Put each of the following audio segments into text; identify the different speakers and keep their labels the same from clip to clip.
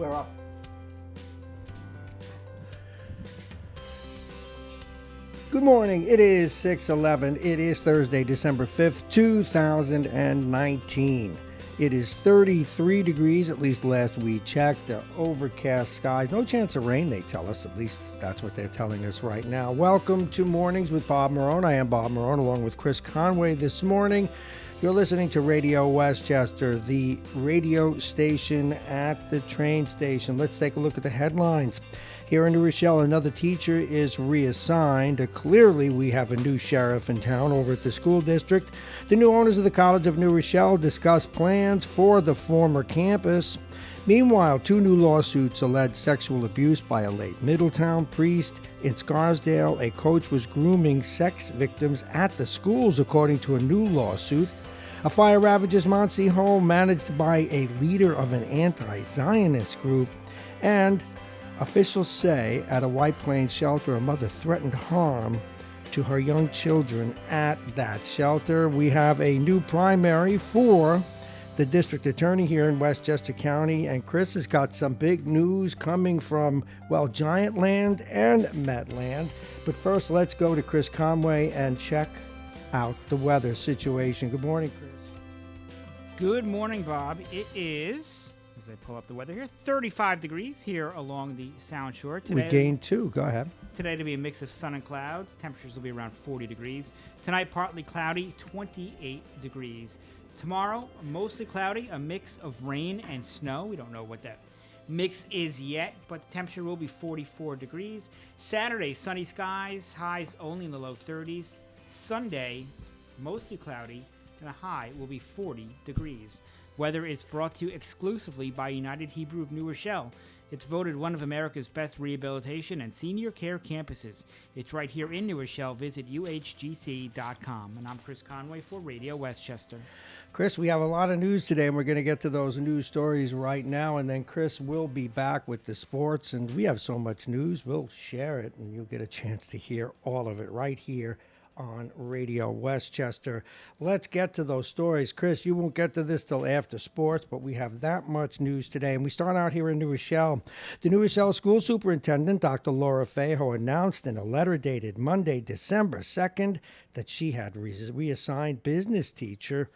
Speaker 1: We're up. Good morning. It is 6:11. It is Thursday, December 5th, 2019. It is 33 degrees, at least last we checked. Overcast skies. No chance of rain, they tell us. At least that's what they're telling us right now. Welcome to Mornings with Bob Marrone. I am Bob Marrone along with Chris Conway this morning. You're listening to Radio Westchester, the radio station at the train station. Let's take a look at the headlines. Here in New Rochelle, another teacher is reassigned. Clearly, we have a new sheriff in town over at the school district. The new owners of the College of New Rochelle discuss plans for the former campus. Meanwhile, 2 new lawsuits allege sexual abuse by a late Middletown priest. In Scarsdale, a coach was grooming sex victims at the schools, according to a new lawsuit. A fire ravages Monsey home managed by a leader of an anti-Zionist group. And officials say at a White Plains shelter, a mother threatened harm to her young children at that shelter. We have a new primary for the district attorney here in Westchester County, and Chris has got some big news coming from, well, Giant Land and Metland. But first, let's go to Chris Conway and check out the weather situation. Good morning, Chris.
Speaker 2: Good morning, Bob. It is, as I pull up the weather here, 35 degrees here along the Sound Shore.
Speaker 1: Today, we gained 2. Go ahead.
Speaker 2: Today to be a mix of sun and clouds. Temperatures will be around 40 degrees. Tonight, partly cloudy, 28 degrees. Tomorrow, mostly cloudy, a mix of rain and snow. We don't know what that mix is yet, but the temperature will be 44 degrees. Saturday, sunny skies, highs only in the low 30s. Sunday, mostly cloudy, and a high will be 40 degrees. Weather is brought to you exclusively by United Hebrew of New Rochelle. It's voted one of America's best rehabilitation and senior care campuses. It's right here in New Rochelle. Visit uhgc.com. And I'm Chris Conway for Radio Westchester.
Speaker 1: Chris, we have a lot of news today, and we're going to get to those news stories right now. And then Chris will be back with the sports. And we have so much news, we'll share it, and you'll get a chance to hear all of it right here on Radio Westchester. Let's get to those stories. Chris, you won't get to this till after sports, but we have that much news today. And we start out here in New Rochelle. The New Rochelle School Superintendent, Dr. Laura Fejo, announced in a letter dated Monday, December 2nd, that she had reassigned business teacher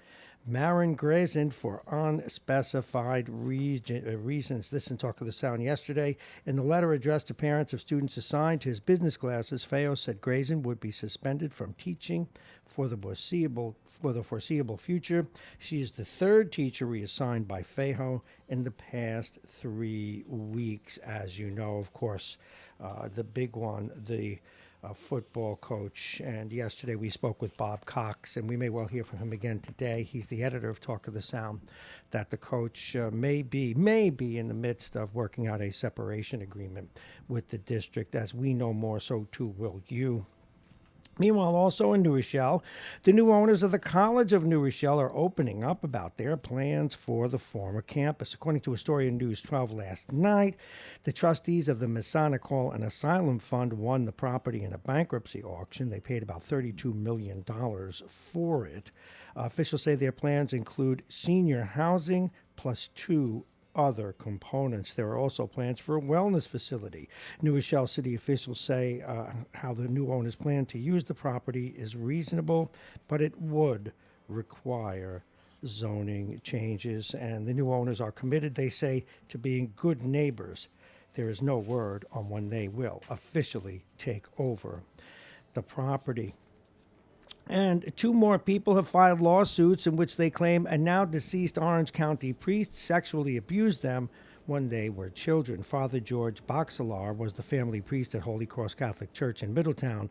Speaker 1: Baran for unspecified reasons. This in Talk of the Sound yesterday. In the letter addressed to parents of students assigned to his business classes, Fejo said Grayson would be suspended from teaching for the foreseeable future. She is the third teacher reassigned by Fejo in the past 3 weeks. As you know, of course, the big one, the football coach, and yesterday we spoke with Bob Cox, and we may well hear from him again today. He's the editor of Talk of the Sound, that the coach may be in the midst of working out a separation agreement with the district. As we know more, so too will you. Meanwhile, also in New Rochelle, the new owners of the College of New Rochelle are opening up about their plans for the former campus. According to a story in News 12 last night, the trustees of the Masonic Hall and Asylum Fund won the property in a bankruptcy auction. They paid about $32 million for it. Officials say their plans include senior housing plus 2 other components. There are also plans for a wellness facility. New Rochelle city officials say how the new owners plan to use the property is reasonable, but it would require zoning changes. And the new owners are committed, they say, to being good neighbors. There is no word on when they will officially take over the property. And 2 more people have filed lawsuits in which they claim a now deceased Orange County priest sexually abused them when they were children. Father George Boxelar was the family priest at Holy Cross Catholic Church in Middletown.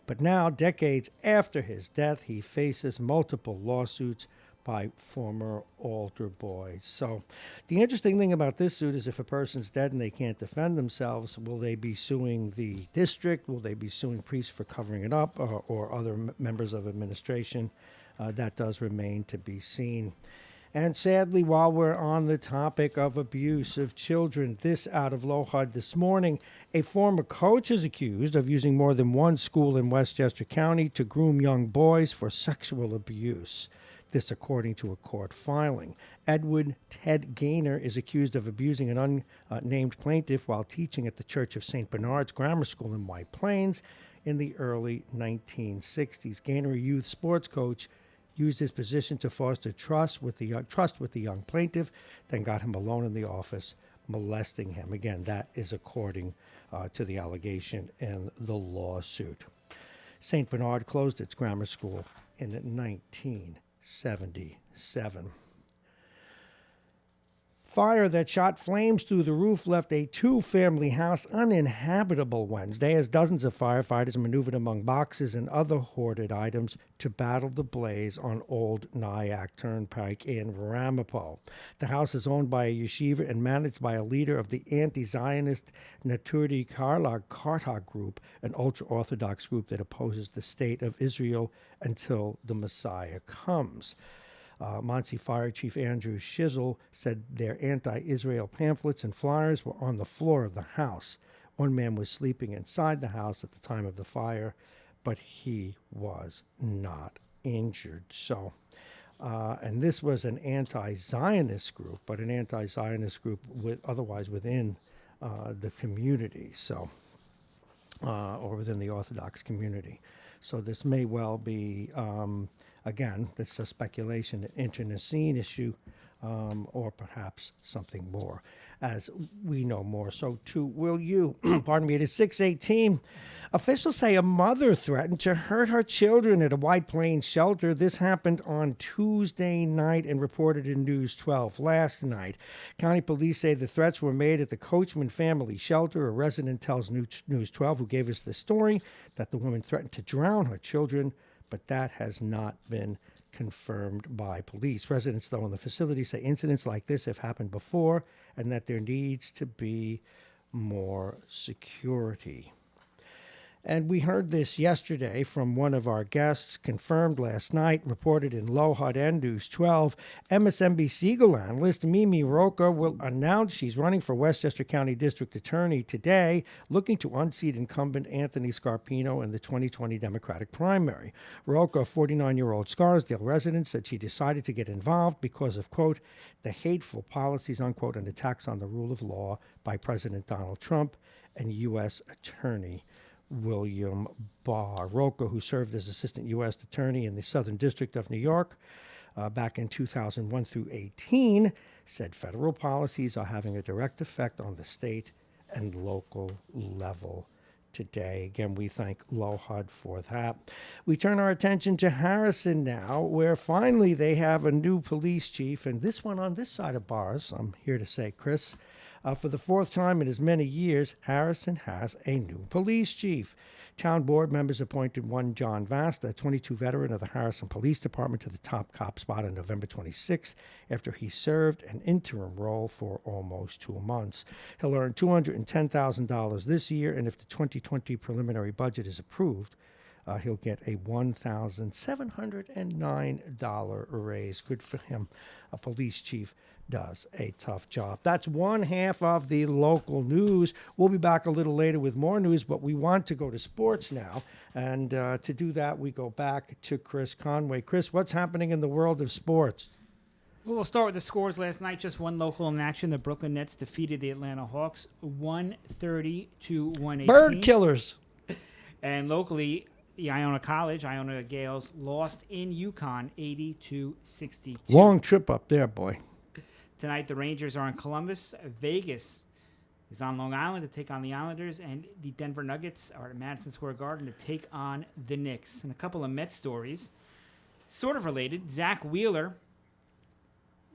Speaker 1: But now, decades after his death, he faces multiple lawsuits by former altar boys. So the interesting thing about this suit is if a person's dead and they can't defend themselves, will they be suing the district? Will they be suing priests for covering it up or other members of administration? That does remain to be seen. And sadly, while we're on the topic of abuse of children, this out of Lohud this morning, a former coach is accused of using more than one school in Westchester County to groom young boys for sexual abuse. This according to a court filing. Edward Ted Gaynor is accused of abusing an unnamed plaintiff while teaching at the Church of St. Bernard's Grammar School in White Plains in the early 1960s. Gaynor, a youth sports coach, used his position to foster trust with the young plaintiff, then got him alone in the office, molesting him. Again, that is according to the allegation in the lawsuit. St. Bernard closed its grammar school in 1977. Fire that shot flames through the roof left a two-family house uninhabitable Wednesday as dozens of firefighters maneuvered among boxes and other hoarded items to battle the blaze on Old Nyack Turnpike in Ramapo. The house is owned by a yeshiva and managed by a leader of the anti-Zionist Naturti Karta group, an ultra-Orthodox group that opposes the state of Israel until the Messiah comes. Monsey Fire Chief Andrew Shizzle said their anti-Israel pamphlets and flyers were on the floor of the house. One man was sleeping inside the house at the time of the fire, but he was not injured. So, and this was an anti-Zionist group, but an anti-Zionist group otherwise within the community, so or within the Orthodox community. So this may well be. Again, this is a speculation, an internecine issue, or perhaps something more, as we know more. So, too, will you. Pardon me, it is 6:18. Officials say a mother threatened to hurt her children at a White Plains shelter. This happened on Tuesday night and reported in News 12 last night. County police say the threats were made at the Coachman family shelter. A resident tells News 12, who gave us the story, that the woman threatened to drown her children, but that has not been confirmed by police. Residents, though, in the facility say incidents like this have happened before and that there needs to be more security. And we heard this yesterday from one of our guests, confirmed last night, reported in Lohud and News 12. MSNBC Eagle analyst Mimi Rocha will announce she's running for Westchester County District Attorney today, looking to unseat incumbent Anthony Scarpino in the 2020 Democratic primary. Rocha, a 49-year-old Scarsdale resident, said she decided to get involved because of, quote, the hateful policies, unquote, and attacks on the rule of law by President Donald Trump and U.S. Attorney William Barr. Rocha, who served as Assistant U.S. Attorney in the Southern District of New York back in 2001 through 18, said federal policies are having a direct effect on the state and local level today. Again, we thank Lohud for that. We turn our attention to Harrison now, where finally they have a new police chief, and this one on this side of bars, I'm here to say, Chris, for the fourth time in as many years, Harrison has a new police chief. Town board members appointed one John Vasta, a 22 veteran of the Harrison Police Department, to the top cop spot on November 26th after he served an interim role for almost 2 months. He'll earn $210,000 this year, and if the 2020 preliminary budget is approved, he'll get a $1,709 raise. Good for him. A police chief does a tough job. That's one half of the local news. We'll be back a little later with more news, but we want to go to sports now. And to do that, we go back to Chris Conway. Chris, what's happening in the world of sports?
Speaker 2: Well, we'll start with the scores last night. Just one local in action. The Brooklyn Nets defeated the Atlanta Hawks 130-118.
Speaker 1: Bird killers.
Speaker 2: And locally, the Iona Gales lost in Yukon 80-62.
Speaker 1: Long trip up there, boy.
Speaker 2: Tonight, the Rangers are in Columbus. Vegas is on Long Island to take on the Islanders, and the Denver Nuggets are at Madison Square Garden to take on the Knicks. And a couple of Mets stories, sort of related. Zach Wheeler,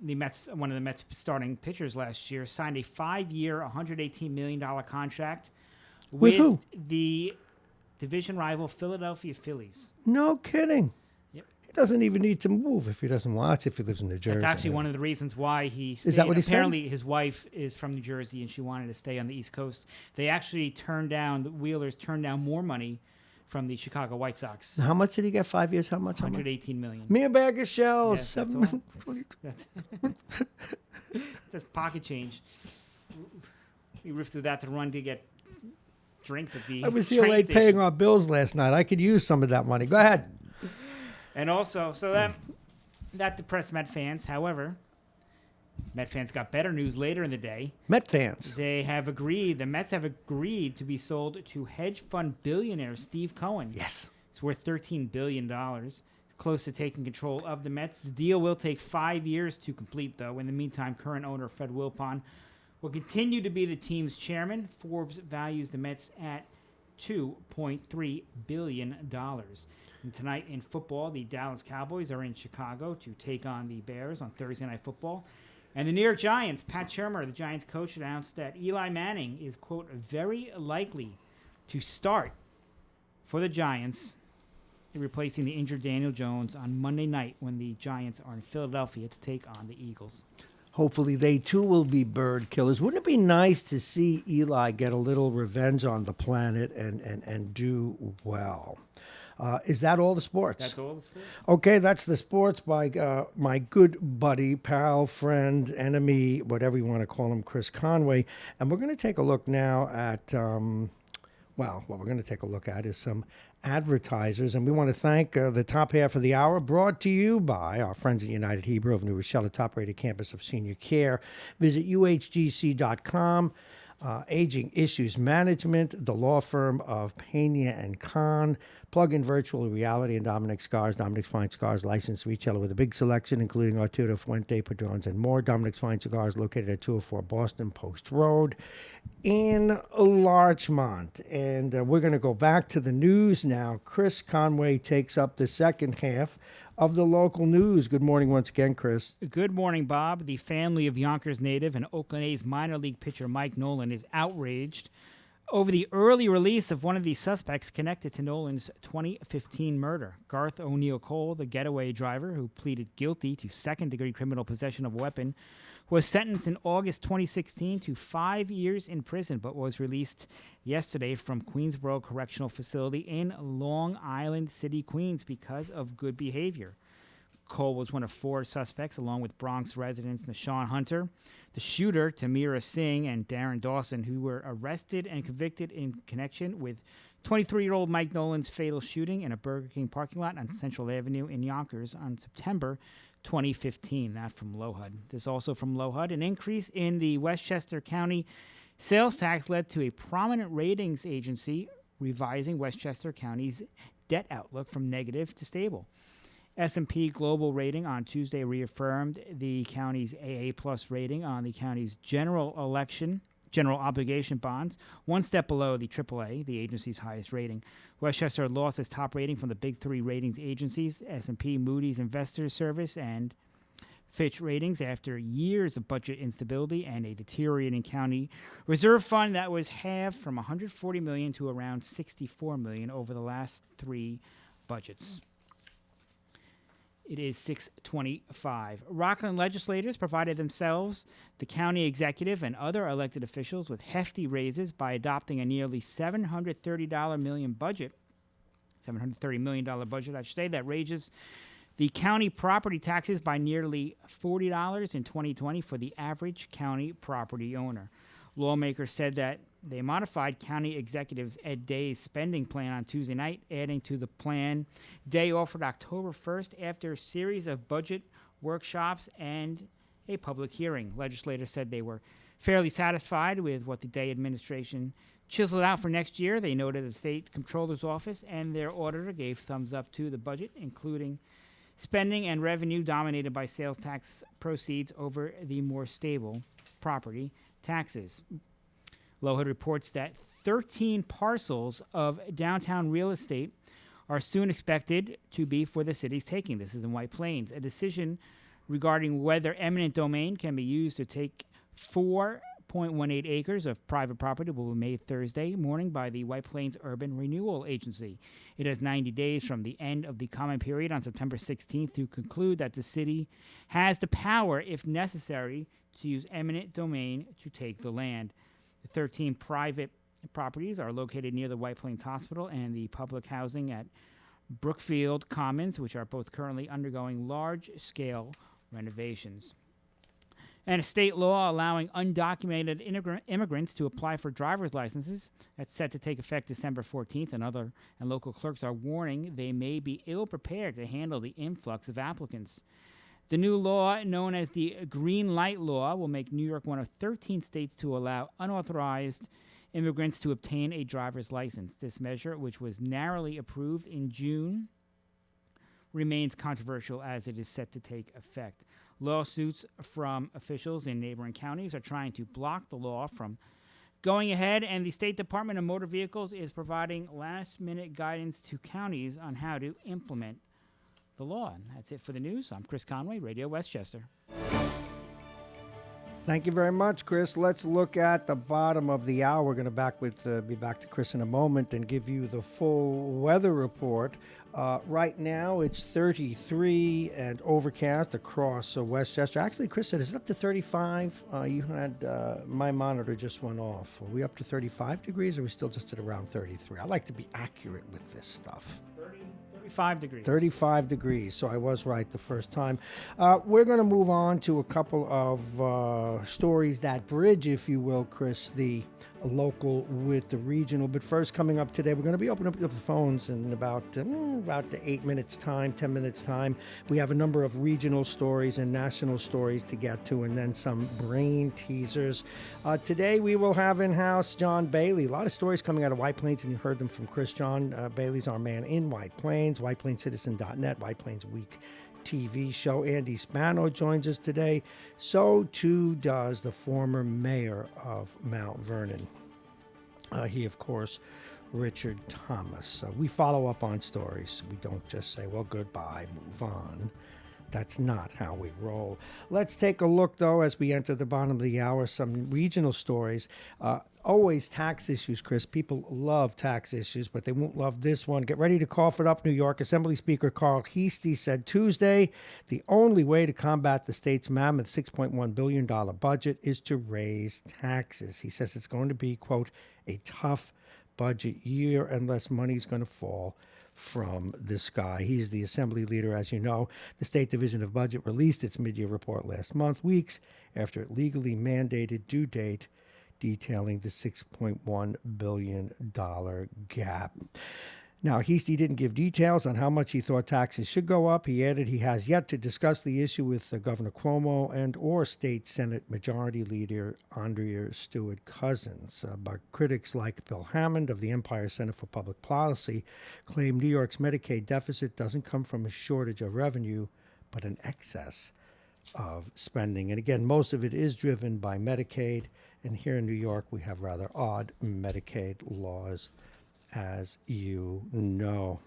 Speaker 2: one of the Mets starting pitchers last year, signed a 5-year, $118 million contract
Speaker 1: with who?
Speaker 2: The division rival Philadelphia Phillies.
Speaker 1: No kidding.
Speaker 2: Yep.
Speaker 1: He doesn't even need to move if he doesn't want to, if he lives in New Jersey.
Speaker 2: That's actually one of the reasons why he stayed.
Speaker 1: Is that what he said?
Speaker 2: Apparently, his wife is from New Jersey, and she wanted to stay on the East Coast. They actually the Wheelers turned down more money from the Chicago White Sox.
Speaker 1: How much did he get? 5 years? How much?
Speaker 2: $118 million.
Speaker 1: Me a bag of shells.
Speaker 2: Yes, that's all. That's pocket change. We ripped through that to run to get drinks at the
Speaker 1: I was
Speaker 2: train
Speaker 1: here late
Speaker 2: station.
Speaker 1: paying our bills last night. I could use some of that money. Go ahead.
Speaker 2: And also, so that That depressed Met fans. However, Met fans got better news later in the day.
Speaker 1: Met fans.
Speaker 2: The Mets have agreed to be sold to hedge fund billionaire Steve Cohen.
Speaker 1: Yes.
Speaker 2: It's worth $13 billion. Close to taking control of the Mets. The deal will take 5 years to complete, though. In the meantime, current owner Fred Wilpon will continue to be the team's chairman. Forbes values the Mets at $2.3 billion. And tonight in football, the Dallas Cowboys are in Chicago to take on the Bears on Thursday Night Football. And the New York Giants, Pat Shurmur, the Giants coach, announced that Eli Manning is, quote, very likely to start for the Giants, replacing the injured Daniel Jones on Monday night when the Giants are in Philadelphia to take on the Eagles.
Speaker 1: Hopefully they too will be bird killers. Wouldn't it be nice to see Eli get a little revenge on the planet and do well? Is that all the sports?
Speaker 2: That's all the sports.
Speaker 1: Okay, that's the sports by my good buddy, pal, friend, enemy, whatever you want to call him, Chris Conway. And we're going to take a look now at, what we're going to take a look at is some advertisers. And we want to thank the top half of the hour, brought to you by our friends at United Hebrew of New Rochelle, the top-rated campus of senior care. Visit uhgc.com. Aging Issues Management, the law firm of Pena and Khan, Plug-in Virtual Reality, and Dominic Scars. Dominic's Fine Cigars, licensed retailer with a big selection, including Arturo Fuente, Padrones, and more. Dominic's Fine Cigars, located at 204 Boston Post Road in Larchmont. And we're going to go back to the news now. Chris Conway takes up the second half of the local news. Good morning once again, Chris.
Speaker 2: Good morning, Bob. The family of Yonkers native and Oakland A's minor league pitcher Mike Nolan is outraged over the early release of one of the suspects connected to Nolan's 2015 murder. Garth O'Neill Cole, the getaway driver who pleaded guilty to second-degree criminal possession of a weapon, was sentenced in August 2016 to 5 years in prison, but was released yesterday from Queensboro Correctional Facility in Long Island City, Queens, because of good behavior. Cole was one of 4 suspects, along with Bronx residents Nashawn Hunter, the shooter, Tamira Singh, and Darren Dawson, who were arrested and convicted in connection with 23-year-old Mike Nolan's fatal shooting in a Burger King parking lot on Central Avenue in Yonkers on September 2015. That from LOHUD. This also from LOHUD. An increase in the Westchester County sales tax led to a prominent ratings agency revising Westchester County's debt outlook from negative to stable. S&P Global Rating on Tuesday reaffirmed the county's AA+ rating on the county's general obligation bonds, one step below the AAA, the agency's highest rating. Westchester lost its top rating from the big 3 ratings agencies, S&P, Moody's Investors Service, and Fitch Ratings, after years of budget instability and a deteriorating county reserve fund that was halved from $140 million to around $64 million over the last 3 budgets. It is 6:25. Rockland legislators provided themselves, the county executive, and other elected officials with hefty raises by adopting a nearly $730 million budget, I should say, that raises the county property taxes by nearly $40 in 2020 for the average county property owner. Lawmakers said that they modified County Executives Ed Day's spending plan on Tuesday night, adding to the plan Day offered October 1st after a series of budget workshops and a public hearing. Legislators said they were fairly satisfied with what the Day administration chiseled out for next year. They noted the state comptroller's office and their auditor gave thumbs up to the budget, including spending and revenue dominated by sales tax proceeds over the more stable property taxes. LOHUD reports that 13 parcels of downtown real estate are soon expected to be for the city's taking. This is in White Plains. A decision regarding whether eminent domain can be used to take 4.18 acres of private property will be made Thursday morning by the White Plains Urban Renewal Agency. It has 90 days from the end of the comment period on September 16th to conclude that the city has the power, if necessary, to use eminent domain to take the land. The 13 private properties are located near the White Plains Hospital and the public housing at Brookfield Commons, which are both currently undergoing large-scale renovations. And a state law allowing undocumented immigrants to apply for driver's licenses that's set to take effect December 14th, and local clerks are warning they may be ill-prepared to handle the influx of applicants. The new law, known as the Green Light Law, will make New York one of 13 states to allow unauthorized immigrants to obtain a driver's license. This measure, which was narrowly approved in June, remains controversial as it is set to take effect. Lawsuits from officials in neighboring counties are trying to block the law from going ahead, and the State Department of Motor Vehicles is providing last-minute guidance to counties on how to implement the law. And that's it for the news. I'm Chris Conway, Radio Westchester.
Speaker 1: Thank you very much, Chris. Let's look at the bottom of the hour. We're going to be back to Chris in a moment and give you the full weather report. Right now, it's 33 and overcast across Westchester. Actually, Chris said, is it up to 35? You had my monitor just went off. Are we up to 35 degrees, or are we still just at around 33? I like to be accurate with this stuff.
Speaker 2: 35 degrees.
Speaker 1: 35 degrees, so I was right the first time. We're going to move on to a couple of stories that bridge, if you will, Chris, the local with the regional. But first, coming up today, we're going to be opening up the phones in about 8 minutes time, 10 minutes time. We have a number of regional stories and national stories to get to, and then some brain teasers. Today, we will have in-house John Bailey. A lot of stories coming out of White Plains, and you heard them from Chris. John Bailey's our man in White Plains, whiteplainscitizen.net, White Plains Week TV show. Andy Spano joins us today. So too does the former mayor of Mount Vernon. He, of course, Richard Thomas. We follow up on stories. We don't just say, well, goodbye, move on. That's not how we roll. Let's take a look, though, as we enter the bottom of the hour, some regional stories. Always tax issues, Chris. People love tax issues, but they won't love this one. Get ready to cough it up, New York. Assembly Speaker Carl Heastie said Tuesday the only way to combat the state's mammoth $6.1 billion budget is to raise taxes. He says it's going to be, quote, a tough budget year unless money's going to fall from the sky. He's the Assembly leader, as you know. The State Division of Budget released its mid-year report last month, weeks after it legally mandated due date detailing the $6.1 billion gap. Now, Heastie didn't give details on how much he thought taxes should go up. He added he has yet to discuss the issue with Governor Cuomo and or State Senate Majority Leader Andrea Stewart-Cousins. But critics like Bill Hammond of the Empire Center for Public Policy claim New York's Medicaid deficit doesn't come from a shortage of revenue, but an excess of spending. And again, most of it is driven by Medicaid. And here in New York, we have rather odd Medicaid laws, as you know.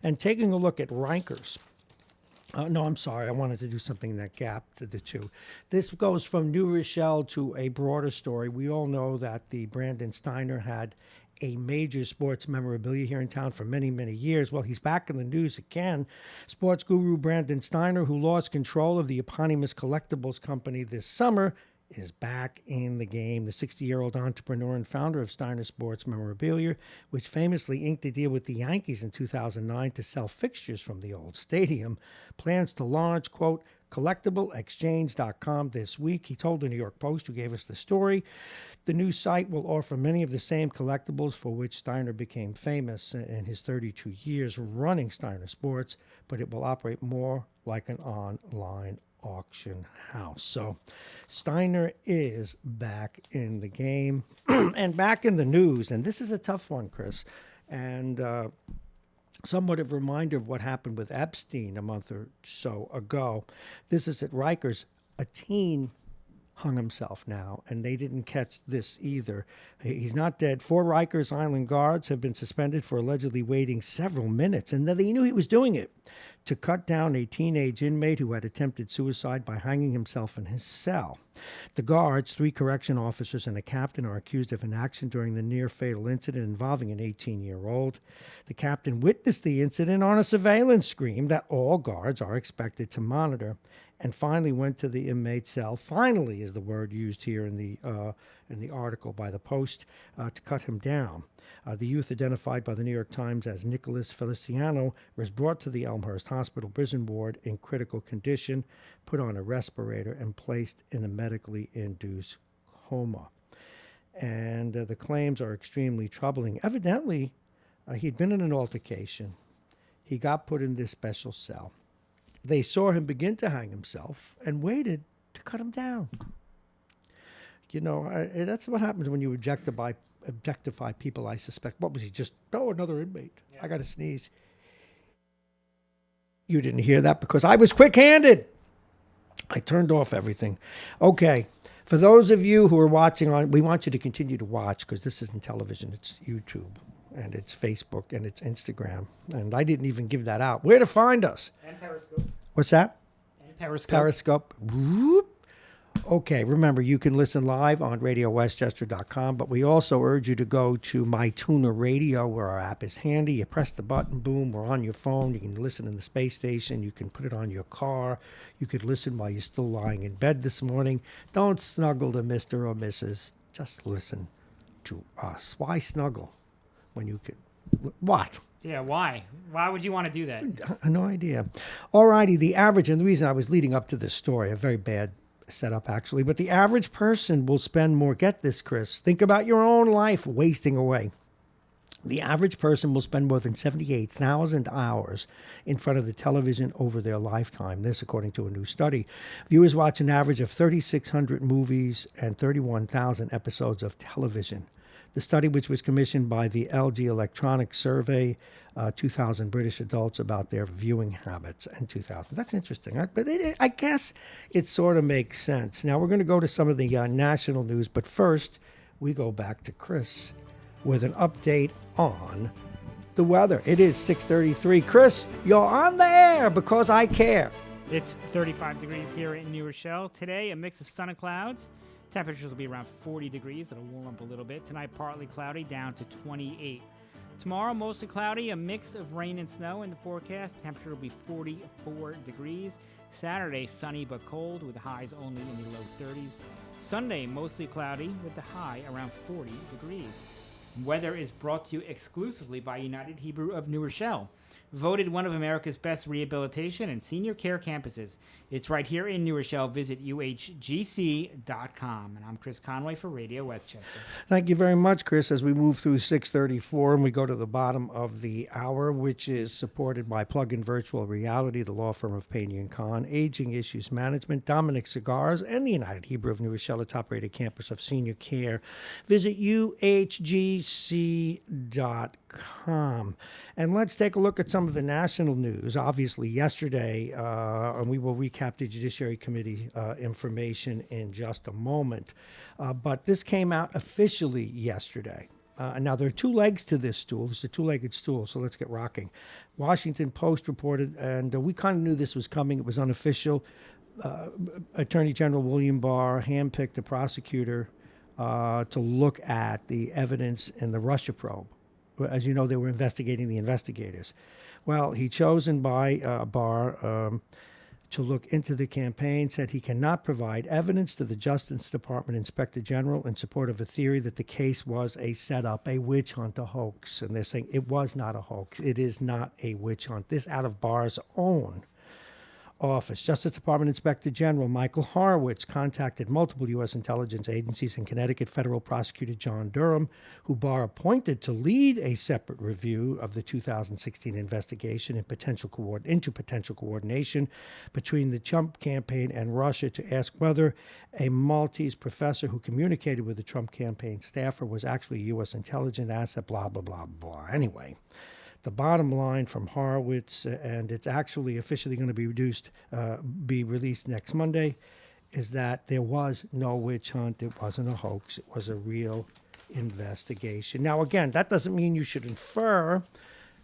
Speaker 1: And taking a look at Rikers. No, I'm sorry. I wanted to do something that gapped the two. This goes from New Rochelle to a broader story. We all know that the Brandon Steiner had a major sports memorabilia here in town for many, many years. Well, he's back in the news again. Sports guru Brandon Steiner, who lost control of the eponymous collectibles company this summer, is back in the game. The 60-year-old entrepreneur and founder of Steiner Sports Memorabilia, which famously inked a deal with the Yankees in 2009 to sell fixtures from the old stadium, plans to launch, quote, collectibleexchange.com this week. He told the New York Post, who gave us the story, the new site will offer many of the same collectibles for which Steiner became famous in his 32 years running Steiner Sports, but it will operate more like an online auction house. So Steiner is back in the game and back in the news. And this is a tough one, Chris. And somewhat of a reminder of what happened with Epstein a month or so ago. This is at Rikers. A teen hung himself now, and they didn't catch this either. He's not dead. 4 Rikers Island guards have been suspended for allegedly waiting several minutes, and they knew he was doing it to cut down a teenage inmate who had attempted suicide by hanging himself in his cell. The guards, 3 correction officers and a captain, are accused of an accident during the near-fatal incident involving an 18-year-old. The captain witnessed the incident on a surveillance screen that all guards are expected to monitor, and finally went to the inmate's cell. Finally is the word used here in the article by the Post, to cut him down. The youth, identified by the New York Times as Nicholas Feliciano, was brought to the Elmhurst Hospital prison ward in critical condition, put on a respirator, and placed in a medically induced coma. And the claims are extremely troubling. Evidently, he'd been in an altercation. He got put in this special cell. They saw him begin to hang himself and waited to cut him down. You know, that's what happens when you objectify people, I suspect. What was he, just, another inmate. Yeah. I got to sneeze. You didn't hear that because I was quick-handed. I turned off everything. Okay. For those of you who are watching we want you to continue to watch because this isn't television. It's YouTube and it's Facebook and it's Instagram. And I didn't even give that out. Where to find us?
Speaker 2: And Periscope.
Speaker 1: What's that?
Speaker 2: And Periscope.
Speaker 1: Periscope. Whoop. Okay, remember, you can listen live on RadioWestchester.com, but we also urge you to go to MyTuner Radio, where our app is handy. You press the button, boom, we're on your phone. You can listen in the space station. You can put it on your car. You could listen while you're still lying in bed this morning. Don't snuggle to Mr. or Mrs. Just listen to us. Why snuggle when you could? What?
Speaker 2: Yeah, why? Why would you want to do that?
Speaker 1: No idea. All righty, the average, and the reason I was leading up to this story, a very bad setup actually, but the average person will spend more, get this, Chris, think about your own life wasting away. The average person will spend more than 78,000 hours in front of the television over their lifetime. This, according to a new study. Viewers watch an average of 3,600 movies and 31,000 episodes of television. The study, which was commissioned by the LG Electronics Survey, 2,000 British adults about their viewing habits in 2000. That's interesting. But I guess it sort of makes sense. Now, we're going to go to some of the national news, but first, we go back to Chris with an update on the weather. It is 6:33. Chris, you're on the air because I care.
Speaker 2: It's 35 degrees here in New Rochelle. Today, a mix of sun and clouds. Temperatures will be around 40 degrees. It'll warm up a little bit. Tonight, partly cloudy, down to 28. Tomorrow, mostly cloudy, a mix of rain and snow in the forecast. Temperature will be 44 degrees. Saturday, sunny but cold with highs only in the low 30s. Sunday, mostly cloudy with the high around 40 degrees. Weather is brought to you exclusively by United Hebrew of New Rochelle. Voted one of America's best rehabilitation and senior care campuses. It's right here in New Rochelle. Visit uhgc.com. And I'm Chris Conway for Radio Westchester.
Speaker 1: Thank you very much, Chris, as we move through 6:34 and we go to the bottom of the hour, which is supported by Plug-in Virtual Reality, the law firm of Payne & Kahn, Aging Issues Management, Dominic Cigars, and the United Hebrew of New Rochelle, a top-rated campus of senior care. Visit uhgc.com. And let's take a look at some of the national news. Obviously, yesterday, and we will recap the Judiciary Committee information in just a moment. But this came out officially yesterday. Now, there are two legs to this stool. It's a two-legged stool, so let's get rocking. Washington Post reported, and we kind of knew this was coming. It was unofficial. Attorney General William Barr handpicked a prosecutor to look at the evidence in the Russia probe. As you know, they were investigating the investigators. Well, he chosen by Barr to look into the campaign, said he cannot provide evidence to the Justice Department Inspector General in support of a theory that the case was a setup, a witch hunt, a hoax. And they're saying it was not a hoax. It is not a witch hunt. This out of Barr's own office. Justice Department Inspector General Michael Horowitz contacted multiple U.S. intelligence agencies and Connecticut federal prosecutor John Durham, who Barr appointed to lead a separate review of the 2016 investigation into potential coordination between the Trump campaign and Russia, to ask whether a Maltese professor who communicated with the Trump campaign staffer was actually a U.S. intelligence asset, blah, blah, blah, blah. Anyway, the bottom line from Horowitz, and it's actually officially going to be released next Monday, is that there was no witch hunt. It wasn't a hoax. It was a real investigation. Now, again, that doesn't mean you should infer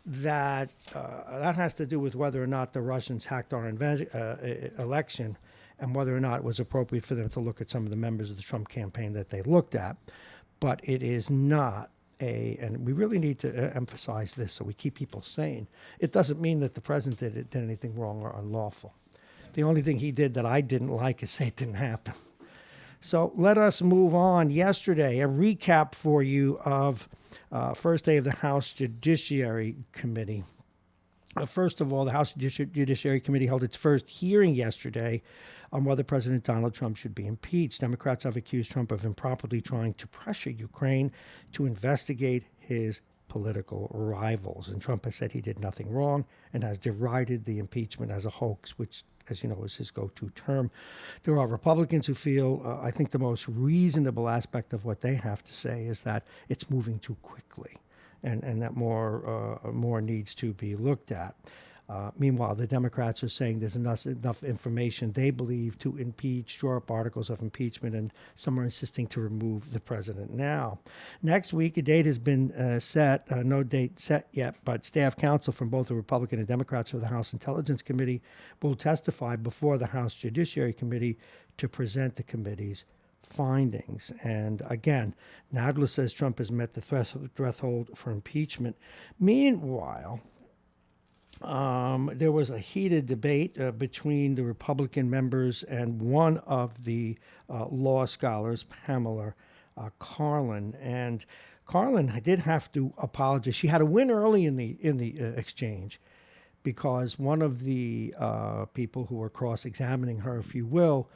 Speaker 1: that that has to do with whether or not the Russians hacked our election and whether or not it was appropriate for them to look at some of the members of the Trump campaign that they looked at. But it is not and we really need to emphasize this so we keep people sane. It doesn't mean that the president did anything wrong or unlawful. The only thing he did that I didn't like is say it didn't happen. So let us move on. Yesterday, a recap for you of first day of the House Judiciary Committee. First of all, the House Judiciary Committee held its first hearing yesterday on whether President Donald Trump should be impeached. Democrats have accused Trump of improperly trying to pressure Ukraine to investigate his political rivals. And Trump has said he did nothing wrong and has derided the impeachment as a hoax, which, as you know, is his go-to term. There are Republicans who feel, I think the most reasonable aspect of what they have to say is that it's moving too quickly and that more needs to be looked at. Meanwhile, the Democrats are saying there's enough information they believe to impeach, draw up articles of impeachment, and some are insisting to remove the president now. Next week, a date has been set, no date set yet, but staff counsel from both the Republican and Democrats for the House Intelligence Committee will testify before the House Judiciary Committee to present the committee's findings. And again, Nadler says Trump has met the threshold for impeachment. Meanwhile, there was a heated debate between the Republican members and one of the law scholars, Pamela Karlan. And Karlan did have to apologize. She had a win early in the exchange because one of the people who were cross-examining her, if you will,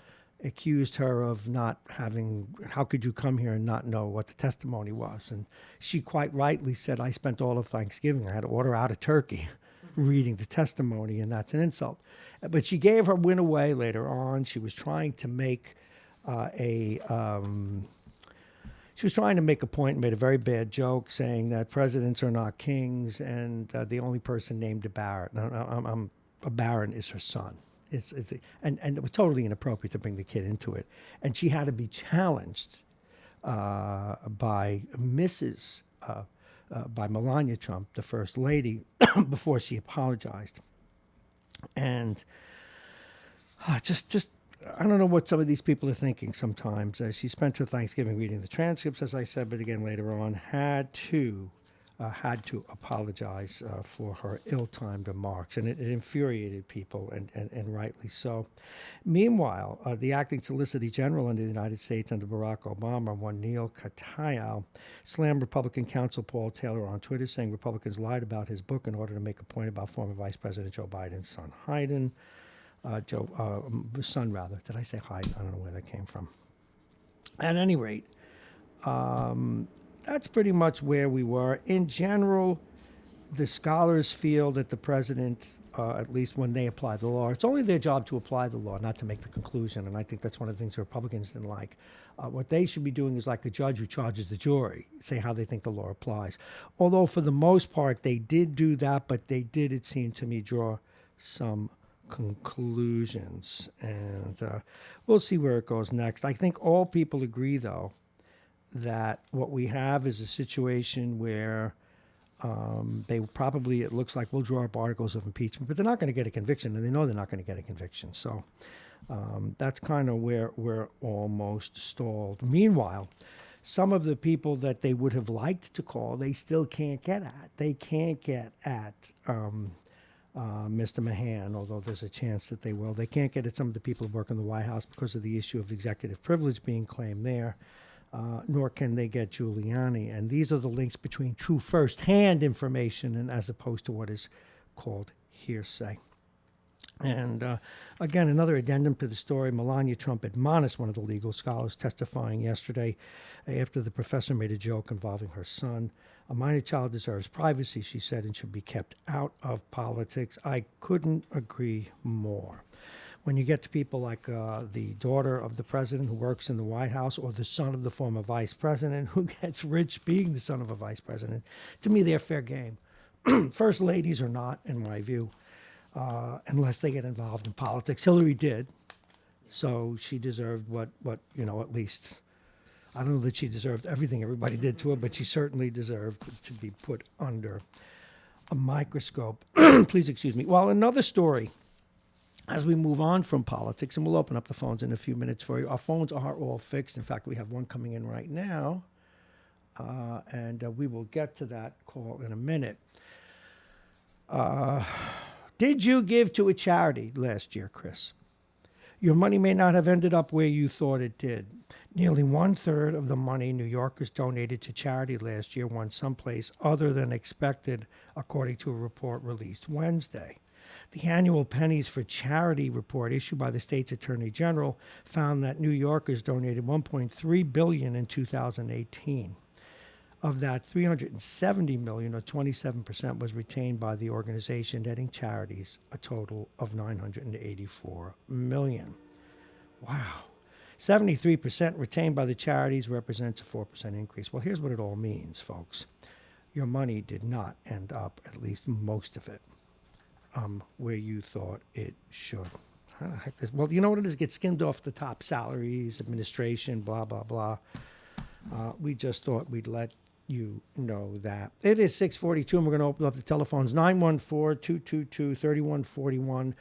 Speaker 1: accused her of not having, how could you come here and not know what the testimony was? And she quite rightly said, I spent all of Thanksgiving. I had to order out a turkey reading the testimony, and that's an insult. But she gave her win away later on. She was trying to make a point and made a very bad joke saying that presidents are not kings, and the only person named a Baran, a Baran is her son. And it was totally inappropriate to bring the kid into it. And she had to be challenged by by Melania Trump, the First Lady, before she apologized. And just I don't know what some of these people are thinking sometimes. She spent her Thanksgiving reading the transcripts, as I said, but again later on had to apologize for her ill-timed remarks, and it infuriated people, and rightly so. Meanwhile, the acting Solicitor General in the United States under Barack Obama, one Neil Katyal, slammed Republican counsel Paul Taylor on Twitter, saying Republicans lied about his book in order to make a point about former Vice President Joe Biden's son, Hayden. Son, rather. Did I say Hayden? I don't know where that came from. At any rate, that's pretty much where we were. In general, the scholars feel that the president, at least when they apply the law, it's only their job to apply the law, not to make the conclusion. And I think that's one of the things the Republicans didn't like. What they should be doing is like a judge who charges the jury, say how they think the law applies. Although for the most part, they did do that, but they did, it seemed to me, draw some conclusions. And we'll see where it goes next. I think all people agree, though, that what we have is a situation where they probably, it looks like, will draw up articles of impeachment, but they're not going to get a conviction, and they know they're not going to get a conviction. So that's kind of where we're almost stalled. Meanwhile, some of the people that they would have liked to call, they still can't get at. They can't get at Mr. Mahan, although there's a chance that they will. They can't get at some of the people who work in the White House because of the issue of executive privilege being claimed there. Nor can they get Giuliani. And these are the links between true first-hand information and as opposed to what is called hearsay. And again, another addendum to the story, Melania Trump admonished one of the legal scholars testifying yesterday after the professor made a joke involving her son. A minor child deserves privacy, she said, and should be kept out of politics. I couldn't agree more. When you get to people like the daughter of the president who works in the White House, or the son of the former vice president who gets rich being the son of a vice president, to me, they're fair game. First ladies are not, in my view, unless they get involved in politics. Hillary did, so she deserved what at least, I don't know that she deserved everything everybody did to her, but she certainly deserved to be put under a microscope. Please excuse me. Well, another story. As we move on from politics, and we'll open up the phones in a few minutes for you. Our phones are all fixed. In fact, we have one coming in right now, and we will get to that call in a minute. Did you give to a charity last year, Chris? Your money may not have ended up where you thought it did. Nearly 1/3 of the money New Yorkers donated to charity last year went someplace other than expected, according to a report released Wednesday. The annual Pennies for Charity report issued by the state's Attorney General found that New Yorkers donated $1.3 billion in 2018. Of that, 370 million, or 27%, was retained by the organization, netting charities a total of 984 million. Wow. 73% retained by the charities represents a 4% increase. Well, here's what it all means, folks. Your money did not end up, at least most of it, where you thought it should. Well, you know what it is? It gets skimmed off the top: salaries, administration, blah, blah, blah. We just thought we'd let you know that. It is 6:42, and we're going to open up the telephones. 914-222-3141.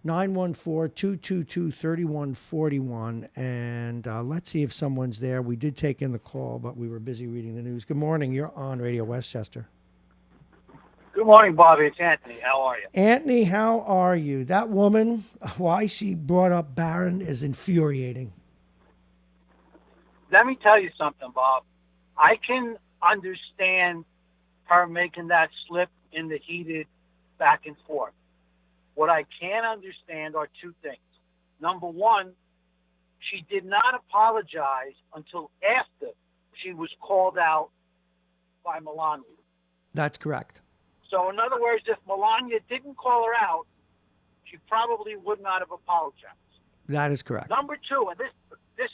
Speaker 1: 914-222-3141. And let's see if someone's there. We did take in the call, but we were busy reading the news. Good morning. You're on Radio Westchester.
Speaker 3: Good morning, Bobby. It's Anthony. How are you?
Speaker 1: Anthony, how are you? That woman, why she brought up Baran is infuriating.
Speaker 3: Let me tell you something, Bob. I can understand her making that slip in the heated back and forth. What I can't understand are two things. Number one, she did not apologize until after she was called out by Melania.
Speaker 1: That's correct.
Speaker 3: So in other words, if Melania didn't call her out, she probably would not have apologized.
Speaker 1: That is correct.
Speaker 3: Number two, and this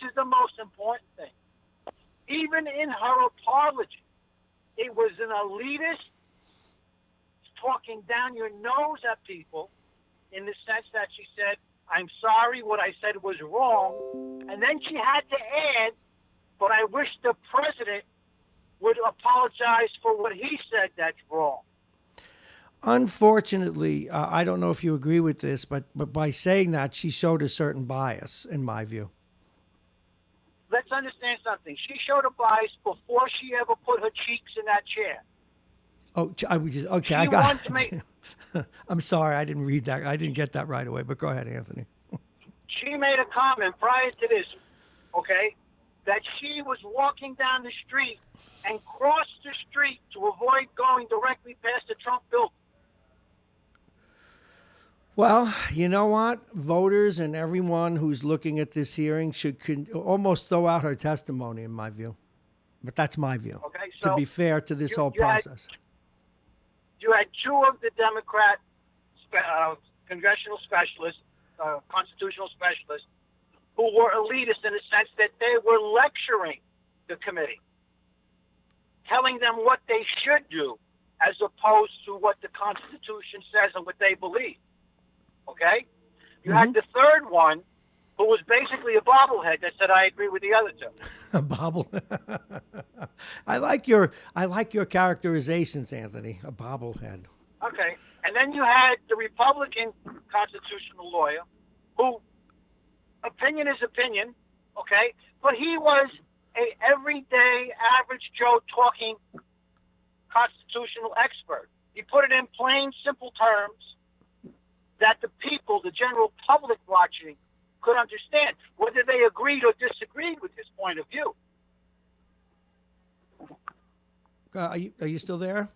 Speaker 3: is the most important thing. Even in her apology, it was an elitist talking down your nose at people in the sense that she said, I'm sorry, what I said was wrong. And then she had to add, but I wish the president would apologize for what he said that's wrong.
Speaker 1: Unfortunately, I don't know if you agree with this, but by saying that, she showed a certain bias, in my view.
Speaker 3: Let's understand something. She showed a bias before she ever put her cheeks in that chair.
Speaker 1: Oh, okay. I got it. I'm sorry, I didn't read that. I didn't get that right away, but go ahead, Anthony.
Speaker 3: She made a comment prior to this, okay, that she was walking down the street and crossed the street to avoid going directly past the Trump building.
Speaker 1: Well, you know what? Voters and everyone who's looking at this hearing should almost throw out her testimony, in my view. But that's my view.
Speaker 3: Okay, so
Speaker 1: to be fair to this whole process.
Speaker 3: You had two of the Democrat congressional specialists, constitutional specialists, who were elitists in the sense that they were lecturing the committee, telling them what they should do as opposed to what the Constitution says and what they believe. Okay? You had the third one, who was basically a bobblehead that said, I agree with the other two.
Speaker 1: A bobblehead. I like your characterizations, Anthony. A bobblehead.
Speaker 3: Okay. And then you had the Republican constitutional lawyer, who, opinion is opinion, okay? But he was a everyday, average Joe talking constitutional expert. He put it in plain, simple terms that the people, the general public watching, could understand, whether they agreed or disagreed with his point of view.
Speaker 1: Are you still there?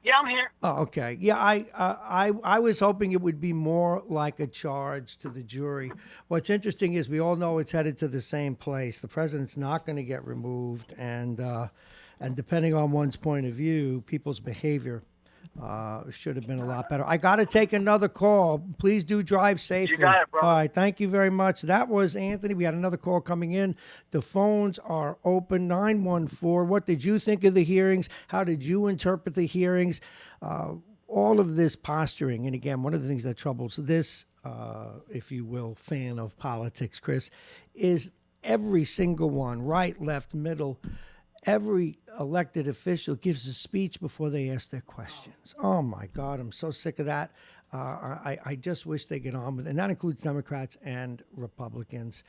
Speaker 3: Yeah, I'm here.
Speaker 1: Oh, okay. Yeah, I was hoping it would be more like a charge to the jury. What's interesting is we all know it's headed to the same place. The president's not going to get removed, and depending on one's point of view, people's behavior should have been a lot better. I got to take another call. Please do drive safely.
Speaker 3: You got it, bro.
Speaker 1: All right. Thank you very much. That was Anthony. We had another call coming in. The phones are open. 914. What did you think of the hearings? How did you interpret the hearings? All of this posturing. And again, one of the things that troubles this, if you will, fan of politics, Chris, is every single one, right, left, middle, every elected official gives a speech before they ask their questions. Oh, my God, I'm so sick of that. I just wish they get on with it. And that includes Democrats and Republicans.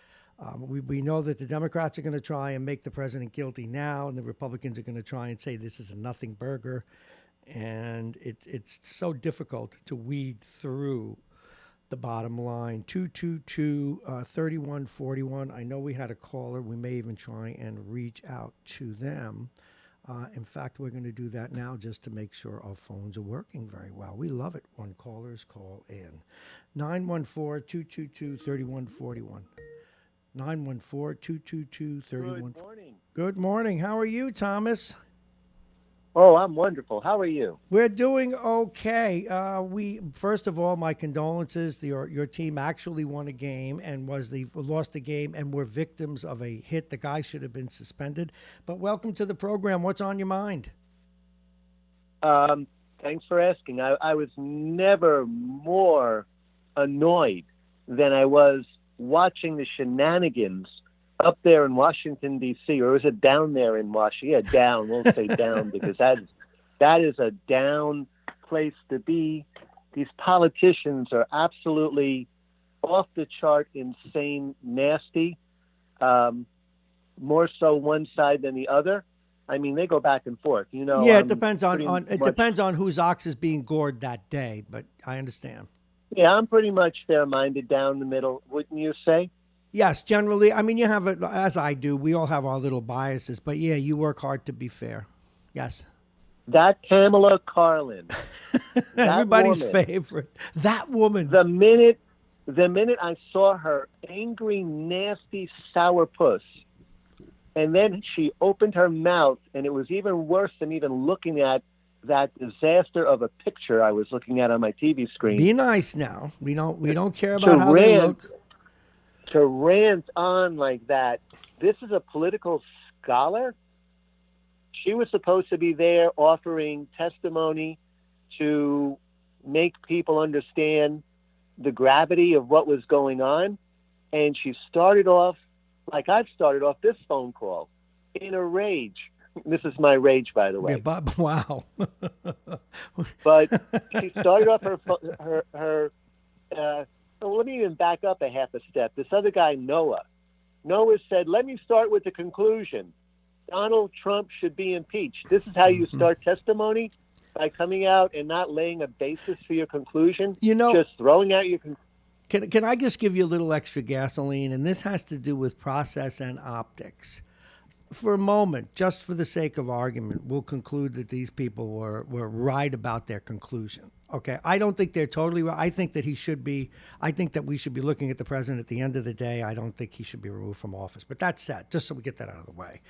Speaker 1: We know that the Democrats are going to try and make the president guilty now, and the Republicans are going to try and say this is a nothing burger. And it's so difficult to weed through the bottom line. 222-3141. I know we had a caller. We may even try and reach out to them. In fact, we're going to do that now just to make sure our phones are working very well. We love it when callers call in. 914-222-3141. 914-222-31.
Speaker 4: Good morning.
Speaker 1: Good morning. How are you, Thomas?
Speaker 4: Oh, I'm wonderful. How are you?
Speaker 1: We're doing okay. First of all, my condolences. Your team actually won a game and lost a game and were victims of a hit. The guy should have been suspended. But welcome to the program. What's on your mind?
Speaker 4: Thanks for asking. I was never more annoyed than I was watching the shenanigans up there in Washington, D.C., or is it down there in Washington? Yeah, down. We'll say down because that is a down place to be. These politicians are absolutely off the chart, insane, nasty, more so one side than the other. I mean, they go back and forth. You know.
Speaker 1: Yeah, it depends depends on whose ox is being gored that day, but I understand.
Speaker 4: Yeah, I'm pretty much fair-minded down the middle, wouldn't you say?
Speaker 1: Yes, generally. I mean, you have it, as I do. We all have our little biases, but yeah, you work hard to be fair. Yes.
Speaker 4: That Pamela Carlin.
Speaker 1: Everybody's
Speaker 4: woman,
Speaker 1: favorite. That woman.
Speaker 4: The minute I saw her angry, nasty sourpuss, and then she opened her mouth, and it was even worse than even looking at that disaster of a picture I was looking at on my TV screen.
Speaker 1: Be nice now. We don't care about how they look.
Speaker 4: To rant on like that. This is a political scholar. She was supposed to be there offering testimony to make people understand the gravity of what was going on. And she started off like I've started off this phone call, in a rage. This is my rage, by the way.
Speaker 1: Yeah, but, wow.
Speaker 4: But she started off her well, let me even back up a half a step. This other guy, Noah said, let me start with the conclusion. Donald Trump should be impeached. This is how you start testimony, by coming out and not laying a basis for your conclusion, just throwing out your
Speaker 1: Can I just give you a little extra gasoline? And this has to do with process and optics. For a moment, just for the sake of argument, we'll conclude that these people were right about their conclusion. Okay, I don't think they're totally right. I think that we should be looking at the president at the end of the day. I don't think he should be removed from office. But that said, just so we get that out of the way,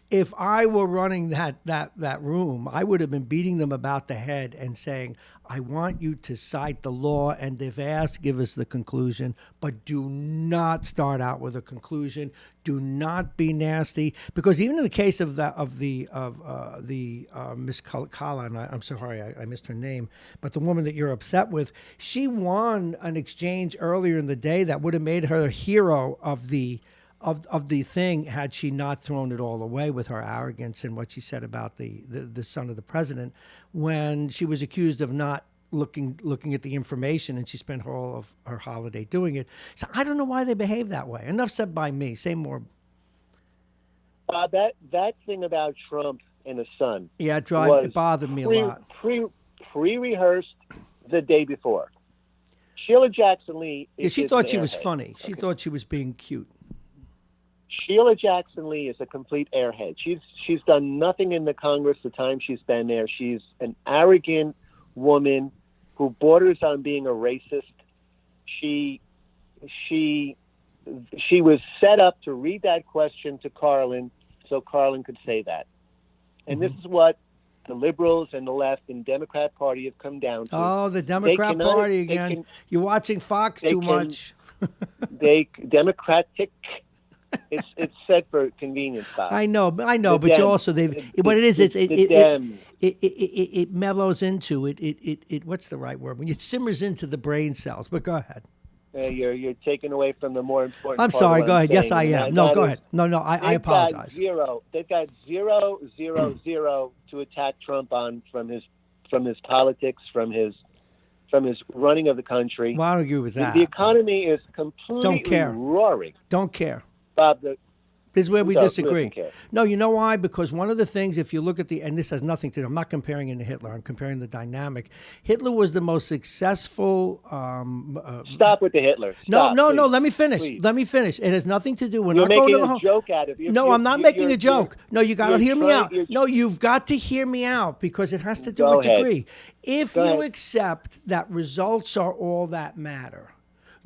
Speaker 1: if I were running that room, I would have been beating them about the head and saying, I want you to cite the law, and if asked, give us the conclusion, but do not start out with a conclusion. Do not be nasty, because even in the case of Miss Kala, and I'm sorry I missed her name, but the woman that you're upset with, she won an exchange earlier in the day that would have made her a hero of the thing had she not thrown it all away with her arrogance and what she said about the son of the president when she was accused of not looking at the information, and she spent all of her holiday doing it. So I don't know why they behave that way. Enough said by me. Say more.
Speaker 4: That thing about Trump and his son.
Speaker 1: Yeah, it bothered me a lot.
Speaker 4: Pre-rehearsed the day before. Sheila Jackson Lee.
Speaker 1: She thought she was funny. She thought she was being cute.
Speaker 4: Sheila Jackson Lee is a complete airhead. She's done nothing in the Congress the time she's been there. She's an arrogant woman who borders on being a racist. She was set up to read that question to Carlin so Carlin could say that. And this is what the liberals and the left and Democrat Party have come down to.
Speaker 1: Oh, the Democrat Party again. You're watching Fox too much.
Speaker 4: Democratic. It's set for convenience, Bob.
Speaker 1: I know, but you also it mellows into it. What's the right word? When it simmers into the brain cells. But go ahead.
Speaker 4: You're taking away from the more important.
Speaker 1: I'm sorry. Go ahead. Yes, I am. No, go ahead. No. I apologize.
Speaker 4: They've got zero to attack Trump on from his politics, from his running of the country.
Speaker 1: Well, I don't agree with that.
Speaker 4: The economy is completely roaring.
Speaker 1: Don't care.
Speaker 4: Bob,
Speaker 1: this is where we disagree. No, you know why? Because one of the things, if you look at and this has nothing to do, I'm not comparing him to Hitler, I'm comparing the dynamic. Hitler was the most successful.
Speaker 4: Stop with the Hitler.
Speaker 1: No, let me finish. Please. Let me finish. It has nothing to do with.
Speaker 4: You're making a joke out of it.
Speaker 1: No, I'm not making a joke. No, you got to hear me out. No, you've got to hear me out because it has to do with degree. If you accept that results are all that matter,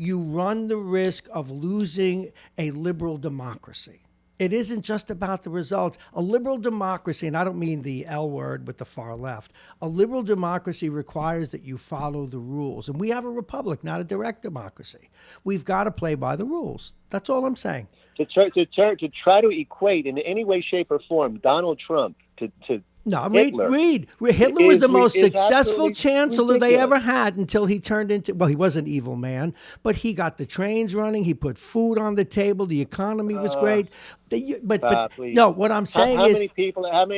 Speaker 1: you run the risk of losing a liberal democracy. It isn't just about the results. A liberal democracy, and I don't mean the L word with the far left, a liberal democracy requires that you follow the rules. And we have a republic, not a direct democracy. We've got to play by the rules. That's all I'm saying.
Speaker 4: To try to equate in any way, shape, or form Donald Trump to
Speaker 1: No,
Speaker 4: Hitler.
Speaker 1: read. Hitler was the most
Speaker 4: is
Speaker 1: successful
Speaker 4: absolutely
Speaker 1: chancellor they
Speaker 4: ridiculous.
Speaker 1: ever had until he turned into, well, he was an evil man, but he got the trains running. He put food on the table. The economy was great. But
Speaker 4: please.
Speaker 1: no, what I'm saying
Speaker 4: how
Speaker 1: is
Speaker 4: many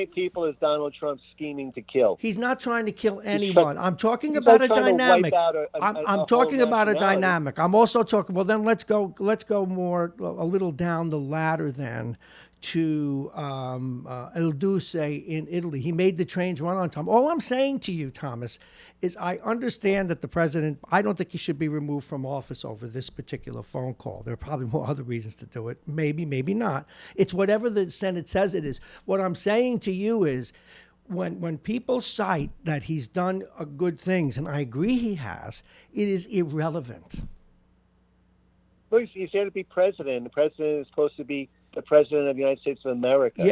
Speaker 4: people is Donald Trump scheming to kill?
Speaker 1: he's not trying to kill anyone. I'm talking
Speaker 4: he's
Speaker 1: about
Speaker 4: not
Speaker 1: a
Speaker 4: trying to wipe
Speaker 1: dynamic.
Speaker 4: out
Speaker 1: I'm talking
Speaker 4: whole
Speaker 1: about a
Speaker 4: nationality.
Speaker 1: dynamic. I'm also talking, well, then let's go more, a little down the ladder then to El Duce in Italy. He made the trains run on time. All I'm saying to you, Thomas, is I understand that the president, I don't think he should be removed from office over this particular phone call. There are probably more other reasons to do it. Maybe, maybe not. It's whatever the Senate says it is. What I'm saying to you is when people cite that he's done good things, and I agree he has, it is irrelevant.
Speaker 4: Well, he's here to be president. The president is supposed to be the president of the United States of America.
Speaker 1: And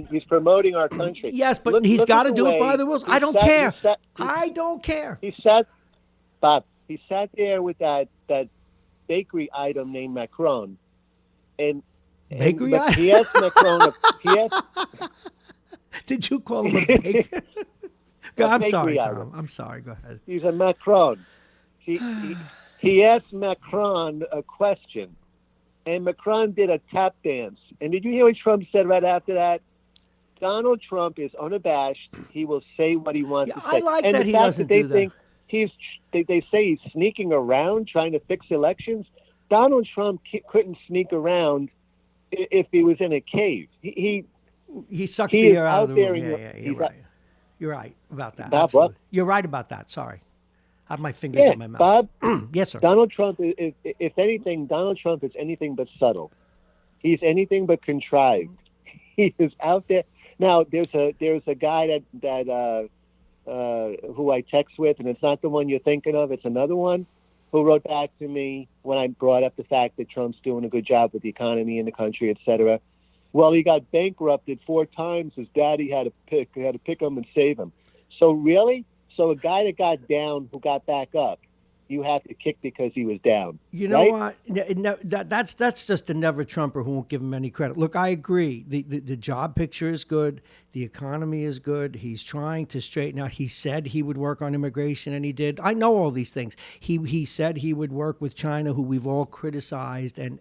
Speaker 4: He's promoting our country.
Speaker 1: Yes, but he's got to do it by the rules. I don't care. I don't care.
Speaker 4: He sat there with that bakery item named Macron, and
Speaker 1: bakery item.
Speaker 4: He asked Macron.
Speaker 1: Did you call him a baker? I'm sorry, Tom.
Speaker 4: item.
Speaker 1: I'm sorry. Go ahead.
Speaker 4: He's a Macron. He asked Macron a question, and Macron did a tap dance. And did you hear what Trump said right after that? Donald Trump is unabashed. He will say what he wants to say.
Speaker 1: I like
Speaker 4: and
Speaker 1: that
Speaker 4: the
Speaker 1: he
Speaker 4: fact
Speaker 1: doesn't
Speaker 4: that they
Speaker 1: do that.
Speaker 4: think they say he's sneaking around trying to fix elections. Donald Trump couldn't sneak around if he was in a cave. He
Speaker 1: sucks the air out of the
Speaker 4: there
Speaker 1: room.
Speaker 4: in
Speaker 1: You're right. You're right about that.
Speaker 4: Bob,
Speaker 1: Absolutely.
Speaker 4: what?
Speaker 1: You're right about that. Sorry. I have my fingers in my mouth.
Speaker 4: Bob.
Speaker 1: Yes, sir.
Speaker 4: Donald Trump is, if anything, Donald Trump is anything but subtle. He's anything but contrived. He is out there. Now, there's a guy that who I text with, and it's not the one you're thinking of. It's another one who wrote back to me when I brought up the fact that Trump's doing a good job with the economy in the country, et cetera. Well, he got bankrupted 4 times. His daddy had to pick him and save him. So really? So a guy that got down who got back up, you have to kick because he was down.
Speaker 1: You know
Speaker 4: right?
Speaker 1: what? That's just a never Trumper who won't give him any credit. Look, I agree. The job picture is good. The economy is good. He's trying to straighten out. He said he would work on immigration, and he did. I know all these things. He said he would work with China, who we've all criticized, and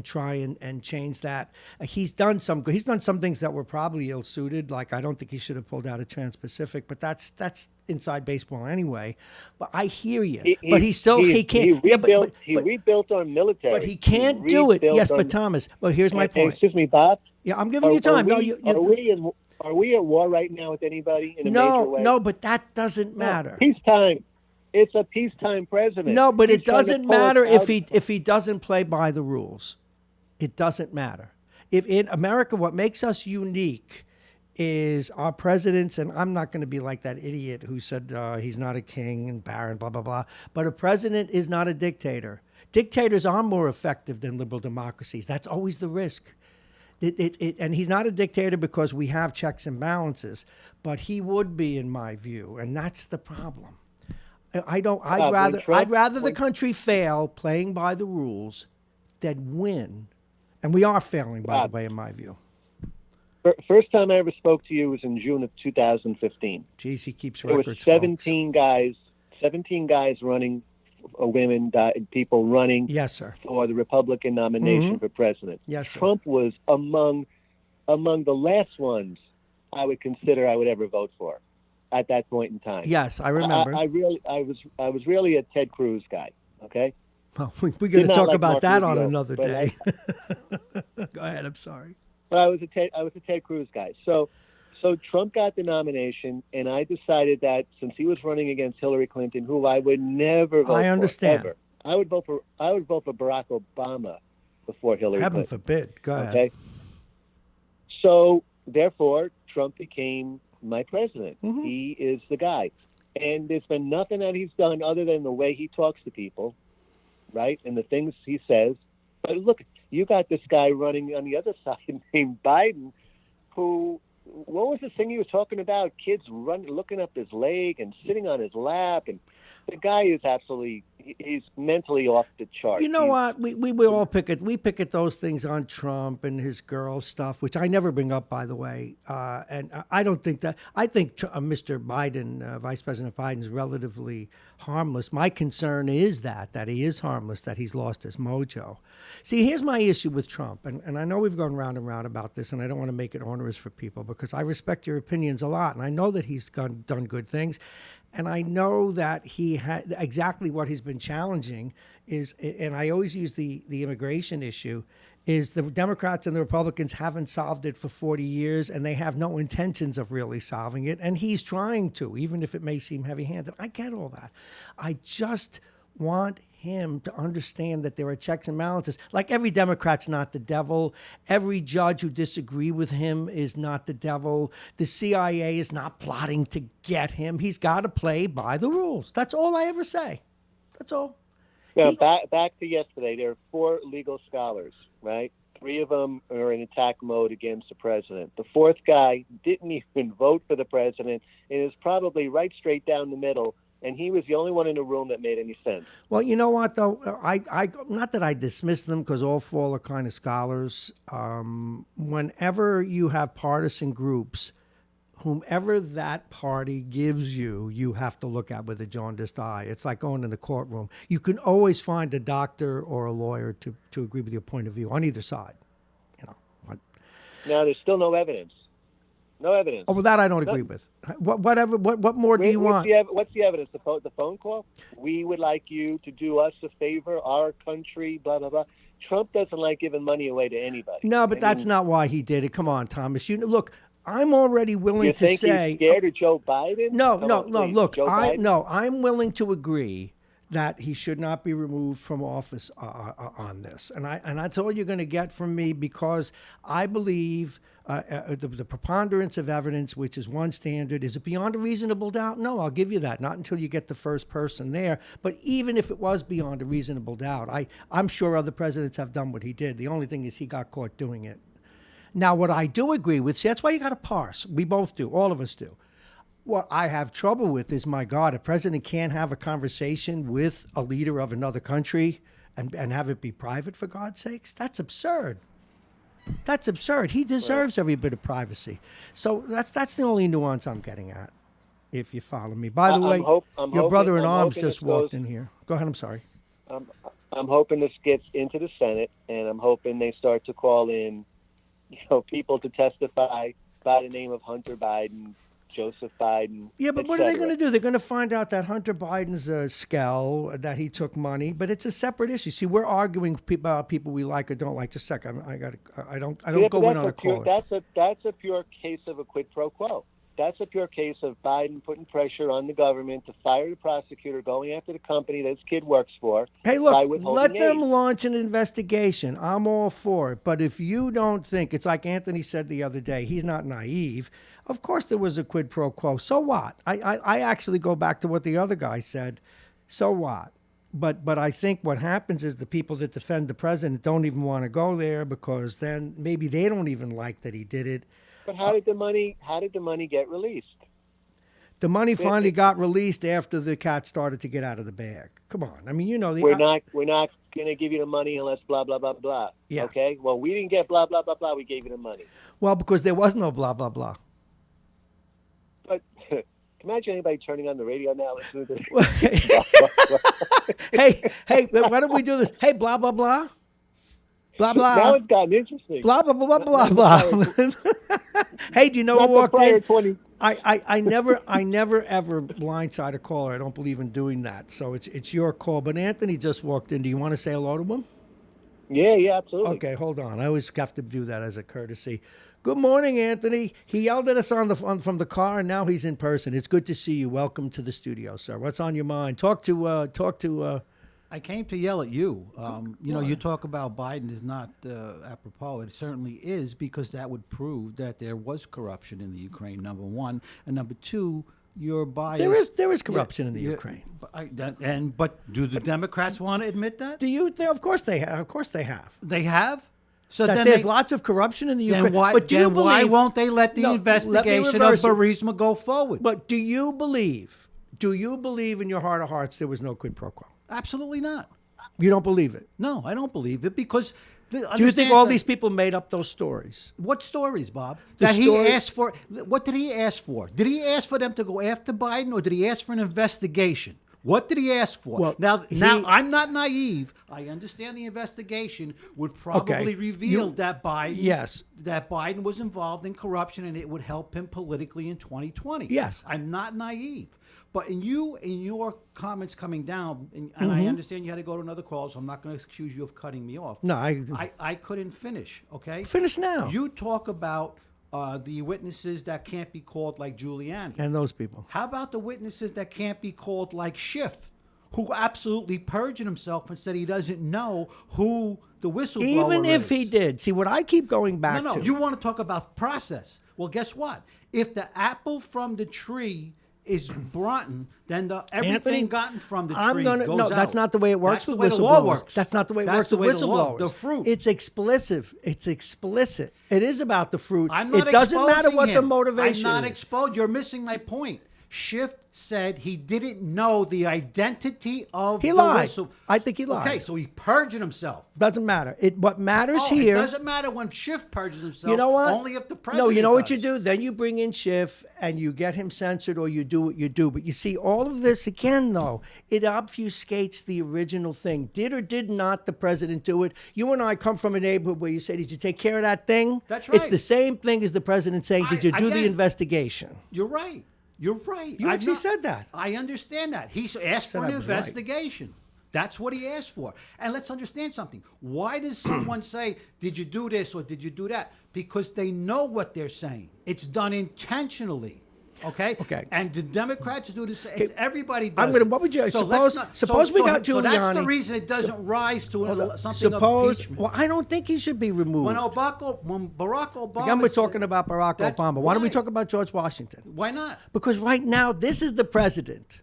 Speaker 1: try and change that. He's done some things that were probably ill-suited. Like, I don't think he should have pulled out of Trans-Pacific, but that's inside baseball anyway. But I hear you. He can't.
Speaker 4: He rebuilt our military.
Speaker 1: But he can't do it. Yes, but Thomas. Well, here's my point.
Speaker 4: Excuse me, Bob.
Speaker 1: Yeah, I'm giving you time.
Speaker 4: Are we at war right now with anybody in a major way?
Speaker 1: No, but that doesn't matter.
Speaker 4: Peacetime. It's a peacetime president.
Speaker 1: No, but
Speaker 4: He's
Speaker 1: it doesn't
Speaker 4: trying to pull
Speaker 1: matter
Speaker 4: us
Speaker 1: if he doesn't play by the rules. It doesn't matter. If in America, what makes us unique is our presidents, and I'm not going to be like that idiot who said he's not a king and Baran, blah, blah, blah. But a president is not a dictator. Dictators are more effective than liberal democracies. That's always the risk. And he's not a dictator because we have checks and balances, but he would be, in my view, and that's the problem. I'd rather the country fail playing by the rules than win, and we are failing, by the way, in my view.
Speaker 4: First time I ever spoke to you was in June of 2015.
Speaker 1: Jeez, he keeps
Speaker 4: records. There were 17 guys running, women, people running.
Speaker 1: Yes, sir.
Speaker 4: For the Republican nomination for president.
Speaker 1: Yes, sir.
Speaker 4: Trump was among the last ones I would consider I would ever vote for at that point in time.
Speaker 1: Yes, I remember.
Speaker 4: I was really a Ted Cruz guy. Okay.
Speaker 1: Well, we're going to talk about that on
Speaker 4: Rubio,
Speaker 1: another day. Go ahead. I'm sorry.
Speaker 4: But I was a Ted Cruz guy. So Trump got the nomination, and I decided that since he was running against Hillary Clinton, who I would never vote
Speaker 1: I understand.
Speaker 4: for, ever, I would vote for Barack Obama before Hillary
Speaker 1: Heaven
Speaker 4: Clinton.
Speaker 1: forbid. Go ahead.
Speaker 4: Okay. So therefore, Trump became my president.
Speaker 1: Mm-hmm.
Speaker 4: He is the guy. And there's been nothing that he's done other than the way he talks to people, right? And the things he says. But look, you got this guy running on the other side named Biden, who, what was the thing he was talking about? Kids looking up his leg and sitting on his lap. And the guy is absolutely, he's mentally off the chart.
Speaker 1: You know what? We all pick at those things on Trump and his girl stuff, which I never bring up, by the way. And I don't think that. I think Mr. Biden, Vice President Biden, is relatively harmless. My concern is that he is harmless, that he's lost his mojo. See, here's my issue with Trump, and I know we've gone round and round about this, and I don't want to make it onerous for people because I respect your opinions a lot, and I know that he's done good things. And I know that he had exactly what he's been challenging is, and I always use the immigration issue, is the Democrats and the Republicans haven't solved it for 40 years, and they have no intentions of really solving it. And he's trying to, even if it may seem heavy-handed. I get all that. I just want him to understand that there are checks and balances. Like every Democrat's not the devil. Every judge who disagree with him is not the devil. The CIA is not plotting to get him. He's got to play by the rules. That's all I ever say. That's all.
Speaker 4: Yeah, back to yesterday, there are 4 legal scholars, right? 3 of them are in attack mode against the president. The 4th guy didn't even vote for the president and is probably right straight down the middle. And he was the only one in the room that made any sense.
Speaker 1: Well, you know what, though? I not that I dismiss them because all 4 are kind of scholars. Whenever you have partisan groups, whomever that party gives you, you have to look at with a jaundiced eye. It's like going in the courtroom. You can always find a doctor or a lawyer to agree with your point of view on either side. You know.
Speaker 4: Now, there's still no evidence. No evidence.
Speaker 1: Oh, well, that I don't agree with. What more do you want?
Speaker 4: What's the evidence? The phone call? We would like you to do us a favor, our country, blah, blah, blah. Trump doesn't like giving money away to anybody.
Speaker 1: No, but that's not why he did it. Come on, Thomas. Look, I'm already willing to say.
Speaker 4: You think he's scared of Joe Biden?
Speaker 1: No. Look,
Speaker 4: Biden?
Speaker 1: I'm willing to agree that he should not be removed from office on this, and that's all you're going to get from me because I believe the preponderance of evidence, which is one standard, is it beyond a reasonable doubt? No, I'll give you that. Not until you get the first person there. But even if it was beyond a reasonable doubt, I'm sure other presidents have done what he did. The only thing is he got caught doing it. Now, what I do agree with, see, that's why you got to parse. We both do. All of us do. What I have trouble with is, my God, a president can't have a conversation with a leader of another country and have it be private, for God's sakes. That's absurd. That's absurd. He deserves every bit of privacy. So that's the only nuance I'm getting at, if you follow me. By the way, your brother-in-arms just walked in here. Go ahead, I'm sorry.
Speaker 4: I'm hoping this gets into the Senate, and I'm hoping they start to call in, people to testify by the name of Hunter Biden, Joseph Biden.
Speaker 1: Yeah, but what are they going to do? They're going to find out that Hunter Biden's a skell, that he took money, but it's a separate issue. See, we're arguing about people we like or don't like. Just a second, I don't go in on a caller.
Speaker 4: That's a pure case of a quid pro quo. That's a pure case of Biden putting pressure on the government to fire the prosecutor going after the company that his kid works for.
Speaker 1: Hey, look, let them launch an investigation. I'm all for it. But if you don't think, it's like Anthony said the other day, he's not naive. Of course there was a quid pro quo. So what? I actually go back to what the other guy said. So what? But I think what happens is the people that defend the president don't even want to go there because then maybe they don't even like that he did it.
Speaker 4: But how did the money get released?
Speaker 1: The money finally got released after the cat started to get out of the bag. Come on. I mean,
Speaker 4: we're not going to give you the money unless blah, blah, blah, blah.
Speaker 1: Yeah.
Speaker 4: Okay? Well, we didn't get blah, blah, blah, blah. We gave you the money.
Speaker 1: Well, because there was no blah, blah, blah.
Speaker 4: But imagine anybody turning on the radio now listening to
Speaker 1: this. Hey, why don't we do this? Hey, blah, blah, blah. Blah, blah.
Speaker 4: Now it's gotten interesting.
Speaker 1: Blah, blah, blah, blah, blah. Hey, do you know who walked in? I never ever blindside a caller. I don't believe in doing that. So it's your call. But Anthony just walked in. Do you want to say hello to him?
Speaker 4: Yeah, absolutely.
Speaker 1: Okay, hold on. I always have to do that as a courtesy. Good morning, Anthony. He yelled at us from the car, and now he's in person. It's good to see you. Welcome to the studio, sir. What's on your mind? Talk to.
Speaker 5: I came to yell at you. You talk about Biden is not apropos. It certainly is, because that would prove that there was corruption in the Ukraine, number one. And number two, your bias.
Speaker 1: There is corruption in the Ukraine.
Speaker 5: But do the Democrats want to admit that?
Speaker 1: Of course they have. Of course they have.
Speaker 5: They have. So
Speaker 1: That
Speaker 5: then
Speaker 1: there's lots of corruption in the Ukraine.
Speaker 5: Then why won't they let the
Speaker 1: No,
Speaker 5: investigation
Speaker 1: let
Speaker 5: of
Speaker 1: me
Speaker 5: Burisma go forward?
Speaker 1: But do you believe in your heart of hearts there was no quid pro quo?
Speaker 5: Absolutely not.
Speaker 1: You don't believe it?
Speaker 5: No, I don't believe it because.
Speaker 1: Do you think all these people made up those stories?
Speaker 5: What stories, Bob?
Speaker 1: He
Speaker 5: asked for. What did he ask for? Did he ask for them to go after Biden, or did he ask for an investigation? What did he ask for?
Speaker 1: Well,
Speaker 5: now I'm not naive. I understand the investigation would probably reveal that Biden was involved in corruption, and it would help him politically in 2020.
Speaker 1: Yes,
Speaker 5: I'm not naive. But in your comments coming down, and I understand you had to go to another call, so I'm not going to accuse you of cutting me off.
Speaker 1: No,
Speaker 5: I couldn't finish. Okay,
Speaker 1: finish now.
Speaker 5: You talk about the witnesses that can't be called like Giuliani
Speaker 1: and those people.
Speaker 5: How about the witnesses that can't be called like Schiff, who absolutely perjured himself and said he doesn't know who the whistleblower is?
Speaker 1: Even if he did, see what I keep going back to.
Speaker 5: No, you want to talk about process. Well, guess what? If the apple from the tree is rotten, then everything gotten from the tree goes out.
Speaker 1: That's not the way it works with whistleblowers.
Speaker 5: The law works.
Speaker 1: That's not the way it works with whistleblowers.
Speaker 5: The fruit.
Speaker 1: It's explicit. It's explicit. It is about the fruit.
Speaker 5: It
Speaker 1: doesn't matter what the motivation
Speaker 5: I'm not
Speaker 1: is.
Speaker 5: exposed. You're missing my point. Schiff said he didn't know the identity of the
Speaker 1: lied.
Speaker 5: whistle.
Speaker 1: I think he lied.
Speaker 5: Okay, so he perjured himself.
Speaker 1: Doesn't matter. What matters here.
Speaker 5: It doesn't matter when Schiff perjures himself.
Speaker 1: You know what?
Speaker 5: Only if the president.
Speaker 1: No, you know what
Speaker 5: does.
Speaker 1: you do? Then you bring in Schiff and you get him censored, or you do what you do. But you see, all of this again, though, it obfuscates the original thing. Did or did not the president do it? You and I come from a neighborhood where you say, "Did you take care of that thing?"
Speaker 5: That's right.
Speaker 1: It's the same thing as the president saying, "Did you do the investigation?"
Speaker 5: You're right. You're right.
Speaker 1: You actually said that.
Speaker 5: I understand that. He asked for an investigation. That's what he asked for. And let's understand something. Why does someone say, did you do this or did you do that? Because they know what they're saying. It's done intentionally. Okay? And the Democrats do the same. Everybody does.
Speaker 1: What would you suppose we got Giuliani?
Speaker 5: So that's the reason it doesn't rise to something of impeachment.
Speaker 1: Well, I don't think he should be removed.
Speaker 5: When Barack Obama
Speaker 1: Again, we're talking about Barack Obama. Why don't we talk about George Washington?
Speaker 5: Why not?
Speaker 1: Because right now, this is the president.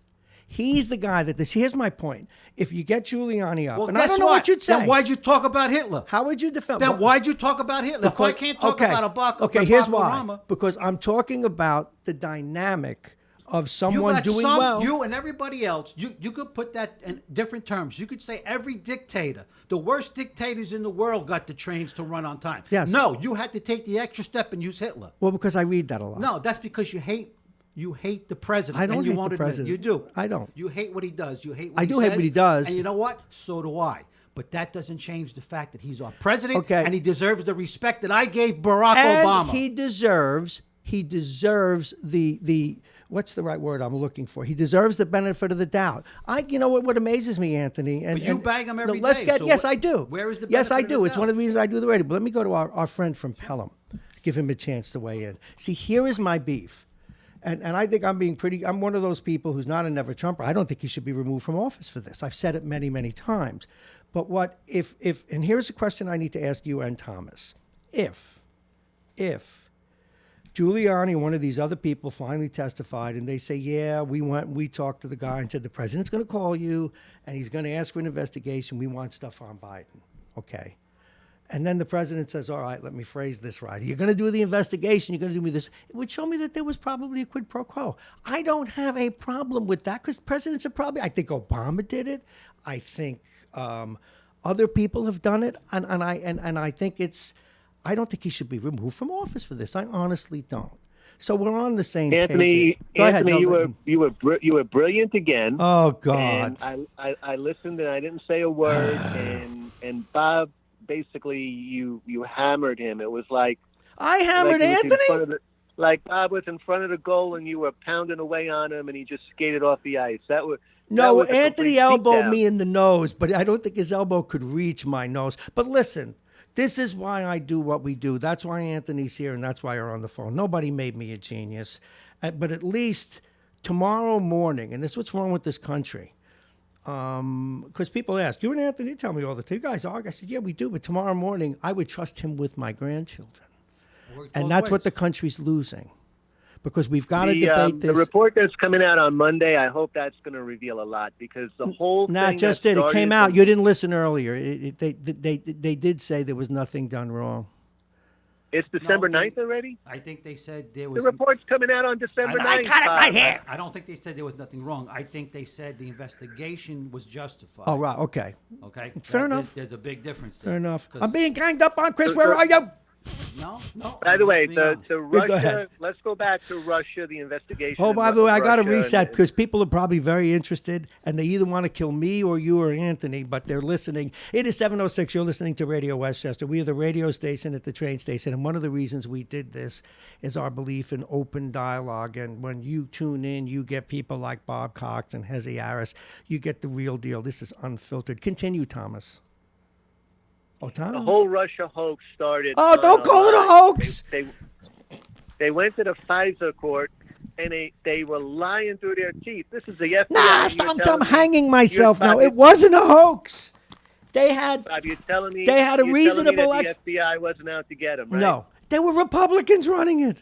Speaker 1: He's the guy here's my point. If you get Giuliani up, and I don't know what you'd say.
Speaker 5: Then why'd you talk about Hitler?
Speaker 1: How would you defend?
Speaker 5: Then why'd you talk about Hitler? If I can't talk about Barack
Speaker 1: here's
Speaker 5: Obama.
Speaker 1: why. Because I'm talking about the dynamic of someone doing well.
Speaker 5: You and everybody else, you could put that in different terms. You could say every dictator, the worst dictators in the world, got the trains to run on time.
Speaker 1: Yes.
Speaker 5: No, you had to take the extra step and use Hitler.
Speaker 1: Well, because I read that a lot.
Speaker 5: No, that's because you hate the president.
Speaker 1: I don't
Speaker 5: and you
Speaker 1: hate
Speaker 5: won't
Speaker 1: the president.
Speaker 5: You do.
Speaker 1: I don't.
Speaker 5: You hate what he does. You hate what
Speaker 1: I
Speaker 5: he
Speaker 1: do
Speaker 5: says.
Speaker 1: hate what he does.
Speaker 5: And you know what? So do I. But that doesn't change the fact that he's our president,
Speaker 1: Okay.
Speaker 5: and he deserves the respect that I gave Barack
Speaker 1: and
Speaker 5: Obama.
Speaker 1: He deserves the what's the right word I'm looking for? He deserves the benefit of the doubt. You know what amazes me, Anthony?
Speaker 5: But you bang him every
Speaker 1: day.
Speaker 5: So
Speaker 1: I do.
Speaker 5: Where is the benefit
Speaker 1: Yes, I
Speaker 5: of
Speaker 1: do.
Speaker 5: the
Speaker 1: It's
Speaker 5: doubt?
Speaker 1: one of the reasons I do the radio. But let me go to our friend from Pelham. Give him a chance to weigh in. See, here is my beef. And I think I'm one of those people who's not a never Trumper. I don't think he should be removed from office for this. I've said it many, many times. But and here's a question I need to ask you and Thomas. If Giuliani, one of these other people, finally testified and they say, yeah, we talked to the guy and said, the president's going to call you and he's going to ask for an investigation. We want stuff on Biden. Okay. And then the president says, all right, let me phrase this right. You're going to do the investigation. You're going to do me this. It would show me that there was probably a quid pro quo. I don't have a problem with that because presidents are I think Obama did it. I think other people have done it. And I think I don't think he should be removed from office for this. I honestly don't. So we're on the same page. Go ahead.
Speaker 4: You were brilliant again.
Speaker 1: Oh, God.
Speaker 4: And I listened and I didn't say a word. and Bob, basically, you hammered him. It was like
Speaker 1: I hammered Anthony.
Speaker 4: Like Bob was in front of the goal and you were pounding away on him and he just skated off the ice.
Speaker 1: No, Anthony elbowed me in the nose, but I don't think his elbow could reach my nose. But listen, this is why I do what we do. That's why Anthony's here and that's why you're on the phone. Nobody made me a genius. But at least tomorrow morning, and this is what's wrong with this country. Because people ask, you and Anthony tell me all the time, you guys argue. I said, yeah, we do. But tomorrow morning, I would trust him with my grandchildren. And that's what the country's losing. because we've got to debate this.
Speaker 4: The report that's coming out on Monday, I hope that's going to reveal a lot, because the whole thing
Speaker 1: just did. It came out. You didn't listen earlier. They did say there was nothing done wrong.
Speaker 4: It's December 9th already?
Speaker 5: I think they said there was...
Speaker 4: The report's coming out on December 9th.
Speaker 2: I got it right here.
Speaker 5: I don't think they said there was nothing wrong. I think they said the investigation was justified.
Speaker 1: Oh, right. Okay.
Speaker 5: Okay?
Speaker 1: Fair enough.
Speaker 5: There's a big difference there.
Speaker 1: Fair enough. I'm being ganged up on, Chris. Where are you?
Speaker 5: No.
Speaker 4: By the way,
Speaker 5: Let's be
Speaker 4: the
Speaker 5: honest.
Speaker 4: Russia, let's go back to Russia, the investigation.
Speaker 1: Oh, by the way, I got to
Speaker 4: Russia
Speaker 1: reset
Speaker 4: and-
Speaker 1: because people are probably very interested, and they either want to kill me or you or Anthony, but they're listening. It is 7:06. You're listening to Radio Westchester. We are the radio station at the train station, and one of the reasons we did this is our belief in open dialogue. And when you tune in, you get people like Bob Cox and Hezi Harris. You get the real deal. This is unfiltered. Continue, Thomas. Oh, Tom?
Speaker 4: The whole Russia hoax started.
Speaker 1: Oh, don't call it a hoax.
Speaker 4: They went to the FISA court, and they were lying through their teeth. This is the FBI.
Speaker 1: Nah,
Speaker 4: You're
Speaker 1: I'm hanging myself
Speaker 4: Bob,
Speaker 1: now. It wasn't a hoax. They had
Speaker 4: Bob, you're telling me
Speaker 1: they had a
Speaker 4: you're
Speaker 1: reasonable
Speaker 4: telling me that the FBI wasn't out to get him, right?
Speaker 1: No, there were Republicans running it.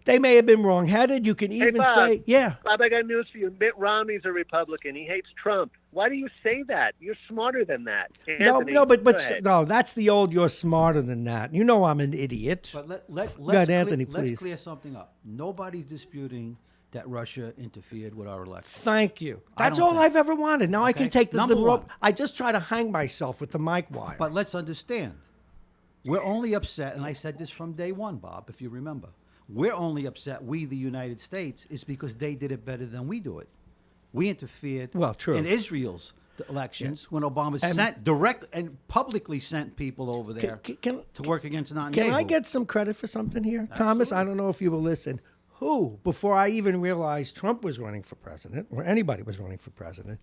Speaker 1: They may have been wrong-headed. You can even
Speaker 4: Bob,
Speaker 1: say, yeah.
Speaker 4: Bob, I got news for you. Mitt Romney's a Republican. He hates Trump. Why do you say that? You're smarter than that. Anthony,
Speaker 1: No,
Speaker 4: go ahead.
Speaker 1: but no, that's the old. You're smarter than that. You know I'm an idiot.
Speaker 5: But
Speaker 1: ahead, Anthony, please.
Speaker 5: Let's clear something up. Nobody's disputing that Russia interfered with our election.
Speaker 1: Thank you.
Speaker 5: I
Speaker 1: That's
Speaker 5: don't
Speaker 1: all
Speaker 5: think-
Speaker 1: I've ever wanted. Now I can
Speaker 5: Okay.
Speaker 1: take the
Speaker 5: Number
Speaker 1: rope.
Speaker 5: one.
Speaker 1: I just try to hang myself with the mic wire.
Speaker 5: But let's understand, we're only upset, and I said this from day one, Bob, if you remember. We're only upset, we, the United States, is because they did it better than we do it. We interfered
Speaker 1: Well, true.
Speaker 5: in Israel's elections when Obama sent direct and publicly sent people over there
Speaker 1: Can
Speaker 5: to work against Netanyahu.
Speaker 1: Can I get some credit for something here? Thomas, I don't know if you will listen. Who, before I even realized Trump was running for president, or anybody was running for president,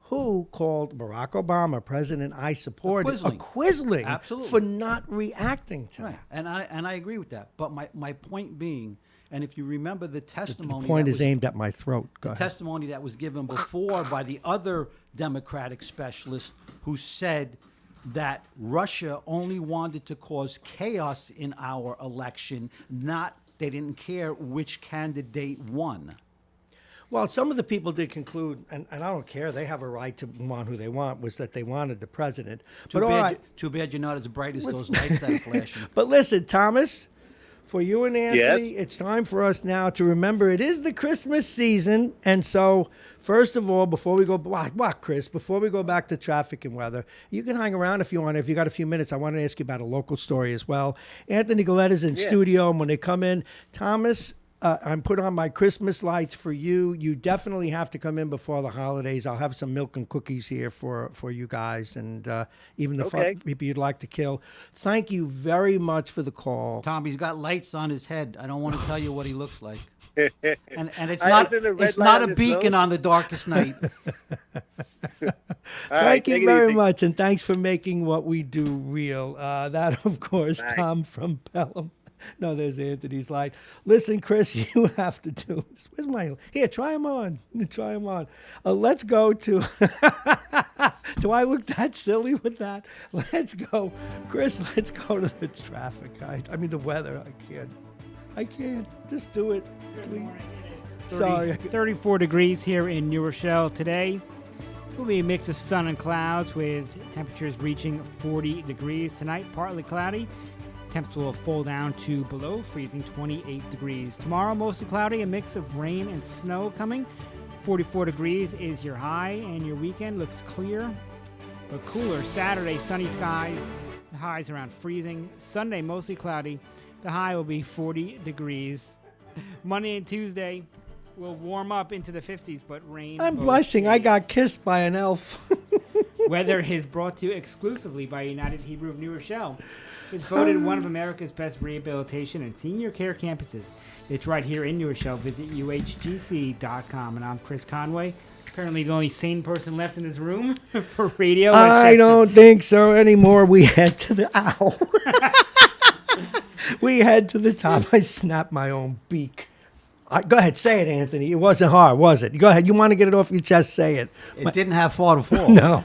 Speaker 1: who called Barack Obama president I supported a quizzling
Speaker 5: Absolutely.
Speaker 1: for not reacting to
Speaker 5: Right.
Speaker 1: that?
Speaker 5: And I agree with that. But my point being, and if you remember the testimony...
Speaker 1: The point
Speaker 5: that
Speaker 1: is
Speaker 5: was-
Speaker 1: aimed at my throat. Go ahead.
Speaker 5: testimony that was given before by the other Democratic specialist who said that Russia only wanted to cause chaos in our election, they didn't care which candidate won.
Speaker 1: Well, some of the people did conclude, and I don't care, they have a right to want who they want, was that they wanted the president.
Speaker 5: Too
Speaker 1: But all right.
Speaker 5: Too bad you're not as bright as those lights that are flashing.
Speaker 1: But listen, Thomas, for you and Anthony, it's time for us now to remember it is the Christmas season. And so, first of all, before we go, what, Chris? Before we go back to traffic and weather, you can hang around if you want. If you got a few minutes, I want to ask you about a local story as well. Anthony Galletta's in studio, and when they come in, Thomas, I'm put on my Christmas lights for you. You definitely have to come in before the holidays. I'll have some milk and cookies here for you guys, and even the fun people you'd like to kill. Thank you very much for the call.
Speaker 5: Tom, he's got lights on his head. I don't want to tell you what he looks like. And it's
Speaker 4: I
Speaker 5: not
Speaker 4: was in a red
Speaker 5: it's
Speaker 4: light
Speaker 5: not
Speaker 4: on
Speaker 5: a
Speaker 4: his
Speaker 5: beacon
Speaker 4: nose.
Speaker 5: on the darkest night.
Speaker 1: Thank
Speaker 4: take
Speaker 1: you
Speaker 4: it
Speaker 1: very
Speaker 4: easy.
Speaker 1: much, and thanks for making what we do real. That, of course,
Speaker 4: Bye.
Speaker 1: Tom from Pelham. No, there's Anthony's light. Listen, Chris, you have to do this. Where's my... Here, try them on. Try them on. Let's go to... Do I look that silly with that? Let's go. Chris, let's go to the traffic. I mean, the weather. I can't. Just do it. Please. Sorry.
Speaker 2: 34 degrees here in New Rochelle today. It will be a mix of sun and clouds with temperatures reaching 40 degrees. Tonight, partly cloudy. Temps will fall down to below freezing, 28 degrees. Tomorrow, mostly cloudy, a mix of rain and snow coming. 44 degrees is your high, and your weekend looks clear but cooler. Saturday, sunny skies. The highs around freezing. Sunday, mostly cloudy. The high will be 40 degrees. Monday and Tuesday will warm up into the 50s, but rain.
Speaker 1: I'm
Speaker 2: both
Speaker 1: blushing. I
Speaker 2: days.
Speaker 1: got kissed by an elf.
Speaker 2: Weather is brought to you exclusively by United Hebrew of New Rochelle. It's voted one of America's best rehabilitation and senior care campuses. It's right here in New Rochelle. Visit uhgc.com. And I'm Chris Conway. Apparently the only sane person left in this room for radio.
Speaker 1: I
Speaker 2: Westchester.
Speaker 1: don't think so anymore. We head to the owl. We head to the top. I snapped my own beak. Go ahead, say it, Anthony. It wasn't hard, was it? Go ahead. You want to get it off your chest, say it.
Speaker 5: It didn't have far to fall.
Speaker 1: No,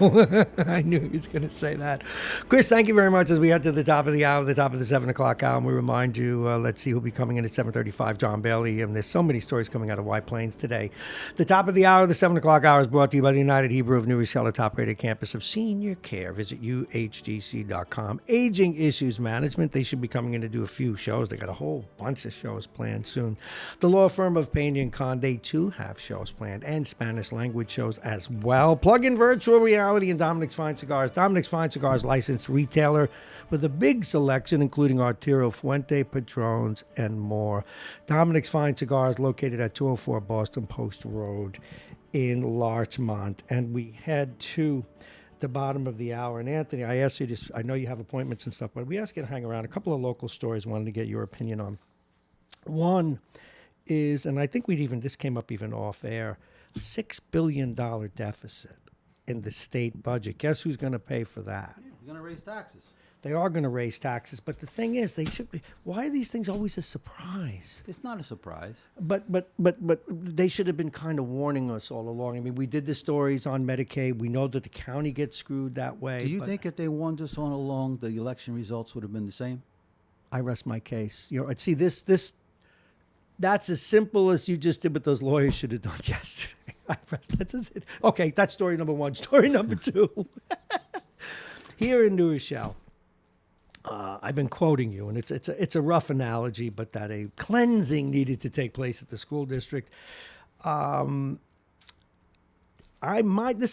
Speaker 1: I knew he was going to say that. Chris, thank you very much. As we head to the top of the hour, the top of the 7 o'clock hour, and we remind you, let's see who'll be coming in at 7:35, John Bailey. And there's so many stories coming out of White Plains today. The top of the hour, the 7 o'clock hour, is brought to you by the United Hebrew of New Rochelle, a top-rated campus of senior care. Visit uhdc.com. Aging Issues Management. They should be coming in to do a few shows. They got a whole bunch of shows planned soon. The law firm of Payne and Con, they too have shows planned and Spanish language shows as well. Plug in virtual reality and Dominic's Fine Cigars. Dominic's Fine Cigars, licensed retailer with a big selection, including Arturo Fuente, Patrons, and more. Dominic's Fine Cigars, located at 204 Boston Post Road in Larchmont. And we head to the bottom of the hour. And Anthony, I asked you to, I know you have appointments and stuff, but we asked you to hang around. A couple of local stories I wanted to get your opinion on. One is, and I think this came up even off air, a $6 billion deficit in the state budget. Guess who's going to pay for that?
Speaker 5: You're going to raise taxes.
Speaker 1: They are going to raise taxes, but the thing is, they should be. Why are these things always a surprise?
Speaker 5: It's not a surprise.
Speaker 1: But they should have been kind of warning us all along. I mean, we did the stories on Medicaid. We know that the county gets screwed that way.
Speaker 5: Do you think if they warned us all along, the election results would have been the same?
Speaker 1: I rest my case. See this. That's as simple as you just did what those lawyers should have done yesterday. That's it. Okay, that's story number one. Story number two. Here in New Rochelle, I've been quoting you, and it's a rough analogy, but that a cleansing needed to take place at the school district. This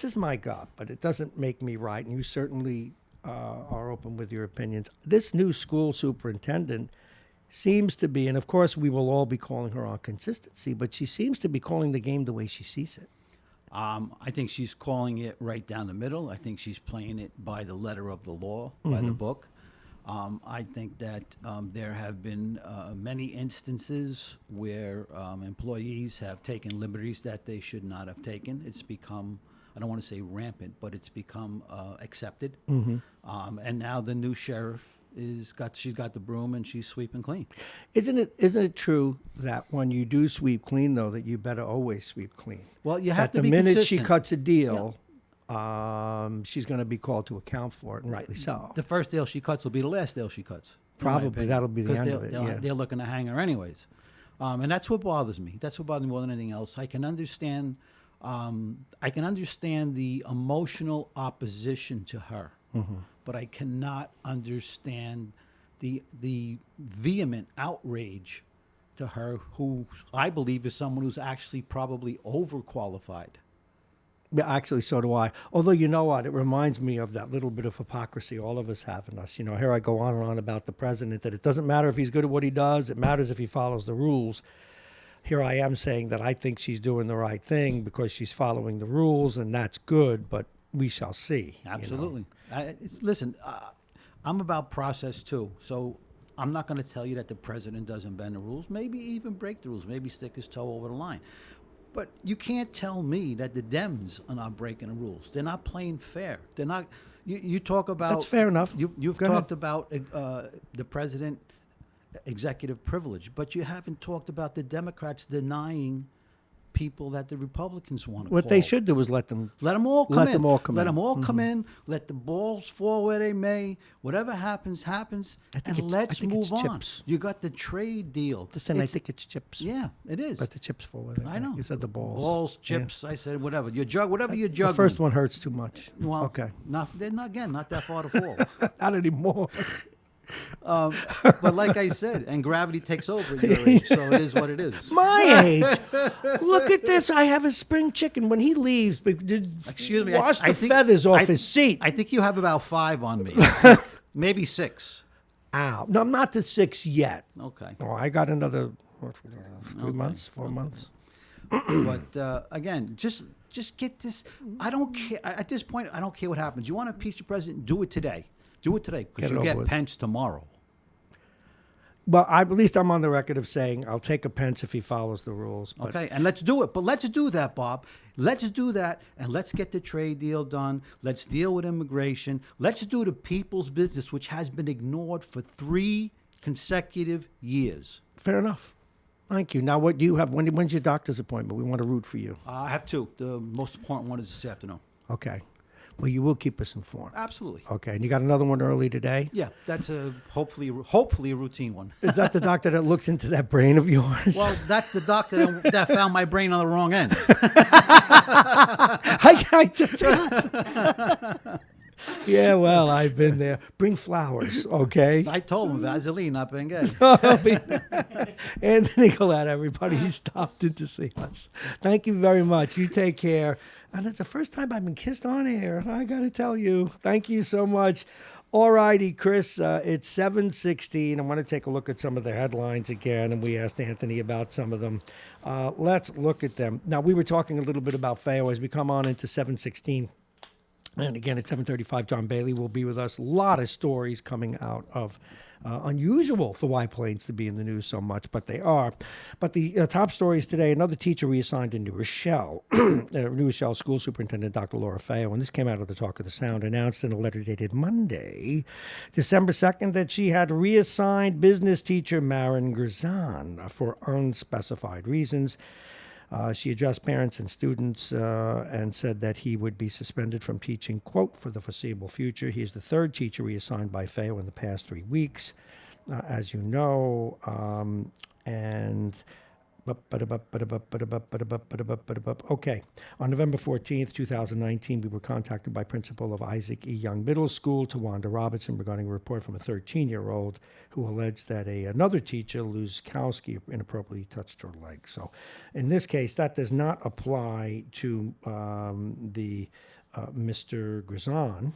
Speaker 1: is my gut, but it doesn't make me right, and you certainly are open with your opinions. This new school superintendent seems to be, and of course we will all be calling her on consistency, but she seems to be calling the game the way she sees it.
Speaker 5: I think she's calling it right down the middle. I think she's playing it by the letter of the law, by the book. I think that there have been many instances where employees have taken liberties that they should not have taken. It's become, I don't want to say rampant, but it's become accepted. And now the new sheriff she's got the broom and she's sweeping clean.
Speaker 1: Isn't it true that when you do sweep clean, though, that you better always sweep clean?
Speaker 5: Well, you have to be
Speaker 1: the minute
Speaker 5: consistent.
Speaker 1: she cuts a deal, she's going to be called to account for it, and rightly so.
Speaker 5: The first deal she cuts will be the last deal she cuts.
Speaker 1: Probably that'll be the end of it.
Speaker 5: They're looking to hang her anyways, and that's what bothers me. That's what bothers me more than anything else. I can understand the emotional opposition to her, but I cannot understand the vehement outrage to her, who I believe is someone who's actually probably overqualified.
Speaker 1: Yeah, actually, so do I. Although, you know what? It reminds me of that little bit of hypocrisy all of us have in us. Here I go on and on about the president, that it doesn't matter if he's good at what he does. It matters if he follows the rules. Here I am saying that I think she's doing the right thing because she's following the rules, and that's good, but we shall see.
Speaker 5: Absolutely. Listen, I'm about process too, so I'm not going to tell you that the president doesn't bend the rules, maybe even break the rules, maybe stick his toe over the line. But you can't tell me that the Dems are not breaking the rules. They're not playing fair. They're not. You talk about.
Speaker 1: That's fair enough.
Speaker 5: You've talked about the president executive privilege, but you haven't talked about the Democrats denying people that the Republicans want to
Speaker 1: What they should do is let them
Speaker 5: all come in.
Speaker 1: Let them all come in.
Speaker 5: Let them all come in. Let the balls fall where they may. Whatever happens, happens. And let's move on.
Speaker 1: Chips.
Speaker 5: You got the trade deal.
Speaker 1: Listen, I think it's chips.
Speaker 5: Yeah, it is.
Speaker 1: Let the chips fall where they may.
Speaker 5: I know.
Speaker 1: You said the balls.
Speaker 5: Balls, chips. Yeah. I said whatever. Whatever you juggle.
Speaker 1: The first one hurts too much.
Speaker 5: Well,
Speaker 1: okay.
Speaker 5: Not that far to fall.
Speaker 1: Not anymore.
Speaker 5: But like I said, and gravity takes over at your age, so it is what it is.
Speaker 1: My age. Look at this. I have a spring chicken. When he leaves,
Speaker 5: excuse me,
Speaker 1: wash the feathers off his seat.
Speaker 5: I think you have about 5 on me. Maybe 6.
Speaker 1: Ow. No, I'm not to 6 yet.
Speaker 5: Okay.
Speaker 1: Oh, I got another 3 months, 4 months.
Speaker 5: But again, just get this. I don't care. At this point, I don't care what happens. You want to impeach the president? Do it today. Do it today, because you'll get Pence tomorrow.
Speaker 1: Well, at least I'm on the record of saying I'll take a Pence if he follows the rules. But.
Speaker 5: Okay, and let's do it. But let's do that, Bob. Let's do that, and let's get the trade deal done. Let's deal with immigration. Let's do the people's business, which has been ignored for 3 consecutive years.
Speaker 1: Fair enough. Thank you. Now, what do you have? When's your doctor's appointment? We want to root for you.
Speaker 5: I have two. The most important one is this afternoon.
Speaker 1: Okay. Well, you will keep us informed.
Speaker 5: Absolutely.
Speaker 1: Okay. And you got another one early today?
Speaker 5: Yeah, that's hopefully a routine one.
Speaker 1: Is that the doctor that looks into that brain of yours?
Speaker 5: Well, that's the doctor that found my brain on the wrong end.
Speaker 1: I just... Yeah, well, I've been there. Bring flowers, okay?
Speaker 5: I told him Vaseline, not Bengay.
Speaker 1: Anthony Collette, everybody, he stopped in to see us. Thank you very much. You take care. And it's the first time I've been kissed on air. I got to tell you. Thank you so much. All righty, Chris, it's 7:16. I want to take a look at some of the headlines again, and we asked Anthony about some of them. Let's look at them. Now, we were talking a little bit about FAO as we come on into 7:16. And again, at 7:35, John Bailey will be with us. A lot of stories coming out of unusual for White Plains to be in the news so much, but they are. But the top stories today, another teacher reassigned in New Rochelle. New Rochelle School Superintendent Dr. Laura Feo, and this came out of the Talk of the Sound, announced in a letter dated Monday, December 2nd, that she had reassigned business teacher Baran for unspecified reasons. She addressed parents and students and said that he would be suspended from teaching, quote, for the foreseeable future. He is the third teacher reassigned by FAO in the past 3 weeks, as you know. Okay. On November 14th, 2019, we were contacted by principal of Isaac E. Young Middle School, Tawanda Robinson, regarding a report from a 13-year-old who alleged that another teacher, Luzkowski, inappropriately touched her leg. So in this case, that does not apply to Mr. Grzan.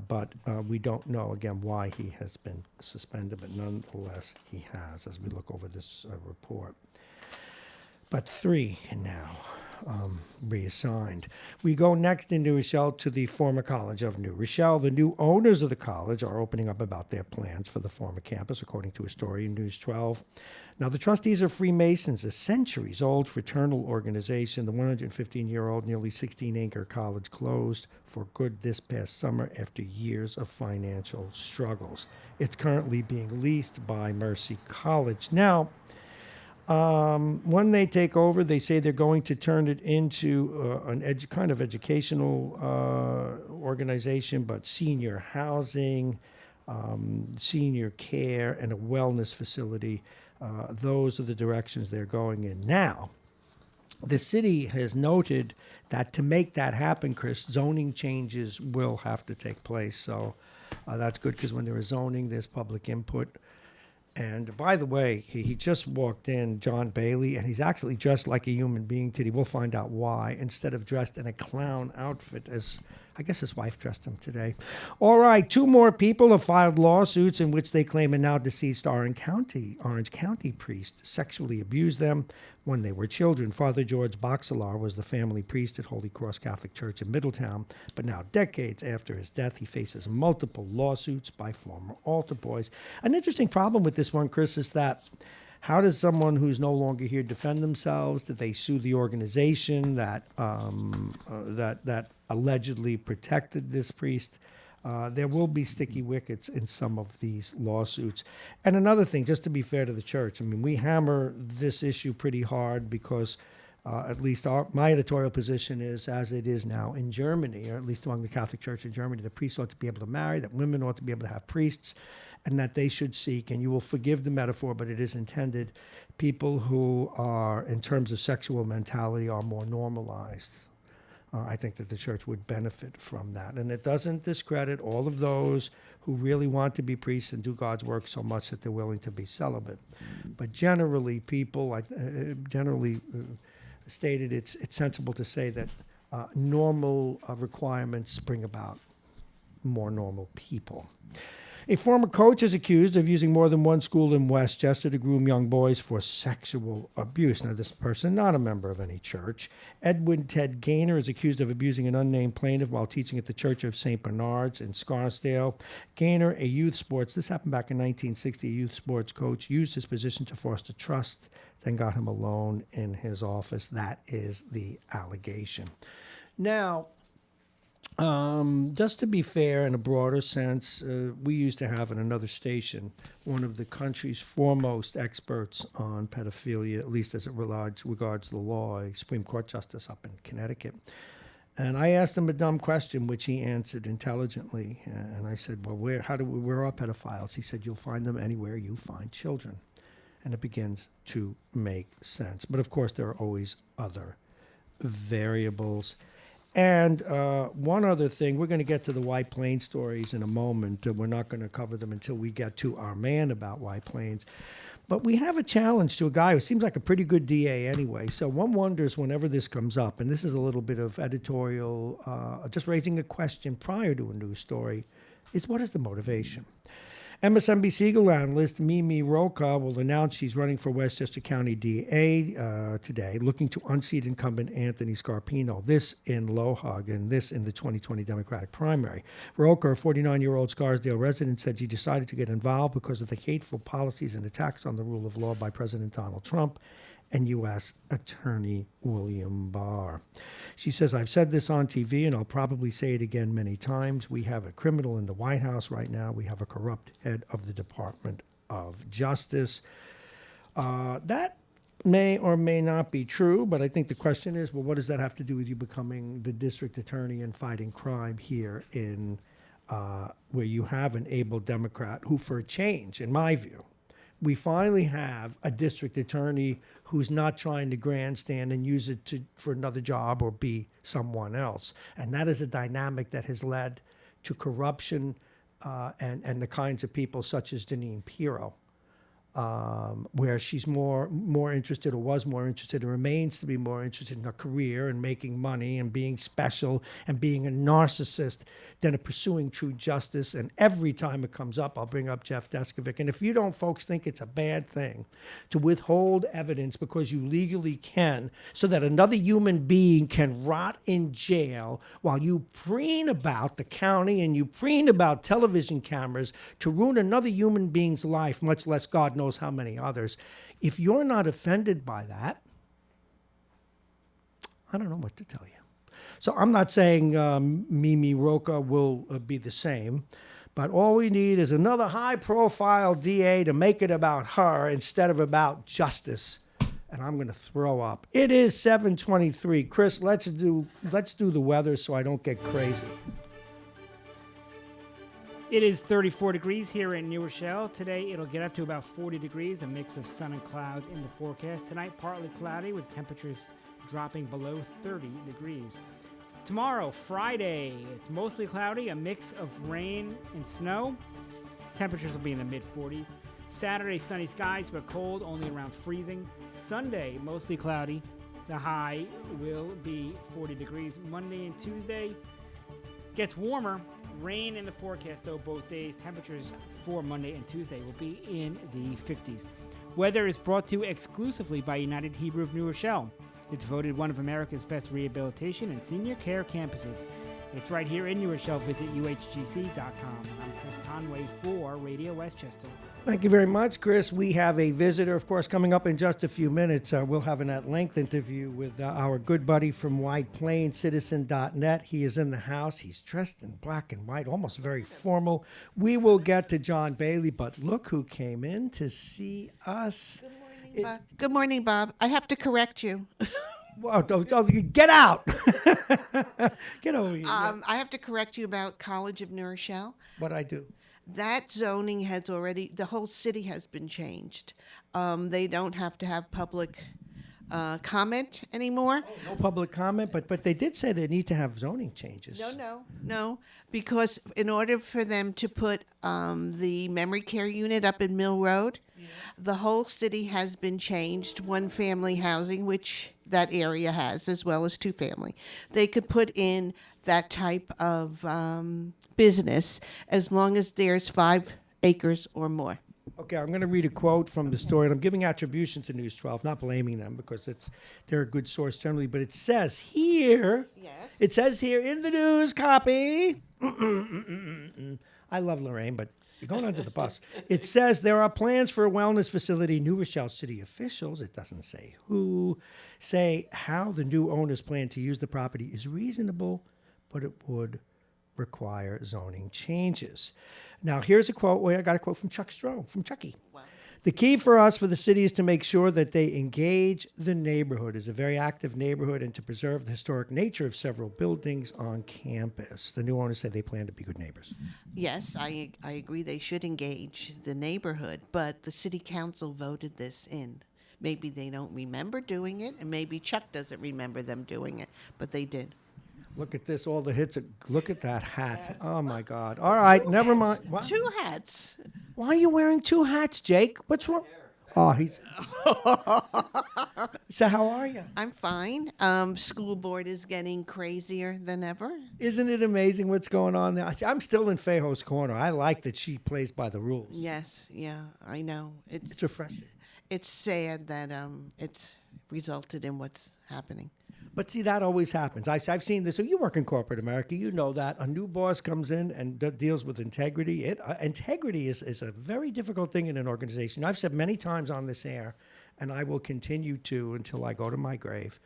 Speaker 1: But we don't know, again, why he has been suspended, but nonetheless, he has, as we look over this report. But 3 now reassigned. We go next in New Rochelle to the former College of New Rochelle. The new owners of the college are opening up about their plans for the former campus, according to a story in News 12. Now, the trustees are Freemasons, a centuries-old fraternal organization. The 115-year-old, nearly 16-acre college closed for good this past summer after years of financial struggles. It's currently being leased by Mercy College. Now, when they take over, they say they're going to turn it into an kind of educational organization, but senior housing, senior care, and a wellness facility. Those are the directions they're going in. Now, the city has noted that to make that happen, Chris, zoning changes will have to take place. So that's good, because when there is zoning, there's public input. And by the way, he just walked in, John Bailey, and he's actually dressed like a human being today. We'll find out why, instead of dressed in a clown outfit, as I guess his wife dressed him today. All right, 2 more people have filed lawsuits in which they claim a now deceased Orange County priest sexually abused them when they were children. Father George Boxelar was the family priest at Holy Cross Catholic Church in Middletown, but now, decades after his death, he faces multiple lawsuits by former altar boys. An interesting problem with this one, Chris, is that how does someone who's no longer here defend themselves? Do they sue the organization that allegedly protected this priest? There will be sticky wickets in some of these lawsuits. And another thing, just to be fair to the church, I mean, we hammer this issue pretty hard because at least my editorial position is, as it is now in Germany, or at least among the Catholic Church in Germany, the priests ought to be able to marry, that women ought to be able to have priests, and that they should seek, and you will forgive the metaphor, but it is intended, people who are, in terms of sexual mentality, are more normalized. I think that the church would benefit from that. And it doesn't discredit all of those who really want to be priests and do God's work so much that they're willing to be celibate. But generally, people, stated it's sensible to say that normal requirements bring about more normal people. A former coach is accused of using more than one school in Westchester to groom young boys for sexual abuse. Now, this person, not a member of any church. Edwin Ted Gaynor is accused of abusing an unnamed plaintiff while teaching at the Church of St. Bernard's in Scarsdale. Gaynor, this happened back in 1960, a youth sports coach, used his position to foster trust, then got him alone in his office. That is the allegation. Now, Just to be fair, in a broader sense, we used to have in another station one of the country's foremost experts on pedophilia, at least as it regards the law, a Supreme Court justice up in Connecticut. And I asked him a dumb question, which he answered intelligently. And I said, well, where are pedophiles? He said, you'll find them anywhere you find children. And it begins to make sense. But of course, there are always other variables. And one other thing, we're going to get to the White Plains stories in a moment. We're not going to cover them until we get to our man about White Plains. But we have a challenge to a guy who seems like a pretty good DA anyway. So one wonders whenever this comes up, and this is a little bit of editorial, just raising a question prior to a news story, is what is the motivation? MSNBC Eagle analyst Mimi Rocha will announce she's running for Westchester County DA today, looking to unseat incumbent Anthony Scarpino, this in Lohug and this in the 2020 Democratic primary. Rocha, a 49-year-old Scarsdale resident, said she decided to get involved because of the hateful policies and attacks on the rule of law by President Donald Trump and U.S. Attorney William Barr. She says, I've said this on TV, and I'll probably say it again many times. We have a criminal in the White House right now. We have a corrupt head of the Department of Justice. That may or may not be true, but I think the question is, well, what does that have to do with you becoming the district attorney and fighting crime here in where you have an able Democrat who, for a change, in my view, we finally have a district attorney who's not trying to grandstand and use it for another job or be someone else. And that is a dynamic that has led to corruption and the kinds of people such as Deneen Pirro, where she's more interested, or was more interested, and remains to be more interested in her career and making money and being special and being a narcissist than pursuing true justice. And every time it comes up, I'll bring up Jeff Deskovic. And if you don't, folks, think it's a bad thing to withhold evidence because you legally can, so that another human being can rot in jail while you preen about the county and you preen about television cameras to ruin another human being's life, much less God knows how many others. If you're not offended by that, I don't know what to tell you. So I'm not saying Mimi Rocha will be the same, but all we need is another high-profile DA to make it about her instead of about justice. And I'm going to throw up. It is 7:23. Chris, let's do the weather so I don't get crazy.
Speaker 2: It is 34 degrees here in New Rochelle. Today, it'll get up to about 40 degrees, a mix of sun and clouds in the forecast. Tonight, partly cloudy with temperatures dropping below 30 degrees. Tomorrow, Friday, it's mostly cloudy, a mix of rain and snow. Temperatures will be in the mid-40s. Saturday, sunny skies, but cold, only around freezing. Sunday, mostly cloudy. The high will be 40 degrees. Monday and Tuesday gets warmer. Rain in the forecast, though, both days. Temperatures for Monday and Tuesday will be in the 50s. Weather is brought to you exclusively by United Hebrew of New Rochelle. It's voted one of America's best rehabilitation and senior care campuses. It's right here in New Rochelle. Visit uhgc.com. I'm Chris Conway for Radio Westchester.
Speaker 1: Thank you very much, Chris. We have a visitor, of course, coming up in just a few minutes. We'll have an at-length interview with our good buddy from White Plains, Citizen.net. He is in the house. He's dressed in black and white, almost very formal. We will get to John Bailey, but look who came in to see us.
Speaker 6: Good morning, Bob. I have to correct you.
Speaker 1: Well, get out. Get over here.
Speaker 6: I have to correct you about College of New Rochelle.
Speaker 1: What I do?
Speaker 6: That zoning has already, the whole city has been changed. They don't have to have public comment anymore.
Speaker 1: No public comment, but they did say they need to have zoning changes.
Speaker 6: No, because in order for them to put the memory care unit up in Mill Road, the whole city has been changed. One family housing, which that area has, as well as two family. They could put in that type of business as long as there's 5 acres or more.
Speaker 1: Okay, I'm going to read a quote from the story, and I'm giving attribution to News 12, not blaming them because they're a good source generally, but it says here, it says here in the news copy, I love Lorraine, but you're going under the bus. It says there are plans for a wellness facility. New Rochelle city officials, it doesn't say who, say how the new owners plan to use the property is reasonable, but it would require zoning changes. Now, here's a quote. I got a quote from Chuck Stroh, from Chucky.
Speaker 6: Wow.
Speaker 1: The key for us, for the city, is to make sure that they engage the neighborhood as a very active neighborhood and to preserve the historic nature of several buildings on campus. The new owners say they plan to be good neighbors.
Speaker 6: Yes, I agree they should engage the neighborhood, but the city council voted this in. Maybe they don't remember doing it, and maybe Chuck doesn't remember them doing it, but they did.
Speaker 1: Look at this, all the hits. Look at that hat. Oh, my God. All right, never mind. What?
Speaker 6: 2 hats.
Speaker 1: Why are you wearing 2 hats, Jake? What's wrong? Oh, he's... So how are you?
Speaker 6: I'm fine. School board is getting crazier than ever.
Speaker 1: Isn't it amazing what's going on there? I'm still in Fejo's corner. I like that she plays by the rules.
Speaker 6: Yes, yeah, I know.
Speaker 1: It's refreshing.
Speaker 6: It's sad that it's resulted in what's happening.
Speaker 1: But see, that always happens. I've seen this. So you work in corporate America. You know that. A new boss comes in and deals with integrity. Integrity is a very difficult thing in an organization. I've said many times on this air, and I will continue to until I go to my grave,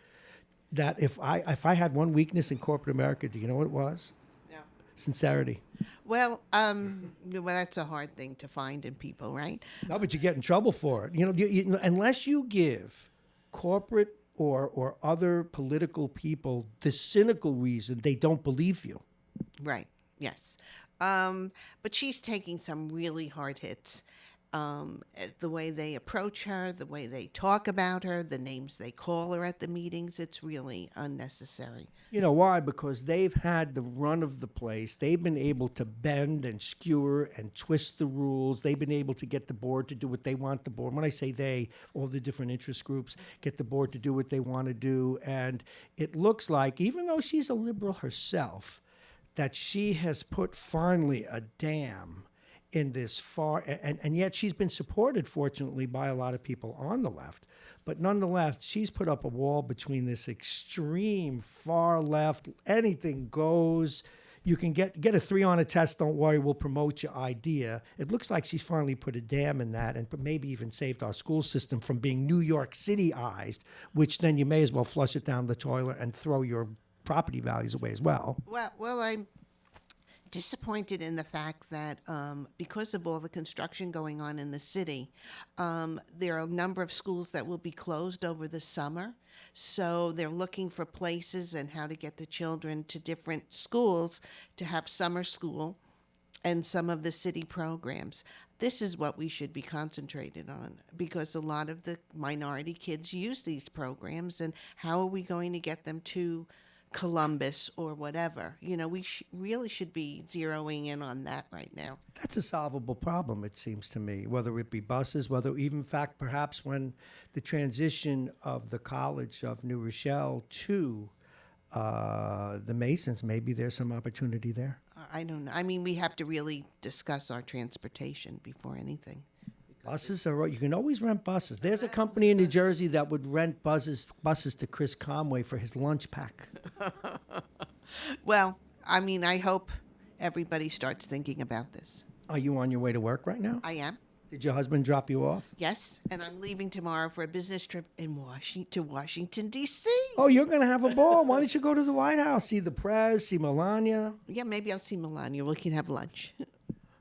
Speaker 1: that if I had one weakness in corporate America, do you know what it was?
Speaker 6: Yeah.
Speaker 1: Sincerity.
Speaker 6: Well, that's a hard thing to find in people, right?
Speaker 1: No, but you get in trouble for it. You unless you give corporate or other political people the cynical reason they don't believe you.
Speaker 6: Right. Yes. But she's taking some really hard hits. The way they approach her, the way they talk about her, the names they call her at the meetings, it's really unnecessary.
Speaker 1: You know why? Because they've had the run of the place. They've been able to bend and skewer and twist the rules. They've been able to get the board to do what they want the board. When I say they, all the different interest groups get the board to do what they want to do. And it looks like, even though she's a liberal herself, that she has put finally a dam in this far, and yet she's been supported, fortunately, by a lot of people on the left. But nonetheless, she's put up a wall between this extreme far left, anything goes. You can get a 3 on a test, don't worry, we'll promote your idea. It looks like she's finally put a dam in that and maybe even saved our school system from being New York City-ized, which then you may as well flush it down the toilet and throw your property values away as well.
Speaker 6: Well, I'm disappointed in the fact that because of all the construction going on in the city, there are a number of schools that will be closed over the summer. So they're looking for places and how to get the children to different schools to have summer school and some of the city programs. This is what we should be concentrated on, because a lot of the minority kids use these programs, and how are we going to get them to Columbus or whatever? We really should be zeroing in on that right now.
Speaker 1: That's a solvable problem, it seems to me, whether it be buses, whether even, in fact, perhaps when the transition of the College of New Rochelle to the Masons, maybe there's some opportunity there.
Speaker 6: I don't know. I mean, we have to really discuss our transportation before anything.
Speaker 1: Buses are, you can always rent buses. There's a company in New Jersey that would rent buses to Chris Conway for his lunch pack.
Speaker 6: Well, I mean, I hope everybody starts thinking about this.
Speaker 1: Are you on your way to work right now?
Speaker 6: I am.
Speaker 1: Did your husband drop you off?
Speaker 6: Yes, and I'm leaving tomorrow for a business trip in Washington, D.C.
Speaker 1: Oh, you're going to have a ball. Why don't you go to the White House, see the Prez, see Melania?
Speaker 6: Yeah, maybe I'll see Melania. We can have lunch.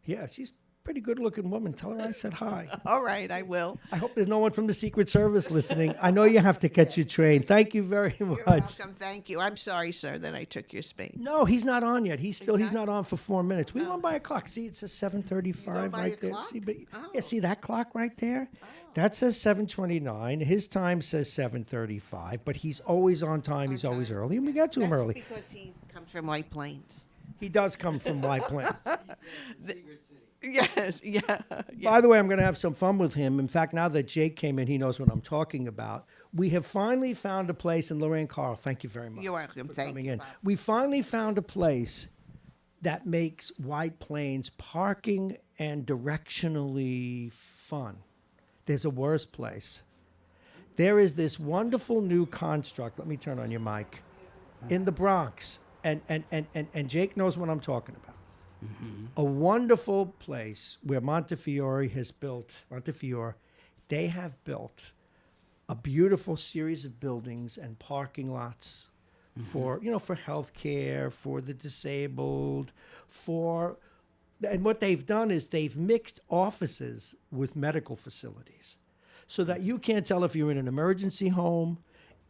Speaker 1: Yeah, she's pretty good-looking woman. Tell her I said hi.
Speaker 6: All right, I will.
Speaker 1: I hope there's no one from the Secret Service listening. I know you have to catch your train. Thank you very much.
Speaker 6: You're welcome. Thank you. I'm sorry, sir, that I took your space.
Speaker 1: No, he's not on yet. He's not on for 4 minutes. We went by a clock. See, it says 7:35 right there.
Speaker 6: Clock?
Speaker 1: See, but
Speaker 6: Oh.
Speaker 1: yeah, see that clock right there? That says 7:29. His time says 7:35, but he's always on time. He's always early, and we got to him early.
Speaker 6: Because he comes from White Plains.
Speaker 1: He does come from White Plains.
Speaker 6: Yes, yeah.
Speaker 1: By the way, I'm going to have some fun with him. In fact, now that Jake came in, he knows what I'm talking about. We have finally found a place, and Lorraine Carl, thank you very much.
Speaker 6: You're welcome.
Speaker 1: for
Speaker 6: Thank
Speaker 1: coming
Speaker 6: you,
Speaker 1: in.
Speaker 6: Bob.
Speaker 1: We finally found a place that makes White Plains parking and directionally fun. There's a worse place. There is this wonderful new construct. Let me turn on your mic. In the Bronx, and Jake knows what I'm talking about. Mm-hmm. A wonderful place where Montefiore has built, they have built a beautiful series of buildings and parking lots for health care, for the disabled, and what they've done is they've mixed offices with medical facilities so that you can't tell if you're in an emergency home,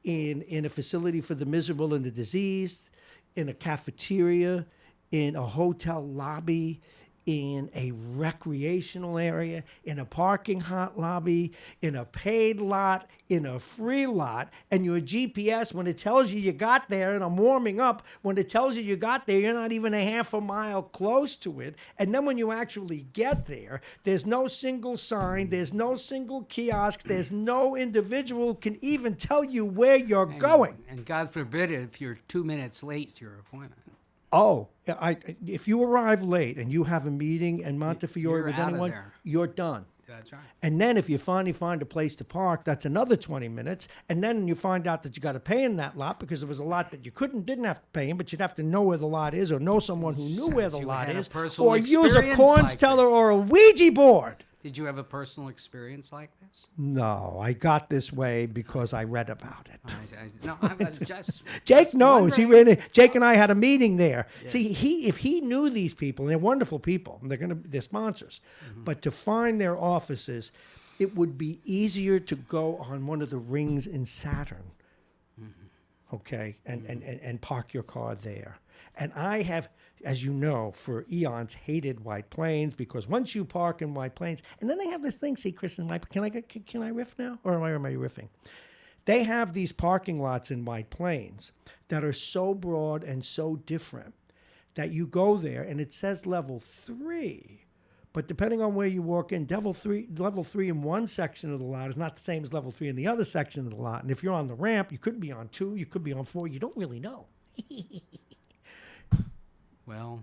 Speaker 1: in a facility for the miserable and the diseased, in a cafeteria, in a hotel lobby, in a recreational area, in a parking lot lobby, in a paid lot, in a free lot, and your GPS, when it tells you got there, and I'm warming up, when it tells you got there, you're not even a half a mile close to it. And then when you actually get there, there's no single sign, there's no single kiosk, there's no individual who can even tell you where you're going.
Speaker 7: And God forbid if you're 2 minutes late to your appointment.
Speaker 1: Oh, if you arrive late and you have a meeting in Montefiore
Speaker 7: You're
Speaker 1: with
Speaker 7: out of
Speaker 1: anyone,
Speaker 7: there.
Speaker 1: you're done.
Speaker 7: That's right.
Speaker 1: And then if you finally find a place to park, that's another 20 minutes. And then you find out that you got to pay in that lot because there was a lot that you didn't have to pay in, but you'd have to know where the lot is or know someone who knew where the
Speaker 7: You
Speaker 1: lot
Speaker 7: had a
Speaker 1: is.
Speaker 7: personal
Speaker 1: Or use a
Speaker 7: experience
Speaker 1: corn
Speaker 7: like
Speaker 1: teller
Speaker 7: this.
Speaker 1: or a Ouija board.
Speaker 7: Did you have a personal experience like this?
Speaker 1: No, I got this way because I read about it.
Speaker 7: I was just
Speaker 1: Jake
Speaker 7: just
Speaker 1: knows.
Speaker 7: wondering.
Speaker 1: Jake and I had a meeting there. Yeah. See, if he knew these people, and they're wonderful people, and they're sponsors, but to find their offices, it would be easier to go on one of the rings in Saturn, okay, and park your car there. And I have, as you know, for eons hated White Plains because once you park in White Plains, and then they have this thing. See, Chris, can I riff now, or am I riffing? They have these parking lots in White Plains that are so broad and so different that you go there and it says level 3, but depending on where you walk in, level three in one section of the lot is not the same as level 3 in the other section of the lot. And if you're on the ramp, you could be on 2, you could be on 4. You don't really know.
Speaker 7: Well,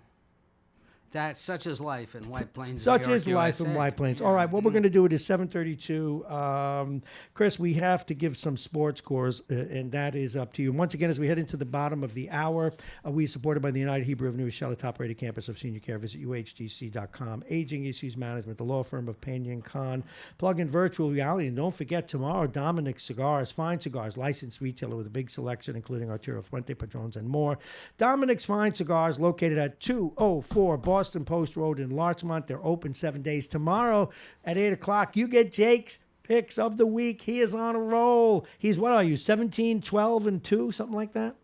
Speaker 7: that's such is life in White Plains.
Speaker 1: Such
Speaker 7: New York,
Speaker 1: is life in
Speaker 7: USA.
Speaker 1: White Plains.
Speaker 7: Yeah.
Speaker 1: All right, what we're going to do, it is 7:32. Chris, we have to give some sports scores, and that is up to you. And once again, as we head into the bottom of the hour, we are supported by the United Hebrew of New Rochelle, top-rated campus of senior care. Visit uhdc.com. Aging Issues Management, the law firm of Pena & Khan. Plug in virtual reality. And don't forget, tomorrow, Dominic's Cigars, Fine Cigars, licensed retailer with a big selection, including Arturo Fuente, Padrones, and more. Dominic's Fine Cigars, located at 204 Boston Post Road in Larchmont. They're open 7 days. Tomorrow at 8 o'clock, you get Jake's picks of the week. He is on a roll. He's, what are you, 17, 12, and 2, something like that?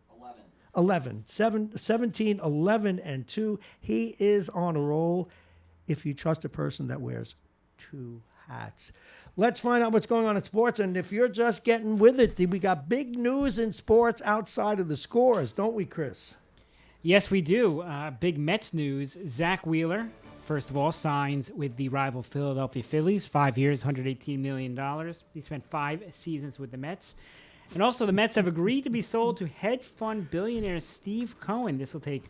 Speaker 1: 17, 11, and 2. He is on a roll if you trust a person that wears 2 hats. Let's find out what's going on in sports. And if you're just getting with it, we got big news in sports outside of the scores, don't we, Chris?
Speaker 2: Yes, we do. Big Mets news. Zach Wheeler, first of all, signs with the rival Philadelphia Phillies. 5 years, $118 million. He spent 5 seasons with the Mets. And also, the Mets have agreed to be sold to hedge fund billionaire Steve Cohen. This will take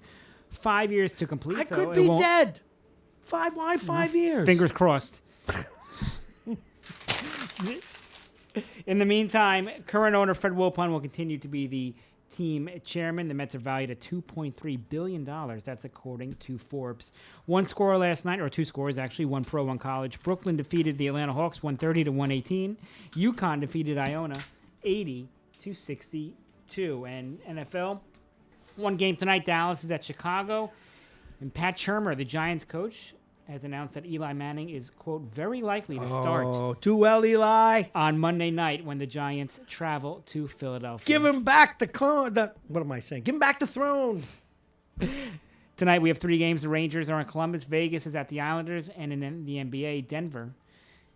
Speaker 2: 5 years to complete.
Speaker 1: I could be dead. Why 5 years?
Speaker 2: Fingers crossed. In the meantime, current owner Fred Wilpon will continue to be the team chairman. The Mets are valued at $2.3 billion. That's according to Forbes. One score last night, or 2 scores actually, one pro, one college. Brooklyn defeated the Atlanta Hawks 130-118. UConn defeated Iona 80-62. And NFL, one game tonight. Dallas is at Chicago. And Pat Shurmur, the Giants coach, has announced that Eli Manning is, quote, very likely to start.
Speaker 1: Oh, too well, Eli.
Speaker 2: On Monday night when the Giants travel to Philadelphia.
Speaker 1: Give him back what am I saying? Give him back the throne.
Speaker 2: Tonight we have 3 games. The Rangers are in Columbus. Vegas is at the Islanders. And in the NBA, Denver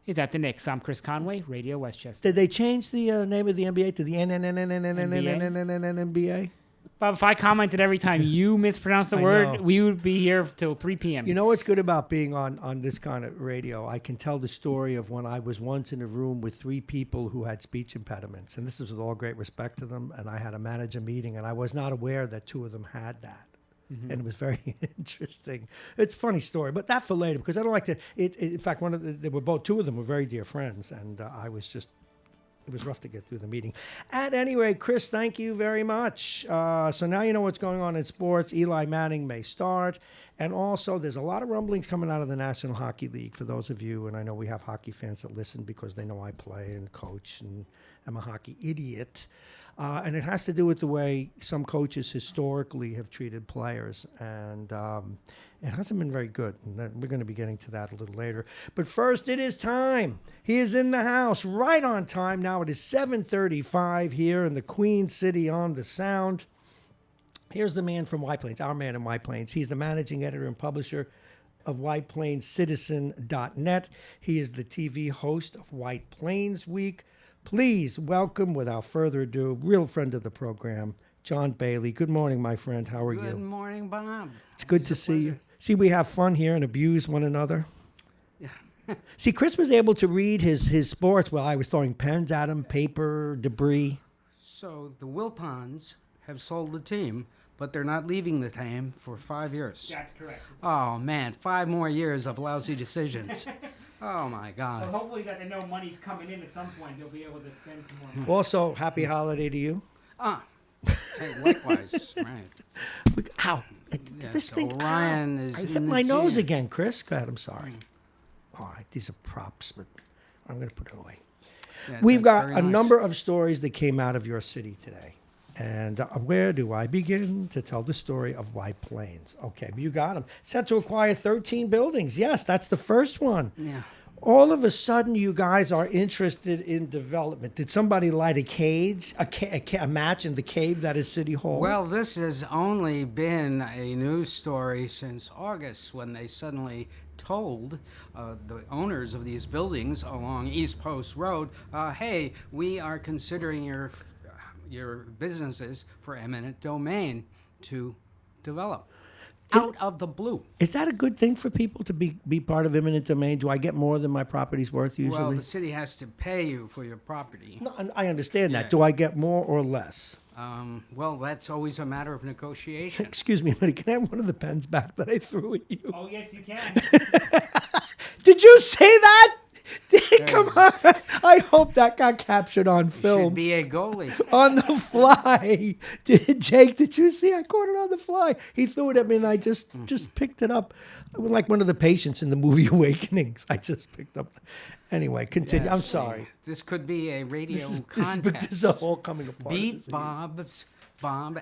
Speaker 2: is at the Knicks. I'm Chris Conway, Radio Westchester.
Speaker 1: Did they change the name of the NBA to the NBA?
Speaker 2: Bob, if I commented every time you mispronounced the word, we would be here till 3 p.m.
Speaker 1: You know what's good about being on this kind of radio? I can tell the story of when I was once in a room with 3 people who had speech impediments. And this is with all great respect to them. And I had to manage a meeting, and I was not aware that 2 of them had that. Mm-hmm. And it was very interesting. It's a funny story, but that for later, because I don't like to. In fact, 2 of them were very dear friends, and it was rough to get through the meeting. At any rate, Chris, thank you very much. So now you know what's going on in sports. Eli Manning may start. And also, there's a lot of rumblings coming out of the National Hockey League for those of you, and I know we have hockey fans that listen because they know I play and coach and I'm a hockey idiot. And it has to do with the way some coaches historically have treated players. And it hasn't been very good. And we're going to be getting to that a little later. But first, it is time. He is in the house right on time. Now it is 7:35 here in the Queen City on the Sound. Here's the man from White Plains, our man in White Plains. He's the managing editor and publisher of WhitePlainsCitizen.net. He is the TV host of White Plains Week. Please welcome, without further ado, real friend of the program, John Bailey. Good morning, my friend. How are you?
Speaker 7: Good morning, Bob.
Speaker 1: It's good to see you. See, we have fun here and abuse one another.
Speaker 7: Yeah.
Speaker 1: See, Chris was able to read his sports while I was throwing pens at him, paper, debris.
Speaker 7: So the Wilpons have sold the team, but they're not leaving the team for 5 years.
Speaker 2: That's correct.
Speaker 7: Oh, man, 5 more years of lousy decisions. Oh, my God.
Speaker 2: Well, hopefully that they know money's coming in at some point. They'll be able to spend some more money.
Speaker 1: Also, happy holiday to you.
Speaker 7: Say likewise, right.
Speaker 1: Ow.
Speaker 7: Yeah,
Speaker 1: This
Speaker 7: so
Speaker 1: thing.
Speaker 7: Ryan
Speaker 1: ow.
Speaker 7: is
Speaker 1: I
Speaker 7: in
Speaker 1: hit
Speaker 7: the
Speaker 1: my nose
Speaker 7: team.
Speaker 1: again, Chris. Go ahead. I'm sorry. All right. These are props, but I'm going to put it away.
Speaker 7: Yes,
Speaker 1: We've
Speaker 7: that's
Speaker 1: got
Speaker 7: very
Speaker 1: a
Speaker 7: nice.
Speaker 1: number of stories that came out of your city today. And where do I begin to tell the story of White Plains? Okay, you got them. Set to acquire 13 buildings. Yes, that's the first one.
Speaker 7: Yeah.
Speaker 1: All of a sudden, you guys are interested in development. Did somebody light a match in the cave that is City Hall?
Speaker 7: Well, this has only been a news story since August when they suddenly told the owners of these buildings along East Post Road, hey, we are considering your businesses for eminent domain to develop. Out of the blue.
Speaker 1: Is that a good thing for people to be part of eminent domain? Do I get more than my property's worth usually?
Speaker 7: Well, the city has to pay you for your property.
Speaker 1: No, I understand that.
Speaker 7: Yeah.
Speaker 1: Do I get more or less?
Speaker 7: Well, that's always a matter of negotiation.
Speaker 1: Excuse me a minute. Can I have one of the pens back that I threw at you?
Speaker 2: Oh, yes, you can.
Speaker 1: Did you say that? Come
Speaker 7: There's-
Speaker 1: on. I hope that got captured on
Speaker 7: Should
Speaker 1: film.
Speaker 7: be a goalie.
Speaker 1: On the fly. Jake, did you see? I caught it on the fly. He threw it at me and I just picked it up. Like one of the patients in the movie Awakenings. I just picked up. Anyway, continue.
Speaker 7: Yes,
Speaker 1: I'm sorry.
Speaker 7: This could be a radio
Speaker 1: This is
Speaker 7: contest.
Speaker 1: all coming apart.
Speaker 7: Beat Bob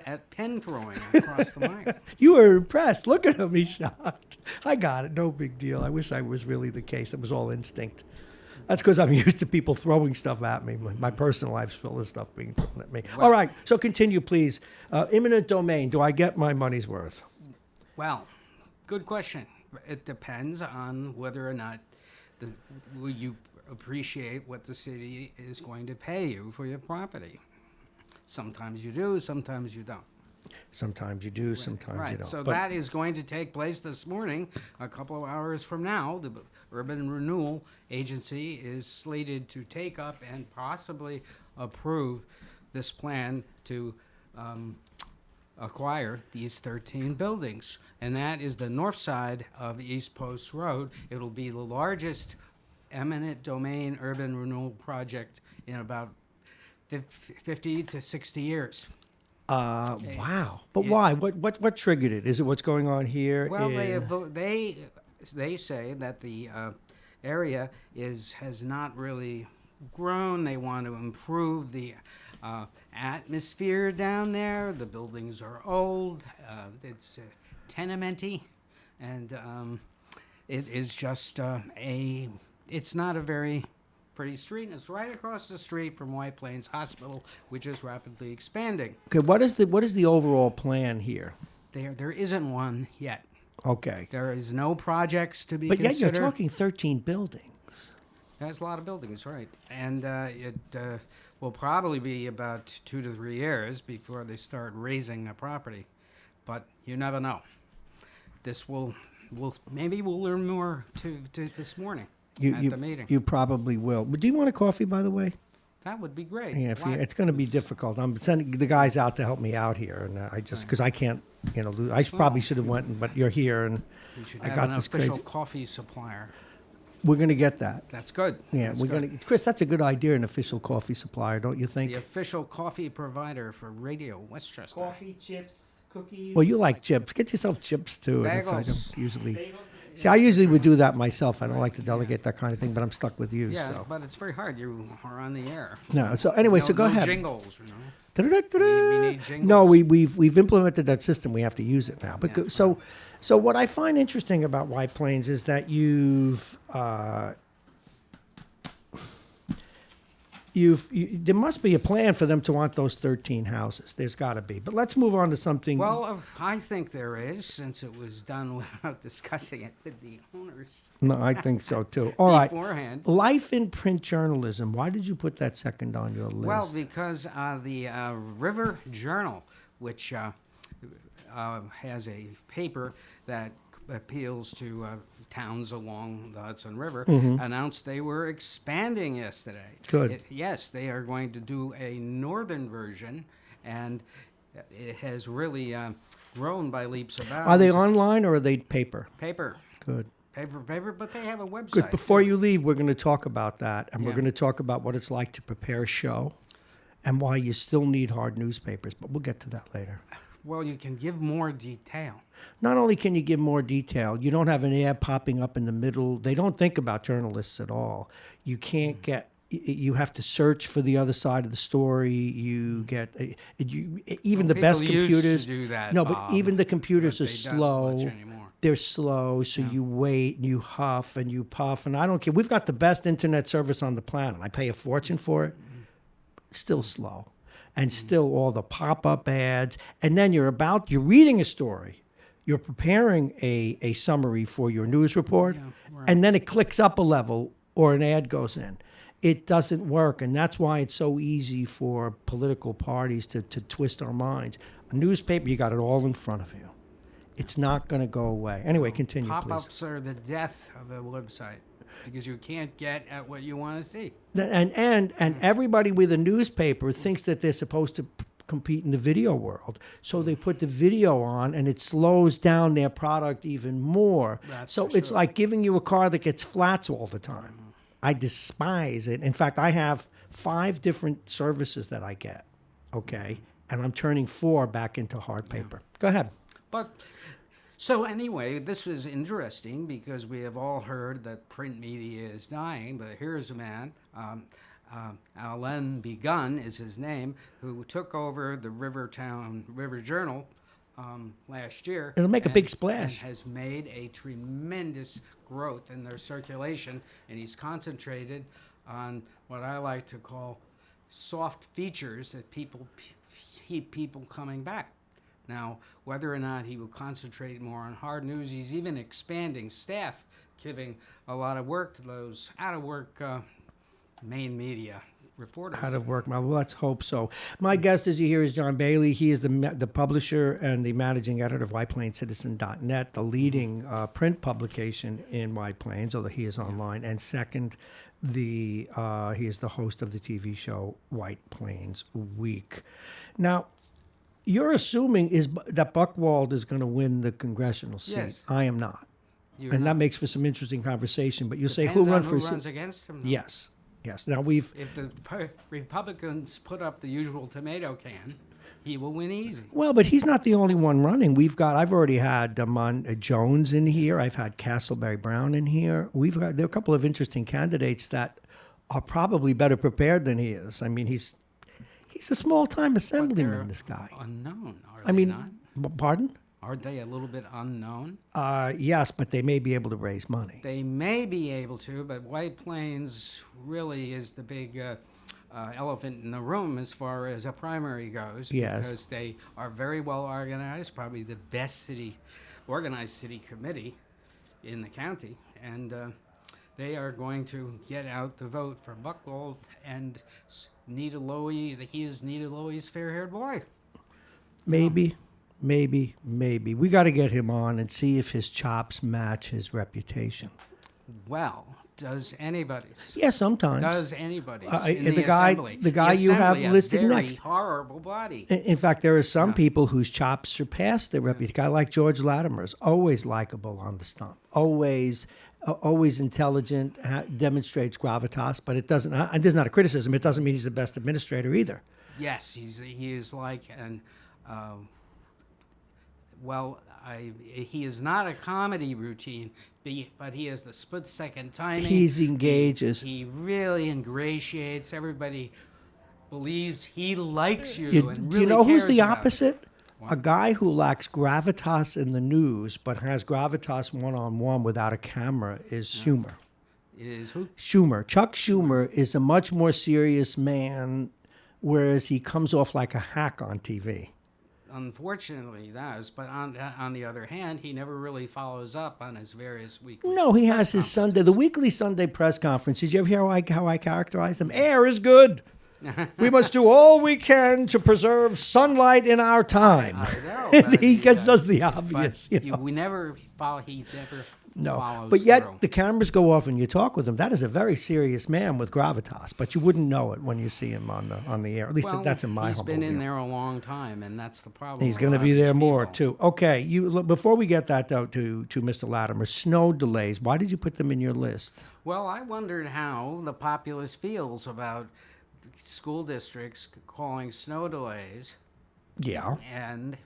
Speaker 7: at pen throwing across the mic.
Speaker 1: You were impressed. Look at him. He's shocked. I got it. No big deal. I wish I was really the case. It was all instinct. That's because I'm used to people throwing stuff at me. My personal life's full of stuff being thrown at me. All right. So continue, please. Eminent domain. Do I get my money's worth?
Speaker 7: Well, good question. It depends on whether or not will you appreciate what the city is going to pay you for your property. Sometimes you do, sometimes you don't.
Speaker 1: Sometimes you do, sometimes you don't.
Speaker 7: So
Speaker 1: But
Speaker 7: that is going to take place this morning, a couple of hours from now. The Urban Renewal Agency is slated to take up and possibly approve this plan to acquire these 13 buildings. And that is the north side of East Post Road. It'll be the largest eminent domain urban renewal project in about 50 to 60 years.
Speaker 1: wow. But
Speaker 7: Yeah.
Speaker 1: why? What triggered it? Is it what's going on here?
Speaker 7: Well,
Speaker 1: in-
Speaker 7: they say that the area has not really grown. They want to improve the atmosphere down there. The buildings are old. It's tenementy, and it is just it's not a very pretty street. And it's right across the street from White Plains Hospital, which is rapidly expanding.
Speaker 1: Okay, what is the overall plan here?
Speaker 7: There isn't one yet.
Speaker 1: Okay.
Speaker 7: There is no projects to be
Speaker 1: But yet
Speaker 7: considered.
Speaker 1: you're talking 13 buildings.
Speaker 7: That's a lot of buildings, right? And it will probably be about 2 to 3 years before they start raising a property. But you never know. This maybe we'll learn more to this morning at the meeting.
Speaker 1: You probably will. But do you want a coffee, by the way?
Speaker 7: That would be great.
Speaker 1: Yeah, it's going to be difficult. I'm sending the guys out to help me out here, and I just because I can't, I probably should have went, but you're here, and
Speaker 7: We should
Speaker 1: I
Speaker 7: have
Speaker 1: got
Speaker 7: an
Speaker 1: this
Speaker 7: official
Speaker 1: crazy.
Speaker 7: coffee supplier.
Speaker 1: We're going to get that.
Speaker 7: That's good.
Speaker 1: Yeah,
Speaker 7: That's
Speaker 1: we're
Speaker 7: good.
Speaker 1: going to. Chris, that's a good idea, an official coffee supplier, don't you think?
Speaker 7: The official coffee provider for Radio Westchester.
Speaker 2: Coffee, chips, cookies.
Speaker 1: Well, you like chips. Get yourself chips too. and it's- I
Speaker 7: Bagels.
Speaker 1: don't usually.
Speaker 2: Bagels.
Speaker 1: See, I usually would do that myself. I don't like to delegate that kind of thing, but I'm stuck with you.
Speaker 7: Yeah,
Speaker 1: So.
Speaker 7: but it's very hard. You are on the air.
Speaker 1: No. So anyway, so go
Speaker 7: no
Speaker 1: ahead.
Speaker 7: Jingles, you know.
Speaker 1: Da-da-da-da-da.
Speaker 7: We need jingles.
Speaker 1: No, we've implemented that system. We have to use it now. But
Speaker 7: Yeah.
Speaker 1: so what I find interesting about White Plains is that there must be a plan for them to want those 13 houses. There's got to be. But let's move on to something.
Speaker 7: Well, I think there is, since it was done without discussing it with the owners
Speaker 1: No, I think so too. All right.
Speaker 7: beforehand.
Speaker 1: Life in print journalism. Why did you put that second on your list?
Speaker 7: Well, because the River Journal, which has a paper that appeals to towns along the Hudson River, announced they were expanding yesterday.
Speaker 1: Good.
Speaker 7: Yes, they are going to do a northern version, and it has really grown by leaps and bounds.
Speaker 1: Are they online or are they paper?
Speaker 7: Paper,
Speaker 1: Good.
Speaker 7: but they have a website.
Speaker 1: Good. Before
Speaker 7: too.
Speaker 1: you leave, we're going to talk about that, and we're
Speaker 7: Yeah.
Speaker 1: going to talk about what it's like to prepare a show and why you still need hard newspapers, but we'll get to that later.
Speaker 7: Well, you can give more detail.
Speaker 1: Not only can you give more detail, you don't have an ad popping up in the middle. They don't think about journalists at all. You can't get. You have to search for the other side of the story. You get even the best
Speaker 7: People used
Speaker 1: computers.
Speaker 7: to do that,
Speaker 1: no, but
Speaker 7: Bob,
Speaker 1: even the computers
Speaker 7: but
Speaker 1: are
Speaker 7: they don't
Speaker 1: slow.
Speaker 7: much anymore.
Speaker 1: They're slow, so you wait and you huff and you puff, and I don't care. We've got the best internet service on the planet. I pay a fortune for it. It's still slow, and still all the pop-up ads. And then you're reading a story. You're preparing a summary for your news report, and then it clicks up a level or an ad goes in. It doesn't work, and that's why it's so easy for political parties to twist our minds. A newspaper, you got it all in front of you. It's not going to go away. Anyway, continue, please.
Speaker 7: Pop-ups are the death of a website because you can't get at what you want to see.
Speaker 1: And everybody with a newspaper thinks that they're supposed to compete in the video world. So they put the video on and it slows down their product even more.
Speaker 7: That's
Speaker 1: So
Speaker 7: for
Speaker 1: it's
Speaker 7: sure.
Speaker 1: like giving you a car that gets flats all the time. I despise it. In fact, I have 5 different services that I get, okay? And I'm turning 4 back into hard paper. Go ahead.
Speaker 7: But so anyway, this was interesting because we have all heard that print media is dying, but here's a man, Alain Begun is his name, who took over the River Journal last year.
Speaker 1: It'll make a big splash.
Speaker 7: And has made a tremendous growth in their circulation, and he's concentrated on what I like to call soft features that keep people coming back. Now, whether or not he will concentrate more on hard news, he's even expanding staff, giving a lot of work to those out-of-work main media reporters.
Speaker 1: Out of work. Well, let's hope so. My guest, as you hear, is John Bailey. He is the publisher and the managing editor of WhitePlainsCitizen.net, the leading print publication in White Plains, although he is online. And second, he is the host of the TV show White Plains Week. Now, you're assuming that Buchwald is going to win the congressional seat.
Speaker 7: Yes.
Speaker 1: I am not.
Speaker 7: You're
Speaker 1: And
Speaker 7: not-
Speaker 1: that makes for some interesting conversation. But you say
Speaker 7: Depends
Speaker 1: who
Speaker 7: on
Speaker 1: run for a seat?
Speaker 7: runs against him. though.
Speaker 1: Yes. Yes. Now we've.
Speaker 7: If the Republicans put up the usual tomato can, he will win easy.
Speaker 1: Well, but he's not the only one running. I've already had Jones in here. I've had Castleberry Brown in here. There are a couple of interesting candidates that are probably better prepared than he is. I mean, he's a small-time
Speaker 7: But they're
Speaker 1: assemblyman, this guy.
Speaker 7: unknown, are
Speaker 1: I
Speaker 7: they
Speaker 1: mean,
Speaker 7: not?
Speaker 1: pardon?
Speaker 7: Aren't they a little bit unknown?
Speaker 1: Yes, but they may be able to raise money.
Speaker 7: They may be able to, but White Plains really is the big elephant in the room as far as a primary goes.
Speaker 1: Yes.
Speaker 7: Because they are very well organized, probably the best organized city committee in the county. And they are going to get out the vote for Buchwald and Nita Lowy. He is Nita Lowy's fair-haired boy.
Speaker 1: Maybe. We got to get him on and see if his chops match his reputation.
Speaker 7: Well, does anybody's?
Speaker 1: Yeah, sometimes.
Speaker 7: Does anybody's in
Speaker 1: the
Speaker 7: the
Speaker 1: guy-
Speaker 7: assembly?
Speaker 1: the guy you have
Speaker 7: assembly, a
Speaker 1: listed
Speaker 7: very
Speaker 1: next.
Speaker 7: horrible body.
Speaker 1: In fact, there are some people whose chops surpass their reputation. A guy like George Latimer is always likable on the stump, always intelligent, demonstrates gravitas, but it doesn't. And there's not a criticism. It doesn't mean he's the best administrator either.
Speaker 7: Yes, he is like an Well, he is not a comedy routine, but he has the split-second timing.
Speaker 1: He engages.
Speaker 7: He really ingratiates. Everybody believes he likes you and
Speaker 1: Do
Speaker 7: really
Speaker 1: you know who's
Speaker 7: cares
Speaker 1: the
Speaker 7: about it.
Speaker 1: opposite? A guy who lacks gravitas in the news but has gravitas one-on-one without a camera is Schumer.
Speaker 7: Is who?
Speaker 1: Schumer. Chuck Schumer is a much more serious man, whereas he comes off like a hack on TV.
Speaker 7: Unfortunately, he does. But on the other hand, he never really follows up on his various weekly.
Speaker 1: No, he
Speaker 7: press
Speaker 1: has his Sunday,
Speaker 7: conferences.
Speaker 1: the weekly Sunday press conference. Did you ever hear how I characterize them? Air is good. We must do all we can to preserve sunlight in our time.
Speaker 7: I know.
Speaker 1: And
Speaker 7: but
Speaker 1: he
Speaker 7: does.
Speaker 1: does the
Speaker 7: But
Speaker 1: obvious. You know.
Speaker 7: we never follow. He never
Speaker 1: No,
Speaker 7: follows
Speaker 1: but yet
Speaker 7: through.
Speaker 1: the cameras go off and you talk with him. That is a very serious man with gravitas, but you wouldn't know it when you see him on the air. At least
Speaker 7: Well,
Speaker 1: that's in my
Speaker 7: he's
Speaker 1: humble
Speaker 7: been in
Speaker 1: view.
Speaker 7: there a long time, and that's the problem.
Speaker 1: He's
Speaker 7: with
Speaker 1: going
Speaker 7: a
Speaker 1: to
Speaker 7: lot
Speaker 1: be
Speaker 7: of
Speaker 1: there
Speaker 7: these
Speaker 1: more
Speaker 7: people.
Speaker 1: too. Okay, before we get that though to Mr. Latimer, snow delays. Why did you put them in your list?
Speaker 7: Well, I wondered how the populace feels about school districts calling snow delays
Speaker 1: Yeah,
Speaker 7: and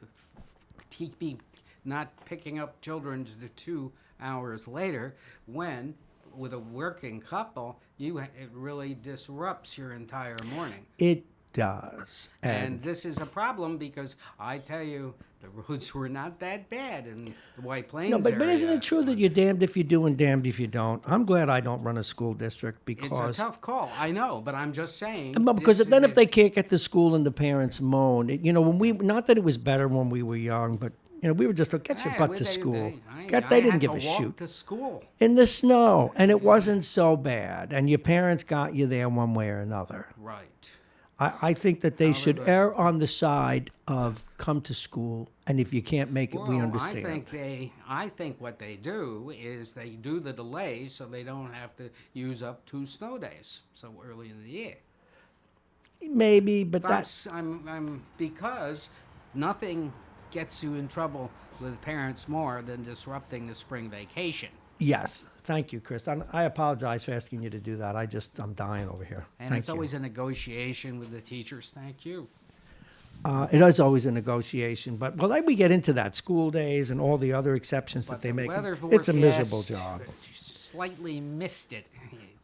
Speaker 7: not picking up children to the 2 hours later when, with a working couple, it really disrupts your entire morning.
Speaker 1: it does.
Speaker 7: And this is a problem because I tell you, the roads were not that bad in the White Plains
Speaker 1: No, but isn't
Speaker 7: area.
Speaker 1: it true that you're damned if you do and damned if you don't? I'm glad I don't run a school district because
Speaker 7: It's a tough call, I know, but I'm just saying.
Speaker 1: But because
Speaker 7: this
Speaker 1: then
Speaker 7: is-
Speaker 1: if they can't get to school and the parents moan, not that it was better when we were young, but we were just get your
Speaker 7: Yeah,
Speaker 1: butt
Speaker 7: well,
Speaker 1: to school.
Speaker 7: I
Speaker 1: They didn't
Speaker 7: had
Speaker 1: give
Speaker 7: to
Speaker 1: a
Speaker 7: walk
Speaker 1: shoot.
Speaker 7: to school.
Speaker 1: In the snow, and it wasn't so bad, and your parents got you there one way or another.
Speaker 7: Right.
Speaker 1: I think that they should
Speaker 7: However-
Speaker 1: err on the side of come to school, and if you can't make it, we
Speaker 7: Well,
Speaker 1: understand.
Speaker 7: I think what they do is they do the delay so they don't have to use up 2 snow days so early in the year.
Speaker 1: Maybe, but that's
Speaker 7: I'm because nothing gets you in trouble with parents more than disrupting the spring vacation.
Speaker 1: yes. Thank you, Chris. I apologize for asking you to do that. I'm dying over here.
Speaker 7: And
Speaker 1: Thank
Speaker 7: it's
Speaker 1: you.
Speaker 7: always a negotiation with the teachers. Thank you.
Speaker 1: It is always a negotiation, but then we get into that school days and all the other exceptions that
Speaker 7: But
Speaker 1: they
Speaker 7: the
Speaker 1: make.
Speaker 7: weather
Speaker 1: It's a miserable
Speaker 7: forecast
Speaker 1: job.
Speaker 7: Slightly missed it.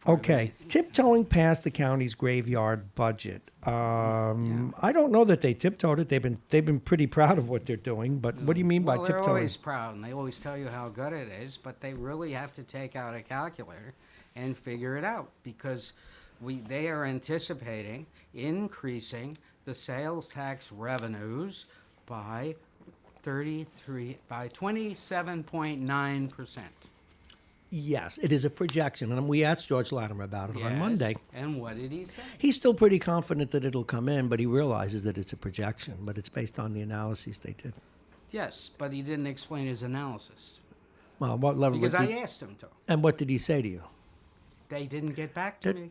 Speaker 7: for
Speaker 1: Okay,
Speaker 7: the-
Speaker 1: tiptoeing past the county's graveyard budget. I don't know that they tiptoed it. They've been pretty proud of what they're doing. But what do you mean by
Speaker 7: Well, they're
Speaker 1: tiptoeing?
Speaker 7: always proud, and they always tell you how good it is, but they really have to take out a calculator and figure it out because they are anticipating increasing the sales tax revenues by 27.9%.
Speaker 1: Yes, it is a projection, and we asked George Latimer about it on
Speaker 7: Yes.
Speaker 1: Monday.
Speaker 7: And what did he say?
Speaker 1: He's still pretty confident that it'll come in, but he realizes that it's a projection. But it's based on the analyses they did.
Speaker 7: Yes, but he didn't explain his analysis
Speaker 1: Well, what level?
Speaker 7: because I asked him to.
Speaker 1: And what did he say to you?
Speaker 7: They didn't get back to me.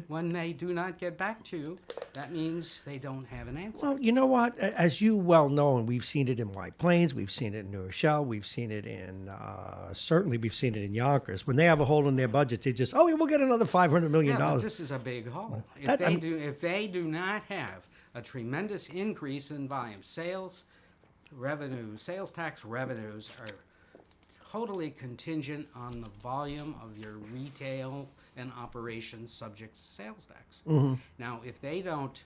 Speaker 7: When they do not get back to you, that means they don't have an answer.
Speaker 1: Well, you know what? As you well know, and we've seen it in White Plains, we've seen it in New Rochelle, we've seen it in certainly we've seen it in Yonkers. When they have a hole in their budget, they just we'll get another $500 million.
Speaker 7: Yeah, but this is a big hole.
Speaker 1: That- I'm-
Speaker 7: If they do not have a tremendous increase in volume, sales tax revenues are totally contingent on the volume of your retail and operations subject to sales tax.
Speaker 1: Mm-hmm.
Speaker 7: Now, if they don't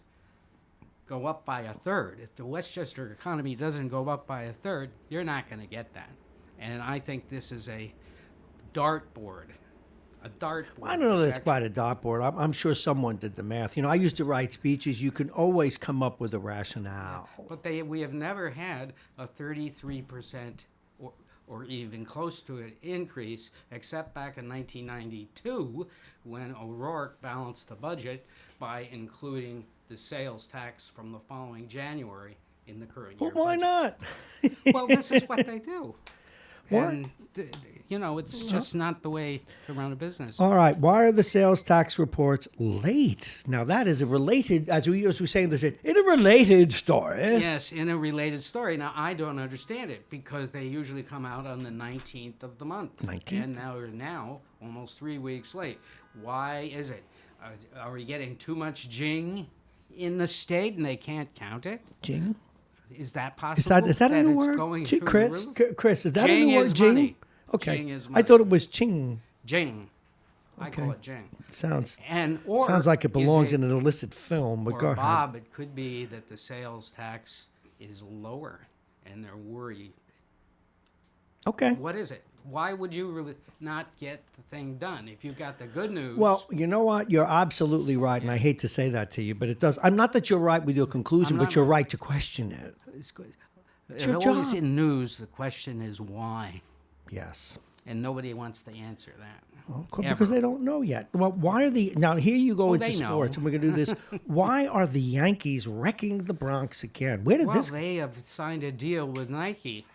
Speaker 7: go up by a third, if the Westchester economy doesn't go up by a third, you're not going to get that. And I think this is a dartboard. A dartboard.
Speaker 1: I don't know that it's
Speaker 7: projection.
Speaker 1: quite a dartboard. I'm sure someone did the math. I used to write speeches. You can always come up with a rationale.
Speaker 7: But we have never had a 33% or even close to an increase, except back in 1992 when O'Rourke balanced the budget by including the sales tax from the following January in the current year
Speaker 1: Well, why
Speaker 7: budget.
Speaker 1: not?
Speaker 7: Well, this is what they do.
Speaker 1: What?
Speaker 7: And, it's just not the way to run a business.
Speaker 1: All right. Why are the sales tax reports late? Now that is a related, as we say in a related story.
Speaker 7: Yes, in a related story. Now, I don't understand it because they usually come out on the 19th of the month.
Speaker 1: 19th?
Speaker 7: And now we're almost 3 weeks late. Why is it? Are we getting too much jing in the state and they can't count it?
Speaker 1: Jing.
Speaker 7: Is that possible?
Speaker 1: Is that a new
Speaker 7: it's
Speaker 1: word?
Speaker 7: Going
Speaker 1: Gee,
Speaker 7: through
Speaker 1: Chris,
Speaker 7: the roof?
Speaker 1: Chris, is that
Speaker 7: Jing
Speaker 1: a new word?
Speaker 7: is
Speaker 1: Jing?
Speaker 7: money.
Speaker 1: Okay.
Speaker 7: Jing is
Speaker 1: I
Speaker 7: money.
Speaker 1: thought it was ching.
Speaker 7: Jing. I
Speaker 1: Okay.
Speaker 7: call it jing.
Speaker 1: Sounds
Speaker 7: Or
Speaker 1: like it
Speaker 7: is
Speaker 1: belongs in an illicit film. But
Speaker 7: Or
Speaker 1: go ahead.
Speaker 7: Bob, it could be that the sales tax is lower, and they're worried.
Speaker 1: Okay.
Speaker 7: What is it? Why would you really not get the thing done if you've got the good news?
Speaker 1: Well, you know what? You're absolutely right, and I hate to say that to you, but it does. I'm not that you're right with your conclusion,
Speaker 7: I'm
Speaker 1: but
Speaker 7: not
Speaker 1: you're
Speaker 7: right.
Speaker 1: right to question it.
Speaker 7: it's good.
Speaker 1: It's your
Speaker 7: Always
Speaker 1: job.
Speaker 7: in news, the question is why,
Speaker 1: Yes.
Speaker 7: and nobody wants to answer that.
Speaker 1: Well, because
Speaker 7: Ever.
Speaker 1: they don't know yet. Well, why are the now here you go
Speaker 7: Well,
Speaker 1: into
Speaker 7: they know.
Speaker 1: sports, and we're going to do this. Why are the Yankees wrecking the Bronx again? Where did
Speaker 7: Well,
Speaker 1: this?
Speaker 7: they have signed a deal with Nike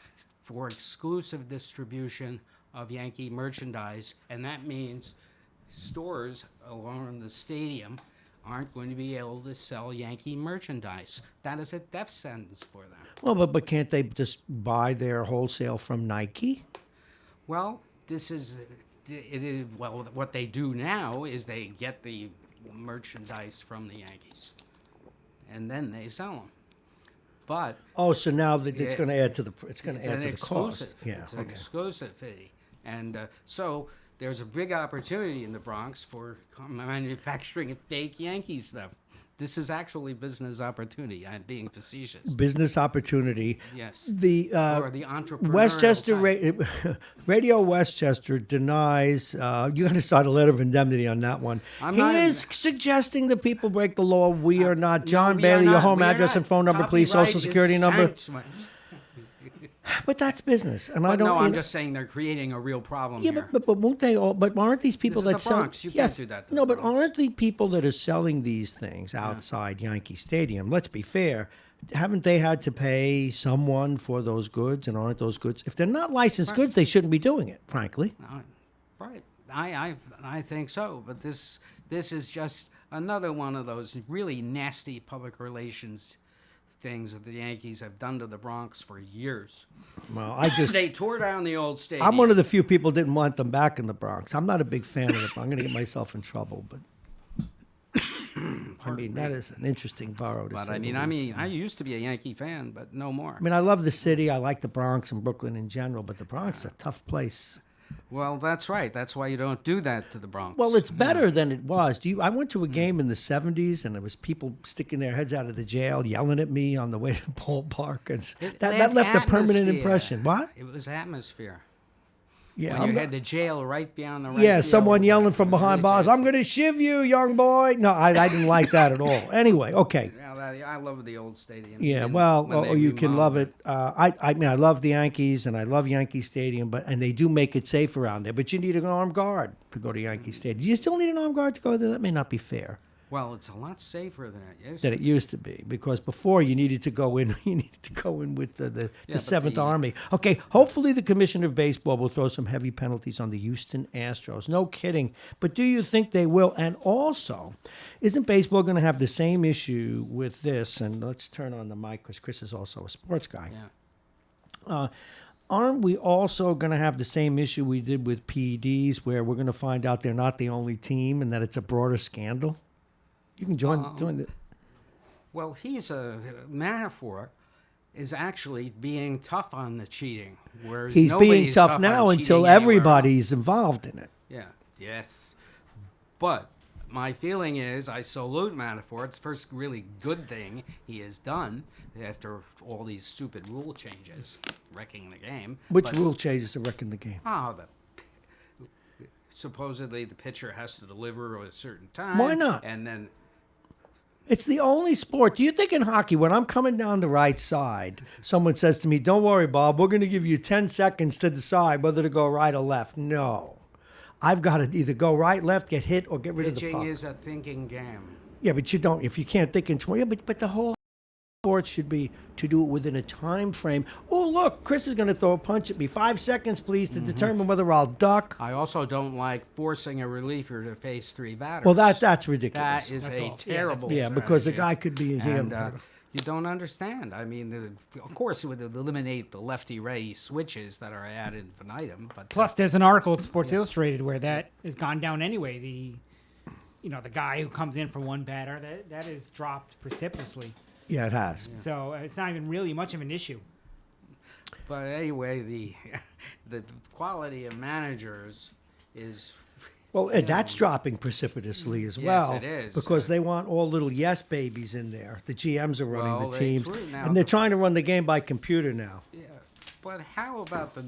Speaker 7: for exclusive distribution of Yankee merchandise, and that means stores along the stadium aren't going to be able to sell Yankee merchandise. That is a death sentence for them.
Speaker 1: Well, but can't they just buy their wholesale from Nike?
Speaker 7: Well, what they do now is they get the merchandise from the Yankees, and then they sell them. But
Speaker 1: Oh, so now that it's
Speaker 7: Yeah.
Speaker 1: going to add to the it's going
Speaker 7: it's
Speaker 1: to add
Speaker 7: an
Speaker 1: to the
Speaker 7: exclusive.
Speaker 1: cost. Yeah.
Speaker 7: It's an
Speaker 1: Okay.
Speaker 7: exclusive fee, and so there's a big opportunity in the Bronx for manufacturing fake Yankee stuff. This is actually business opportunity. I'm being facetious.
Speaker 1: Business opportunity.
Speaker 7: Yes.
Speaker 1: The
Speaker 7: For the entrepreneurial
Speaker 1: Westchester
Speaker 7: type.
Speaker 1: Radio Westchester denies. You got to start a letter of indemnity on that one.
Speaker 7: I'm
Speaker 1: He
Speaker 7: not-
Speaker 1: is suggesting that people break the law. We are not.
Speaker 7: No,
Speaker 1: John
Speaker 7: we are
Speaker 1: Bailey, your
Speaker 7: not.
Speaker 1: home
Speaker 7: We are
Speaker 1: address
Speaker 7: not.
Speaker 1: and phone number, please.
Speaker 7: Copyright
Speaker 1: Social
Speaker 7: is
Speaker 1: security number.
Speaker 7: sanctioned.
Speaker 1: But that's business, and I
Speaker 7: But
Speaker 1: don't.
Speaker 7: no,
Speaker 1: you
Speaker 7: I'm
Speaker 1: know-
Speaker 7: just saying they're creating a real problem
Speaker 1: Yeah,
Speaker 7: here.
Speaker 1: but won't they all? But aren't these people
Speaker 7: This
Speaker 1: that
Speaker 7: is the
Speaker 1: sell?
Speaker 7: Bronx. You can't
Speaker 1: yes,
Speaker 7: do that to
Speaker 1: no,
Speaker 7: the
Speaker 1: but
Speaker 7: Bronx.
Speaker 1: aren't the people that are selling these things outside Yankee Stadium? Let's be fair. Haven't they had to pay someone for those goods? And aren't those goods? If they're not licensed goods, they shouldn't be doing it. Frankly.
Speaker 7: Right. I think so. But this is just another one of those really nasty public relations things that the Yankees have done to the Bronx for years.
Speaker 1: Well, I just.
Speaker 7: They tore down the old stadium.
Speaker 1: I'm one of the few people that didn't want them back in the Bronx. I'm not a big fan of it. I'm going to get myself in trouble, but I mean that is an interesting borough. To
Speaker 7: But
Speaker 1: say
Speaker 7: I
Speaker 1: the
Speaker 7: mean,
Speaker 1: least.
Speaker 7: I used to be a Yankee fan, but no more.
Speaker 1: I mean, I love the city. I like the Bronx and Brooklyn in general, but the Bronx is a tough place.
Speaker 7: Well, that's right. That's why you don't do that to the Bronx.
Speaker 1: Well, it's better than it was. I went to a game in the '70s, and there was people sticking their heads out of the jail, yelling at me on the way to the ballpark, and that left a permanent
Speaker 7: atmosphere.
Speaker 1: impression. What?
Speaker 7: It was atmosphere.
Speaker 1: Yeah,
Speaker 7: When you
Speaker 1: I'm
Speaker 7: had the jail right beyond the right
Speaker 1: yeah,
Speaker 7: field,
Speaker 1: someone yelling from behind
Speaker 7: It
Speaker 1: bars,
Speaker 7: just-
Speaker 1: "I'm going to shiv you, young boy." No, I didn't like that at all. Anyway, okay.
Speaker 7: Yeah, I love the old stadium.
Speaker 1: Yeah,
Speaker 7: And
Speaker 1: well,
Speaker 7: when they
Speaker 1: you can love
Speaker 7: remodeled
Speaker 1: it. I mean, I love the Yankees and I love Yankee Stadium, and they do make it safe around there. But you need an armed guard to go to Yankee Stadium. Do you still need an armed guard to go there? That may not be fair.
Speaker 7: Well, it's a lot safer than it used
Speaker 1: That
Speaker 7: to
Speaker 1: it used to be, because before you needed to go in. You needed to go in with the
Speaker 7: but
Speaker 1: Seventh
Speaker 7: the-
Speaker 1: Army. Okay, hopefully the Commissioner of Baseball will throw some heavy penalties on the Houston Astros. No kidding. But do you think they will? And also, isn't baseball going to have the same issue with this? And let's turn on the mic because Chris is also a sports guy.
Speaker 7: Yeah.
Speaker 1: Aren't we also going to have the same issue we did with PEDs, where we're going to find out they're not the only team and that it's a broader scandal? You can join the.
Speaker 7: Well, Manafort is actually being tough on the cheating, whereas
Speaker 1: He's being
Speaker 7: nobody's
Speaker 1: tough
Speaker 7: on
Speaker 1: now
Speaker 7: cheating
Speaker 1: until
Speaker 7: anywhere
Speaker 1: everybody's involved in it.
Speaker 7: else. Yeah. Yes. But my feeling is I salute Manafort. It's the first really good thing he has done after all these stupid rule changes, wrecking the game.
Speaker 1: Which
Speaker 7: But-
Speaker 1: rule changes are wrecking the game?
Speaker 7: Supposedly the pitcher has to deliver at a certain time.
Speaker 1: Why not?
Speaker 7: And then
Speaker 1: It's the only sport. Do you think in hockey, when I'm coming down the right side, someone says to me, "Don't worry, Bob, we're going to give you 10 seconds to decide whether to go right or left"? No. I've got to either go right, left, get hit, or get rid of the
Speaker 7: pitching
Speaker 1: puck.
Speaker 7: is a thinking game.
Speaker 1: Yeah, but you don't. If you can't think in 20, yeah, but the whole sport should be to do it within a time frame. Oh, look, Chris is going to throw a punch at me. 5 seconds, please, to determine whether I'll duck.
Speaker 7: I also don't like forcing a reliever to face three batters.
Speaker 1: Well, that's ridiculous.
Speaker 7: That is
Speaker 2: That's
Speaker 7: a
Speaker 2: all.
Speaker 7: terrible
Speaker 1: Yeah, because the
Speaker 7: strategy.
Speaker 1: guy could be here.
Speaker 7: And you don't understand. I mean, of course, it would eliminate the lefty-righty switches that are ad infinitum. But
Speaker 2: Plus, there's an article at Sports Illustrated where that has gone down anyway. The guy who comes in for one batter, that is dropped precipitously.
Speaker 1: Yeah, it has.
Speaker 2: So it's not even really much of an issue.
Speaker 7: But anyway, the quality of managers is.
Speaker 1: Well, that's dropping precipitously as
Speaker 7: Yes,
Speaker 1: well.
Speaker 7: it is.
Speaker 1: Because they want all little yes babies in there. The GMs are running
Speaker 7: Well,
Speaker 1: the teams.
Speaker 7: true. Now
Speaker 1: And they're
Speaker 7: the-
Speaker 1: trying to run the game by computer now.
Speaker 7: Yeah. But how about the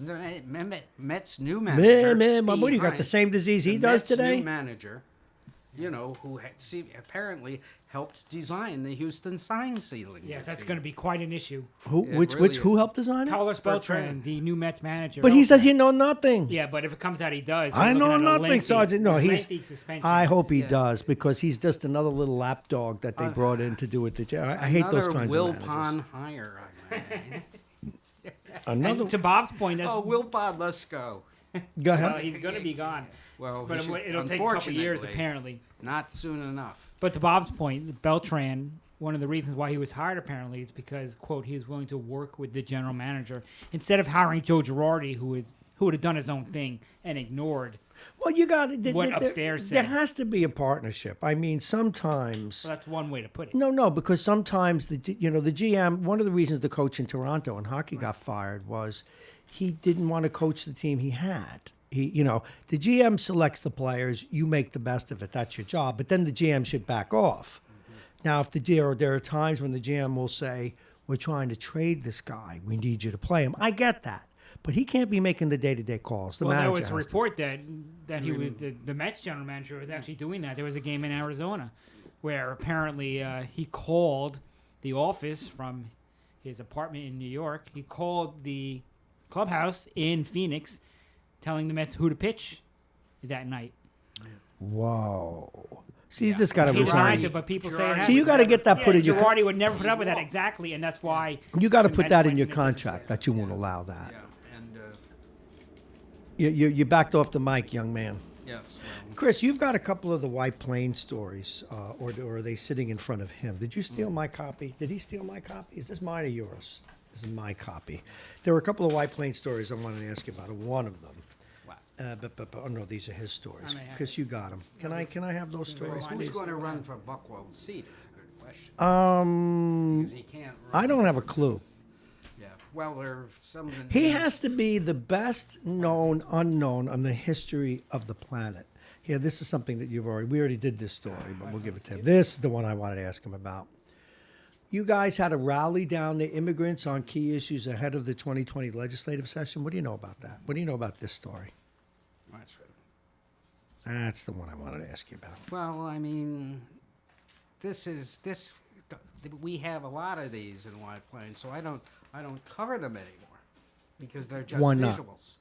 Speaker 7: Mets new manager?
Speaker 1: Man, what do you got?
Speaker 7: behind
Speaker 1: The same disease he
Speaker 7: the
Speaker 1: does
Speaker 7: Mets
Speaker 1: today?
Speaker 7: New manager, who apparently helped design the Houston sign ceiling.
Speaker 2: Yeah, that's going to be quite an issue.
Speaker 1: Who?
Speaker 7: It
Speaker 1: Which?
Speaker 7: really
Speaker 1: Who helped design it?
Speaker 2: Carlos Beltran,
Speaker 7: Beltran.
Speaker 2: the new Mets manager.
Speaker 1: But he says he know nothing.
Speaker 2: Yeah, but if it comes out he does.
Speaker 1: I
Speaker 2: we're
Speaker 1: know
Speaker 2: looking at a
Speaker 1: nothing,
Speaker 2: lengthy-
Speaker 1: Sergeant. No, he's.
Speaker 2: lengthy suspension.
Speaker 1: I hope he
Speaker 7: Yeah.
Speaker 1: does because he's just another little lapdog that they brought in to do with the. I hate those kinds
Speaker 7: Will
Speaker 1: of managers.
Speaker 7: Pond hire. I might add.
Speaker 1: Another.
Speaker 2: And to Bob's point, that's
Speaker 7: Oh, Wilpon, let's go.
Speaker 1: Go ahead.
Speaker 2: well, he's going to be gone.
Speaker 7: Well,
Speaker 2: But
Speaker 7: he should-
Speaker 2: it'll take a couple of years,
Speaker 7: unfortunately,
Speaker 2: apparently.
Speaker 7: Not soon enough.
Speaker 2: But to Bob's point, Beltran, one of the reasons why he was hired apparently is because, quote, he was willing to work with the general manager instead of hiring Joe Girardi, who would have done his own thing and ignored.
Speaker 1: Well, you got
Speaker 2: What upstairs
Speaker 1: There
Speaker 2: said.
Speaker 1: has to be a partnership. I mean, sometimes.
Speaker 2: So that's one way to put it.
Speaker 1: No, because sometimes the GM. One of the reasons the coach in Toronto in hockey got fired was he didn't want to coach the team he had. The GM selects the players. You make the best of it. That's your job. But then the GM should back off. Now, if there are times when the GM will say, "We're trying to trade this guy. We need you to play him." I get that, but he can't be making the day-to-day calls. The
Speaker 2: Well, there
Speaker 1: manager
Speaker 2: was a
Speaker 1: has to.
Speaker 2: report that he was the Mets general manager was actually doing that. There was a game in Arizona where apparently he called the office from his apartment in New York. He called the clubhouse in Phoenix, telling the Mets who to pitch that night.
Speaker 1: Whoa. See, you just got to
Speaker 2: He
Speaker 1: resign.
Speaker 2: denies it, but people say it
Speaker 1: So
Speaker 2: happened.
Speaker 1: you got to get that put in your.
Speaker 2: Girardi would never put up with that exactly, and that's why
Speaker 1: You got to
Speaker 2: the
Speaker 1: put
Speaker 2: Mets
Speaker 1: that in
Speaker 2: went
Speaker 1: your
Speaker 2: in a different
Speaker 1: contract that you won't allow that.
Speaker 7: Yeah, and
Speaker 1: You backed off the mic, young man.
Speaker 7: yes. Well,
Speaker 1: Chris, you've got a couple of the White Plains stories, or are they sitting in front of him? Did you steal my copy? Did he steal my copy? Is this mine or yours? This is my copy. There were a couple of White Plains stories I wanted to ask you about. One of them. But oh no, these are his stories.
Speaker 2: I may have
Speaker 1: Chris, you got them. Can I have those stories,
Speaker 7: who's
Speaker 1: please?
Speaker 7: going to run for Buckwald's seat is a good question. Because he can't run.
Speaker 1: I don't have a clue.
Speaker 7: Yeah. Well, there's some.
Speaker 1: He has to be the best known unknown on the history of the planet. Yeah, this is something that we already did this story, but we'll give it to him. This is the one I wanted to ask him about. You guys had to rally down the immigrants on key issues ahead of the 2020 legislative session. What do you know about that? What do you know about this story?
Speaker 7: That's right.
Speaker 1: That's the one I wanted to ask you about.
Speaker 7: Well, I mean, we have a lot of these in White Plains, so I don't cover them anymore because they're just
Speaker 1: Why not?
Speaker 7: visuals,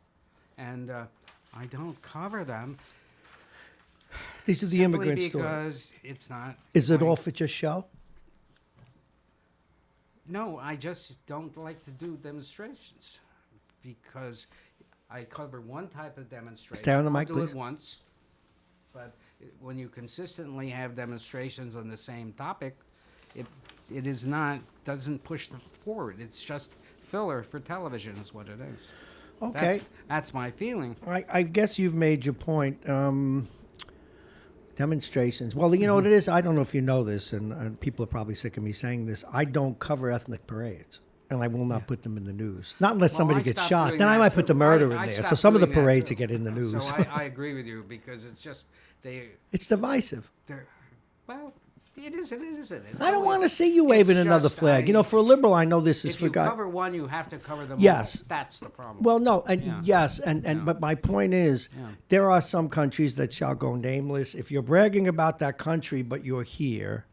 Speaker 7: and I don't cover them.
Speaker 1: These are the
Speaker 7: simply
Speaker 1: immigrant stories.
Speaker 7: because it's not.
Speaker 1: Is it
Speaker 7: my-
Speaker 1: all for just show?
Speaker 7: No, I just don't like to do demonstrations because I cover one type of demonstration.
Speaker 1: Stay on the
Speaker 7: I'll
Speaker 1: mic,
Speaker 7: do
Speaker 1: please.
Speaker 7: it once, but when you consistently have demonstrations on the same topic, it is not doesn't push them forward. It's just filler for television, is what it is.
Speaker 1: Okay.
Speaker 7: That's my feeling.
Speaker 1: I guess you've made your point. Demonstrations. Well, you know what it is? I don't know if you know this, and people are probably sick of me saying this. I don't cover ethnic parades, and I will not put them in the news. Not unless
Speaker 7: Well,
Speaker 1: somebody
Speaker 7: I
Speaker 1: gets
Speaker 7: stopped
Speaker 1: shot.
Speaker 7: doing
Speaker 1: Then I
Speaker 7: that
Speaker 1: might put
Speaker 7: too.
Speaker 1: the murder in
Speaker 7: I
Speaker 1: there. So
Speaker 7: stopped
Speaker 1: some of the
Speaker 7: doing that
Speaker 1: parades
Speaker 7: too.
Speaker 1: get in the news.
Speaker 7: So I agree with you because it's just
Speaker 1: It's divisive.
Speaker 7: they're well. It is. It isn't. It's
Speaker 1: I don't
Speaker 7: only-
Speaker 1: want to see you
Speaker 7: it's
Speaker 1: waving another
Speaker 7: just
Speaker 1: flag. For a liberal, I know this is
Speaker 7: If
Speaker 1: for
Speaker 7: you
Speaker 1: God.
Speaker 7: cover one, you have to cover them
Speaker 1: Yes.
Speaker 7: all. That's the problem.
Speaker 1: Well, no, and
Speaker 7: Yeah.
Speaker 1: yes, and
Speaker 7: Yeah.
Speaker 1: but my point is,
Speaker 7: Yeah.
Speaker 1: there are some countries that shall go nameless. If you're bragging about that country, but you're here,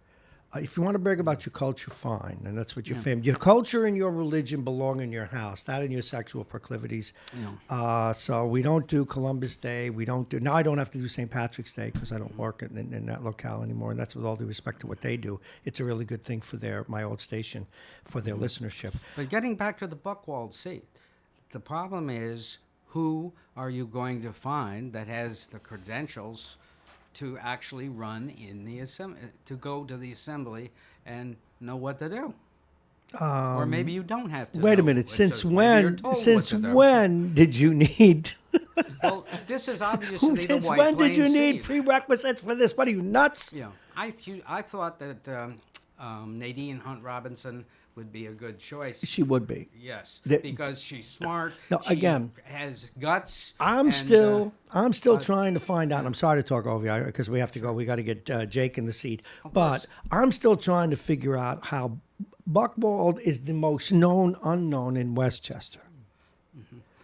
Speaker 1: if you want to brag about your culture, fine, and that's what your family, your culture and your religion belong in your house, not in your sexual proclivities.
Speaker 7: Yeah.
Speaker 1: So we don't do Columbus Day. We don't do now. I don't have to do St. Patrick's Day because I don't work in that locale anymore, and that's with all due respect to what they do. It's a really good thing for my old station, for their listenership.
Speaker 7: But getting back to the Buckwald seat, the problem is who are you going to find that has the credentials to actually run in the to go to the assembly and know what to do? Or maybe you don't have to.
Speaker 1: Wait a
Speaker 7: know
Speaker 1: minute.
Speaker 7: what
Speaker 1: Since
Speaker 7: to- maybe you're
Speaker 1: when?
Speaker 7: told what
Speaker 1: Since
Speaker 7: to do.
Speaker 1: when did you need?
Speaker 7: Well, this is obviously the
Speaker 1: Since
Speaker 7: White
Speaker 1: when did you
Speaker 7: Plains
Speaker 1: need
Speaker 7: seat.
Speaker 1: prerequisites for this? What are you nuts?
Speaker 7: Yeah, I thought that Nadine Hunt Robinson would be a good choice.
Speaker 1: She would be.
Speaker 7: Yes,
Speaker 1: The-
Speaker 7: because she's smart.
Speaker 1: No,
Speaker 7: she
Speaker 1: again,
Speaker 7: has guts.
Speaker 1: I'm
Speaker 7: and,
Speaker 1: still trying to find out. I'm sorry to talk over you because we have to go. We got to get Jake in the seat. But I'm still trying to figure out how Buckbald is the most known unknown in Westchester.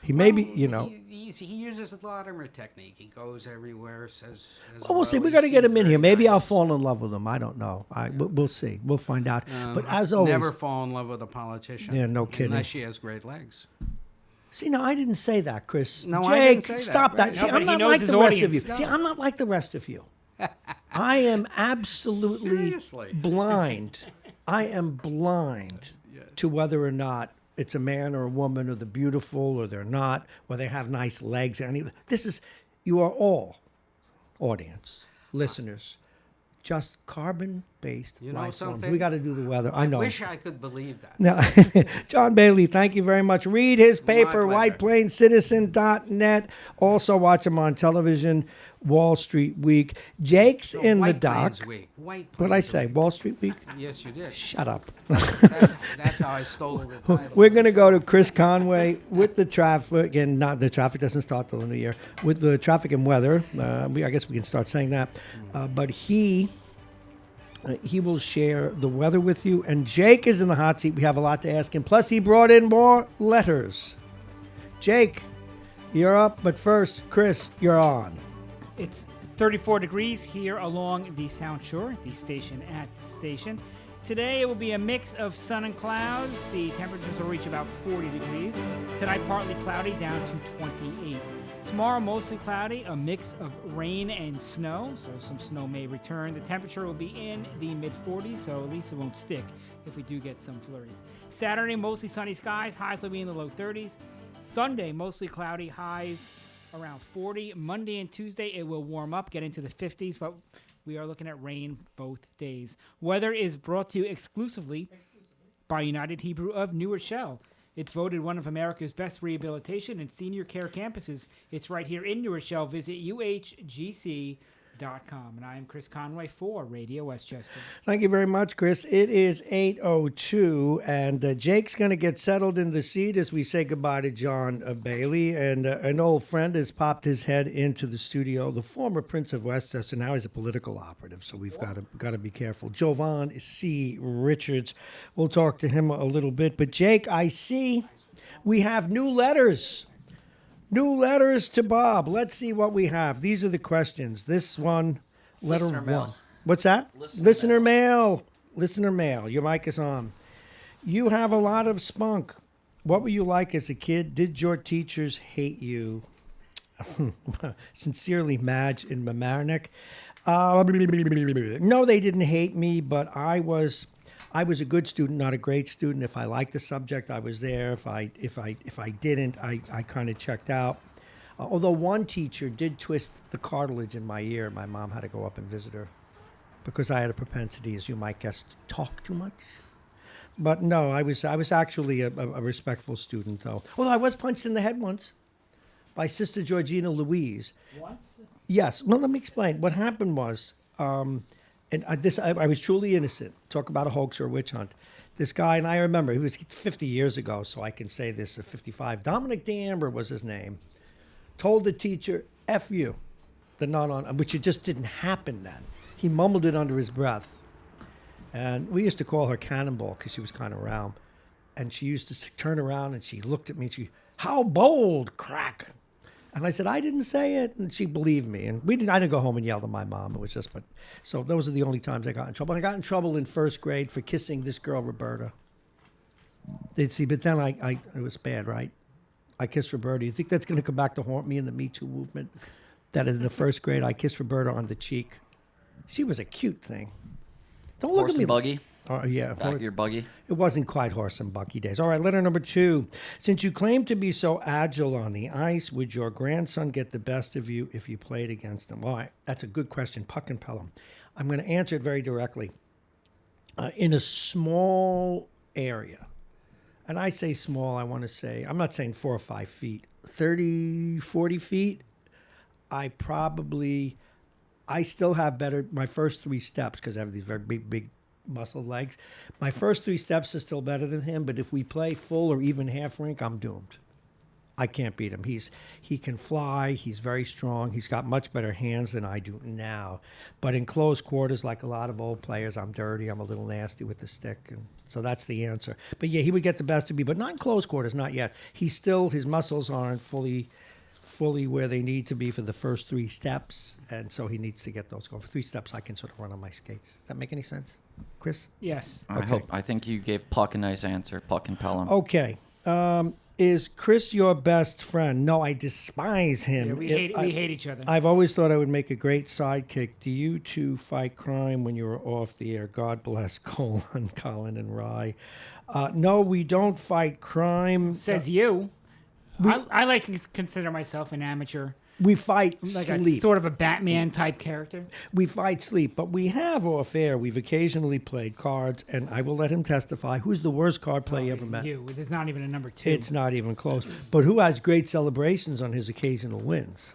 Speaker 1: He may be,
Speaker 7: He uses the Latimer technique. He goes everywhere, says
Speaker 1: Well, we'll see.
Speaker 7: hello.
Speaker 1: We got to
Speaker 7: He
Speaker 1: get him
Speaker 7: seems
Speaker 1: in here.
Speaker 7: very
Speaker 1: Maybe I'll
Speaker 7: nice.
Speaker 1: fall in love with him. I don't know. We'll see. We'll find out. But as always,
Speaker 7: never fall in love with a politician.
Speaker 1: Yeah, no kidding.
Speaker 7: Unless she has great legs.
Speaker 1: see, no, I didn't say that, Chris.
Speaker 7: No,
Speaker 1: Jake,
Speaker 7: I didn't say that.
Speaker 1: stop that.
Speaker 7: Right.
Speaker 1: See,
Speaker 2: No, but
Speaker 1: I'm
Speaker 2: he
Speaker 1: not
Speaker 2: knows
Speaker 1: like
Speaker 2: his
Speaker 1: the rest of you.
Speaker 2: audience.
Speaker 1: See, I'm not like the rest of you. I am absolutely
Speaker 7: Seriously.
Speaker 1: blind. I am blind to whether or not it's a man or a woman, or they're beautiful or they're not, or they have nice legs. Or any. You are all audience, listeners, just carbon-based
Speaker 7: You know
Speaker 1: life forms.
Speaker 7: something?
Speaker 1: We got to do the weather. I know.
Speaker 7: Wish I could believe that.
Speaker 1: Now, John Bailey, thank you very much. Read his paper,
Speaker 7: pleasure.
Speaker 1: whiteplaincitizen.net. Also watch him on television, Wall Street Week. Jake's in the
Speaker 7: White
Speaker 1: dock.
Speaker 7: Plains Week. White
Speaker 1: What did I
Speaker 7: Plains
Speaker 1: say,
Speaker 7: Week.
Speaker 1: Wall Street Week?
Speaker 7: Yes, you did.
Speaker 1: Shut up.
Speaker 7: That's how I stole the title.
Speaker 1: We're going to go to Chris Conway with the traffic, and not the traffic doesn't start till the new year, with the traffic and weather. I guess we can start saying that. But he will share the weather with you. And Jake is in the hot seat. We have a lot to ask him. Plus, he brought in more letters. Jake, you're up. But first, Chris, you're on.
Speaker 2: It's 34 degrees here along the Sound Shore, the station at the station. Today it will be a mix of sun and clouds. The temperatures will reach about 40 degrees. Tonight partly cloudy down to 28. Tomorrow mostly cloudy, a mix of rain and snow, so some snow may return. The temperature will be in the mid-40s, so at least it won't stick if we do get some flurries. Saturday mostly sunny skies, highs will be in the low 30s. Sunday mostly cloudy, highs around 40. Monday and Tuesday, it will warm up, get into the 50s, but we are looking at rain both days. Weather is brought to you exclusively by United Hebrew of New Rochelle. It's voted one of America's best rehabilitation and senior care campuses. It's right here in New Rochelle. Visit uhgc.com. And I am Chris Conway for Radio Westchester.
Speaker 1: Thank you very much, Chris. It is 8:02, and Jake's going to get settled in the seat as we say goodbye to John Bailey. And an old friend has popped his head into the studio. The former Prince of Westchester, now he's a political operative, so we've got to be careful. Jovan C. Richards. We'll talk to him a little bit. But Jake, I see we have new letters. New letters to Bob. Let's see what we have. These are the questions. This one, letter
Speaker 8: Listener
Speaker 1: one.
Speaker 8: mail.
Speaker 1: What's that?
Speaker 8: Listener
Speaker 1: mail. Listener mail. Your mic is on. You have a lot of spunk. What were you like as a kid? Did your teachers hate you? Sincerely, Madge in Mamaroneck. No, they didn't hate me, but I was a good student, not a great student. If I liked the subject, I was there. If I didn't, I kind of checked out. Although one teacher did twist the cartilage in my ear, my mom had to go up and visit her because I had a propensity, as you might guess, to talk too much. But no, I was actually a respectful student, though. Although I was punched in the head once by Sister Georgina Louise.
Speaker 2: Once?
Speaker 1: Yes. Well, let me explain. What happened was, I was truly innocent. Talk about a hoax or a witch hunt. This guy, and I remember, he was 50 years ago, so I can say this, 55. Dominic DeAmber was his name. Told the teacher, F you, which it just didn't happen then. He mumbled it under his breath. And we used to call her Cannonball because she was kind of round. And she used to turn around and she looked at me and how bold, crack. And I said, I didn't say it. And she believed me. And I didn't go home and yell at my mom. It was just, so those are the only times I got in trouble. I got in trouble in first grade for kissing this girl, Roberta. But then it was bad, right? I kissed Roberta. You think that's going to come back to haunt me in the Me Too movement? That in the first grade, I kissed Roberta on the cheek. She was a cute thing. Don't look
Speaker 8: Horse
Speaker 1: at me.
Speaker 8: and buggy.
Speaker 1: Yeah.
Speaker 8: Back of your buggy.
Speaker 1: It wasn't quite horse and buggy days. All right, letter number 2. Since you claim to be so agile on the ice, would your grandson get the best of you if you played against him? All right, that's a good question. Puck and Pelham. I'm going to answer it very directly. In a small area, and I say small, I want to say, I'm not saying 4 or 5 feet, 30, 40 feet, I still have better, my first 3 steps, because I have these very big muscle legs. My first 3 steps are still better than him, but if we play full or even half rink, I'm doomed. I can't beat him. He can fly. He's very strong. He's got much better hands than I do now. But in close quarters, like a lot of old players, I'm dirty. I'm a little nasty with the stick. And so that's the answer. But yeah, he would get the best of me, but not in close quarters, not yet. His muscles aren't fully where they need to be for the first 3 steps. And so he needs to get those going. For 3 steps, I can sort of run on my skates. Does that make any sense, Chris?
Speaker 2: Yes.
Speaker 8: I think you gave Puck a nice answer. Puck and Pelham.
Speaker 1: Okay. Is Chris your best friend? No, I despise him.
Speaker 2: Yeah, we hate each other.
Speaker 1: I've always thought I would make a great sidekick. Do you two fight crime when you were off the air? God bless Colin, Colin, and Rye. No, we don't fight crime.
Speaker 2: Says you. I like to consider myself an amateur.
Speaker 1: We fight
Speaker 2: Like
Speaker 1: sleep.
Speaker 2: a sort of a Batman type character.
Speaker 1: We fight sleep, but we have off air. We've occasionally played cards, and I will let him testify. Who's the worst card player you ever met?
Speaker 2: You. There's not even a number 2.
Speaker 1: It's not even close. But who has great celebrations on his occasional wins?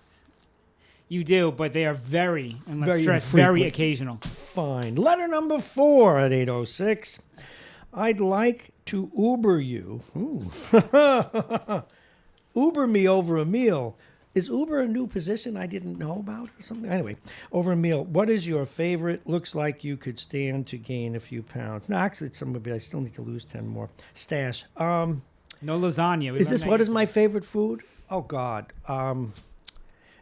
Speaker 2: You do, but they are very, and let's
Speaker 1: Very
Speaker 2: stress,
Speaker 1: infrequent.
Speaker 2: very occasional.
Speaker 1: Fine. Letter number 4 at 8:06. I'd like to Uber you. Ooh. Uber me over a meal. Is Uber a new position I didn't know about or something? Anyway, over a meal. What is your favorite? Looks like you could stand to gain a few pounds. No, actually, it's some of it. I still need to lose 10 more. Stash.
Speaker 2: No lasagna.
Speaker 1: What is my favorite food? Oh, God.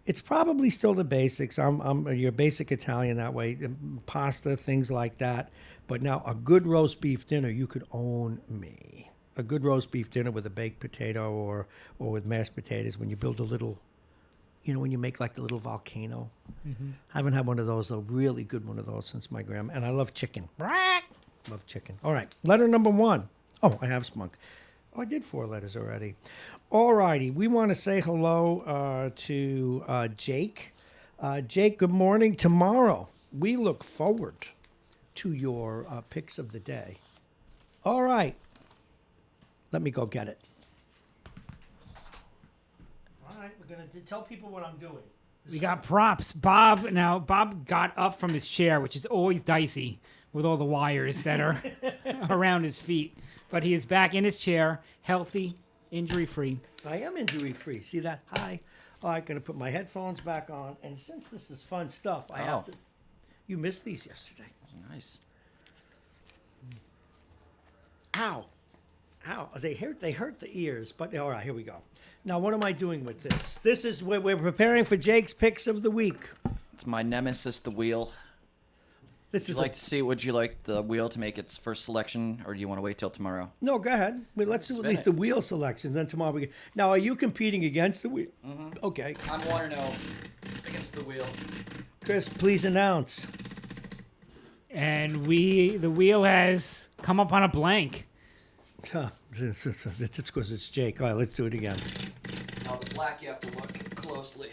Speaker 1: It's probably still the basics. I'm your basic Italian that way. Pasta, things like that. But now a good roast beef dinner, you could own me. A good roast beef dinner with a baked potato or with mashed potatoes when you build a little, when you make like the little volcano. Mm-hmm. I haven't had one of those, though. Really good one of those since my grandma. And I love chicken. Love chicken. All right. Letter number 1. Oh, I have Spunk. Oh, I did 4 letters already. All righty. We want to say hello to Jake. Jake, good morning. Tomorrow, we look forward to your picks of the day. All right. Let me go get it. All right. We're going to tell people what I'm doing.
Speaker 2: We got props. Bob got up from his chair, which is always dicey with all the wires that are around his feet. But he is back in his chair, healthy, injury-free.
Speaker 1: I am injury-free. See that? Hi. Oh, I'm going to put my headphones back on. And since this is fun stuff, I have to... You missed these yesterday.
Speaker 8: Nice.
Speaker 1: Ow. Ow. They hurt the ears. But all right, here we go. Now, what am I doing with this? This is we're preparing for Jake's picks of the week.
Speaker 8: It's my nemesis, the wheel. Would you like the wheel to make its first selection, or do you want to wait till tomorrow?
Speaker 1: No, go ahead. Well, let's do at least the wheel selection. Then tomorrow we get... Now, are you competing against the wheel?
Speaker 8: Mm-hmm.
Speaker 1: Okay.
Speaker 8: I'm 1-0 against the wheel.
Speaker 1: Chris, please announce.
Speaker 2: And the wheel has come up on a blank.
Speaker 1: It's because it's Jake. All right, let's do it again.
Speaker 8: Now, the black, you have to look closely.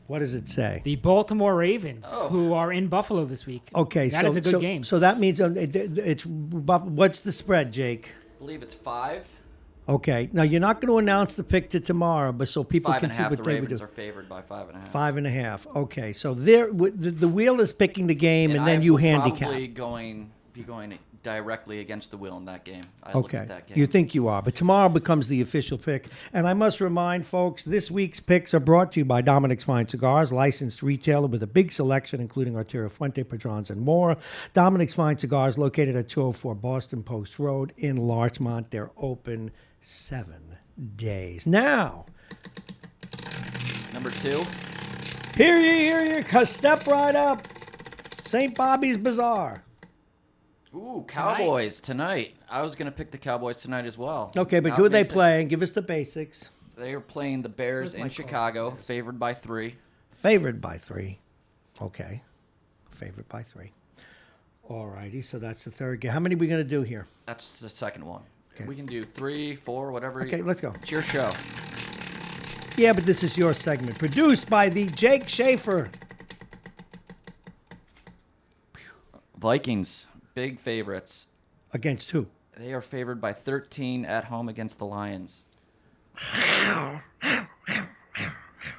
Speaker 1: What does it say?
Speaker 2: The Baltimore Ravens, who are in Buffalo this week.
Speaker 1: Okay,
Speaker 2: that is a good game.
Speaker 1: So that means what's the spread, Jake?
Speaker 8: I believe it's 5.
Speaker 1: Okay. Now, you're not going to announce the pick to tomorrow, but so people can see
Speaker 8: 5.5.
Speaker 1: what
Speaker 8: The
Speaker 1: they would do.
Speaker 8: Ravens are favored by 5.5.
Speaker 1: 5.5. Okay. So the wheel is picking the game, and then you handicap.
Speaker 8: Probably be going directly against the wheel in that game. I looked
Speaker 1: Okay.
Speaker 8: at that game.
Speaker 1: You think you are, but tomorrow becomes the official pick. And I must remind folks, this week's picks are brought to you by Dominic's Fine Cigars, licensed retailer with a big selection, including Arturo Fuente, Padrons, and more. Dominic's Fine Cigars, located at 204 Boston Post Road in Larchmont. They're open 7 days. Now,
Speaker 8: Number 2.
Speaker 1: hear ye, 'cause step right up. St. Bobby's Bazaar.
Speaker 8: Ooh, Cowboys tonight. I was going to pick the Cowboys tonight as well.
Speaker 1: Okay, but who are they playing? Give us the basics.
Speaker 8: They are playing the Bears in Chicago, favored by 3.
Speaker 1: Favored by 3. Okay. Favored by 3. All righty, so that's the third game. How many are we going to do here?
Speaker 8: That's the second one.
Speaker 1: Okay.
Speaker 8: We can do 3, 4, whatever.
Speaker 1: Okay, let's go.
Speaker 8: It's your show.
Speaker 1: Yeah, but this is your segment. Produced by the Jake Schaefer.
Speaker 8: Vikings, big favorites.
Speaker 1: Against who?
Speaker 8: They are favored by 13 at home against the Lions.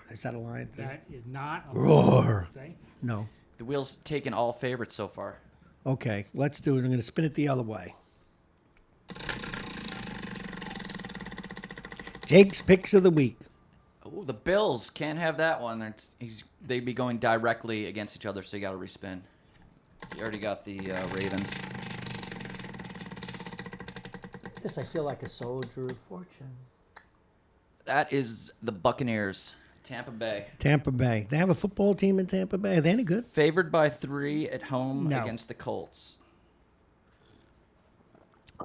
Speaker 1: Is that a lion?
Speaker 2: That is not a
Speaker 1: Roar.
Speaker 2: say.
Speaker 1: No.
Speaker 8: The wheel's taken all favorites so far.
Speaker 1: Okay, let's do it. I'm going to spin it the other way. Jake's picks of the week.
Speaker 8: Oh, the Bills can't have that one. They'd be going directly against each other, so you got to respin. You already got the Ravens.
Speaker 1: Yes, I feel like a soldier of fortune.
Speaker 8: That is the Buccaneers, Tampa Bay.
Speaker 1: Tampa Bay. They have a football team in Tampa Bay. Are they any good?
Speaker 8: Favored by 3 at home
Speaker 2: No.
Speaker 8: against the Colts.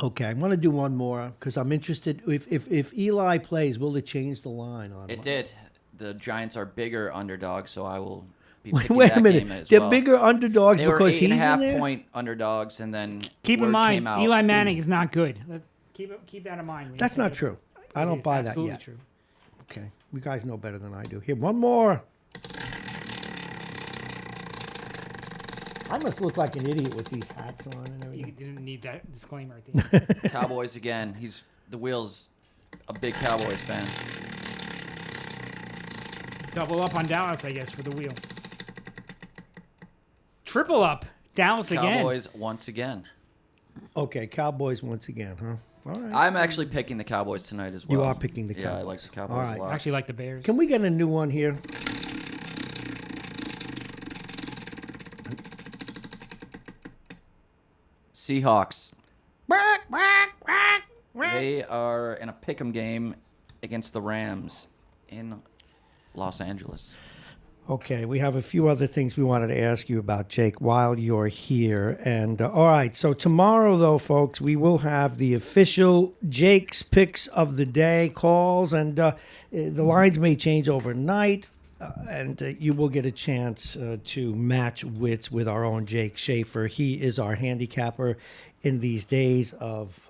Speaker 1: Okay, I want to do one more because I'm interested. If Eli plays, will it change the line on
Speaker 8: It
Speaker 1: him?
Speaker 8: did. The Giants are bigger underdogs, so I will be picking
Speaker 1: Wait
Speaker 8: that
Speaker 1: a minute.
Speaker 8: game as
Speaker 1: They're
Speaker 8: well.
Speaker 1: bigger underdogs
Speaker 8: They were
Speaker 1: because he's in
Speaker 8: 8.5
Speaker 1: there?
Speaker 8: point underdogs, and then
Speaker 2: Keep in
Speaker 8: word
Speaker 2: mind,
Speaker 8: came out.
Speaker 2: Eli Manning is not good. Keep that in mind. when you
Speaker 1: That's
Speaker 2: think
Speaker 1: not
Speaker 2: of-
Speaker 1: true. I
Speaker 2: It
Speaker 1: don't
Speaker 2: is
Speaker 1: buy that
Speaker 2: absolutely
Speaker 1: yet.
Speaker 2: True.
Speaker 1: Okay, you guys know better than I do. Here, one more. I must look like an idiot with these hats on and
Speaker 2: You
Speaker 1: everything.
Speaker 2: didn't need that disclaimer at the end.
Speaker 8: Cowboys again. The wheel's a big Cowboys fan.
Speaker 2: Double up on Dallas, I guess, for the wheel. Triple up. Dallas again.
Speaker 8: Cowboys once again.
Speaker 1: Okay, Cowboys once again, huh? All right.
Speaker 8: I'm actually picking the Cowboys tonight as well.
Speaker 1: You are picking the
Speaker 8: Yeah, I like
Speaker 1: Cowboys.
Speaker 8: the Cowboys
Speaker 1: All right.
Speaker 8: a lot.
Speaker 2: I actually like the Bears.
Speaker 1: Can we get a new one here?
Speaker 8: Seahawks. They are in a pick'em game against the Rams in Los Angeles.
Speaker 1: Okay, we have a few other things we wanted to ask you about, Jake, while you're here. And all right, so tomorrow, though, folks, we will have the official Jake's Picks of the Day calls, and the lines may change overnight, and you will get a chance to match wits with our own Jake Schaefer. He is our handicapper in these days of,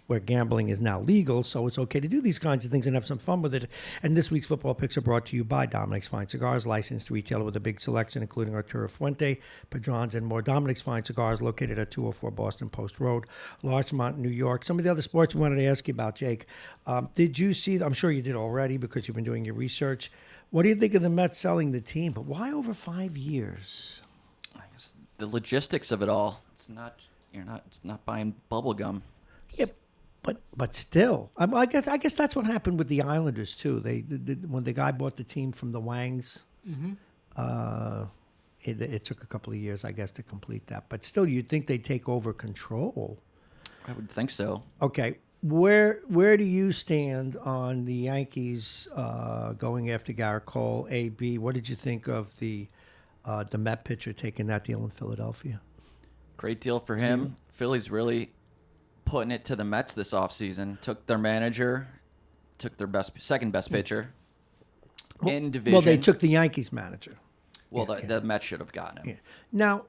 Speaker 1: where gambling is now legal, so it's okay to do these kinds of things and have some fun with it. And this week's football picks are brought to you by Dominic's Fine Cigars, licensed retailer with a big selection, including Arturo Fuente, Padrons, and more. Dominic's Fine Cigars, located at 204 Boston Post Road, Larchmont, New York. Some of the other sports we wanted to ask you about, Jake. Did you see, I'm sure you did already because you've been doing your research, what do you think of the Mets selling the team? But why over 5 years?
Speaker 8: I guess the logistics of it all. It's not buying bubble gum.
Speaker 1: Yeah, but still, I guess that's what happened with the Islanders too. When the guy bought the team from the Wangs, it took a couple of years, I guess, to complete that. But still, you'd think they'd take over control.
Speaker 8: I would think so.
Speaker 1: Okay, where do you stand on the Yankees going after Garrett Cole? AB, what did you think of the Met pitcher taking that deal in Philadelphia?
Speaker 8: Great deal for him. Philly's really putting it to the Mets this offseason. Took their manager, took their second best pitcher in division.
Speaker 1: Well, they took the Yankees manager.
Speaker 8: Well, the Mets should have gotten him.
Speaker 1: Yeah. Now,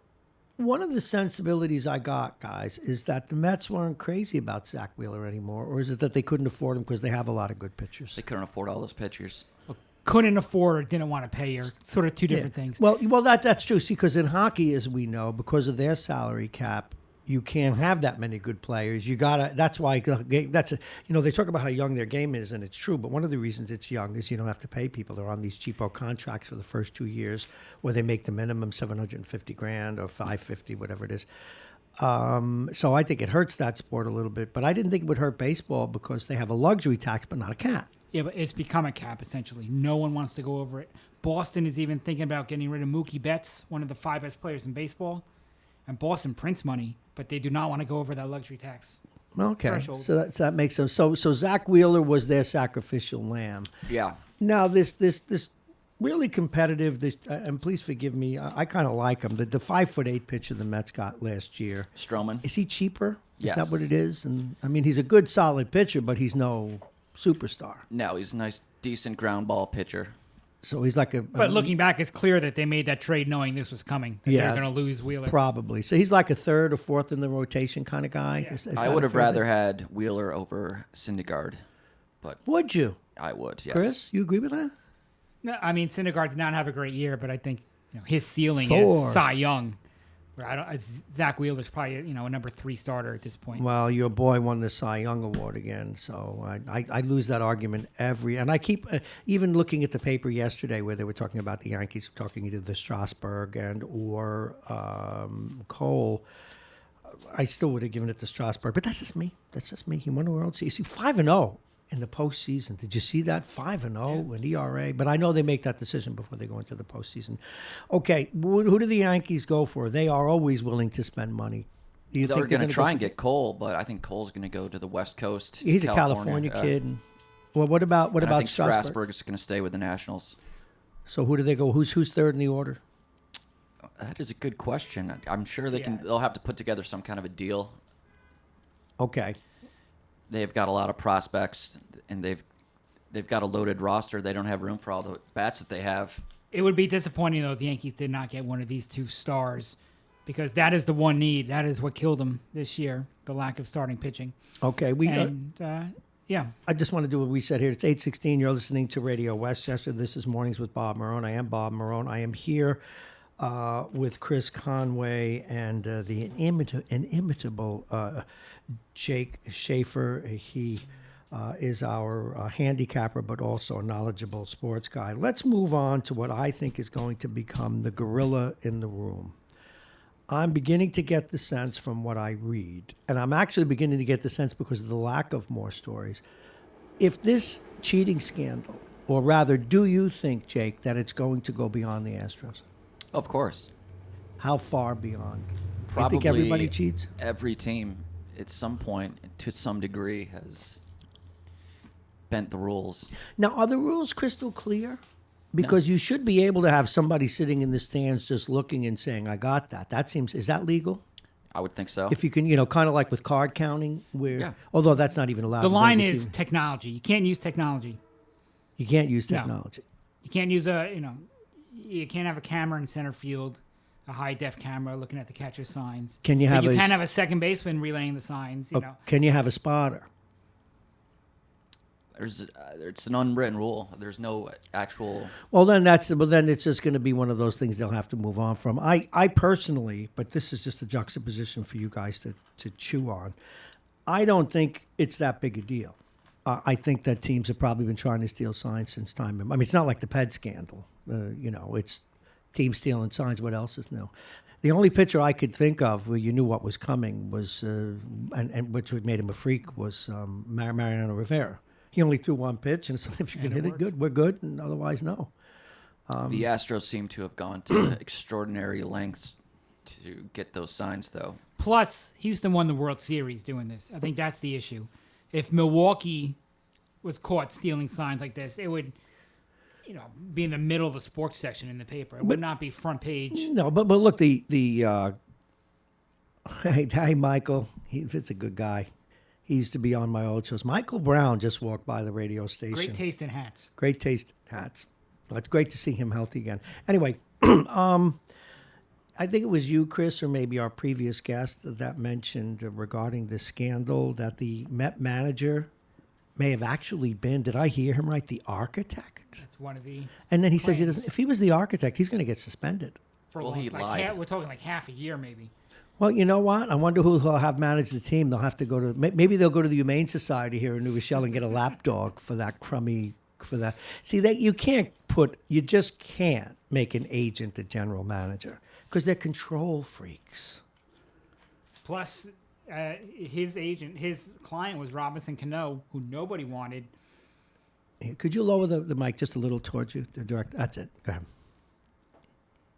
Speaker 1: one of the sensibilities I got, guys, is that the Mets weren't crazy about Zach Wheeler anymore, or is it that they couldn't afford him because they have a lot of good pitchers?
Speaker 8: They couldn't afford all those pitchers.
Speaker 2: Couldn't afford or didn't want to pay, or sort of two different things.
Speaker 1: Well, that's true. See, because in hockey, as we know, because of their salary cap, you can't have that many good players. You gotta. That's why. They talk about how young their game is, and it's true. But one of the reasons it's young is you don't have to pay people. They're on these cheapo contracts for the first 2 years, where they make the minimum $750,000 or $550, whatever it is. So I think it hurts that sport a little bit. But I didn't think it would hurt baseball because they have a luxury tax, but not a cap.
Speaker 2: Yeah, but it's become a cap, essentially. No one wants to go over it. Boston is even thinking about getting rid of Mookie Betts, one of the 5 best players in baseball. And Boston prints money, but they do not want to go over that luxury tax.
Speaker 1: Okay,
Speaker 2: threshold.
Speaker 1: so that makes sense. So Zach Wheeler was their sacrificial lamb.
Speaker 8: Yeah.
Speaker 1: Now this really competitive. And please forgive me, I kind of like him. The 5'8" pitcher the Mets got last year.
Speaker 8: Stroman.
Speaker 1: Is he cheaper?
Speaker 8: Yes.
Speaker 1: Is that what it is? And I mean, he's a good, solid pitcher, but he's no superstar.
Speaker 8: No, he's a nice, decent ground ball pitcher.
Speaker 1: So he's like
Speaker 2: But looking back, it's clear that they made that trade knowing this was coming. That
Speaker 1: Yeah.
Speaker 2: they're going to lose Wheeler.
Speaker 1: probably. So he's like a third or fourth in the rotation kind of guy.
Speaker 2: Yeah.
Speaker 1: Is
Speaker 8: I
Speaker 1: that
Speaker 8: would
Speaker 1: a
Speaker 8: have
Speaker 1: fair
Speaker 8: rather
Speaker 1: thing?
Speaker 8: had Wheeler over Syndergaard, but
Speaker 1: Would you,
Speaker 8: I would, yes.
Speaker 1: Chris? You agree with that?
Speaker 2: No, I mean, Syndergaard did not have a great year, but I think his ceiling
Speaker 1: Thor.
Speaker 2: is Cy Young. Zach Wheeler's probably a number 3 starter at this point.
Speaker 1: Well, your boy won the Cy Young Award again, so I lose that argument and I keep even looking at the paper yesterday where they were talking about the Yankees talking either the Strasburg or Cole. I still would have given it to Strasburg, but that's just me. He won the World Series. 5-0 in the postseason. Did you see that? 5-0 in ERA. But I know they make that decision before they go into the postseason. Okay, who do the Yankees go for? They are always willing to spend money. Do you
Speaker 8: They're
Speaker 1: think
Speaker 8: going to try and get Cole, but I think Cole's going to go to the West Coast.
Speaker 1: He's a California kid. Well, what about
Speaker 8: I think
Speaker 1: Strasburg?
Speaker 8: Strasburg is going to stay with the Nationals.
Speaker 1: So who do they go? Who's third in the order?
Speaker 8: That is a good question. I'm sure they'll have to put together some kind of a deal.
Speaker 1: Okay.
Speaker 8: They've got a lot of prospects, and they've got a loaded roster. They don't have room for all the bats that they have.
Speaker 2: It would be disappointing, though, if the Yankees did not get one of these 2 stars, because that is the one need. That is what killed them this year, the lack of starting pitching.
Speaker 1: Okay.
Speaker 2: Yeah.
Speaker 1: I just want to do what we said here. It's 8:16. You're listening to Radio Westchester. This is Mornings with Bob Marrone. I am Bob Marrone. I am here with Chris Conway and the inimitable Jake Schaefer. He is our handicapper, but also a knowledgeable sports guy. Let's move on to what I think is going to become the gorilla in the room. I'm beginning to get the sense from what I read, and I'm actually beginning to get the sense because of the lack of more stories. If this cheating scandal, or rather, do you think, Jake, that it's going to go beyond the Astros?
Speaker 8: Of course.
Speaker 1: How far beyond?
Speaker 8: Probably
Speaker 1: you think everybody cheats?
Speaker 8: Every team, at some point, to some degree, has bent the rules.
Speaker 1: Now, are the rules crystal clear? Because you should be able to have somebody sitting in the stands just looking and saying, I got that. Is that legal?
Speaker 8: I would think so.
Speaker 1: If you can, kind of like with card counting, although that's not even allowed.
Speaker 2: The line is technology. You can't use technology.
Speaker 1: You can't use technology.
Speaker 2: No. You can't use you can't have a camera in center field, a high-def camera looking at the catcher's signs.
Speaker 1: Can you have
Speaker 2: you can't have a second baseman relaying the signs,
Speaker 1: Can you have a spotter?
Speaker 8: It's an unwritten rule. There's no actual.
Speaker 1: Well, then it's just going to be one of those things they'll have to move on from. I personally, but this is just a juxtaposition for you guys to chew on. I don't think it's that big a deal. I think that teams have probably been trying to steal signs since time. I mean, it's not like the Ped scandal. It's teams stealing signs. What else is new? The only pitcher I could think of where you knew what was coming was, and which made him a freak, was Mariano Rivera. He only threw one pitch, and so if you can hit it good, we're good, and otherwise, no.
Speaker 8: The Astros seem to have gone to extraordinary lengths to get those signs, though.
Speaker 2: Plus, Houston won the World Series doing this. I think that's the issue. If Milwaukee was caught stealing signs like this, it would, be in the middle of the sports section in the paper. It would not be front page.
Speaker 1: No, but look, hey, Michael, he's a good guy. He used to be on my old shows. Michael Brown just walked by the radio station.
Speaker 2: Great taste in hats.
Speaker 1: Great taste in hats. Well, it's great to see him healthy again. Anyway, I think it was you, Chris, or maybe our previous guest that mentioned regarding the scandal that the Met manager may have actually been, did I hear him right, the architect?
Speaker 2: That's one of the
Speaker 1: And then he
Speaker 2: claims.
Speaker 1: says if he was the architect, he's going to get suspended.
Speaker 8: He lied.
Speaker 2: We're talking like half a year, maybe.
Speaker 1: Well, you know what? I wonder who will have managed the team. They'll have to go to maybe they'll go to the Humane Society here in New Rochelle and get a lap dog for that See, you just can't make an agent the general manager because they're control freaks.
Speaker 2: Plus, his client was Robinson Cano, who nobody wanted.
Speaker 1: Could you lower the mic just a little towards you? The direct. That's it. Go ahead.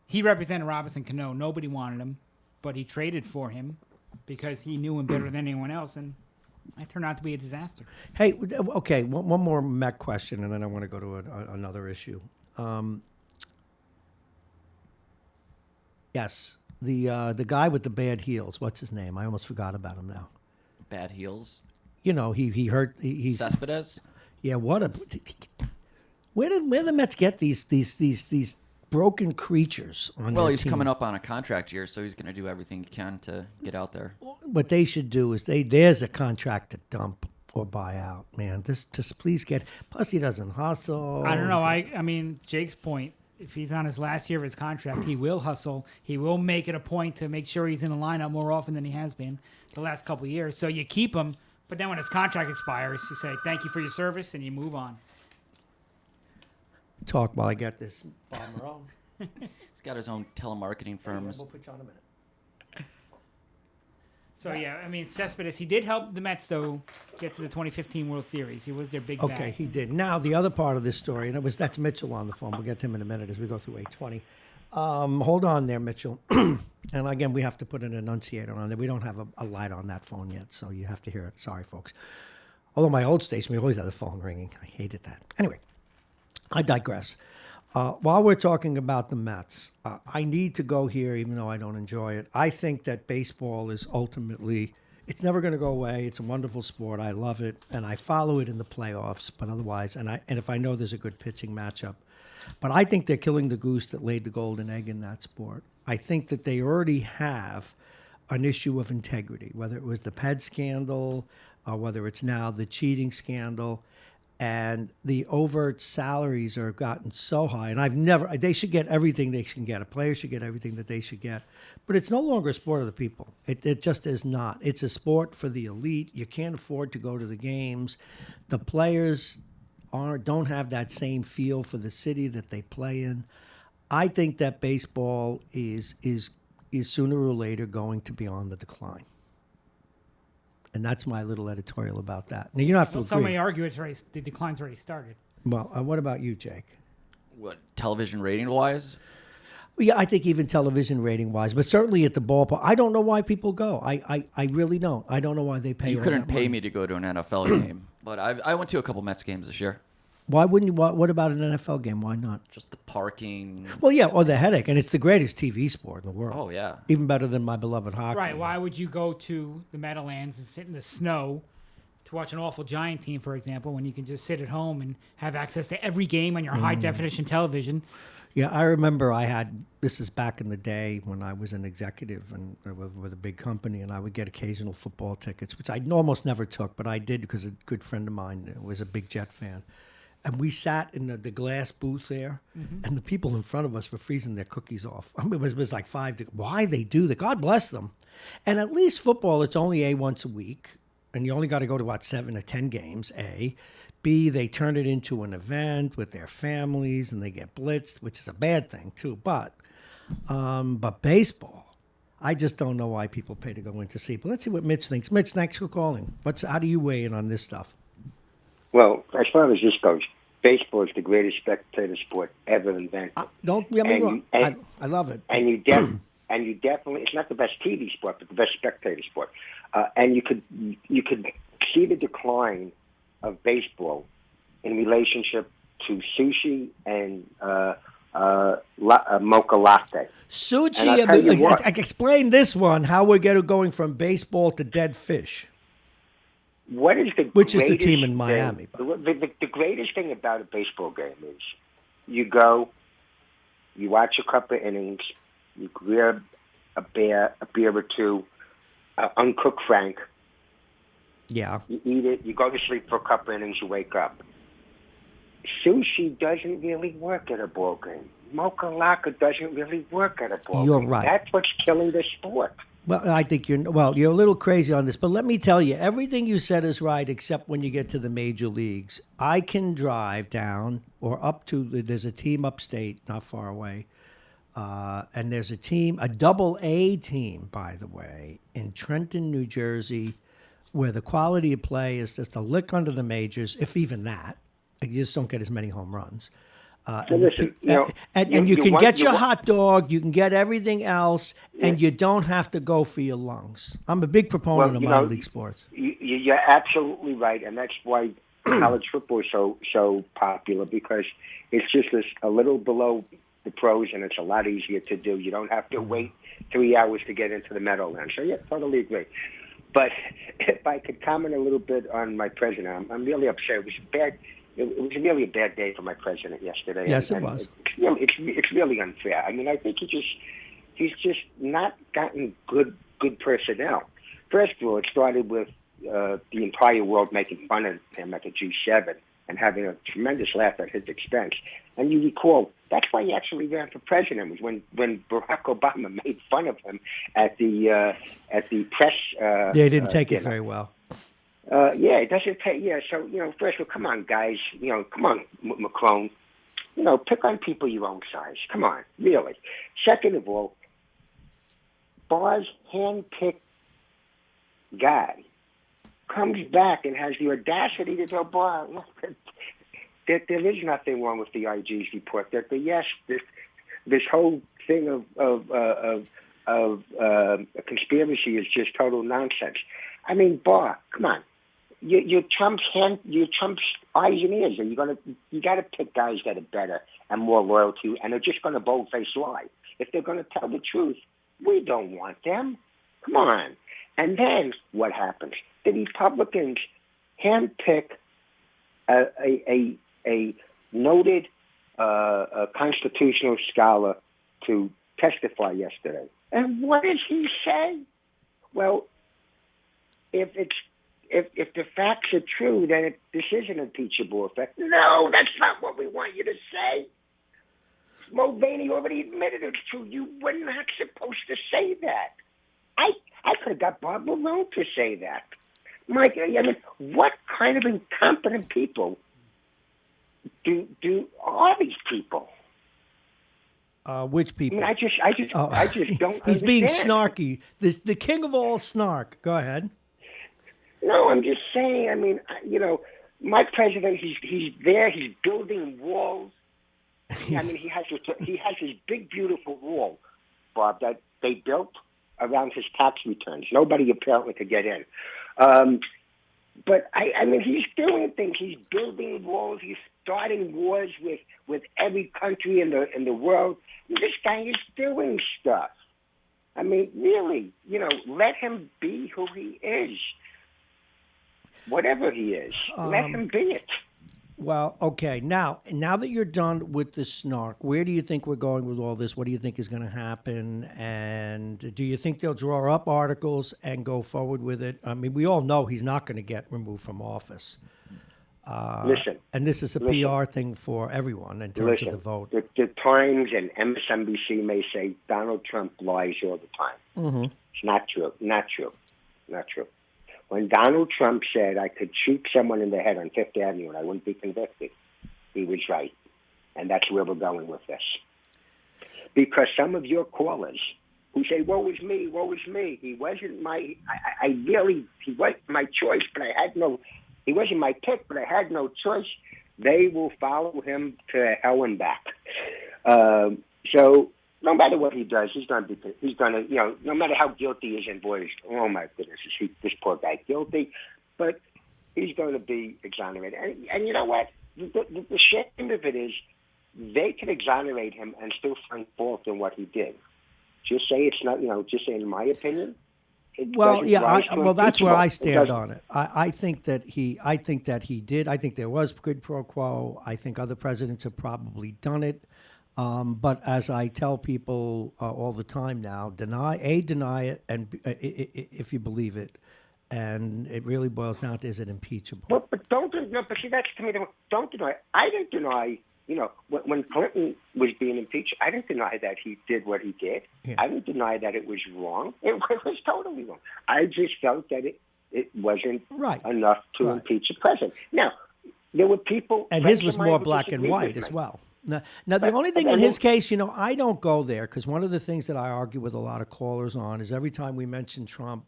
Speaker 2: He represented Robinson Cano. Nobody wanted him. But he traded for him because he knew him better than anyone else, and it turned out to be a disaster.
Speaker 1: Hey, okay, one more Met question, and then I want to go to another issue. Yes, the guy with the bad heels. What's his name? I almost forgot about him now.
Speaker 8: Bad heels.
Speaker 1: He hurt. He's
Speaker 8: Cespedes.
Speaker 1: Yeah, what a. Where the Mets get these broken creatures on their
Speaker 8: He's
Speaker 1: team?
Speaker 8: coming up on a contract year, so he's going to do everything he can to get out there.
Speaker 1: What they should do is there's a contract to dump or buy out, man. Just please get. Plus, he doesn't hustle.
Speaker 2: I don't know. I mean, Jake's point. if he's on his last year of his contract, he will hustle. He will make it a point to make sure he's in the lineup more often than he has been the last couple of years. So you keep him, but then when his contract expires, you say thank you for your service and you move on.
Speaker 1: Talk while I get this Bob Marrone.
Speaker 8: He's got his own telemarketing firms.
Speaker 1: We'll put you on a minute.
Speaker 2: So, yeah, I mean, Cespedes, he did help the Mets, though, get to the 2015 World Series. He was their big
Speaker 1: Okay,
Speaker 2: bat.
Speaker 1: he did. Now, the other part of this story, and that's Mitchell on the phone. We'll get to him in a minute as we go through 820. Hold on there, Mitchell. And again, we have to put an enunciator on there. We don't have a light on that phone yet, so you have to hear it. Sorry, folks. Although my old station, we always had the phone ringing. I hated that. Anyway, I digress. While we're talking about the Mets, I need to go here, even though I don't enjoy it. I think that baseball is ultimately, it's never going to go away. It's a wonderful sport. I love it, and I follow it in the playoffs. But otherwise, and if I know there's a good pitching matchup, but I think they're killing the goose that laid the golden egg in that sport. I think that they already have an issue of integrity, whether it was the Ped scandal or whether it's now the cheating scandal. And the overt salaries are gotten so high, and they should get everything they can get. A player should get everything that they should get. But it's no longer a sport of the people. It just is not. It's a sport for the elite. You can't afford to go to the games. The players don't have that same feel for the city that they play in. I think that baseball is sooner or later going to be on the decline. And that's my little editorial about that. Now, you don't have to agree.
Speaker 2: Some may argue the decline's already started.
Speaker 1: Well, what about you, Jake?
Speaker 8: What, television rating-wise?
Speaker 1: Yeah, I think even television rating-wise, but certainly at the ballpark. I don't know why people go. I really don't. I don't know why they pay.
Speaker 8: You
Speaker 1: all
Speaker 8: couldn't
Speaker 1: that
Speaker 8: pay
Speaker 1: money.
Speaker 8: me to go to an NFL game, but I went to a couple Mets games this year.
Speaker 1: Why wouldn't you? What about an NFL game? Why not?
Speaker 8: Just the parking.
Speaker 1: Well, yeah, or the headache, and it's the greatest TV sport in the world.
Speaker 8: Oh, yeah.
Speaker 1: Even better than my beloved hockey.
Speaker 2: Right, why would you go to the Meadowlands and sit in the snow to watch an awful Giant team, for example, when you can just sit at home and have access to every game on your high-definition television?
Speaker 1: Yeah, I remember this is back in the day when I was an executive and with a big company, and I would get occasional football tickets, which I almost never took, but I did because a good friend of mine was a big Jet fan. And we sat in the glass booth there, and the people in front of us were freezing their cookies off. I mean, it was like 5 degrees. Why they do that? God bless them. And at least football, it's only once a week, and you only got to go to, 7 or 10 games, A. B, they turn it into an event with their families, and they get blitzed, which is a bad thing, too. But baseball, I just don't know why people pay to go in to see. But let's see what Mitch thinks. Mitch, thanks for calling. How do you weigh in on this stuff?
Speaker 9: Well, as far as this goes, baseball is the greatest spectator sport ever invented.
Speaker 1: Don't get me wrong. I love it.
Speaker 9: And you definitely, it's not the best TV sport, but the best spectator sport. And you could see the decline of baseball in relationship to sushi and mocha latte.
Speaker 1: Sushi. Explain this one. How we're going from baseball to dead fish.
Speaker 9: Which is
Speaker 1: the team in Miami?
Speaker 9: The greatest thing about a baseball game is you go, you watch a couple of innings, you grab a beer or two, uncooked Frank.
Speaker 1: Yeah.
Speaker 9: You eat it, you go to sleep for a couple of innings, you wake up. Sushi doesn't really work at a ball game. Mocha latte doesn't really work at a ball game.
Speaker 1: You're right.
Speaker 9: That's what's killing the sport.
Speaker 1: Well, I think you're a little crazy on this, but let me tell you, everything you said is right, except when you get to the major leagues. I can drive down or up to, there's a team upstate, not far away, and there's a double-A team, by the way, in Trenton, New Jersey, where the quality of play is just a lick under the majors, if even that. You just don't get as many home runs.
Speaker 9: Listen,
Speaker 1: you can get your hot dog, you can get everything else, and you don't have to go for your lungs. I'm a big proponent of minor league sports.
Speaker 9: You're absolutely right, and that's why college football is so popular, because it's just a little below the pros, and it's a lot easier to do. You don't have to wait 3 hours to get into the Meadowlands. So, yeah, totally agree. But if I could comment a little bit on my president, I'm really upset. It was bad. It was really a bad day for my president yesterday.
Speaker 1: Yes, it was.
Speaker 9: It's really unfair. I mean, I think he's just not gotten good personnel. First of all, it started with the entire world making fun of him at the G7 and having a tremendous laugh at his expense. And you recall, that's why he actually ran for president, was when Barack Obama made fun of him at the press.
Speaker 1: They didn't take it very well.
Speaker 9: Yeah, it doesn't take. Yeah, so first of all, come on, guys. Come on, Macron. Pick on people your own size. Come on, really. Second of all, Barr's hand-picked guy comes back and has the audacity to tell Barr that there is nothing wrong with the IG's report. That this whole thing of a conspiracy is just total nonsense. I mean, Barr, come on. You're Trump's eyes and ears, and you got to pick guys that are better and more loyal to you, and they're just going to boldface lie. If they're going to tell the truth, we don't want them. Come on. And then what happens? The Republicans handpick a noted constitutional scholar to testify yesterday. And what does he say? Well, if the facts are true, then this is an impeachable effect. No, that's not what we want you to say. Mulvaney already admitted it's true. You were not supposed to say that. I could have got Bob Marrone to say that. Mike, I mean, what kind of incompetent people are these people?
Speaker 1: Which people?
Speaker 9: I mean, I just don't.
Speaker 1: He's
Speaker 9: understand.
Speaker 1: being snarky. The king of all snark. Go ahead.
Speaker 9: No, I'm just saying. I mean, my president. He's there. He's building walls. I mean, he has this big, beautiful wall, Bob, that they built around his tax returns. Nobody apparently could get in. But I mean, he's doing things. He's building walls. He's starting wars with every country in the world. This guy is doing stuff. I mean, really, let him be who he is. Whatever he is, let him be it.
Speaker 1: Well, okay. Now that you're done with the snark, where do you think we're going with all this? What do you think is going to happen? And do you think they'll draw up articles and go forward with it? I mean, we all know he's not going to get removed from office.
Speaker 9: Listen.
Speaker 1: And this is a PR thing for everyone in terms of the vote.
Speaker 9: The Times and MSNBC may say Donald Trump lies all the time.
Speaker 1: Mm-hmm.
Speaker 9: It's not true. Not true. Not true. When Donald Trump said I could shoot someone in the head on Fifth Avenue and I wouldn't be convicted, he was right. And that's where we're going with this. Because some of your callers who say, woe is me, he wasn't my, he wasn't my choice, but he wasn't my pick, but I had no choice, they will follow him to hell and back. So no matter what he does, he's going to, no matter how guilty he is, and boy, oh my goodness, is this poor guy guilty? But he's going to be exonerated. And you know what? The shame of it is they can exonerate him and still find fault in what he did. Just say it's not, just say in my opinion.
Speaker 1: Well, yeah, that's where I stand on it. I think that he did. I think there was quid pro quo. I think other presidents have probably done it. But as I tell people all the time now, deny it, and if you believe it, and it really boils down to, is it impeachable?
Speaker 9: But see, that's to me. Don't deny. I didn't deny. When Clinton was being impeached, I didn't deny that he did what he did. Yeah. I didn't deny that it was wrong. It was totally wrong. I just felt that it wasn't enough to impeach a president. Now, there were people,
Speaker 1: and his was more black and white as well. Now, the only thing in his case, I don't go there because one of the things that I argue with a lot of callers on is every time we mention Trump,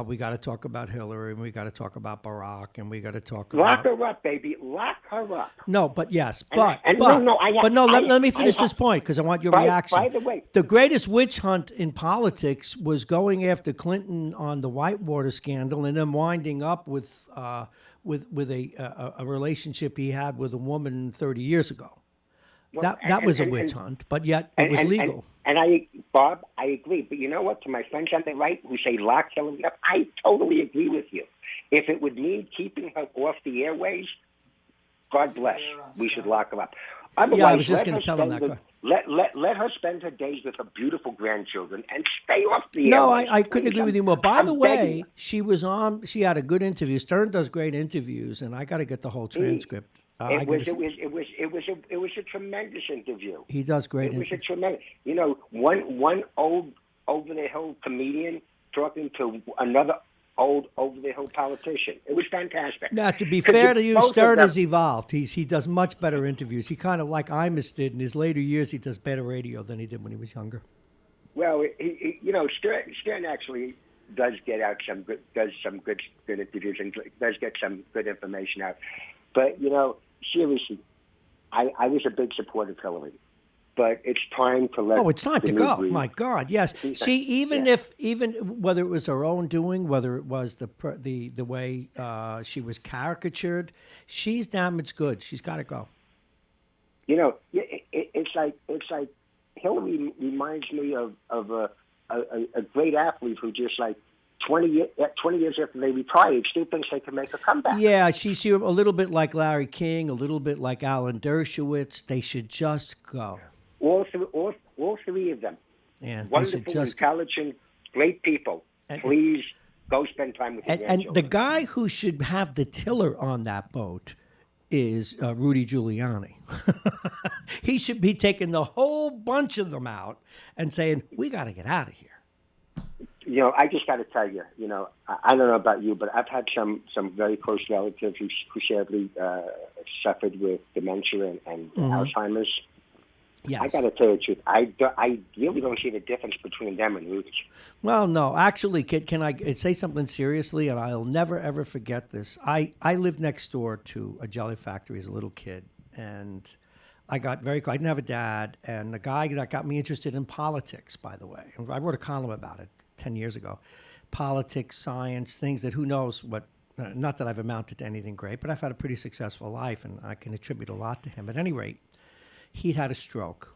Speaker 1: we got to talk about Hillary, and we got to talk about Barack, and we got to talk about...
Speaker 9: Lock her up, baby. Lock her up.
Speaker 1: No, but yes. Let me finish this point because I want your reaction.
Speaker 9: By the way...
Speaker 1: The greatest witch hunt in politics was going after Clinton on the Whitewater scandal and then winding up with a relationship he had with a woman 30 years ago. Well, that was a witch hunt, but yet it was legal.
Speaker 9: Bob, I agree. But you know what? To my friends on the right who say lock Hillary up, I totally agree with you. If it would mean keeping her off the airways, God bless. We should lock her up. Otherwise,
Speaker 1: Yeah, I was just
Speaker 9: let
Speaker 1: going
Speaker 9: her
Speaker 1: to tell him
Speaker 9: spend
Speaker 1: that.
Speaker 9: let her spend her days with her beautiful grandchildren and stay off the
Speaker 1: No,
Speaker 9: airwaves,
Speaker 1: I couldn't
Speaker 9: please.
Speaker 1: agree with you more. By
Speaker 9: I'm
Speaker 1: the
Speaker 9: begging
Speaker 1: way, she was on. She had a good interview. Stern does great interviews, and I got to get the whole transcript.
Speaker 9: It was a tremendous interview.
Speaker 1: He does great.
Speaker 9: It was a tremendous. You know, one old over the hill comedian talking to another old over the hill politician. It was fantastic.
Speaker 1: Now, to be
Speaker 9: 'Cause
Speaker 1: fair to you,
Speaker 9: both of
Speaker 1: Stern
Speaker 9: them-
Speaker 1: has evolved. He does much better interviews. He kind of like Imus did in his later years. He does better radio than he did when he was younger.
Speaker 9: Well, Stern actually does get out good interviews and does get some good information out. But seriously, I was a big supporter of Hillary, but it's time to let.
Speaker 1: Oh, it's time
Speaker 9: the
Speaker 1: to
Speaker 9: new
Speaker 1: go.
Speaker 9: breed-
Speaker 1: My God, yes. See, even whether it was her own doing, whether it was the way she was caricatured, she's damaged goods. She's got to go.
Speaker 9: It's like Hillary reminds me of a great athlete who just like 20 years after they retired still thinks they can make a comeback.
Speaker 1: Yeah, she's a little bit like Larry King, a little bit like Alan Dershowitz. They should just go.
Speaker 9: All three of them.
Speaker 1: And
Speaker 9: Wonderful, intelligent, great people. Please go spend time with your
Speaker 1: and
Speaker 9: grandchildren.
Speaker 1: the guy who should have the tiller on that boat is Rudy Giuliani. He should be taking the whole bunch of them out and saying, we got to get out of here.
Speaker 9: I just got to tell you, I don't know about you, but I've had some very close relatives who sadly suffered with dementia and Alzheimer's.
Speaker 1: Yes.
Speaker 9: I got to tell you the truth. I really don't see the difference between them and Rudy.
Speaker 1: Well, no. Actually, can I say something seriously? And I'll never, ever forget this. I lived next door to a jelly factory as a little kid. And I got very close. I didn't have a dad. And the guy that got me interested in politics, by the way, and I wrote a column about it 10 years ago. Politics, science, things that who knows what. Not that I've amounted to anything great, but I've had a pretty successful life, and I can attribute a lot to him. At any rate, he'd had a stroke.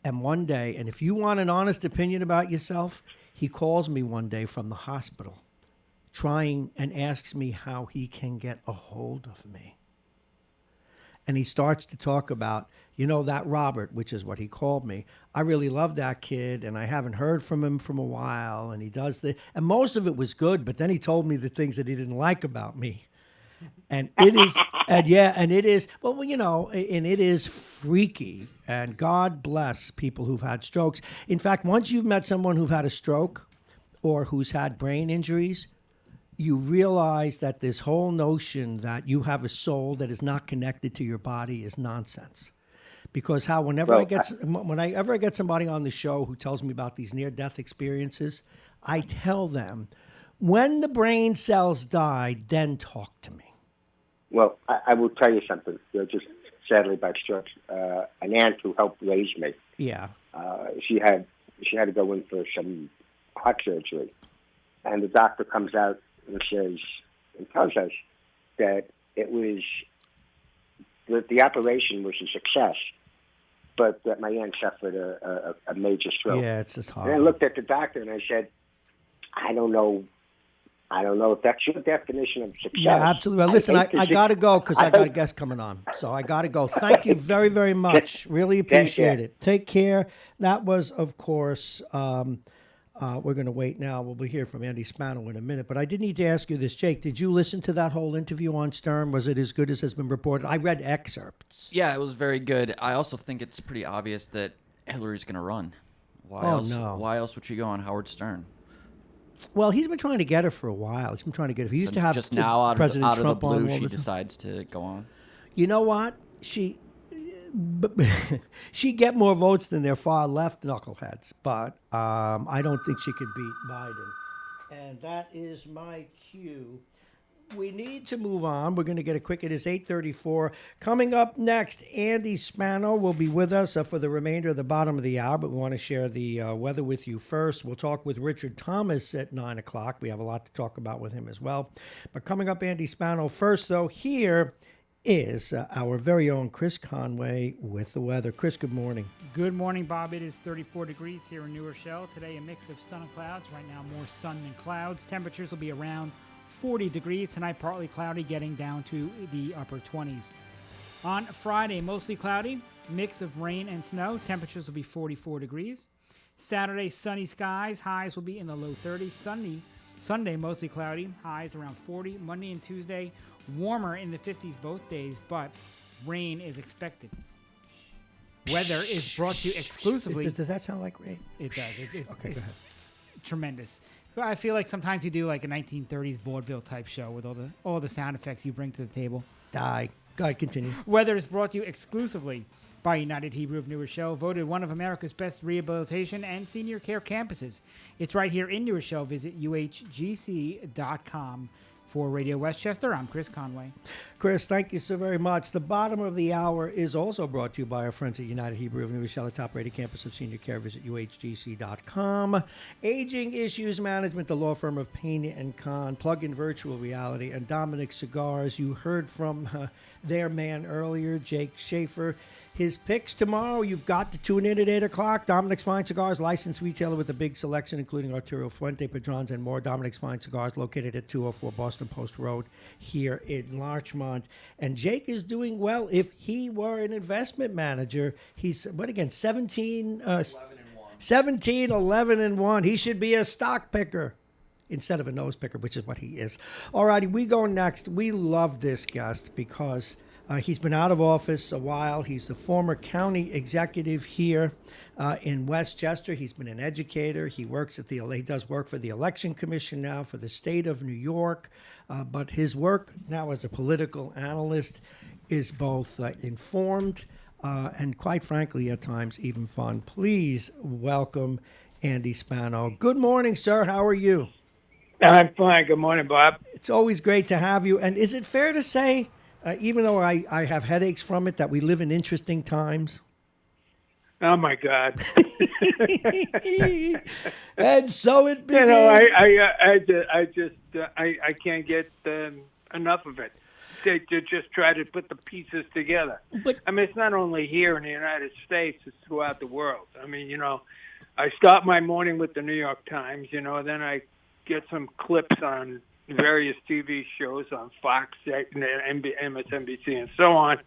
Speaker 1: And one day, and if you want an honest opinion about yourself, he calls me one day from the hospital, trying and asks me how he can get a hold of me. And he starts to talk about, that Robert, which is what he called me. I really love that kid, and I haven't heard from him from a while, and he does and most of it was good, but then he told me the things that he didn't like about me. And it is, and it is freaky. And God bless people who've had strokes. In fact, once you've met someone who's had a stroke or who's had brain injuries, you realize that this whole notion that you have a soul that is not connected to your body is nonsense. Because whenever I get somebody on the show who tells me about these near-death experiences, I tell them, when the brain cells die, then talk to me.
Speaker 9: Well, I will tell you something. Just sadly about strokes. An aunt who helped raise me.
Speaker 1: Yeah.
Speaker 9: She had to go in for some heart surgery, and the doctor comes out and tells us that it was that the operation was a success, but that my aunt suffered a major stroke.
Speaker 1: Yeah, it's just hard.
Speaker 9: And I looked at the doctor and I said, I don't know if that's your definition of success.
Speaker 1: Yeah, absolutely. Well, listen, I got to go because I got a guest coming on. So I got to go. Thank you very, very much. Really appreciate it. Take care. That was, of course, we're going to wait now. We'll be here from Andy Spano in a minute. But I did need to ask you this, Jake. Did you listen to that whole interview on Stern? Was it as good as has been reported? I read excerpts.
Speaker 8: Yeah, it was very good. I also think it's pretty obvious that Hillary's going to run. Why else?
Speaker 1: No.
Speaker 8: Why else would she go on Howard Stern?
Speaker 1: Well, he's been trying to get her for a while. He's been trying to get her. He used to have
Speaker 8: just now
Speaker 1: President
Speaker 8: out of
Speaker 1: Trump
Speaker 8: the
Speaker 1: on
Speaker 8: blue,
Speaker 1: all
Speaker 8: she
Speaker 1: the time.
Speaker 8: decides to go on.
Speaker 1: You know what? She get more votes than their far left knuckleheads, but I don't think she could beat Biden. And that is my cue. We need to move on. We're going to get a quick. It is 8:34. Coming up next, Andy Spano will be with us for the remainder of the bottom of the hour, but we want to share the weather with you first. We'll talk with Richard Thomas at 9 o'clock. We have a lot to talk about with him as well. But coming up, Andy Spano. First, though, here is our very own Chris Conway with the weather. Chris, good morning.
Speaker 2: Good morning, Bob. It is 34 degrees here in New Rochelle. Today, a mix of sun and clouds. Right now, more sun than clouds. Temperatures will be around 40 degrees. Tonight, partly cloudy, getting down to the upper 20s. On Friday, mostly cloudy, mix of rain and snow. Temperatures will be 44 degrees. Saturday, sunny skies. Highs will be in the low 30s. Sunday, mostly cloudy. Highs around 40. Monday and Tuesday, warmer in the 50s both days, but rain is expected. Weather is brought to you exclusively.
Speaker 1: Does that sound like rain?
Speaker 2: It does.
Speaker 1: Okay, go ahead.
Speaker 2: Tremendous. But I feel like sometimes you do like a 1930s vaudeville type show with all the sound effects you bring to the table.
Speaker 1: Go ahead, continue.
Speaker 2: Weather is brought to you exclusively by United Hebrew of New Rochelle, voted one of America's best rehabilitation and senior care campuses. It's right here in New Rochelle. Visit uhgc.com. For Radio Westchester, I'm Chris Conway.
Speaker 1: Chris, thank you so very much. The bottom of the hour is also brought to you by our friends at United Hebrew of New Rochelle, a top-rated campus of senior care. Visit uhgc.com. Aging Issues Management, the law firm of Payne and Kahn, Plug-in Virtual Reality, and Dominic Cigars. You heard from their man earlier, Jake Schaefer. His picks tomorrow, you've got to tune in at 8 o'clock. Dominic's Fine Cigars, licensed retailer with a big selection, including Arturo Fuente, Padrons, and more. Dominic's Fine Cigars, located at 204 Boston Post Road here in Larchmont. And Jake is doing well. If he were an investment manager, he's, 17, 11, and 1. He should be a stock picker instead of a nose picker, which is what he is. All righty, we go next. We love this guest because he's been out of office a while. He's the former county executive here in Westchester. He's been an educator. He does work for the Election Commission now for the state of New York. But his work now as a political analyst is both informed and, quite frankly, at times even fun. Please welcome Andy Spano. Good morning, sir. How are you?
Speaker 10: I'm fine. Good morning, Bob.
Speaker 1: It's always great to have you. And is it fair to say, even though I have headaches from it, that we live in interesting times?
Speaker 10: Oh my God!
Speaker 1: And so it begins.
Speaker 10: I can't get enough of it. To just try to put the pieces together.
Speaker 1: But
Speaker 10: I mean, it's not only here in the United States; it's throughout the world. I mean, I start my morning with the New York Times. Then I get some clips on various TV shows on Fox, MSNBC, and so on.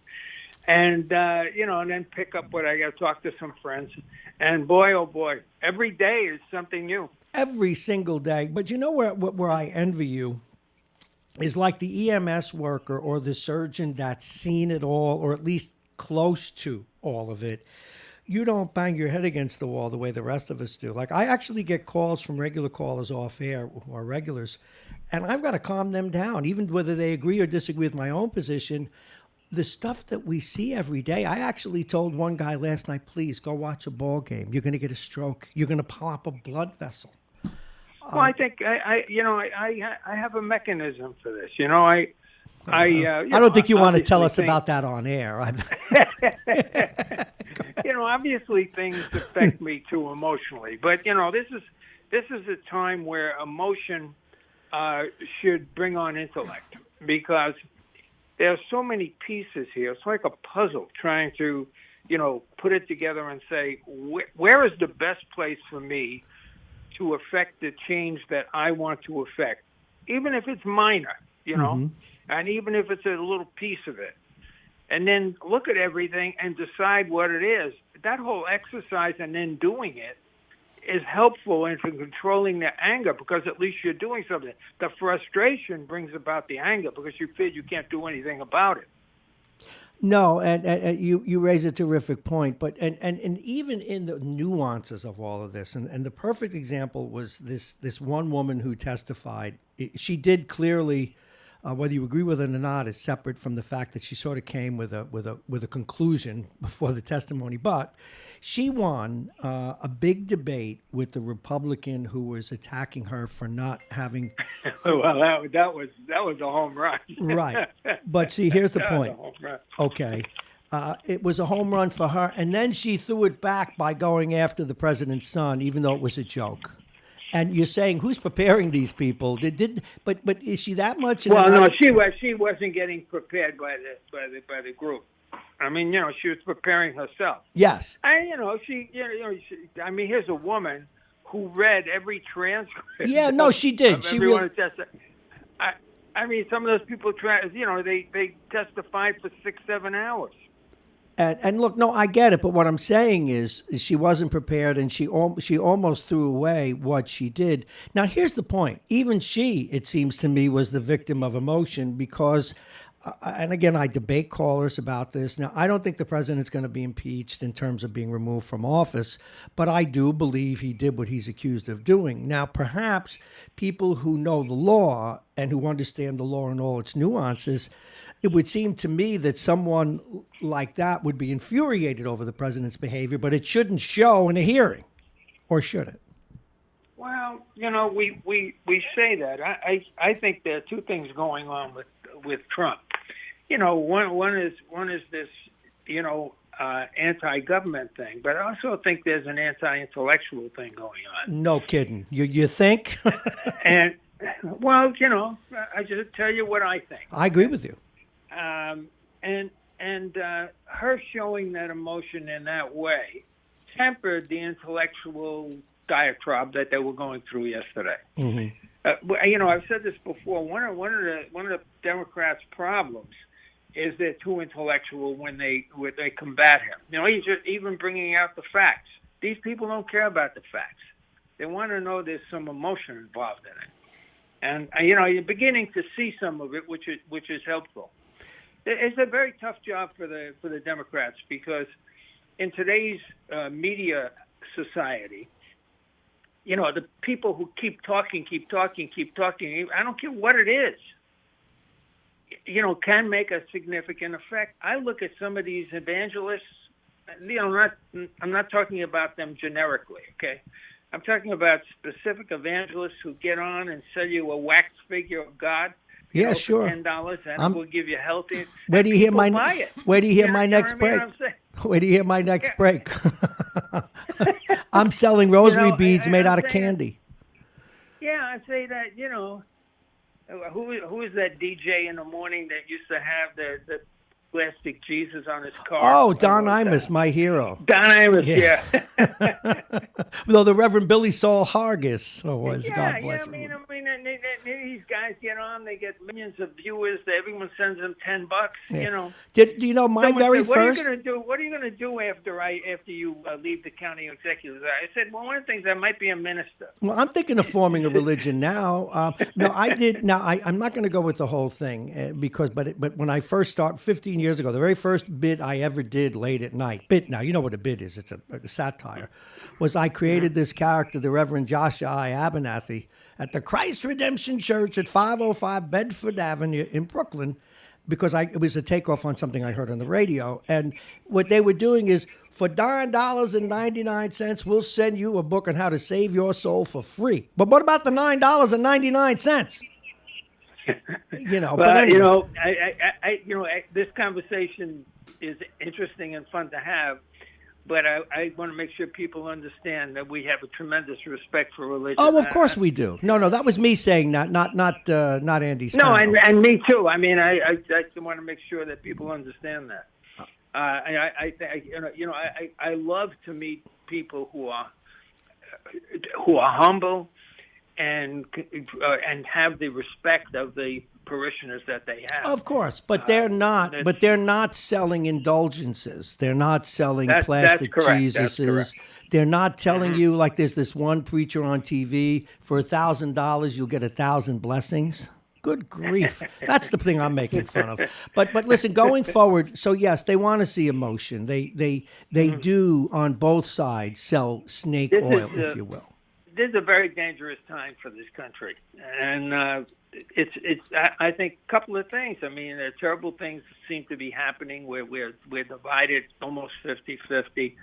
Speaker 10: And, and then pick up what I got to talk to some friends. And boy, oh boy, every day is something new.
Speaker 1: Every single day. But you know where I envy you is like the EMS worker or the surgeon that's seen it all, or at least close to all of it. You don't bang your head against the wall the way the rest of us do. Like, I actually get calls from regular callers off air who are regulars, and I've got to calm them down, even whether they agree or disagree with my own position. The stuff that we see every day. I actually told one guy last night, please go watch a ball game. You're going to get a stroke. You're going to pop a blood vessel.
Speaker 10: Well, I think I have a mechanism for this. I
Speaker 1: don't think you want to tell us about that on air.
Speaker 10: Obviously things affect me too emotionally, but this is a time where emotion should bring on intellect, because there are so many pieces here. It's like a puzzle trying to, put it together and say, where is the best place for me to affect the change that I want to affect, even if it's minor, and even if it's a little piece of it. And then look at everything and decide what it is. That whole exercise and then doing it is helpful in controlling the anger, because at least you're doing something. The frustration brings about the anger because you feel you can't do anything about it.
Speaker 1: No, and you raise a terrific point, but and even in the nuances of all of this, and the perfect example was this one woman who testified. She did clearly, whether you agree with it or not, is separate from the fact that she sort of came with a conclusion before the testimony. But she won a big debate with the Republican who was attacking her for not having.
Speaker 10: Well, that was a home run.
Speaker 1: Right, but see, here's the point. Okay, it was a home run for her, and then she threw it back by going after the president's son, even though it was a joke. And you're saying, who's preparing these people? But is she that much?
Speaker 10: Well, no, she wasn't getting prepared by the group. I mean, she was preparing herself.
Speaker 1: Yes.
Speaker 10: And I mean, here's a woman who read every transcript.
Speaker 1: Yeah, no, she did. She really.
Speaker 10: I mean, some of those people they testified for 6-7 hours.
Speaker 1: And look, no, I get it, but what I'm saying is she wasn't prepared, and she almost threw away what she did. Now, here's the point. Even she, it seems to me, was the victim of emotion because, and again, I debate callers about this. Now, I don't think the president's going to be impeached in terms of being removed from office, but I do believe he did what he's accused of doing. Now, perhaps people who know the law and who understand the law and all its nuances, it would seem to me that someone like that would be infuriated over the president's behavior, but it shouldn't show in a hearing, or should it?
Speaker 10: Well, we say that. I think there are two things going on with Trump. One is this anti-government thing, but I also think there's an anti-intellectual thing going on.
Speaker 1: No kidding. You think?
Speaker 10: And well, I just tell you what I think.
Speaker 1: I agree with you.
Speaker 10: And her showing that emotion in that way tempered the intellectual diatribe that they were going through yesterday.
Speaker 1: Mm-hmm.
Speaker 10: I've said this before. One of the Democrats' problems is they're too intellectual when they combat him. He's just even bringing out the facts. These people don't care about the facts. They want to know there's some emotion involved in it, and you're beginning to see some of it, which is helpful. It's a very tough job for the Democrats because in today's media society, the people who keep talking, I don't care what it is, can make a significant effect. I look at some of these evangelists, I'm not talking about them generically, okay? I'm talking about specific evangelists who get on and sell you a wax figure of God.
Speaker 1: Yeah, sure.
Speaker 10: $10, and we'll give you health.
Speaker 1: Where do you hear my next break? Where do you hear my next break? I'm selling rosary beads made out of candy.
Speaker 10: Yeah, I'd say that. Who is that DJ in the morning that used to have the plastic Jesus on his car?
Speaker 1: Oh, Don Imus, my hero.
Speaker 10: Don Imus, yeah.
Speaker 1: Though the Reverend Billy Saul Hargis was, God bless him.
Speaker 10: These guys get on, they get millions of viewers. Everyone sends them $10.
Speaker 1: Yeah. Do you know my very first?
Speaker 10: What are you going to do after you leave the county executive? I said, well, one of the things I might be a minister.
Speaker 1: Well, I'm thinking of forming a religion now. No, I did. Now I'm not going to go with the whole thing but when I first started 15 years ago, the very first bit I ever did late at night. Now you know what a bit is. It's a satire. Was I created this character, the Reverend Joshua I. Abernathy, at the Christ Redemption Church at 505 Bedford Avenue in Brooklyn, because it was a takeoff on something I heard on the radio. And what they were doing is, for $9.99, we'll send you a book on how to save your soul for free. But what about the $9.99?
Speaker 10: But anyway. This conversation is interesting and fun to have. But I want to make sure people understand that we have a tremendous respect for religion.
Speaker 1: Oh, of course we do. No, that was me saying that, not Andy Spano.
Speaker 10: No, and me too. I mean, I want to make sure that people understand that. I love to meet people who are humble and have the respect of the parishioners that they have.
Speaker 1: Of course, but they're not. But they're not selling indulgences. They're not selling plastic Jesuses. They're not telling you, like there's this one preacher on TV, for $1,000 you'll get 1,000 blessings. Good grief. That's the thing I'm making fun of. But listen, going forward, so yes, they want to see emotion. They do on both sides sell snake oil, if you will.
Speaker 10: This is a very dangerous time for this country, and it's. I think a couple of things. I mean, there are terrible things seem to be happening where we're divided almost 50-50.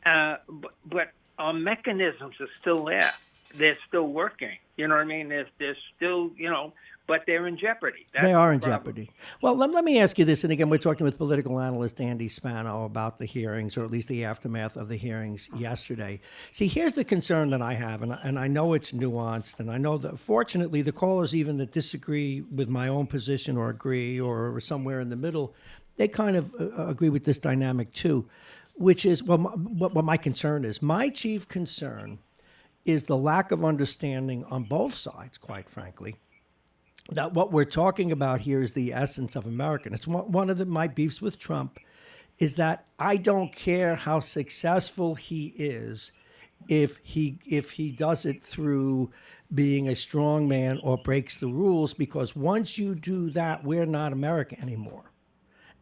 Speaker 10: But our mechanisms are still there. They're still working. You know what I mean? They're still, but they're in jeopardy.
Speaker 1: They are in jeopardy. Well, let me ask you this, and again, we're talking with political analyst Andy Spano about the hearings, or at least the aftermath of the hearings yesterday. See, here's the concern that I have, and I know it's nuanced, and I know that, fortunately, the callers even that disagree with my own position or agree or are somewhere in the middle, they kind of agree with this dynamic too, which is, what my concern is. My chief concern is the lack of understanding on both sides, quite frankly, that what we're talking about here is the essence of American. It's one of my beefs with Trump is that I don't care how successful he is if he does it through being a strong man or breaks the rules, because once you do that, we're not America anymore.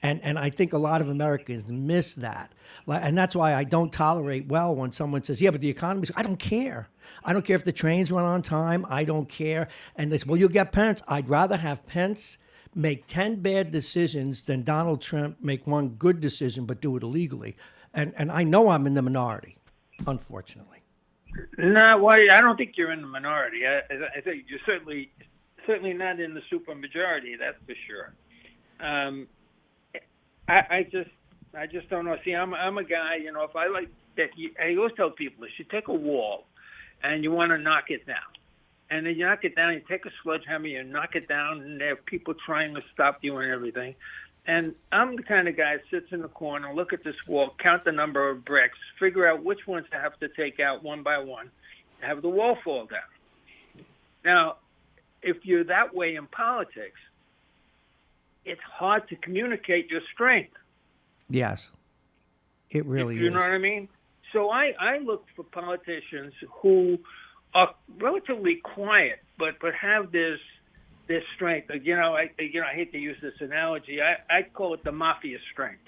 Speaker 1: And I think a lot of Americans miss that. And that's why I don't tolerate well when someone says, yeah, but the economy's, I don't care. I don't care if the trains run on time. I don't care. And they say, well, you'll get Pence. I'd rather have Pence make 10 bad decisions than Donald Trump make one good decision but do it illegally. And I know I'm in the minority, unfortunately.
Speaker 10: No, well, I don't think you're in the minority. I think you're certainly not in the supermajority. That's for sure. I just don't know. See, I'm a guy. If I like that, I always tell people this: you take a wall, and you want to knock it down, and then you knock it down. You take a sledgehammer, you knock it down, and there are people trying to stop you and everything. And I'm the kind of guy that sits in the corner, look at this wall, count the number of bricks, figure out which ones I have to take out one by one, have the wall fall down. Now, if you're that way in politics, it's hard to communicate your strength. Yes,
Speaker 1: it really is.
Speaker 10: You know what I mean? So I look for politicians who are relatively quiet, but have this strength. I hate to use this analogy. I call it the mafia strength.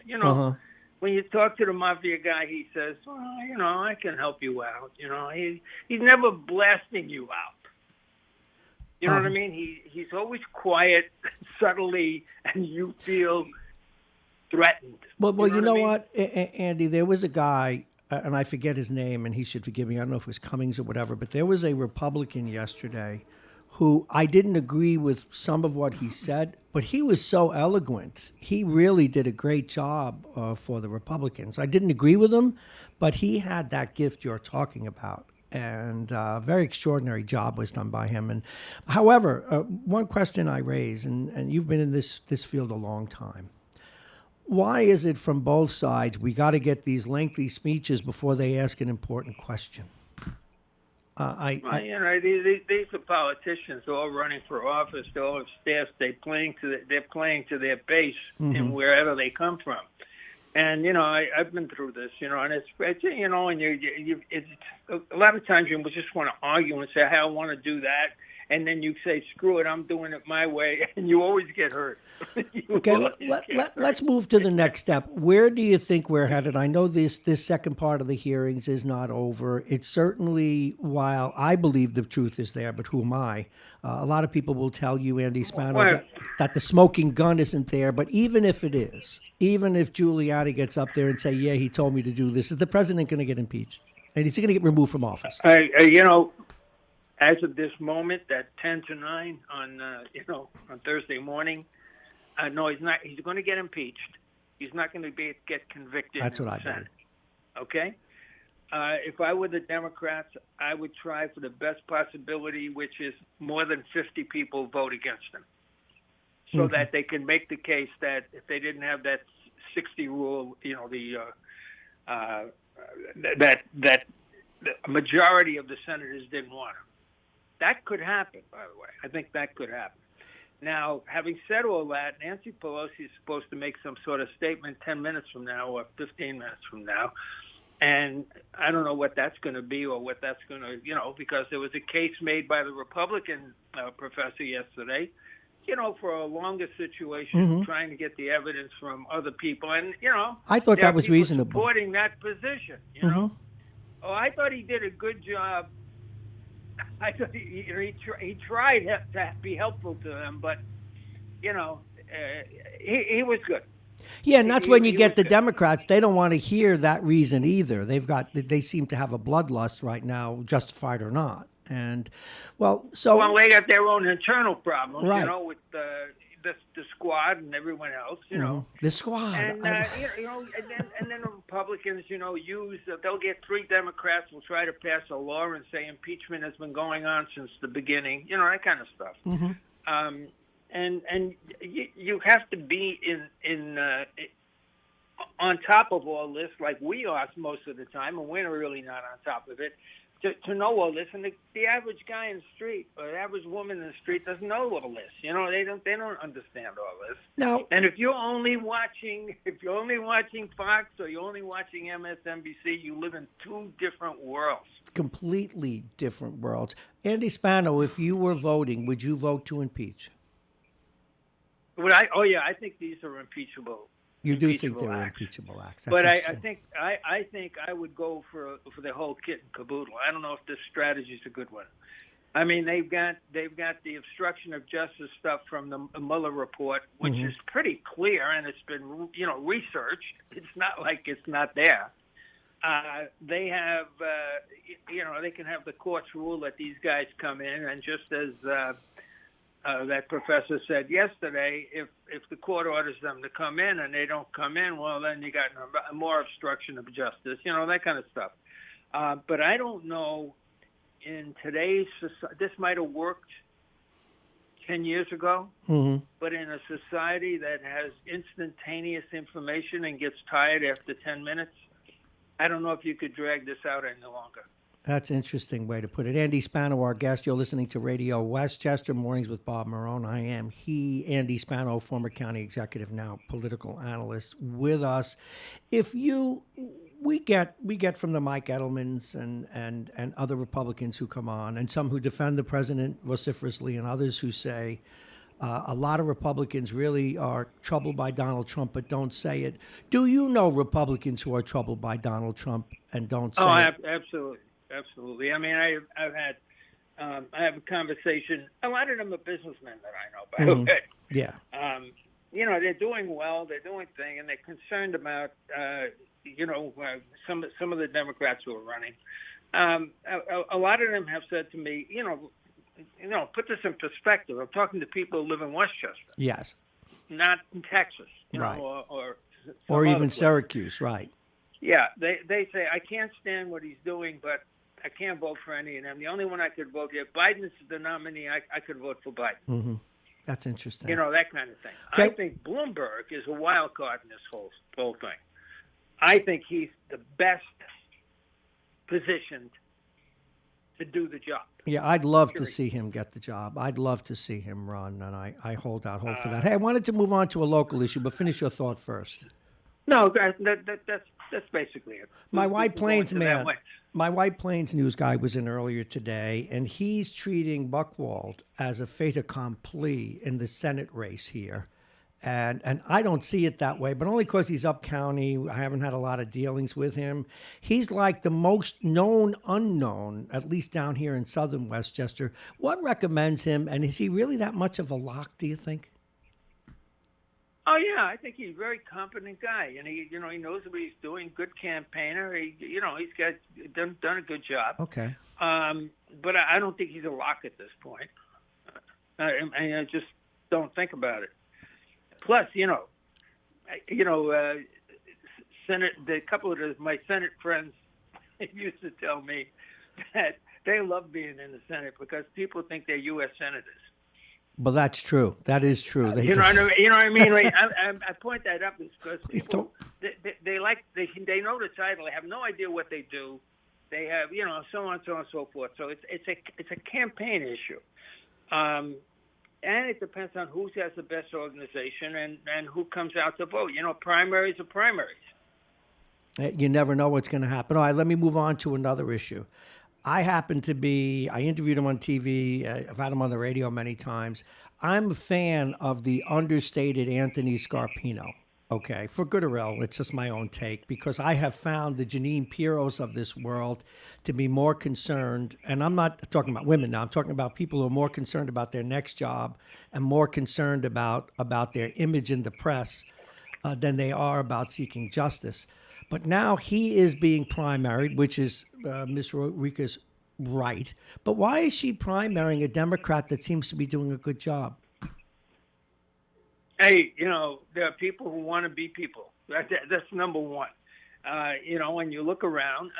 Speaker 10: When you talk to the mafia guy, he says, well, I can help you out. He's never blasting you out. You know what I mean? He's always quiet, subtly, and you feel threatened.
Speaker 1: Well, you know what, Andy? There was a guy, and I forget his name, and he should forgive me. I don't know if it was Cummings or whatever, but there was a Republican yesterday who I didn't agree with some of what he said, but he was so eloquent. He really did a great job for the Republicans. I didn't agree with him, but he had that gift you're talking about. And a very extraordinary job was done by him. And however, one question I raise, and you've been in this field a long time, why is it from both sides we got to get these lengthy speeches before they ask an important question?
Speaker 10: These are politicians all running for office. They all have staffs. They're playing to their base and wherever they come from. And I've been through this, and it's it's a lot of times you just want to argue and say, "Hey, I want to do that," and then you say, "Screw it, I'm doing it my way," and you always get hurt.
Speaker 1: Okay, let's move to the next step. Where do you think we're headed? I know this second part of the hearings is not over. It's certainly, while I believe the truth is there, but who am I? A lot of people will tell you, Andy Spano, that the smoking gun isn't there. But even if it is, even if Giuliani gets up there and say, yeah, he told me to do this, is the president going to get impeached? And is he going to get removed from office?
Speaker 10: As of this moment, at 10 to 9 on Thursday morning, no, he's not. He's going to get impeached. He's not going to get convicted.
Speaker 1: That's what I believe.
Speaker 10: Okay? If I were the Democrats, I would try for the best possibility, which is more than 50 people vote against him, so that they can make the case that if they didn't have that 60 rule, that the majority of the senators didn't want him. That could happen, by the way. I think that could happen. Now, having said all that, Nancy Pelosi is supposed to make some sort of statement 10 minutes from now or 15 minutes from now. And I don't know what that's going to be or what that's going to, because there was a case made by the Republican professor yesterday, for a longer situation, trying to get the evidence from other people. And,
Speaker 1: I thought that was reasonable.
Speaker 10: Supporting that position, Oh, I thought he did a good job. I thought he tried to be helpful to them, but, he was good.
Speaker 1: Yeah, and that's when you get the Democrats. They don't want to hear that reason either. They seem to have a bloodlust right now, justified or not. And they
Speaker 10: got their own internal problems,
Speaker 1: right.
Speaker 10: With the squad and everyone else,
Speaker 1: The squad.
Speaker 10: And and then the Republicans, they'll get 3 Democrats will try to pass a law and say impeachment has been going on since the beginning, that kind of stuff. And you have to be in on top of all this, like we are most of the time, and we're really not on top of it. to know all this, and the average guy in the street or the average woman in the street doesn't know all this. You know, they don't understand all this.
Speaker 1: Now,
Speaker 10: and if you're only watching Fox or you're only watching MSNBC, you live in two different worlds.
Speaker 1: completely different worlds. Andy Spano, if you were voting, would you vote to impeach?
Speaker 10: Would I? Oh yeah, I think these are impeachable.
Speaker 1: You do think they're
Speaker 10: acts.
Speaker 1: impeachable acts. That's
Speaker 10: But I
Speaker 1: interesting.
Speaker 10: think I would go for the whole kit and caboodle. I don't know if this strategy is a good one. I mean, they've got the obstruction of justice stuff from the Mueller report, which is pretty clear, and it's been researched. It's not like it's not there. They have they can have the courts rule that these guys come in, and just as that professor said yesterday, if the court orders them to come in and they don't come in, well, then you got more obstruction of justice, that kind of stuff. But I don't know, in today's society, this might have worked 10 years ago, but in a society that has instantaneous information and gets tired after 10 minutes, I don't know if you could drag this out any longer.
Speaker 1: That's an interesting way to put it. Andy Spano, our guest. You're listening to Radio Westchester Mornings with Bob Marrone. I am Andy Spano, former county executive, now political analyst, with us. We get from the Mike Edelmans and other Republicans who come on, and some who defend the president vociferously, and others who say a lot of Republicans really are troubled by Donald Trump but don't say it. Do you know Republicans who are troubled by Donald Trump and don't say it?
Speaker 10: Absolutely. Absolutely. I mean, I have a conversation. A lot of them are businessmen that I know, by the way.
Speaker 1: Yeah.
Speaker 10: They're doing well. They're doing things, and they're concerned about, some of the Democrats who are running. A lot of them have said to me, put this in perspective. I'm talking to people who live in Westchester.
Speaker 1: Yes.
Speaker 10: Not in Texas,
Speaker 1: right.
Speaker 10: or
Speaker 1: even Syracuse, right.
Speaker 10: Yeah, they say, I can't stand what he's doing, but I can't vote for any of them. The only one I could vote, if Biden's the nominee, I could vote for Biden.
Speaker 1: Mm-hmm. That's interesting.
Speaker 10: That kind of thing.
Speaker 1: Okay.
Speaker 10: I think Bloomberg is a wild card in this whole thing. I think he's the best positioned to do the job.
Speaker 1: Yeah, I'd love to see him get the job. I'd love to see him run, and I hold out hope for that. Hey, I wanted to move on to a local issue, but finish your thought first.
Speaker 10: No, that's basically it.
Speaker 1: My White Plains news guy was in earlier today, and he's treating Buchwald as a fait accompli in the Senate race here. And I don't see it that way, but only because he's up county. I haven't had a lot of dealings with him. He's like the most known unknown, at least down here in southern Westchester. What recommends him, and is he really that much of a lock, do you think?
Speaker 10: Oh yeah, I think he's a very competent guy, and he knows what he's doing. Good campaigner. He's done a good job.
Speaker 1: Okay.
Speaker 10: But I don't think he's a lock at this point. I just don't think about it. Plus, Senate. A couple of my Senate friends used to tell me that they love being in the Senate because people think they're U.S. senators.
Speaker 1: Well, that's true. That is true.
Speaker 10: You know what I mean? Like, I point that up because people they know the title. They have no idea what they do. They have so on and so forth. So it's a campaign issue, and it depends on who has the best organization and who comes out to vote. Primaries are primaries.
Speaker 1: You never know what's going to happen. All right, let me move on to another issue. I interviewed him on TV. I've had him on the radio many times. I'm a fan of the understated Anthony Scarpino, okay, for good or ill. It's just my own take, because I have found the Janine Pirros of this world to be more concerned, and I'm not talking about women now, I'm talking about people who are more concerned about their next job and more concerned about their image in the press than they are about seeking justice. But now he is being primaried, which is Ms. Rodriguez right. But why is she primarying a Democrat that seems to be doing a good job?
Speaker 10: Hey, there are people who want to be people. That's number one. When you look around,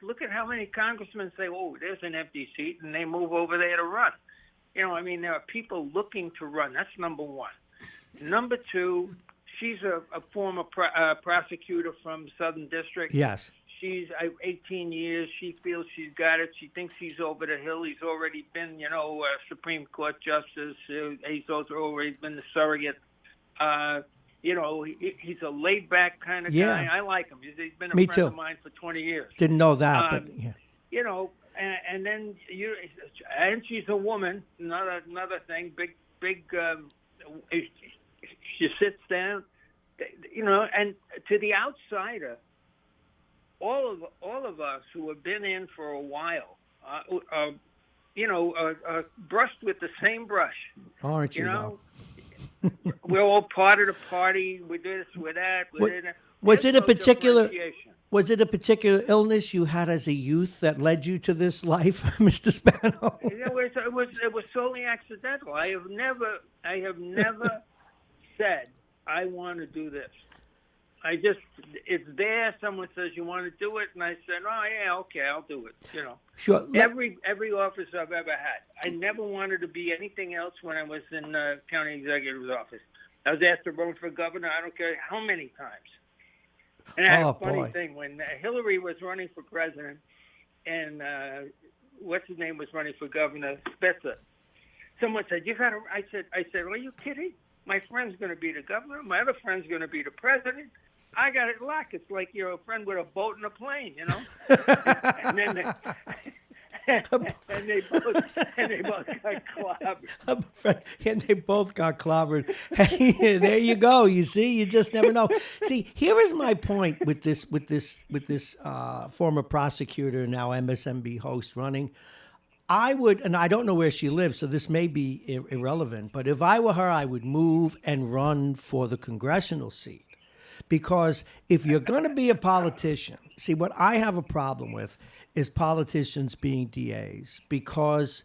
Speaker 10: look at how many congressmen say, oh, there's an empty seat, and they move over there to run. There are people looking to run. That's number one. Number two, she's a former prosecutor from Southern District.
Speaker 1: Yes.
Speaker 10: she's 18 years. She feels she's got it. She thinks he's over the hill. He's already been, Supreme Court justice. He's also already been the surrogate. He's a laid-back kind of guy. I like him. He's been a
Speaker 1: Me
Speaker 10: friend
Speaker 1: too.
Speaker 10: of mine for 20 years.
Speaker 1: Didn't know that, but yeah.
Speaker 10: And then and she's a woman. Another thing. Big. She sits down. And to the outsider, all of us who have been in for a while, brushed with the same brush.
Speaker 1: Aren't you? Though?
Speaker 10: We're all part of the party. We do this, with that.
Speaker 1: Was it a particular illness you had as a youth that led you to this life, Mr. Spano?
Speaker 10: It was solely accidental. I have never said I want to do this. It's there. Someone says you want to do it, and I said, oh yeah, okay, I'll do it.
Speaker 1: Sure.
Speaker 10: Every office I've ever had, I never wanted to be anything else. When I was in the county executive's office, I was asked to run for governor. I don't care how many times. And I had a funny thing when Hillary was running for president, and what's his name was running for governor, Spitzer. Someone said, "You got to." I said, "Are you kidding? My friend's going to be the governor. My other friend's going to be the president. I got it locked. It's like you're a friend with a boat and a plane, and then they both got clobbered.
Speaker 1: And they both got clobbered. Hey, there you go. You see, you just never know. See, here is my point with this former prosecutor, now MSNBC host running. I would, and I don't know where she lives, so this may be irrelevant, but if I were her, I would move and run for the congressional seat. Because if you're going to be a politician, see, what I have a problem with is politicians being DAs, because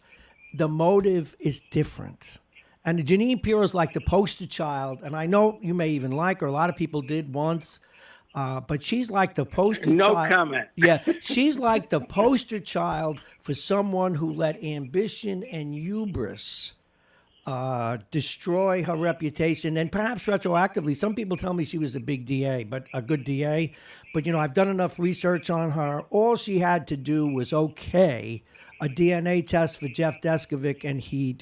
Speaker 1: the motive is different. And Jeanine Pirro is like the poster child, and I know you may even like her. A lot of people did once. But she's like the poster child.
Speaker 10: No comment.
Speaker 1: Yeah, she's like the poster child for someone who let ambition and hubris destroy her reputation, and perhaps retroactively. Some people tell me she was a big DA, but a good DA. But I've done enough research on her. All she had to do was a DNA test for Jeff Deskovic, and he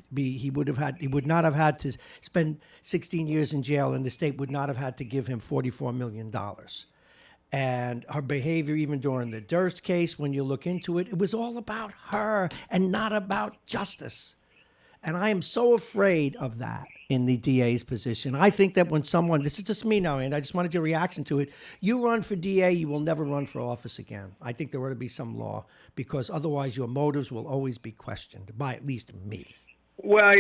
Speaker 1: would not have had to spend 16 years in jail, and the state would not have had to give him $44 million. And her behavior, even during the Durst case, when you look into it, it was all about her and not about justice. And I am so afraid of that in the DA's position. I think that when someone, this is just me now, and I just wanted your reaction to it, you run for DA, you will never run for office again. I think there ought to be some law, because otherwise your motives will always be questioned by at least me.
Speaker 10: Well,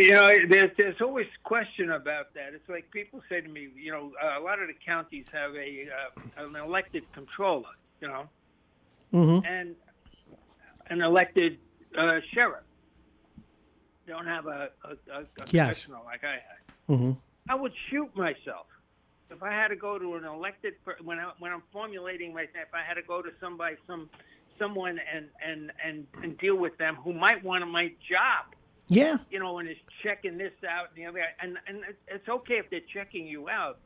Speaker 10: there's always question about that. It's like people say to me, a lot of the counties have an elected controller,
Speaker 1: Mm-hmm.
Speaker 10: and an elected sheriff. Don't have a commissioner like I had.
Speaker 1: Mm-hmm.
Speaker 10: I would shoot myself if I had to go to an elected when I'm formulating myself. If I had to go to someone and deal with them who might want my job.
Speaker 1: Yeah.
Speaker 10: And is checking this out and the other, and it's okay if they're checking you out.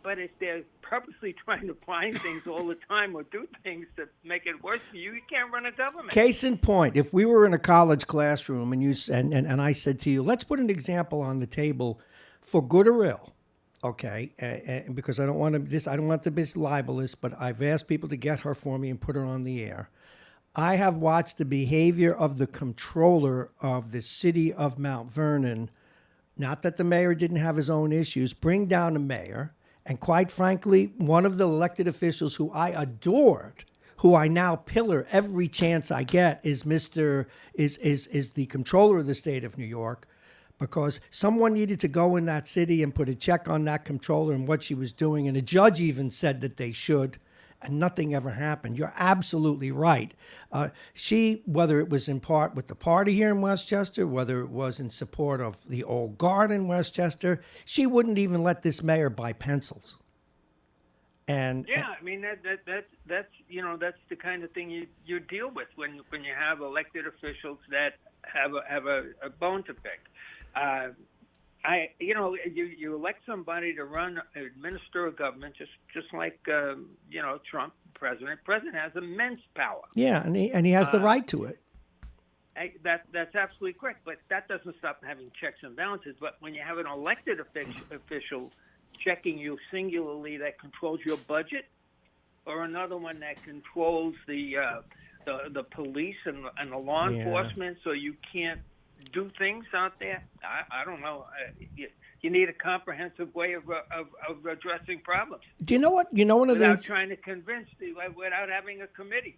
Speaker 10: But if they're purposely trying to find things all the time or do things to make it worse for you, you can't run a government.
Speaker 1: Case in point, if we were in a college classroom and I said to you, let's put an example on the table for good or ill, okay? And because I don't want to be libelous, but I've asked people to get her for me and put her on the air. I have watched the behavior of the comptroller of the city of Mount Vernon, not that the mayor didn't have his own issues, bring down a mayor. And quite frankly, one of the elected officials who I adored, who I now pillar every chance I get, is the comptroller of the state of New York, because someone needed to go in that city and put a check on that comptroller and what she was doing. And a judge even said that they should, and nothing ever happened. You're absolutely right. She, whether it was in part with the party here in Westchester, whether it was in support of the old guard in Westchester, she wouldn't even let this mayor buy pencils. And
Speaker 10: yeah, I mean that's the kind of thing you deal with when you have elected officials that have a bone to pick. You elect somebody to administer a government, just like Trump, president. President has immense power.
Speaker 1: Yeah, and he has the right to it.
Speaker 10: That's absolutely correct, but that doesn't stop having checks and balances. But when you have an elected official checking you singularly that controls your budget, or another one that controls the police and the law enforcement, so you can't do things out there, I don't know. You need a comprehensive way of addressing problems.
Speaker 1: Do you know what? One of the
Speaker 10: without
Speaker 1: things,
Speaker 10: trying to convince without having a committee.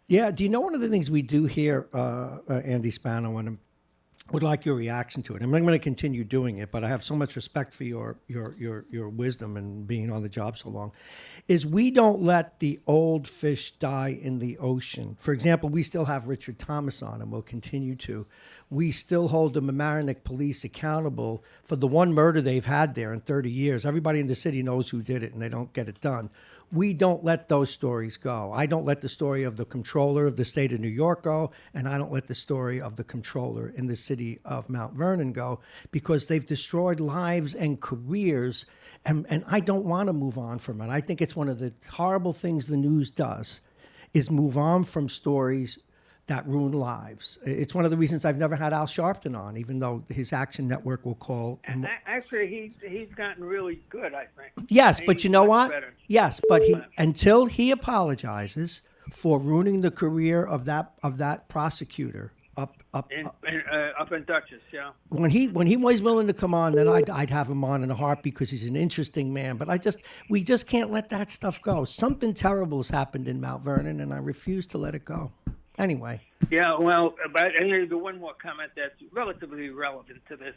Speaker 1: Yeah. Do you know one of the things we do here, Andy Spano, and I would like your reaction to it. I'm going to continue doing it, but I have so much respect for your wisdom and being on the job so long, is we don't let the old fish die in the ocean. For example, we still have Richard Thomas on, and we'll continue to. We still hold the Mamaroneck police accountable for the one murder they've had there in 30 years. Everybody in the city knows who did it, and they don't get it done. We don't let those stories go. I don't let the story of the comptroller of the state of New York go, and I don't let the story of the comptroller in the city of Mount Vernon go, because they've destroyed lives and careers, and I don't want to move on from it. I think it's one of the horrible things the news does, is move on from stories that ruin lives. It's one of the reasons I've never had Al Sharpton on, even though his Action Network will call.
Speaker 10: And actually, he's gotten really good, I think.
Speaker 1: Yes, but you know what?
Speaker 10: Better.
Speaker 1: Yes, but until he apologizes for ruining the career of that prosecutor up
Speaker 10: in Dutchess, yeah.
Speaker 1: When he was willing to come on, then I'd have him on in a heartbeat, because he's an interesting man. But we just can't let that stuff go. Something terrible has happened in Mount Vernon, and I refuse to let it go. Anyway.
Speaker 10: Yeah, well, but the one more comment that's relatively relevant to this,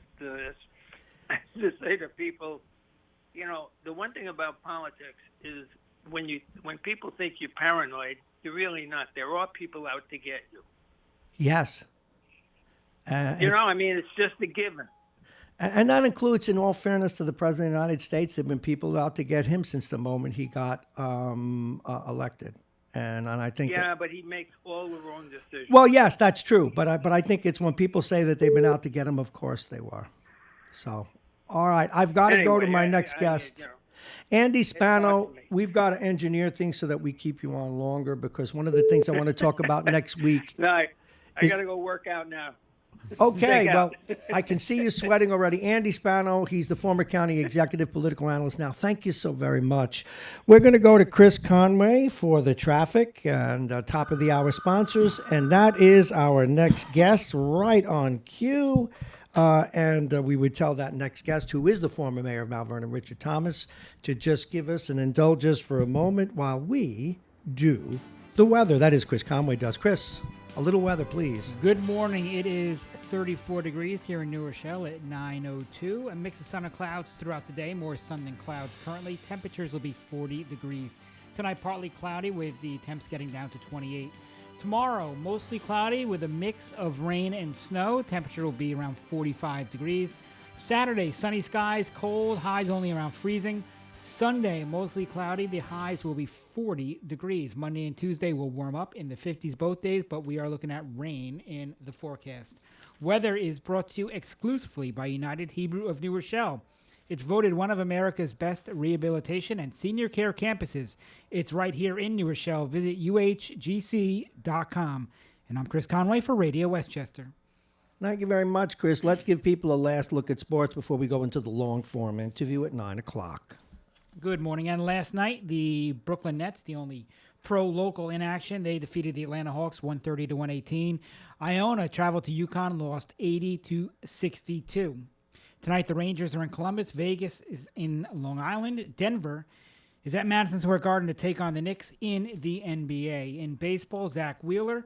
Speaker 10: I have to say to people, the one thing about politics is when people think you're paranoid, you're really not. There are people out to get you.
Speaker 1: Yes.
Speaker 10: It's just a given.
Speaker 1: And that includes, in all fairness to the President of the United States, there have been people out to get him since the moment he got elected. And I think
Speaker 10: but he makes all the wrong decisions.
Speaker 1: Well, yes, that's true. But I think it's when people say that they've been out to get him, of course they were. So, all right, I've got to go to my next guest. Andy Spano, we've got to engineer things so that we keep you on longer, because one of the things I want to talk about next week.
Speaker 10: No, I got to go work out now.
Speaker 1: Okay, well, I can see you sweating already. Andy Spano, he's the former county executive political analyst now. Thank you so very much. We're going to go to Chris Conway for the traffic and top of the hour sponsors, and that is our next guest right on cue. And we would tell that next guest, who is the former mayor of Mount Vernon, Richard Thomas, to just give us an indulgence for a moment while we do the weather. That is, Chris Conway does. Chris, a little weather, please.
Speaker 2: Good morning. It is 34 degrees here in New Rochelle at 9:02. A mix of sun and clouds throughout the day. More sun than clouds currently. Temperatures will be 40 degrees. Tonight, partly cloudy with the temps getting down to 28. Tomorrow, mostly cloudy with a mix of rain and snow. Temperature will be around 45 degrees. Saturday, sunny skies, cold, highs only around freezing. Sunday, mostly cloudy. The highs will be 40 degrees. Monday and Tuesday will warm up in the 50s both days, but we are looking at rain in the forecast. Weather is brought to you exclusively by United Hebrew of New Rochelle. It's voted one of America's best rehabilitation and senior care campuses. It's right here in New Rochelle. Visit uhgc.com. And I'm Chris Conway for Radio Westchester.
Speaker 1: Thank you very much, Chris. Let's give people a last look at sports before we go into the long-form interview at 9 o'clock.
Speaker 2: Good morning. And last night, the Brooklyn Nets, the only pro-local in action, they defeated the Atlanta Hawks 130-118. Iona traveled to UConn, lost 80-62. Tonight, the Rangers are in Columbus. Vegas is in Long Island. Denver is at Madison Square Garden to take on the Knicks in the NBA. In baseball, Zach Wheeler,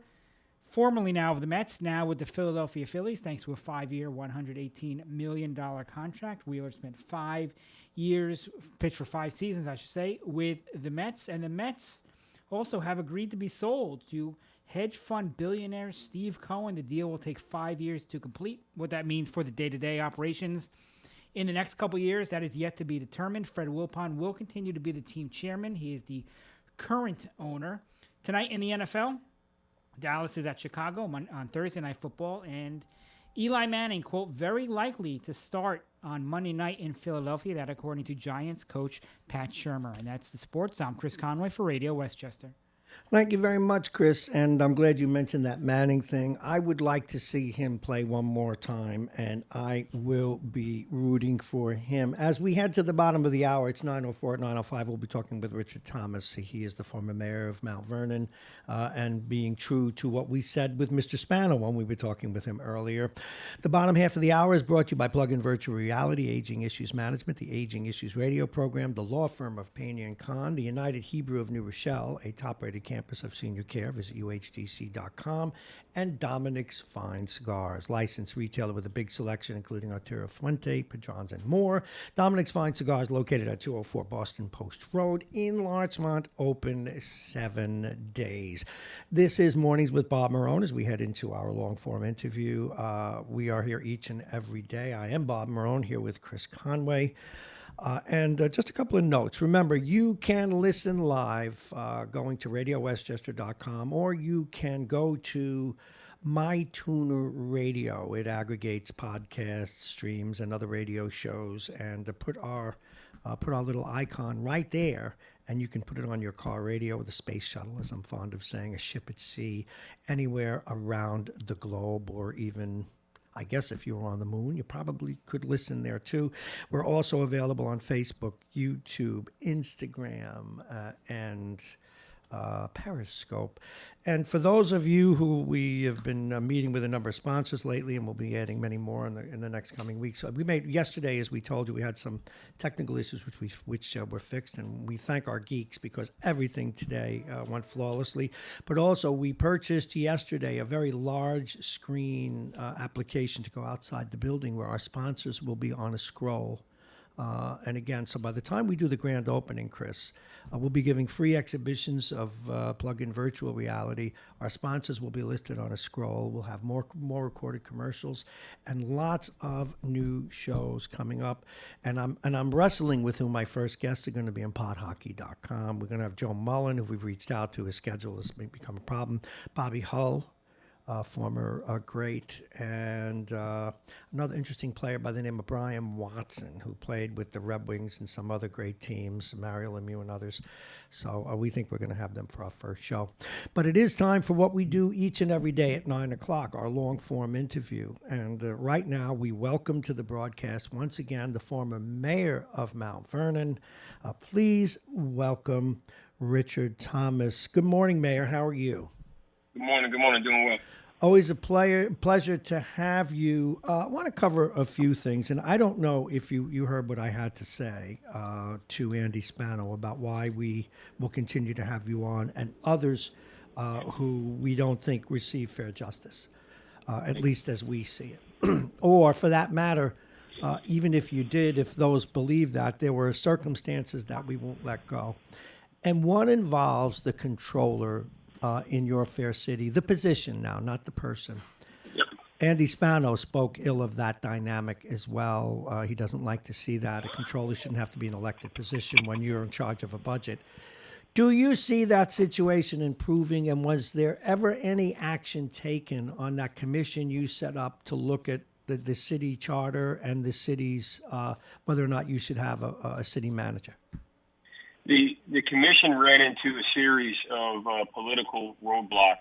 Speaker 2: formerly now of the Mets, now with the Philadelphia Phillies, thanks to a 5-year, $118 million contract. Wheeler spent 5 years, pitched for 5 seasons, I should say, with the Mets. And the Mets also have agreed to be sold to hedge fund billionaire Steve Cohen. The deal will take 5 years to complete. What that means for the day-to-day operations in the next couple years, that is yet to be determined. Fred Wilpon will continue to be the team chairman. He is the current owner. Tonight in the NFL, Dallas is at Chicago on Thursday Night Football. And Eli Manning, quote, very likely to start on Monday night in Philadelphia. That according to Giants coach Pat Shurmur. And that's the sports. I'm Chris Conway for Radio Westchester.
Speaker 1: Thank you very much, Chris, and I'm glad you mentioned that Manning thing. I would like to see him play one more time, and I will be rooting for him. As we head to the bottom of the hour, it's 9:04. At 9:05, we'll be talking with Richard Thomas. He is the former mayor of Mount Vernon, and being true to what we said with Mr. Spano when we were talking with him earlier. The bottom half of the hour is brought to you by Plug-in Virtual Reality, Aging Issues Management, the Aging Issues Radio Program, the law firm of Payne & Kahn, the United Hebrew of New Rochelle, a top-rated campus of senior care. Visit uhdc.com. And Dominic's Fine Cigars, licensed retailer with a big selection, including Arturo Fuente, Padrons, and more. Dominic's Fine Cigars, located at 204 Boston Post Road in Larchmont, open 7 days. This is Mornings with Bob Marrone as we head into our long-form interview. We are here each and every day. I am Bob Marrone, here with Chris Conway. And just a couple of notes. Remember, you can listen live going to radiowestchester.com, or you can go to MyTuner Radio. It aggregates podcasts, streams, and other radio shows, and put our little icon right there, and you can put it on your car radio, the space shuttle, as I'm fond of saying, a ship at sea, anywhere around the globe, or even, I guess, if you were on the moon, you probably could listen there too. We're also available on Facebook, YouTube, Instagram, and Periscope. And for those of you who we have been meeting with a number of sponsors lately, and we'll be adding many more in the next coming weeks. We made yesterday, as we told you, we had some technical issues which were fixed, and we thank our geeks because everything today went flawlessly. But also, we purchased yesterday a very large screen application to go outside the building where our sponsors will be on a scroll. And again, so by the time we do the grand opening, Chris, we'll be giving free exhibitions of plug-in virtual reality. Our sponsors will be listed on a scroll. We'll have more recorded commercials and lots of new shows coming up. And I'm wrestling with who my first guests are going to be on podhockey.com. We're going to have Joe Mullen, who we've reached out to. His schedule has become a problem. Bobby Hull, former great, and another interesting player by the name of Brian Watson, who played with the Red Wings and some other great teams, Mario Lemieux and others. So we think we're going to have them for our first show. But it is time for what we do each and every day at 9 o'clock, our long-form interview. And right now, we welcome to the broadcast, once again, the former mayor of Mount Vernon. Please welcome Richard Thomas. Good morning, Mayor. How are you?
Speaker 11: Good morning. Doing well.
Speaker 1: Always a pleasure to have you. I want to cover a few things, and I don't know if you heard what I had to say to Andy Spano about why we will continue to have you on, and others who we don't think receive fair justice, at least as we see it. Or, for that matter, even if you did, if those believe that, there were circumstances that we won't let go. And one involves the controller in your fair city, the position now, not the person.
Speaker 11: Yep.
Speaker 1: Andy Spano spoke ill of that dynamic as well. He doesn't like to see that. A controller shouldn't have to be an elected position when you're in charge of a budget. Do you see that situation improving, and was there ever any action taken on that commission you set up to look at the city charter and the city's, whether or not you should have a city manager?
Speaker 11: The commission ran into a series of political roadblocks.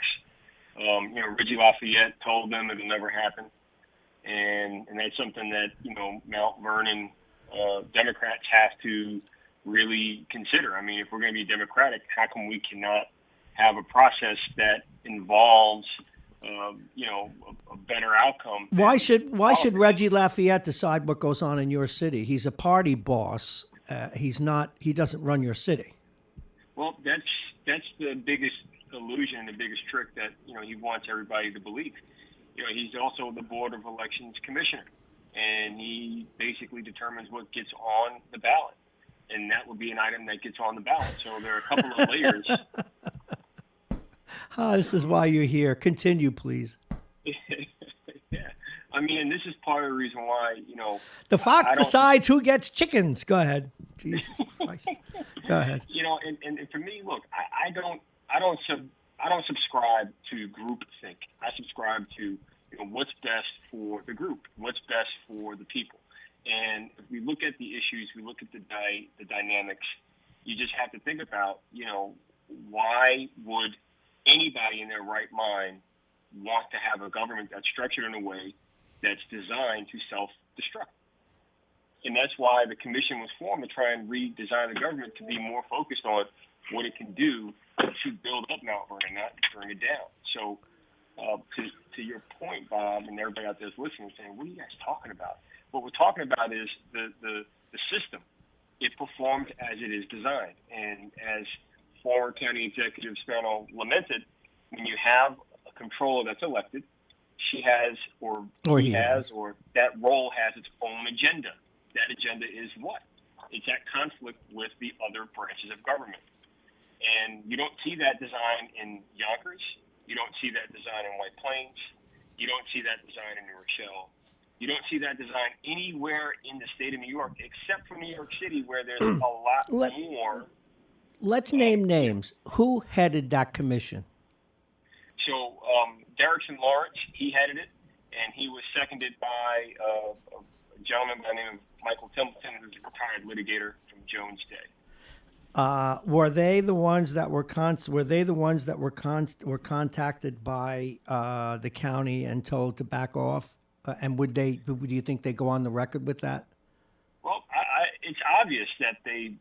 Speaker 11: Reggie Lafayette told them it'll never happen, and that's something that Mount Vernon Democrats have to really consider. I mean, if we're going to be democratic, how come we cannot have a process that involves a better outcome?
Speaker 1: Why should Reggie Lafayette decide what goes on in your city? He's a party boss. He doesn't run your city.
Speaker 11: Well, that's the biggest illusion, the biggest trick that he wants everybody to believe. He's also the Board of Elections Commissioner, and he basically determines what gets on the ballot, and that would be an item that gets on the ballot. So there are a couple of layers.
Speaker 1: This is why you're here. Continue, please.
Speaker 11: Yeah, I mean, and this is part of the reason why
Speaker 1: the fox decides who gets chickens. Go ahead. Jesus Christ. Go ahead.
Speaker 11: And for me, look, I don't subscribe to groupthink. I subscribe to what's best for the group, what's best for the people. And if we look at the issues, we look at the dynamics, you just have to think about, why would anybody in their right mind want to have a government that's structured in a way that's designed to self-destruct? And that's why the commission was formed, to try and redesign the government to be more focused on what it can do to build up Mount Vernon, not bring it down. So to your point, Bob, and everybody out there is listening, saying, what are you guys talking about? What we're talking about is the system. It performed as it is designed. And as former county executive Spano lamented, when you have a controller that's elected, she has, or he has, or that role has its own agenda. That agenda is what? It's at conflict with the other branches of government. And you don't see that design in Yonkers. You don't see that design in White Plains. You don't see that design in New Rochelle. You don't see that design anywhere in the state of New York, except for New York City, where there's a lot more.
Speaker 1: Let's name names. Who headed that commission?
Speaker 11: So Derrickson Lawrence, he headed it, and he was seconded by a gentleman by the name of Michael Templeton, who's a retired litigator from Jones Day.
Speaker 1: Were they the ones that were contacted by the county and told to back off? And do you think they go on the record with that?
Speaker 11: Well, it's obvious that they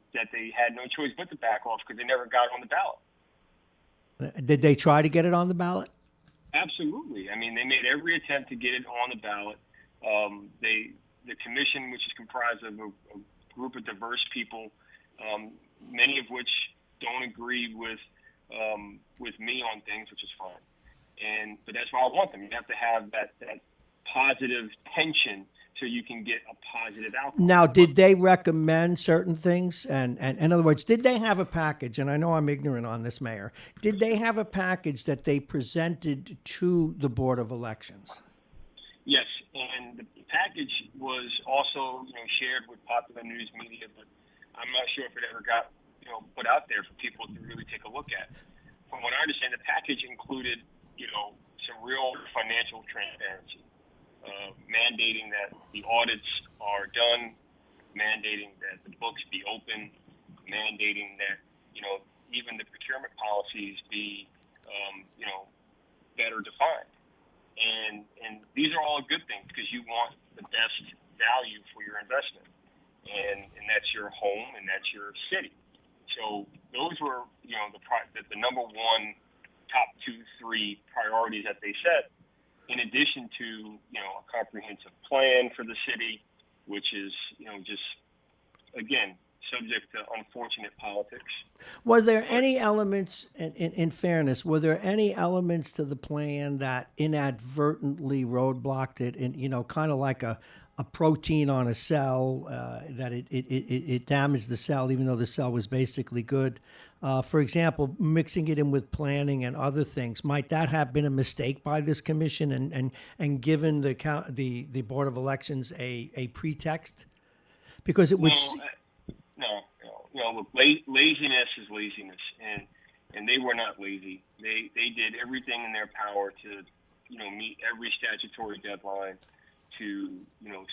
Speaker 11: had no choice but to back off, because they never got on the ballot.
Speaker 1: Did they try to get it on the ballot?
Speaker 11: Absolutely. I mean, they made every attempt to get it on the ballot. The commission, which is comprised of a group of diverse people, many of which don't agree with me on things, which is fine. But that's why I want them. You have to have that positive tension so you can get a positive outcome.
Speaker 1: Now, did they recommend certain things? And in other words, did they have a package? And I know I'm ignorant on this, Mayor. Did they have a package that they presented to the Board of Elections?
Speaker 11: Yes, and the package was also shared with popular news media, but I'm not sure if it ever got put out there for people to really take a look at. From what I understand, the package included some real financial transparency, mandating that the audits are done, mandating that the books be open, mandating that even the procurement policies be better defined. And these are all good things, because you want the best value for your investment, and that's your home and that's your city. So those were the number one, top 2, 3 priorities that they set, in addition to a comprehensive plan for the city, which is just again subject to unfortunate politics.
Speaker 1: Was there any elements, in fairness, were there any elements to the plan that inadvertently roadblocked it, and kind of like a protein on a cell, that it damaged the cell even though the cell was basically good? For example, mixing it in with planning and other things. Might that have been a mistake by this commission and given the Board of Elections a pretext? Because it would...
Speaker 11: No. Look, laziness is laziness, and they were not lazy. They did everything in their power to meet every statutory deadline, to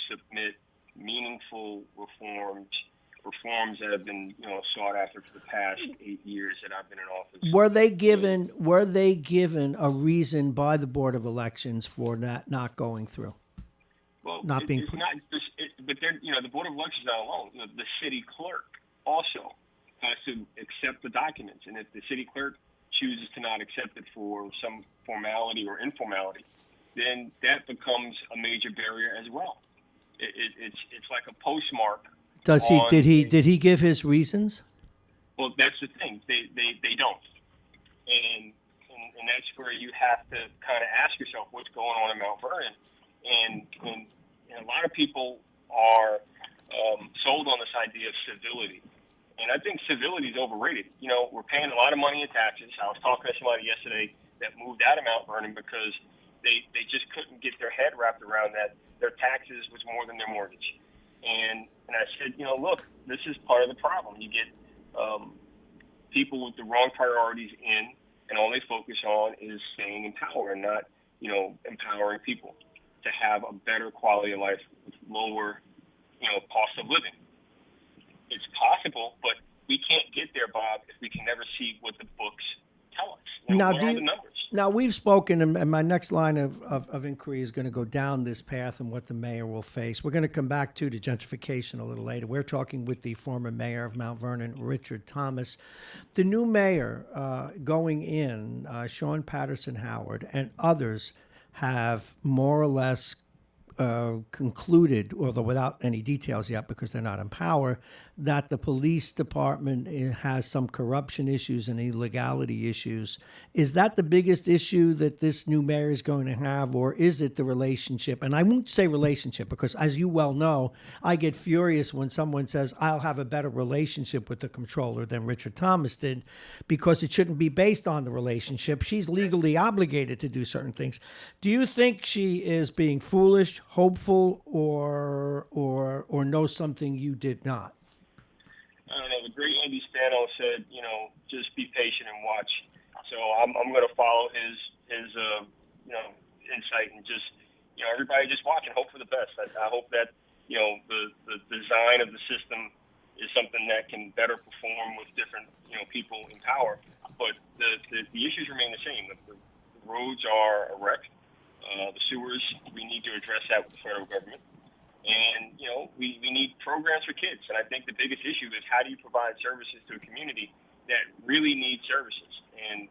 Speaker 11: submit meaningful reforms that have been sought after for the past 8 years that I've been in office.
Speaker 1: Were they given a reason by the Board of Elections for that not going through?
Speaker 11: Well,
Speaker 1: not being
Speaker 11: it's not just, but then the Board of Elections not alone. The city clerk also has to accept the documents, and if the city clerk chooses to not accept it for some formality or informality, then that becomes a major barrier as well. It's like a postmark.
Speaker 1: Does he? Did he give his reasons?
Speaker 11: Well, that's the thing. They don't, and that's where you have to kind of ask yourself what's going on in Mount Vernon, and a lot of people are sold on this idea of civility, and I think civility is overrated. We're paying a lot of money in taxes. I was talking to somebody yesterday that moved out of Mount Vernon because they just couldn't get their head wrapped around that their taxes was more than their mortgage. And I said, look, this is part of the problem. You get people with the wrong priorities in, and all they focus on is staying in power and not empowering people to have a better quality of life with lower, cost of living. It's possible, but we can't get there, Bob, if we can never see what the books tell us.
Speaker 1: Now,
Speaker 11: what are the numbers?
Speaker 1: Now, we've spoken, and my next line of inquiry is going to go down this path and what the mayor will face. We're going to come back to gentrification a little later. We're talking with the former mayor of Mount Vernon, Richard Thomas. The new mayor going in, Sean Patterson Howard, and others have more or less concluded, although without any details yet because they're not in power, that the police department has some corruption issues and illegality issues. Is that the biggest issue that this new mayor is going to have, or is it the relationship? And I won't say relationship because, as you well know, I get furious when someone says, I'll have a better relationship with the comptroller than Richard Thomas did, because it shouldn't be based on the relationship. She's legally obligated to do certain things. Do you think she is being foolish, hopeful, or knows something you did not?
Speaker 11: I don't know. The great Andy Spano said, just be patient and watch. So I'm going to follow his insight and just, everybody just watch and hope for the best. I hope that, the design of the system is something that can better perform with different, people in power. But the issues remain the same. The roads are a wreck. The sewers, we need to address that with the federal government. And, we need programs for kids. And I think the biggest issue is how do you provide services to a community that really needs services? And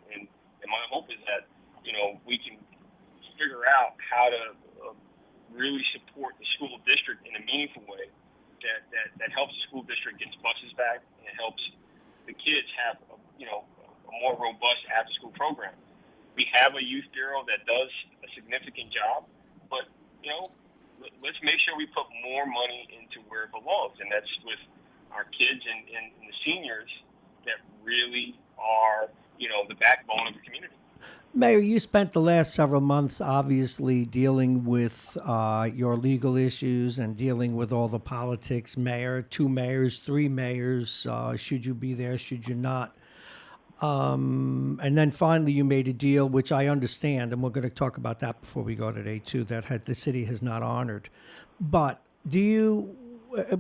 Speaker 11: my hope is that, we can figure out how to really support the school district in a meaningful way that helps the school district get its buses back and helps the kids have, a more robust after-school program. We have a youth bureau that does a significant job, but, let's make sure we put more money into where it belongs, and that's with our kids and the seniors that really are, the backbone of the community.
Speaker 1: Mayor, you spent the last several months obviously dealing with your legal issues and dealing with all the politics. Mayor, 2 mayors, 3 mayors, should you be there, should you not? And then finally you made a deal, which I understand, and we're going to talk about that before we go today too, that the city has not honored. But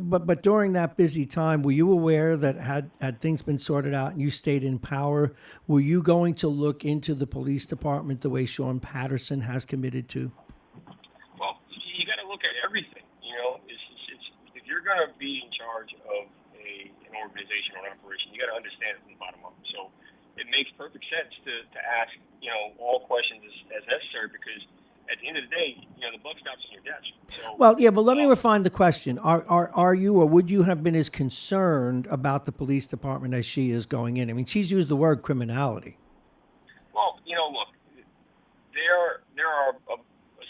Speaker 1: but during that busy time, were you aware that had things been sorted out and you stayed in power, were you going to look into the police department the way Sean Patterson has committed to?
Speaker 11: Well, you got to look at everything. If you're going to be in charge of an organization or an operation, you got to understand it from the bottom up. So it makes perfect sense to ask, all questions as necessary, because at the end of the day, the buck stops on your desk. So,
Speaker 1: well, yeah, but let me refine the question. Are you, or would you have been as concerned about the police department as she is going in? I mean, she's used the word criminality.
Speaker 11: Well, look, there are a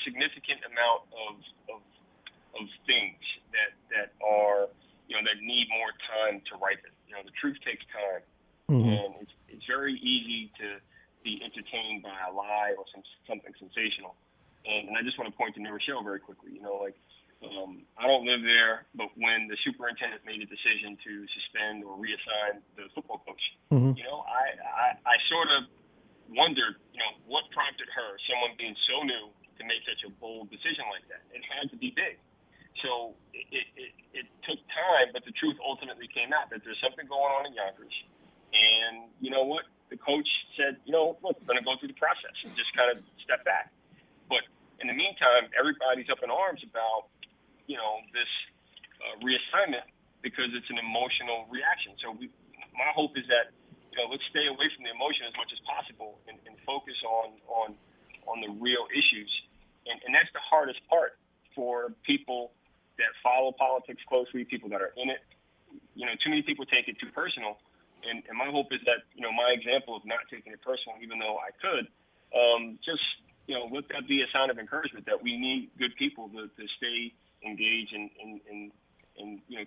Speaker 11: significant amount of things that are, that need more time to ripen. The truth takes time. Mm-hmm. And it's very easy to be entertained by a lie or something sensational. And I just want to point to New Rochelle very quickly. I don't live there, but when the superintendent made a decision to suspend or reassign the football coach, mm-hmm. I sort of wondered, what prompted her, someone being so new, to make such a bold decision like that. It had to be big. So it took time, but the truth ultimately came out that there's something going on in Yonkers. And you know what? The coach said, look, we're going to go through the process and just kind of step back. But in the meantime, everybody's up in arms about, this reassignment because it's an emotional reaction. So my hope is that, let's stay away from the emotion as much as possible and focus on the real issues. And that's the hardest part for people that follow politics closely, people that are in it. Too many people take it too personal. And my hope is that, my example of not taking it personal, even though I could, just, let that be a sign of encouragement that we need good people to stay engaged and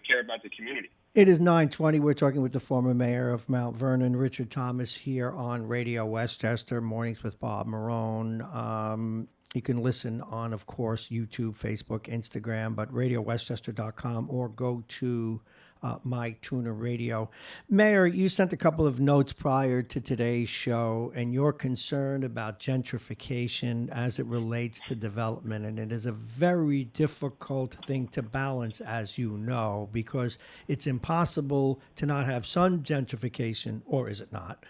Speaker 11: care about the community.
Speaker 1: It is 9:20. We're talking with the former mayor of Mount Vernon, Richard Thomas, here on Radio Westchester, Mornings with Bob Marrone. You can listen on, of course, YouTube, Facebook, Instagram, but radiowestchester.com, or go to MyTuner Radio. Mayor, you sent a couple of notes prior to today's show, and you're concerned about gentrification as it relates to development. And it is a very difficult thing to balance, as you know, because it's impossible to not have some gentrification, or is it not,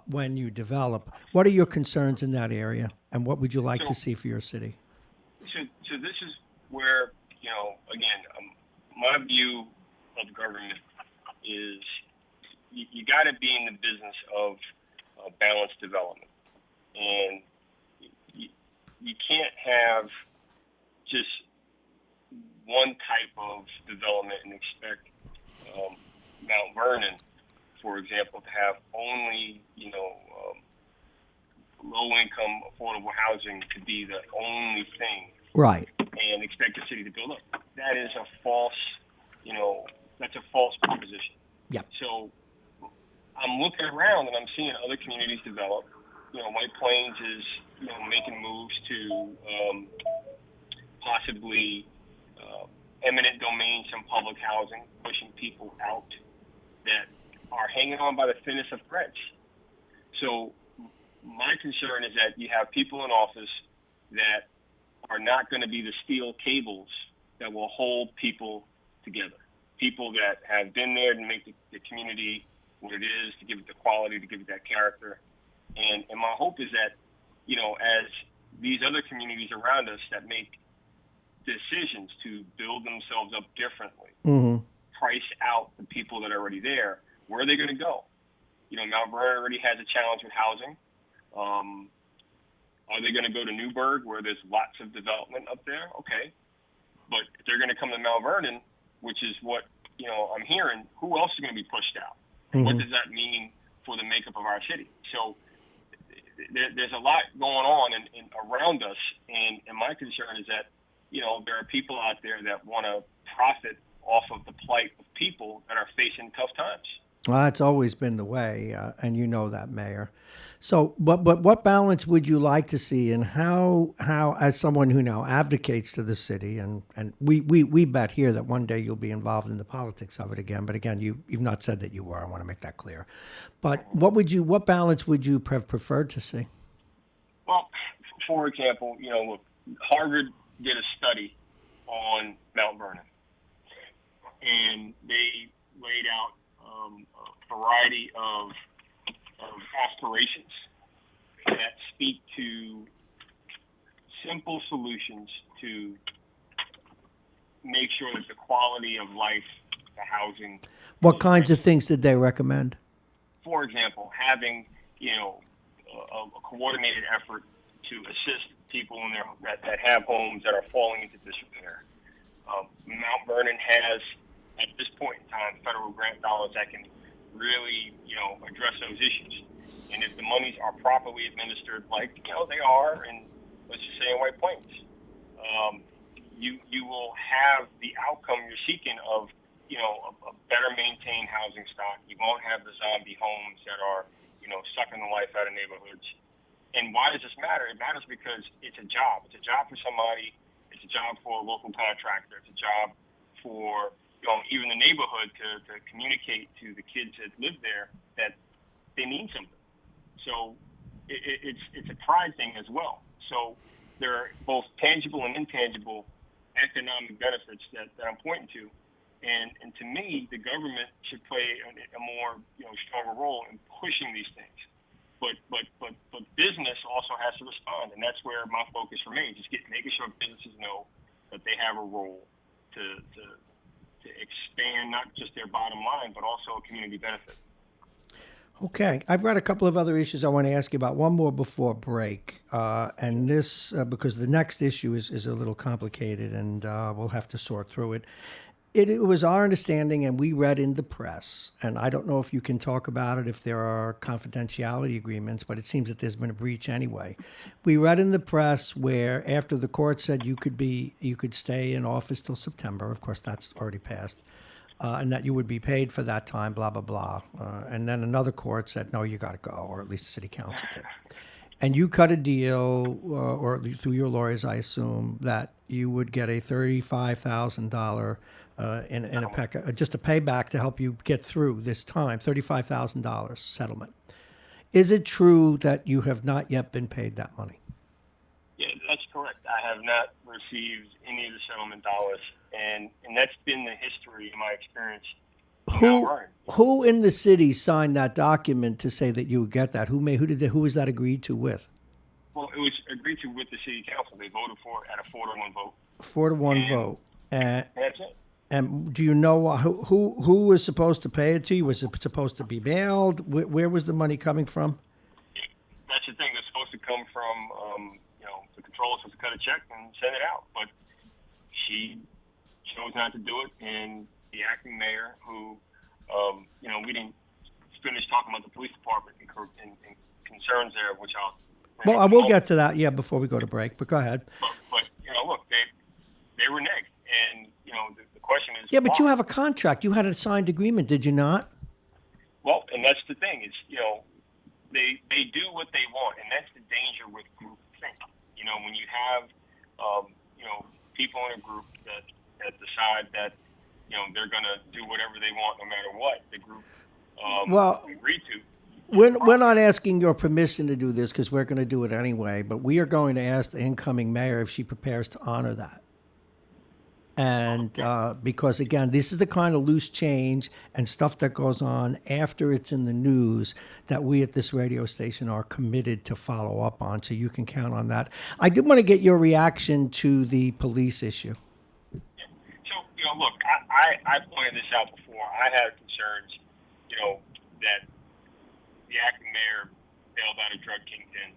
Speaker 1: when you develop. What are your concerns in that area, and what would you like to see for your city?
Speaker 11: So this is where, again, my view of government is you got to be in the business of balanced development. And you can't have just one type of development and expect Mount Vernon, for example, to have only, low-income affordable housing to be the only thing.
Speaker 1: Right.
Speaker 11: And expect the city to build up. That is a false, that's a false proposition.
Speaker 1: Yeah.
Speaker 11: So I'm looking around and I'm seeing other communities develop. White Plains is, making moves to possibly eminent domain, some public housing, pushing people out that are hanging on by the thinnest of threads. So my concern is that you have people in office that are not going to be the steel cables that will hold people together. People that have been there to make the community what it is, to give it the quality, to give it that character. And my hope is that, as these other communities around us that make decisions to build themselves up differently, price out the people that are already there, where are they going to go? Mount Vernon already has a challenge with housing. Are they going to go to Newburgh, where there's lots of development up there? Okay. But if they're going to come to Mount Vernon, which is what, I'm hearing, who else is going to be pushed out? What does that mean for the makeup of our city? So there's a lot going on around us, and my concern is that, there are people out there that want to profit off of the plight of people that are facing tough times.
Speaker 1: Well, that's always been the way, and you know that, Mayor. So, but what balance would you like to see, and how as someone who now advocates to the city, and we bet here that one day you'll be involved in the politics of it again. But again, you've not said that you were. I want to make that clear. But what balance would you have preferred to see?
Speaker 11: Well, for example, look, Harvard did a study on Mount Vernon, and they laid out a variety of aspirations that speak to simple solutions to make sure that the quality of life, the housing.
Speaker 1: What kinds of things did they recommend?
Speaker 11: For example, having a coordinated effort to assist people in that have homes that are falling into disrepair. Mount Vernon has, at this point in time, federal grant dollars that can really, address those issues. And if the monies are properly administered, like, they are, and let's just say in White Plains, you will have the outcome you're seeking of, a better maintained housing stock. You won't have the zombie homes that are, sucking the life out of neighborhoods. And why does this matter? It matters because it's a job. It's a job for somebody. It's a job for a local contractor. It's a job for even the neighborhood to communicate to the kids that live there that they mean something. So it's a pride thing as well. So there are both tangible and intangible economic benefits that I'm pointing to. And to me, the government should play a more stronger role in pushing these things. But business also has to respond, and that's where my focus remains: is making sure businesses know that they have a role to expand not just their bottom line, but also a community benefit.
Speaker 1: Okay, I've got a couple of other issues I want to ask you about. One more before break, and this because the next issue is a little complicated, and we'll have to sort through it. It was our understanding, and we read in the press, and I don't know if you can talk about it if there are confidentiality agreements, but it seems that there's been a breach anyway. We read in the press where after the court said you could stay in office till September, of course that's already passed, and that you would be paid for that time, blah, blah, blah. And then another court said, no, you got to go, or at least the city council did. And you cut a deal, or through your lawyers, I assume, that you would get a $35,000 in a just a payback to help you get through this time, $35,000 settlement. Is it true that you have not yet been paid that money?
Speaker 11: Yeah, that's correct. I have not received any of the settlement dollars, and that's been the history in my experience.
Speaker 1: Who in the city signed that document to say that you would get that? Who was that agreed to with?
Speaker 11: Well, it was agreed to with the city council. They voted for it at a 4-1 vote.
Speaker 1: 4-1 vote. And
Speaker 11: that's it.
Speaker 1: And do you know who was supposed to pay it to you? Was it supposed to be mailed? Where was the money coming from?
Speaker 11: That's the thing. It's supposed to come from, the controller supposed to cut a check and send it out. But she chose not to do it. And the acting mayor, who, we didn't finish talking about the police department and concerns there, which I'll.
Speaker 1: Well, I will get to that, before we go to break. But go ahead.
Speaker 11: But look, they reneged, and the question is.
Speaker 1: Yeah, but you have a contract. You had a signed agreement, did you not?
Speaker 11: Well, and that's the thing. It's they do what they want, and that's the danger with groupthink. When you have people in a group that decide that they're going to do whatever they want no matter what the group agreed to.
Speaker 1: We're not asking your permission to do this because we're going to do it anyway, but we are going to ask the incoming mayor if she prepares to honor that. And because, again, this is the kind of loose change and stuff that goes on after it's in the news that we at this radio station are committed to follow up on, so you can count on that. I did want to get your reaction to the police issue.
Speaker 11: So, look, I pointed this out before. I had concerns, that the acting mayor bailed out a drug kingpin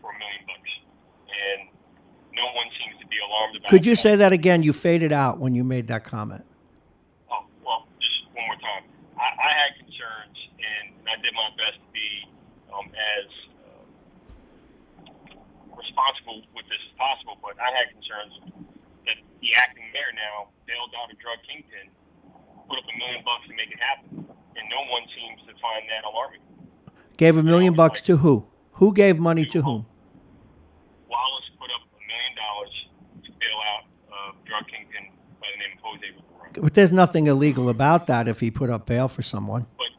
Speaker 11: for $1 million. And no one seems to be alarmed about it.
Speaker 1: Could you say that again? You faded out when you made that comment.
Speaker 11: Oh, well, just one more time. I had concerns, and I did my best to be as responsible with this as possible, but I had concerns that the acting mayor now bailed out a drug kingpin, put up $1 million to make it happen, and no one seems to find that alarming.
Speaker 1: Gave $1 million to who? Who gave money to whom?
Speaker 11: Wallace put up $1 million to bail out a drug kingpin by the name of Jose Baran.
Speaker 1: But there's nothing illegal about that if he put up bail for someone.
Speaker 11: But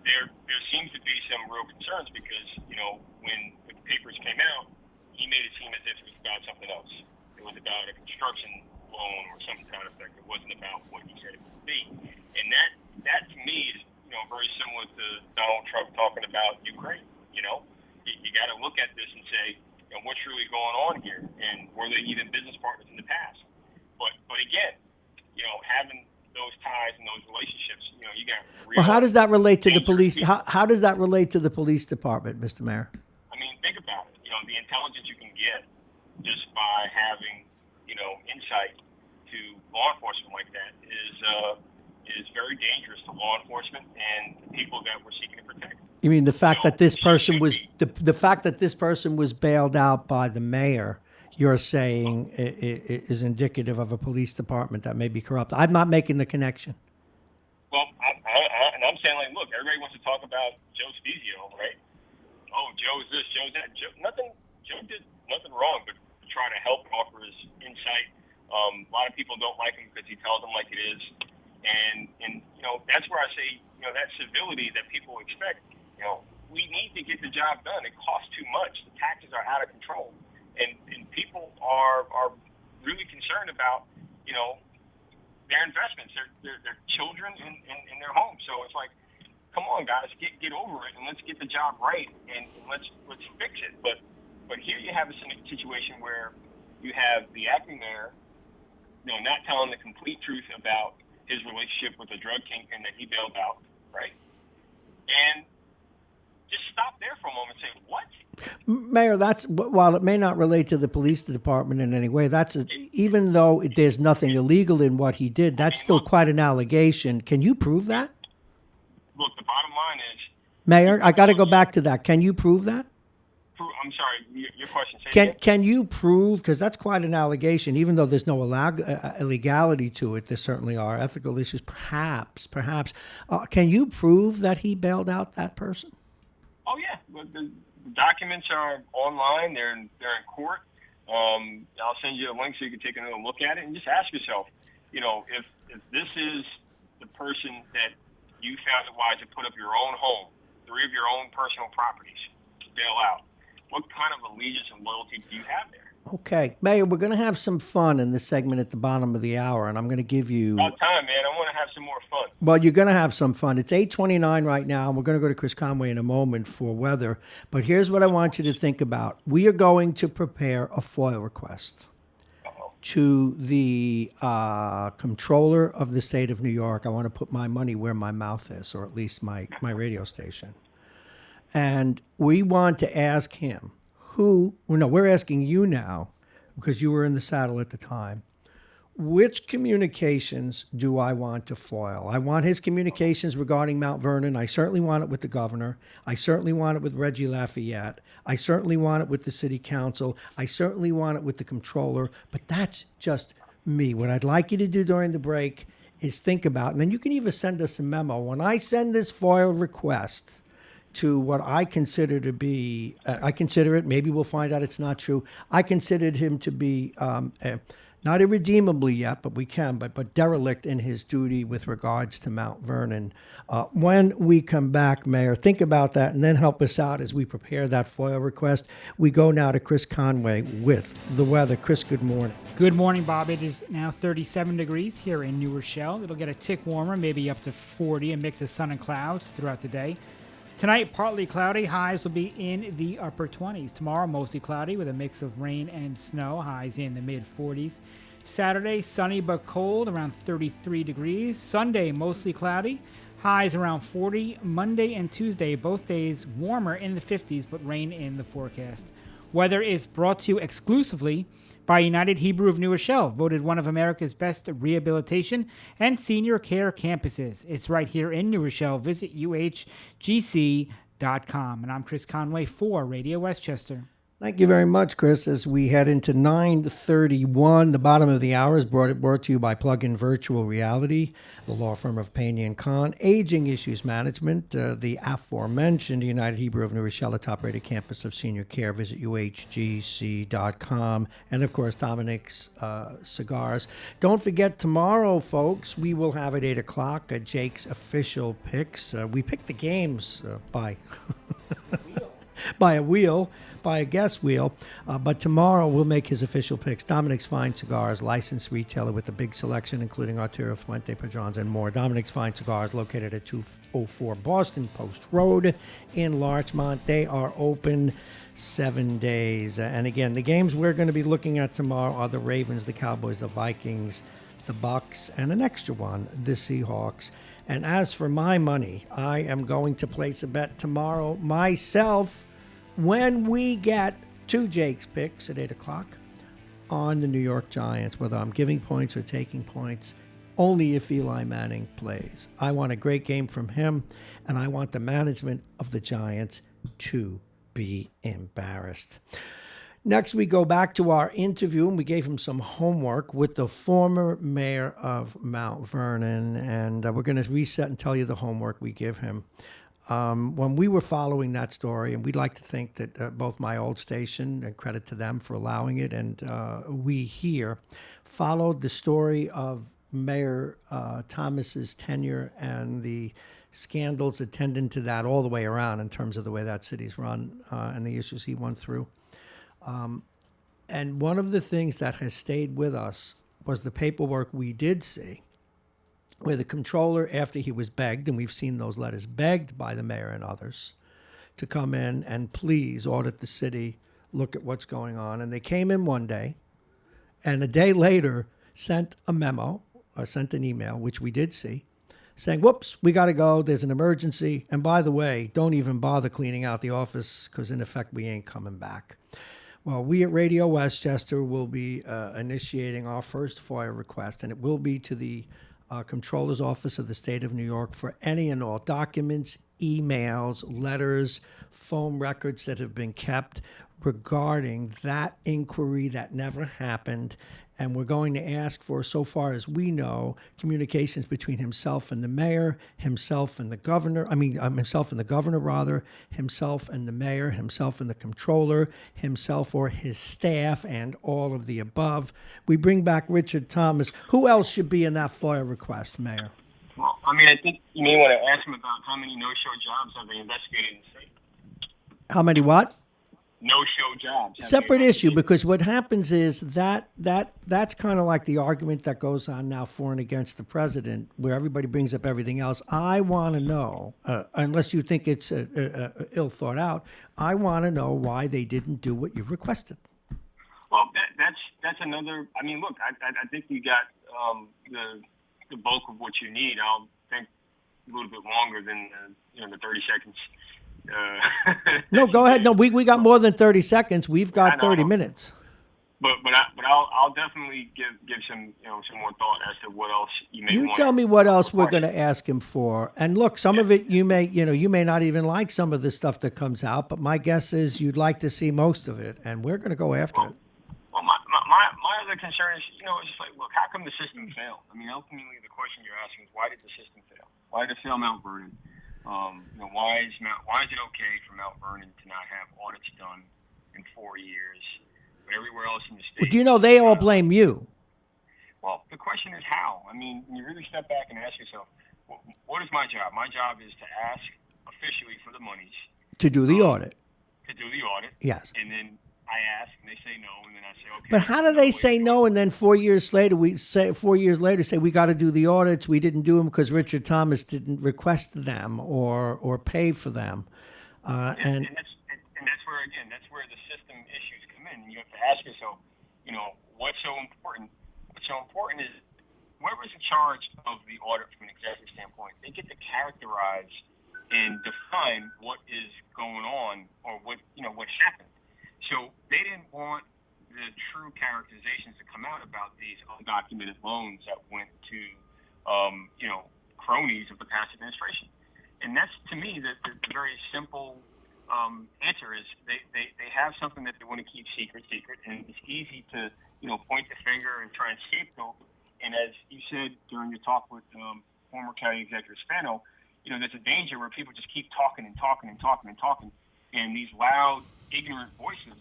Speaker 11: there seems to be some real concerns because when the papers came out, he made it seem as if it was about something else. It was about a construction loan or some kind of effect. It wasn't about what he said it would be, and that to me is very similar to Donald Trump talking about Ukraine. You got to look at this and say, what's really going on here, and were they even business partners in the past? But again, having those ties and those relationships, you got.
Speaker 1: Well, how does that relate to the police? How does that relate to the police department, Mr. Mayor?
Speaker 11: I mean, think about it. The intelligence you can get just by having, insight to law enforcement like that is very dangerous to law enforcement and the people that we're seeking to protect.
Speaker 1: You mean the fact that this person was the fact that this person was bailed out by the mayor? You're saying is indicative of a police department that may be corrupt. I'm not making the connection.
Speaker 11: Well, I'm saying, like, look, everybody wants to talk about Joe Spezio, right? Oh, Joe's this, Joe's that. Joe did nothing wrong, but try to help and offer his insight. A lot of people don't like him because he tells them like it is, and that's where I say, that civility that people expect. We need to get the job done. It costs too much. The taxes are out of control, and people are really concerned about their investments, their children in their homes. So it's like, come on, guys, get over it and let's get the job right and let's fix it. But here you have a situation where you have the acting mayor, not telling the complete truth about his relationship with the drug kingpin that he bailed out, right? And just stop there for a moment and say, what?
Speaker 1: Mayor, while it may not relate to the police department in any way, even though there's nothing illegal in what he did, that's still quite an allegation. Can you prove that?
Speaker 11: Look, the bottom line is...
Speaker 1: Mayor, I got to go back to that. Can you prove that?
Speaker 11: I'm sorry, your question.
Speaker 1: Can you prove, because that's quite an allegation, even though there's no illegality to it, there certainly are ethical issues, perhaps. Can you prove that he bailed out that person?
Speaker 11: Oh, yeah. The the documents are online. They're in court. I'll send you a link so you can take another look at it and just ask yourself, if this is the person that you found it wise to put up your own home, 3 of your own personal properties, to bail out, what kind of allegiance and loyalty do you have there?
Speaker 1: Okay, Mayor, we're going to have some fun in this segment at the bottom of the hour, and I'm going to give you...
Speaker 11: About time, man. I want to have some more fun.
Speaker 1: Well, you're going to have some fun. It's 8:29 right now, and we're going to go to Chris Conway in a moment for weather. But here's what I want you to think about. We are going to prepare a FOIL request to the comptroller of the state of New York. I want to put my money where my mouth is, or at least my radio station. And we want to ask him we're asking you now, because you were in the saddle at the time, which communications do I want to foil? I want his communications regarding Mount Vernon. I certainly want it with the governor. I certainly want it with Reggie Lafayette. I certainly want it with the city council. I certainly want it with the comptroller. But that's just me. What I'd like you to do during the break is think about, and then you can even send us a memo. When I send this FOIL request to what I consider to be, maybe we'll find out it's not true. I considered him to be not irredeemably yet, but we can, but derelict in his duty with regards to Mount Vernon. When we come back, Mayor, think about that and then help us out as we prepare that FOIL request. We go now to Chris Conway with the weather. Chris, good morning.
Speaker 2: Good morning, Bob. It is now 37 degrees here in New Rochelle. It'll get a tick warmer, maybe up to 40, a mix of sun and clouds throughout the day. Tonight, partly cloudy. Highs will be in the upper 20s. Tomorrow, mostly cloudy with a mix of rain and snow. Highs in the mid-40s. Saturday, sunny but cold, around 33 degrees. Sunday, mostly cloudy. Highs around 40. Monday and Tuesday, both days warmer in the 50s, but rain in the forecast. Weather is brought to you exclusively by United Hebrew of New Rochelle, voted one of America's best rehabilitation and senior care campuses. It's right here in New Rochelle. Visit uhgc.com. And I'm Chris Conway for Radio Westchester.
Speaker 1: Thank you very much, Chris. As we head into 9:31, the bottom of the hour is brought to you by Plug-in Virtual Reality, the law firm of Payne & Kahn, Aging Issues Management, the aforementioned United Hebrew of New Rochelle, a top-rated campus of senior care. Visit uhgc.com. And, of course, Dominic's Cigars. Don't forget, tomorrow, folks, we will have at 8 o'clock Jake's official picks. We pick the games by a guest wheel. But tomorrow we'll make his official picks. Dominic's Fine Cigars, licensed retailer with a big selection, including Arturo Fuente, Padrons, and more. Dominic's Fine Cigars, located at 204 Boston Post Road in Larchmont. They are open 7 days. And again, the games we're going to be looking at tomorrow are the Ravens, the Cowboys, the Vikings, the Bucks, and an extra one, the Seahawks. And as for my money, I am going to place a bet tomorrow myself when we get to Jake's picks at 8 o'clock on the New York Giants, whether I'm giving points or taking points, only if Eli Manning plays. I want a great game from him, and I want the management of the Giants to be embarrassed. Next, we go back to our interview, and we gave him some homework with the former mayor of Mount Vernon, and we're going to reset and tell you the homework we give him. When we were following that story, and we'd like to think that both my old station, and credit to them for allowing it, and we here followed the story of Mayor Thomas's tenure and the scandals attendant to that all the way around in terms of the way that city's run and the issues he went through. And one of the things that has stayed with us was the paperwork we did see, where the comptroller, after he was begged, and we've seen those letters, begged by the mayor and others to come in and please audit the city, look at what's going on. And they came in one day, and a day later sent a memo, or sent an email, which we did see, saying, whoops, we got to go, there's an emergency, and by the way, don't even bother cleaning out the office, because in effect, we ain't coming back. Well, we at Radio Westchester will be initiating our first FOIA request, and it will be to the Comptroller's Office of the State of New York for any and all documents, emails, letters, phone records that have been kept regarding that inquiry that never happened And we're going to ask for, so far as we know, communications between himself and the mayor, himself and the governor, himself and the governor, rather, himself and the mayor, himself and the comptroller, himself or his staff, and all of the above. We bring back Richard Thomas. Who else should be in that FOIA request, Mayor?
Speaker 11: Well, I think you may want to ask him about how many no-show jobs have they investigated in the state.
Speaker 1: How many what?
Speaker 11: No-show jobs.
Speaker 1: Separate issue, because what happens is that's kind of like the argument that goes on now for and against the president, where everybody brings up everything else. I want to know, unless you think it's ill thought out, I want to know why they didn't do what you requested.
Speaker 11: Well, that's another. I mean, look, I think you got the bulk of what you need. I'll think a little bit longer than the 30 seconds.
Speaker 1: No, go ahead. No, we got more than 30 seconds. We've got 30 minutes.
Speaker 11: But I'll definitely give some some more thought as to what else you may.
Speaker 1: You tell me what else we're going to ask him for. And look, some of it you may not even like some of the stuff that comes out, but my guess is you'd like to see most of it, and we're going to go after it.
Speaker 11: Well, my other concern is it's just like, look, how come the system failed? I mean, ultimately the question you're asking is, why did the system fail? Why did it fail Mount Vernon? Why is it okay for Mount Vernon to not have audits done in 4 years, but everywhere else in the state?
Speaker 1: Well, do you know they all blame you?
Speaker 11: Well, the question is how. I mean, when you really step back and ask yourself, what is my job? My job is to ask officially for the monies
Speaker 1: To do the audit.
Speaker 11: To do the audit.
Speaker 1: Yes.
Speaker 11: And then I ask, and they say no, and then I say okay.
Speaker 1: But how do they say no, and then 4 years later say we got to do the audits? We didn't do them because Richard Thomas didn't request them or pay for them,
Speaker 11: and that's where the system issues come in. And you have to ask yourself, what's so important? What's so important is whoever's in charge of the audit from an executive standpoint, they get to characterize and define what is going on or what happened. So they didn't want the true characterizations to come out about these undocumented loans that went to, cronies of the past administration. And that's, to me, the very simple answer is they have something that they want to keep secret, and it's easy to, point the finger and try and scapegoat. And as you said during your talk with former County Executive Spano, there's a danger where people just keep talking, and these loud, ignorant voices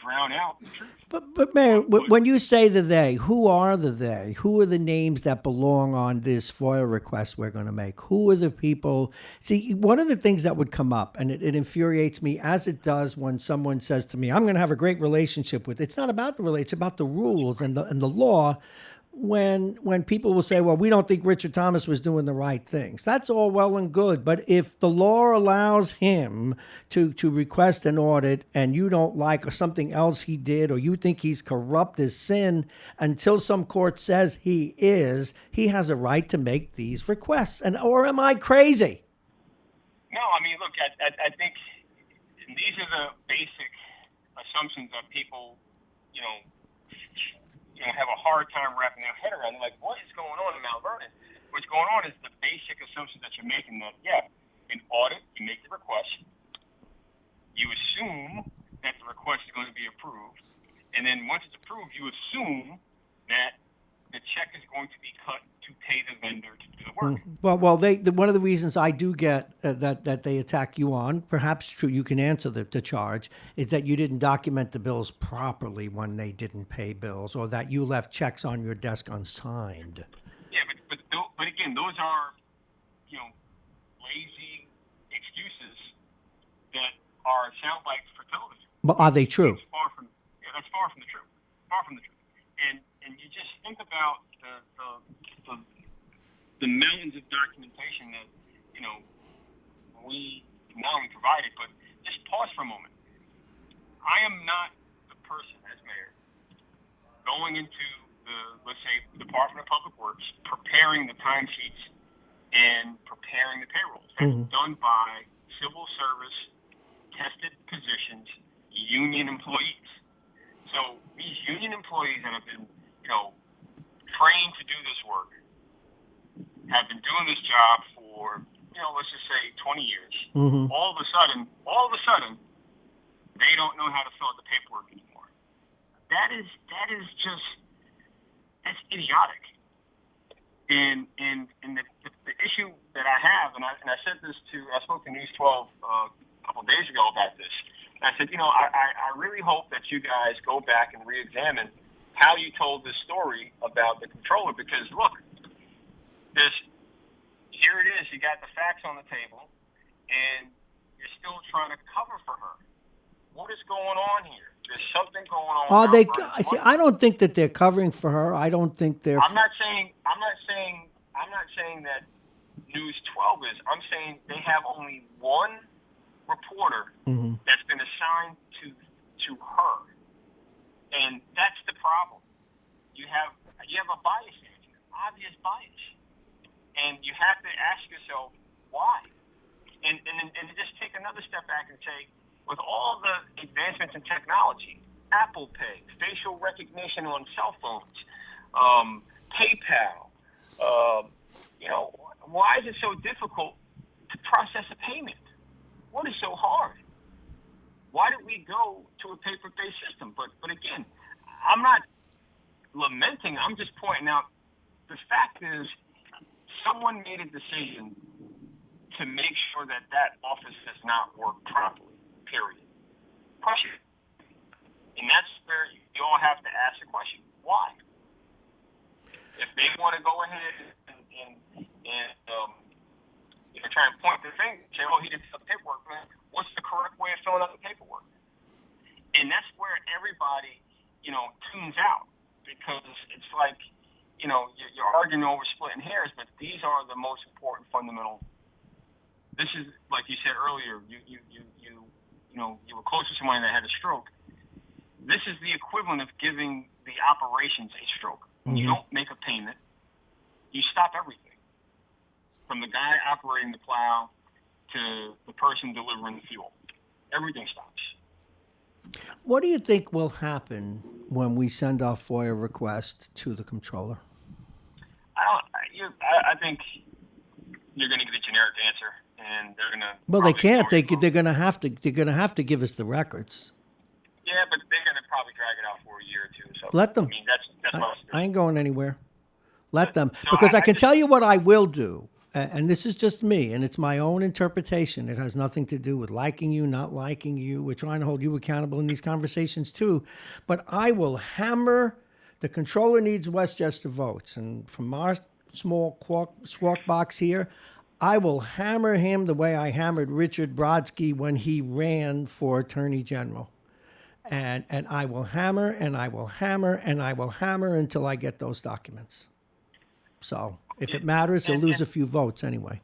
Speaker 11: drown out the truth.
Speaker 1: But Mayor, when you say the they, who are the they? Who are the names that belong on this FOIA request we're going to make? Who are the people? See, one of the things that would come up, and it infuriates me, as it does when someone says to me, I'm going to have a great relationship with, it's not about the relationship, it's about the rules and the law. When people will say, well, we don't think Richard Thomas was doing the right things. That's all well and good. But if the law allows him to request an audit and you don't like something else he did, or you think he's corrupt as sin, until some court says he has a right to make these requests. Or am I crazy?
Speaker 11: No, I mean, look, I think these are the basic assumptions that people, have a hard time wrapping their head around. They're like, what is going on in Mount Vernon? What's going on is the basic assumptions that you're making that, in audit, you make the request, you assume that the request is going to be approved, and then once it's approved, you assume that the check is going to be cut to pay the vendor to do the work.
Speaker 1: Well, one of the reasons I do get that they attack you on, perhaps true, you can answer the charge, is that you didn't document the bills properly when they didn't pay bills, or that you left checks on your desk unsigned.
Speaker 11: Yeah, but again, those are lazy excuses that are sound bites for television.
Speaker 1: But are they true?
Speaker 11: That's far from the truth. Far from the truth. And you just think about the millions of documentation that we not only provided, but just pause for a moment. I am not the person as mayor going into let's say, Department of Public Works, preparing the timesheets and preparing the payrolls. That's done by civil service, tested positions, union employees. So these union employees that have been, trained to do this work have been doing this job for, let's just say 20 years. All of a sudden, they don't know how to fill out the paperwork anymore. That is just That's idiotic. And the issue that I have, and I said this I spoke to News 12 a couple of days ago about this. And I said, I really hope that you guys go back and re-examine how you told this story about the controller, because look, here it is. You got the facts on the table, and you're still trying to cover for her. What is going on here? There's something going on.
Speaker 1: Are they? See, I don't think that they're covering for her. I don't think they're.
Speaker 11: I'm not saying that News 12 is. I'm saying they have only one reporter that's been assigned to her, and that's the problem. You have a bias, obvious bias, and you have to ask yourself why. And just take another step back and say, with all the advancements in technology, Apple Pay, facial recognition on cell phones, PayPal, why is it so difficult to process a payment? What is so hard? Why did we go to a paper-based system? But again, I'm not lamenting. I'm just pointing out the fact is someone made a decision to make sure that office does not work properly, period. Question. And that's where you all have to ask the question, why? If they want to go ahead and try and point the finger and say, he didn't fill the paperwork, man, what's the correct way of filling out the paperwork? And that's where everybody, tunes out, because it's like, you're arguing over splitting hairs, but these are the most important fundamental. This is, like you said earlier, you were close to someone that had a stroke. This is the equivalent of giving the operations a stroke. When you don't make a payment, you stop everything. From the guy operating the plow to the person delivering the fuel. Everything stops.
Speaker 1: What do you think will happen when we send our FOIA request to the controller?
Speaker 11: I think you're going to get a generic answer, and they're going to.
Speaker 1: Well, they can't. They're going to have to. They're going to have to give us the records.
Speaker 11: Yeah, but they're going to probably drag it out for a year or two. So
Speaker 1: let them.
Speaker 11: I mean, that's
Speaker 1: I ain't going anywhere. Let them, because I can tell you what I will do. And this is just me, and it's my own interpretation. It has nothing to do with liking you, not liking you. We're trying to hold you accountable in these conversations too. But I will hammer, the controller needs Westchester votes. And from our small squawk box here, I will hammer him the way I hammered Richard Brodsky when he ran for Attorney General. And I will hammer, and I will hammer, and I will hammer until I get those documents. So if it matters, he'll lose a few votes anyway.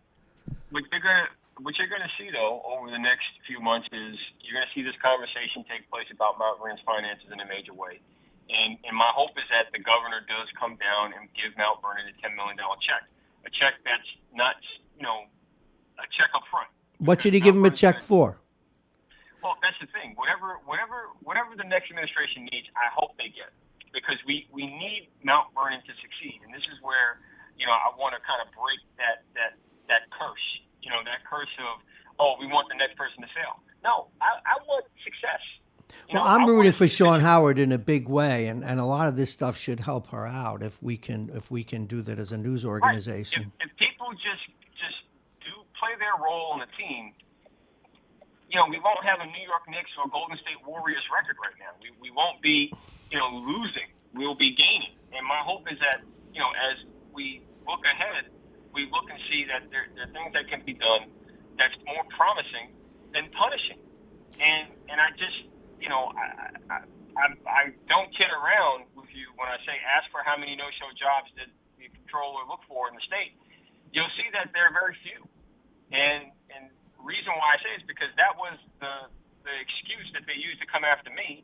Speaker 11: What you're going to see, though, over the next few months is you're going to see this conversation take place about Mount Vernon's finances in a major way. And my hope is that the governor does come down and give Mount Vernon a $10 million check. A check that's not, a check up front.
Speaker 1: What should he give him a check for?
Speaker 11: Well, that's the thing. Whatever the next administration needs, I hope they get. Because we need Mount Vernon to succeed. And this is where, I want to kind of break that curse. That curse of, we want the next person to fail. No, I want success.
Speaker 1: Well, I'm rooting for Sean Howard in a big way, and a lot of this stuff should help her out if we can do that as a news organization.
Speaker 11: Right. If people just do play their role on the team, we won't have a New York Knicks or Golden State Warriors record right now. We won't be, losing. We'll be gaining. And my hope is that, as we look ahead, we look and see that there are things that can be done that's more promising than punishing. And I just, I don't kid around with you when I say ask for how many no-show jobs did the controller look for in the state. You'll see that there are very few. And the reason why I say it is because that was the excuse that they used to come after me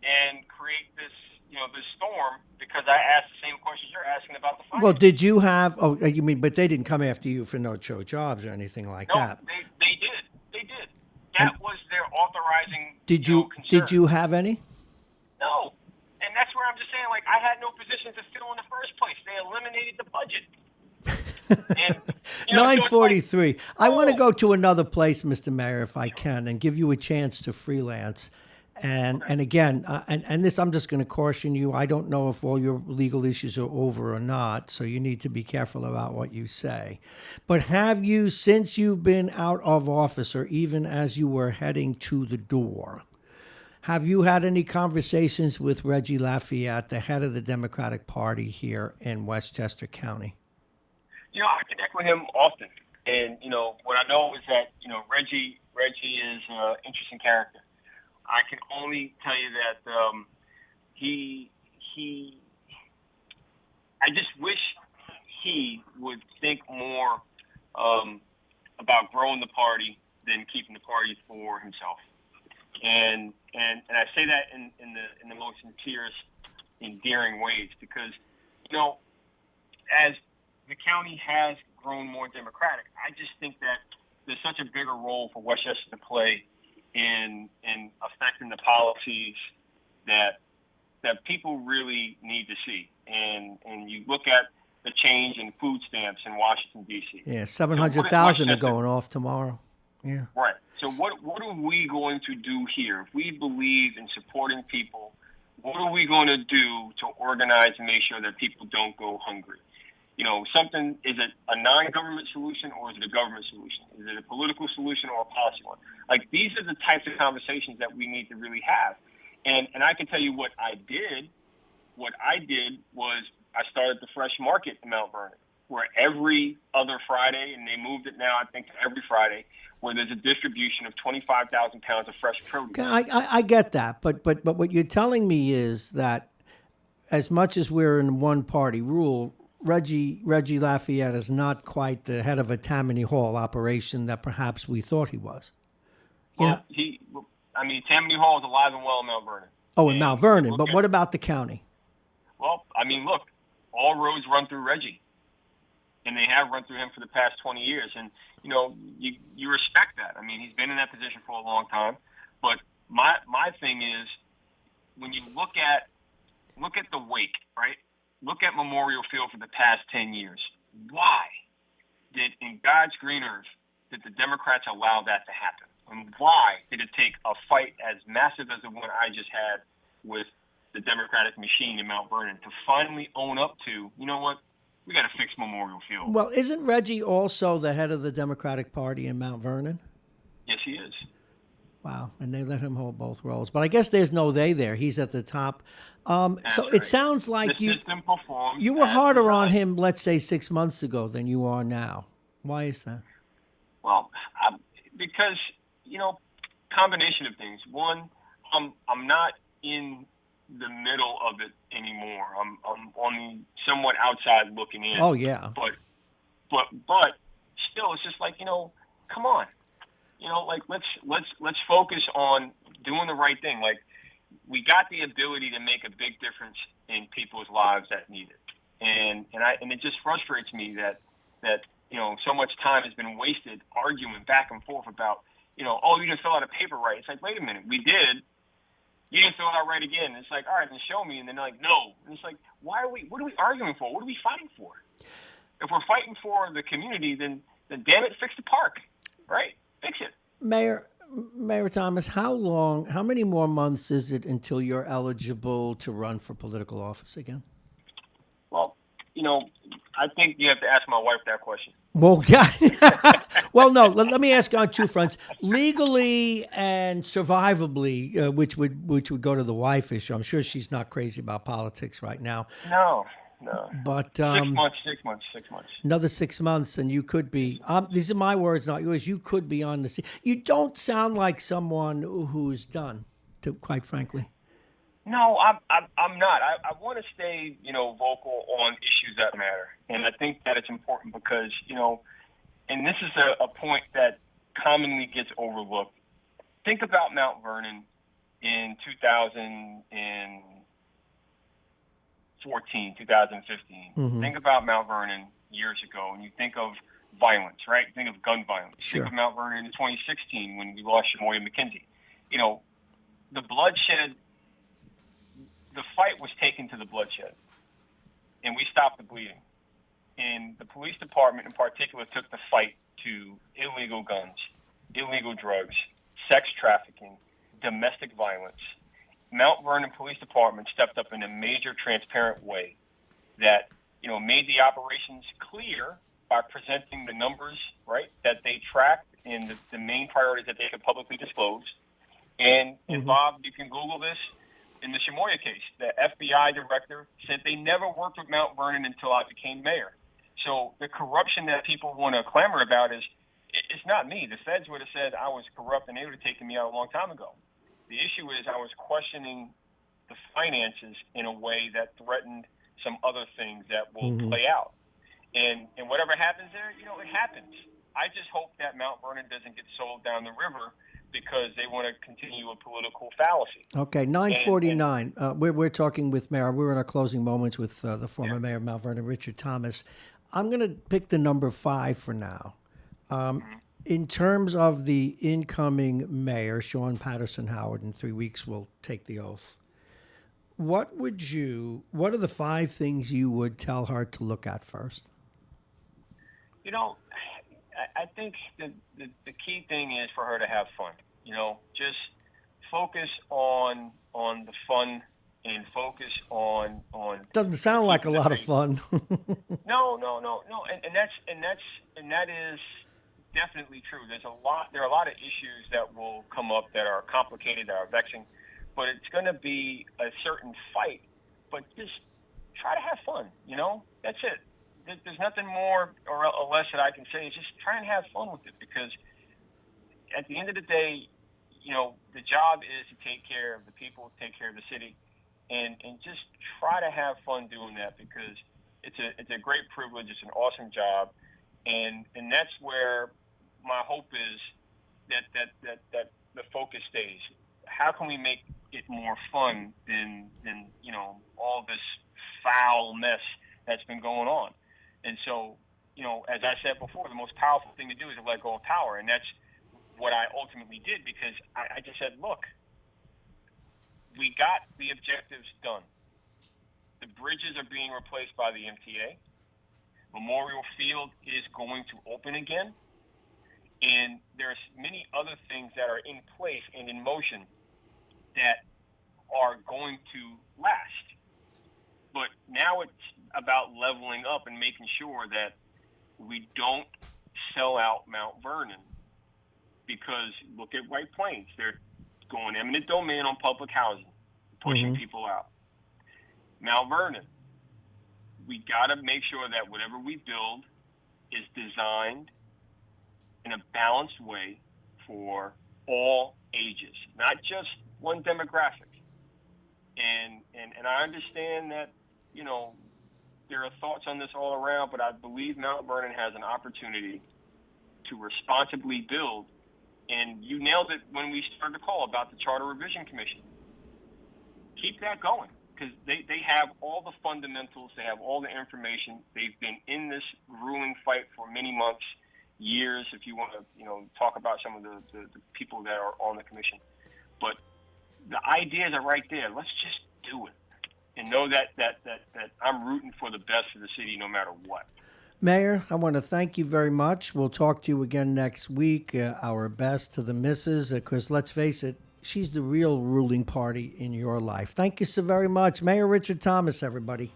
Speaker 11: and create this, this storm, because I asked the same questions you're asking about the finance.
Speaker 1: Well, did you have? Oh, you mean? But they didn't come after you for no-show jobs or anything like that.
Speaker 11: No, they did. They did. That was their authorizing.
Speaker 1: Did you have any?
Speaker 11: No, and that's where I'm just saying, like, I had no position to fill in the first place. They eliminated the budget. And,
Speaker 1: 9:43. I want to go to another place, Mr. Mayor, if I can, and give you a chance to freelance. And again, and this, I'm just going to caution you. I don't know if all your legal issues are over or not, so you need to be careful about what you say. But have you, since you've been out of office, or even as you were heading to the door, have you had any conversations with Reggie Lafayette, the head of the Democratic Party here in Westchester County?
Speaker 11: I connect with him often, and what I know is that Reggie is an interesting character. I can only tell you that I just wish he would think more about growing the party than keeping the party for himself. And I say that in the most sincerest, endearing ways, because as the county has grown more democratic, I just think that there's such a bigger role for Westchester to play in affecting the policies that people really need to see. And you look at the change in food stamps in Washington, D.C.
Speaker 1: Yeah, 700,000 are going off tomorrow. Yeah.
Speaker 11: Right. So what are we going to do here? If we believe in supporting people, what are we going to do to organize and make sure that people don't go hungry? Is it a non-government solution or is it a government solution? Is it a political solution or a policy one? Like, these are the types of conversations that we need to really have. And I can tell you what I did. What I did was I started the Fresh Market in Mount Vernon, where every other Friday, and they moved it now, I think, to every Friday, where there's a distribution of 25,000 pounds of fresh produce.
Speaker 1: I get that, but what you're telling me is that as much as we're in one party rule, Reggie Lafayette is not quite the head of a Tammany Hall operation that perhaps we thought he was.
Speaker 11: Tammany Hall is alive and well in Mount Vernon.
Speaker 1: Oh, in Mount Vernon, but what about the county?
Speaker 11: Well, look, all roads run through Reggie, and they have run through him for the past 20 years, and you respect that. He's been in that position for a long time, but my thing is, when you look at the wake, right? Look at Memorial Field for the past 10 years. Why did, in God's green earth, did the Democrats allow that to happen? And why did it take a fight as massive as the one I just had with the Democratic machine in Mount Vernon to finally own up to, you know what, we got to fix Memorial Field?
Speaker 1: Well, isn't Reggie also the head of the Democratic Party in Mount Vernon?
Speaker 11: Yes, he is.
Speaker 1: Wow, and they let him hold both roles. But I guess there's no they there. He's at the top. So
Speaker 11: right.
Speaker 1: It sounds like
Speaker 11: the system performs
Speaker 1: you were harder on him, let's say, 6 months ago than you are now. Why is that?
Speaker 11: Well, because, combination of things. One, I'm not in the middle of it anymore. I'm on somewhat outside looking in.
Speaker 1: Oh yeah.
Speaker 11: But still, it's just like, come on. Let's focus on doing the right thing. Like, we got the ability to make a big difference in people's lives that need it. And it just frustrates me that so much time has been wasted arguing back and forth about, you didn't fill out a paper right. It's like, wait a minute, we did. You didn't fill it out right again. It's like, all right, then show me. And then they're like, no. And it's like, what are we arguing for? What are we fighting for? If we're fighting for the community, then damn it, fix the park, right? Fix it.
Speaker 1: Mayor Thomas, how many more months is it until you're eligible to run for political office again?
Speaker 11: Well, I think you have to ask my wife that question.
Speaker 1: Well, yeah. Well, no. Let me ask on two fronts: legally and survivably, which would go to the wife issue. I'm sure she's not crazy about politics right now.
Speaker 11: No.
Speaker 1: But
Speaker 11: 6 months.
Speaker 1: Another 6 months, and you could be. These are my words, not yours. You could be on the scene. You don't sound like someone who's done. Quite frankly.
Speaker 11: No, I'm not. I want to stay, vocal on issues that matter, and I think that it's important because, and this is a point that commonly gets overlooked. Think about Mount Vernon in 2014, 2015.
Speaker 1: Mm-hmm.
Speaker 11: Think about Mount Vernon years ago, and you think of violence, right? Think of gun violence.
Speaker 1: Sure.
Speaker 11: Think of Mount Vernon in 2016 when we lost Shamoya McKenzie. The bloodshed. The fight was taken to the bloodshed, and we stopped the bleeding. And the police department in particular took the fight to illegal guns, illegal drugs, sex trafficking, domestic violence. violence, Mount Vernon Police Department stepped up in a major transparent way that, made the operations clear by presenting the numbers, right, that they tracked and the main priorities that they could publicly disclose. And Bob, you can Google this. In the Shamoya case, the FBI director said they never worked with Mount Vernon until I became mayor. So the corruption that people want to clamor about it's not me. The feds would have said I was corrupt and they would have taken me out a long time ago. The issue is I was questioning the finances in a way that threatened some other things that will play out. And whatever happens there, it happens. I just hope that Mount Vernon doesn't get sold down the river because they want to continue a political fallacy.
Speaker 1: Okay, 9:49. We're talking with Mayor. We're in our closing moments with the former Mayor of Mount Vernon, Richard Thomas. I'm going to pick the number 5 for now. In terms of the incoming mayor, Sean Patterson Howard, in 3 weeks will take the oath. What are the 5 things you would tell her to look at first?
Speaker 11: I think the key thing is for her to have fun. Just focus on the fun and focus on.
Speaker 1: Doesn't sound like a lot of fun.
Speaker 11: No, and that is definitely true. There are a lot of issues that will come up that are complicated, that are vexing, but it's going to be a certain fight. But just try to have fun. That's it. There's nothing more or less that I can say. It's just try and have fun with it, because at the end of the day, the job is to take care of the people, take care of the city, and just try to have fun doing that, because it's a great privilege. It's an awesome job, and that's where my hope is that the focus stays. How can we make it more fun than all this foul mess that's been going on? And so, as I said before, the most powerful thing to do is to let go of power. And that's what I ultimately did, because I just said, look, we got the objectives done. The bridges are being replaced by the MTA. Memorial Field is going to open again. And there's many other things that are in place and in motion that are going to last. But now it's about leveling up and making sure that we don't sell out Mount Vernon, because look at White Plains. They're going eminent domain on public housing, pushing people out. Mount Vernon, we got to make sure that whatever we build is designed in a balanced way for all ages, not just one demographic. And I understand that, there are thoughts on this all around, but I believe Mount Vernon has an opportunity to responsibly build. And you nailed it when we started the call about the Charter Revision Commission. Keep that going, because they have all the fundamentals. They have all the information. They've been in this grueling fight for many months, years, if you want to, talk about some of the people that are on the commission. But the ideas are right there. Let's just do it. And know that I'm rooting for the best of the city no matter what.
Speaker 1: Mayor, I want to thank you very much. We'll talk to you again next week. Our best to the missus, because let's face it, she's the real ruling party in your life. Thank you so very much. Mayor Richard Thomas, everybody.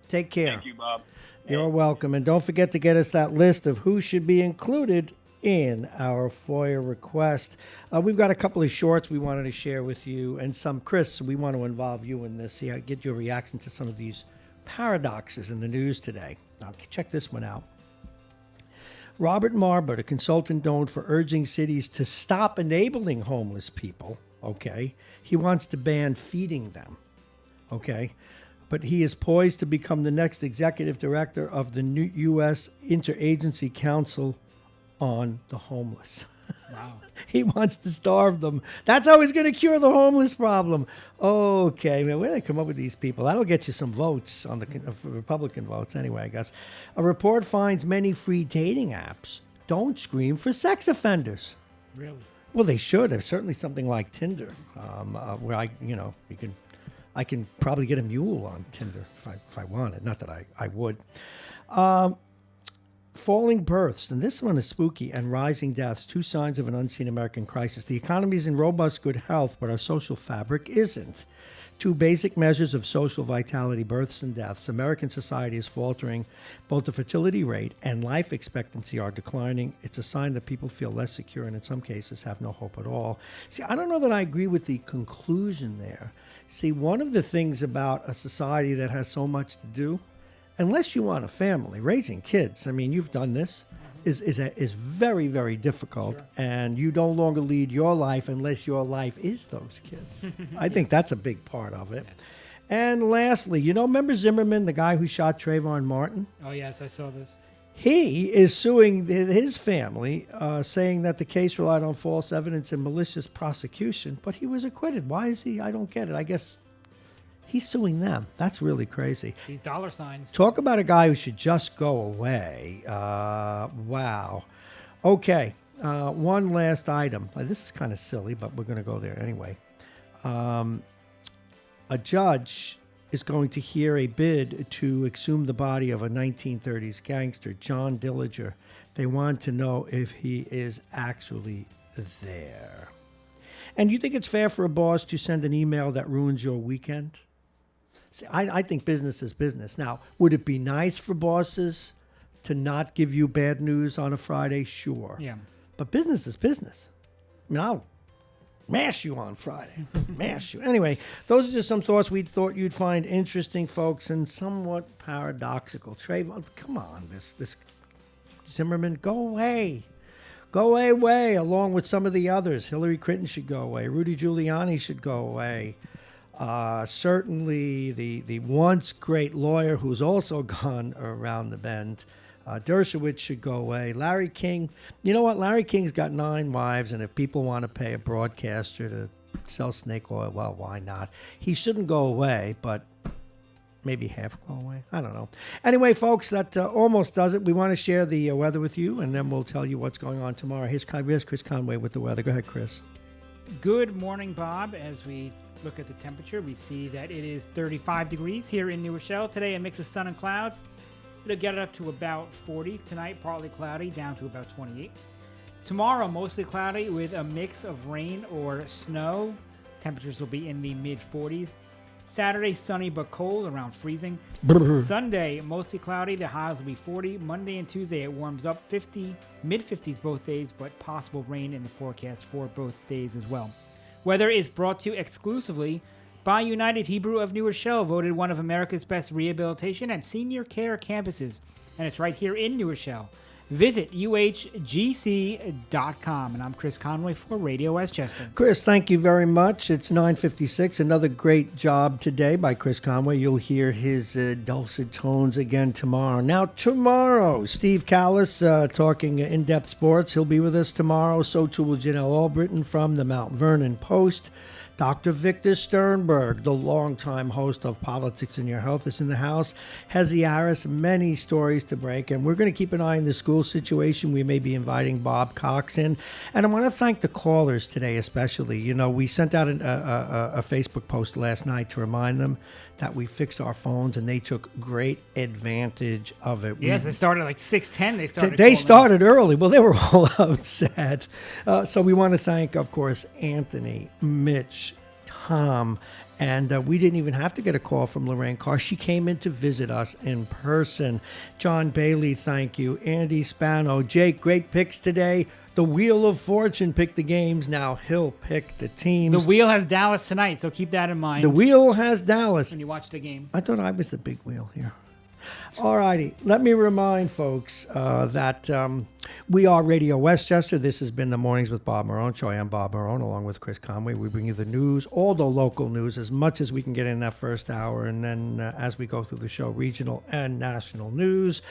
Speaker 1: Take care.
Speaker 11: Thank you, Bob.
Speaker 1: You're welcome. And don't forget to get us that list of who should be included in our FOIA request. We've got a couple of shorts we wanted to share with you, and some. Chris, we want to involve you in this, get your reaction to some of these paradoxes in the news today. Now, check this one out. Robert Marbut, a consultant known for urging cities to stop enabling homeless people, okay? He wants to ban feeding them, okay? But he is poised to become the next executive director of the new U.S. Interagency Council on the Homeless.
Speaker 2: Wow.
Speaker 1: He wants to starve them. That's how he's going to cure the homeless problem. Okay, man, where do they come up with these people? That'll get you some votes on the Republican votes anyway, I guess. A report finds many free dating apps don't screen for sex offenders.
Speaker 2: Really?
Speaker 1: Well, they should. There's certainly something like Tinder, where I can probably get a mule on Tinder if I wanted. Not that I would. falling births, and this one is spooky, and rising deaths, 2 signs of an unseen American crisis. The economy is in robust good health, but our social fabric isn't. 2 basic measures of social vitality, births and deaths. American society is faltering. Both the fertility rate and life expectancy are declining. It's a sign that people feel less secure and in some cases have no hope at all. See, I don't know that I agree with the conclusion there. See, one of the things about a society that has so much to do, unless you want a family, raising kids, I mean, you've done this, is very, very difficult. Sure. And you no longer lead your life unless your life is those kids. I think that's a big part of it. Yes. And lastly, remember Zimmerman, the guy who shot Trayvon Martin?
Speaker 2: Oh, yes, I saw this.
Speaker 1: He is suing his family, saying that the case relied on false evidence and malicious prosecution, but he was acquitted. Why is he? I don't get it. I guess he's suing them. That's really crazy.
Speaker 2: Sees dollar signs.
Speaker 1: Talk about a guy who should just go away. Wow. Okay. One last item. This is kind of silly, but we're going to go there anyway. A judge is going to hear a bid to exhume the body of a 1930s gangster, John Dillinger. They want to know if he is actually there. And you think it's fair for a boss to send an email that ruins your weekend? See, I think business is business. Now, would it be nice for bosses to not give you bad news on a Friday? Sure.
Speaker 2: Yeah.
Speaker 1: But business is business. I mean, I'll mash you on Friday. Mash you. Anyway, those are just some thoughts we thought you'd find interesting, folks, and somewhat paradoxical. Trayvon, come on, this Zimmerman, go away. Go away, along with some of the others. Hillary Clinton should go away. Rudy Giuliani should go away. Certainly the once great lawyer who's also gone around the bend, Dershowitz should go away. Larry King, you know what? Larry King's got 9 wives, and if people want to pay a broadcaster to sell snake oil, well, why not? He shouldn't go away, but maybe half go away. I don't know. Anyway, folks, that almost does it. We want to share the weather with you, and then we'll tell you what's going on tomorrow. Here's Chris Conway with the weather. Go ahead, Chris.
Speaker 2: Good morning, Bob. As we look at the temperature, we see that it is 35 degrees here in New Rochelle. Today, a mix of sun and clouds. It'll get it up to about 40. Tonight, partly cloudy, down to about 28. Tomorrow, mostly cloudy with a mix of rain or snow. Temperatures will be in the mid-40s. Saturday, sunny but cold, around freezing. Sunday, mostly cloudy. The highs will be 40. Monday and Tuesday, it warms up 50, mid-50s both days, but possible rain in the forecast for both days as well. Weather is brought to you exclusively by United Hebrew of New Rochelle, voted one of America's best rehabilitation and senior care campuses. And it's right here in New Rochelle. Visit uhgc.com. And I'm Chris Conway for Radio Westchester.
Speaker 1: Chris, thank you very much. It's 9:56. Another great job today by Chris Conway. You'll hear his dulcet tones again tomorrow. Now, tomorrow, Steve Callis talking in-depth sports. He'll be with us tomorrow. So too will Janelle Albritton from the Mount Vernon Post. Dr. Victor Sternberg, the longtime host of Politics in Your Health, is in the house. Hezi Harris, many stories to break, and we're going to keep an eye on the school situation. We may be inviting Bob Cox in. And I want to thank the callers today especially. You know, we sent out a Facebook post last night to remind them that we fixed our phones, and they took great advantage of it.
Speaker 2: Yes, they started like 6:10.
Speaker 1: They started early. Well, they were all upset. So we want to thank, of course, Anthony, Mitch, Tom, and we didn't even have to get a call from Lorraine Carr. She came in to visit us in person. John Bailey, thank you. Andy Spano. Jake, great picks today. The Wheel of Fortune picked the games. Now he'll pick the teams.
Speaker 2: The Wheel has Dallas tonight, so keep that in mind.
Speaker 1: The Wheel has Dallas.
Speaker 2: When you watch the game.
Speaker 1: I thought I was the big wheel here. All righty. Let me remind folks that we are Radio Westchester. This has been the Mornings with Bob Marrone show. I am Bob Marrone along with Chris Conway. We bring you the news, all the local news, as much as we can get in that first hour. And then as we go through the show, regional and national news.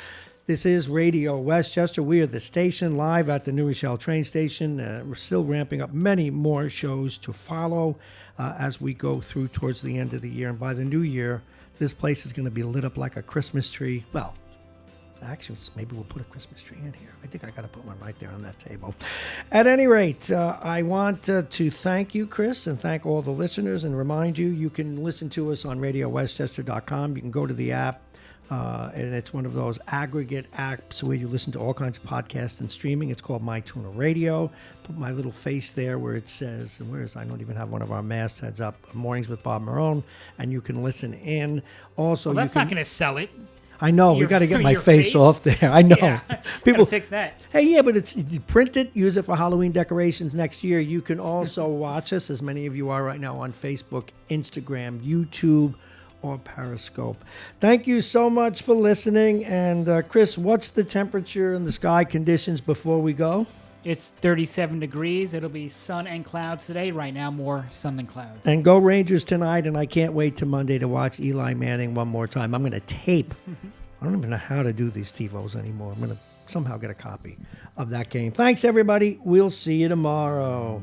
Speaker 1: This is Radio Westchester. We are the station live at the New Rochelle train station. We're still ramping up many more shows to follow as we go through towards the end of the year. And by the new year, this place is going to be lit up like a Christmas tree. Well, actually, maybe we'll put a Christmas tree in here. I think I got to put one right there on that table. At any rate, I want to thank you, Chris, and thank all the listeners and remind you, you can listen to us on RadioWestchester.com. You can go to the app. and it's one of those aggregate apps where you listen to all kinds of podcasts and streaming. It's called MyTuner Radio. Put my little face there where it says, and I don't even have one of our mastheads up, Mornings with Bob Marrone, and you can listen in. Also,
Speaker 2: Well, that's not going to sell it.
Speaker 1: I know. We
Speaker 2: Your-
Speaker 1: got to get my
Speaker 2: your
Speaker 1: face
Speaker 2: face?
Speaker 1: off there. I know.
Speaker 2: Yeah.
Speaker 1: People
Speaker 2: Gotta fix that.
Speaker 1: Hey, yeah, but it's you print it, use it for Halloween decorations next year. You can also watch us, as many of you are right now, on Facebook, Instagram, YouTube, or Periscope. Thank you so much for listening. And Chris, what's the temperature and the sky conditions before we go?
Speaker 2: It's 37 degrees. It'll be sun and clouds today. Right now, more sun than clouds.
Speaker 1: And go Rangers tonight, and I can't wait till Monday to watch Eli Manning one more time. I'm going to tape. I don't even know how to do these TiVos anymore. I'm going to somehow get a copy of that game. Thanks, everybody. We'll see you tomorrow.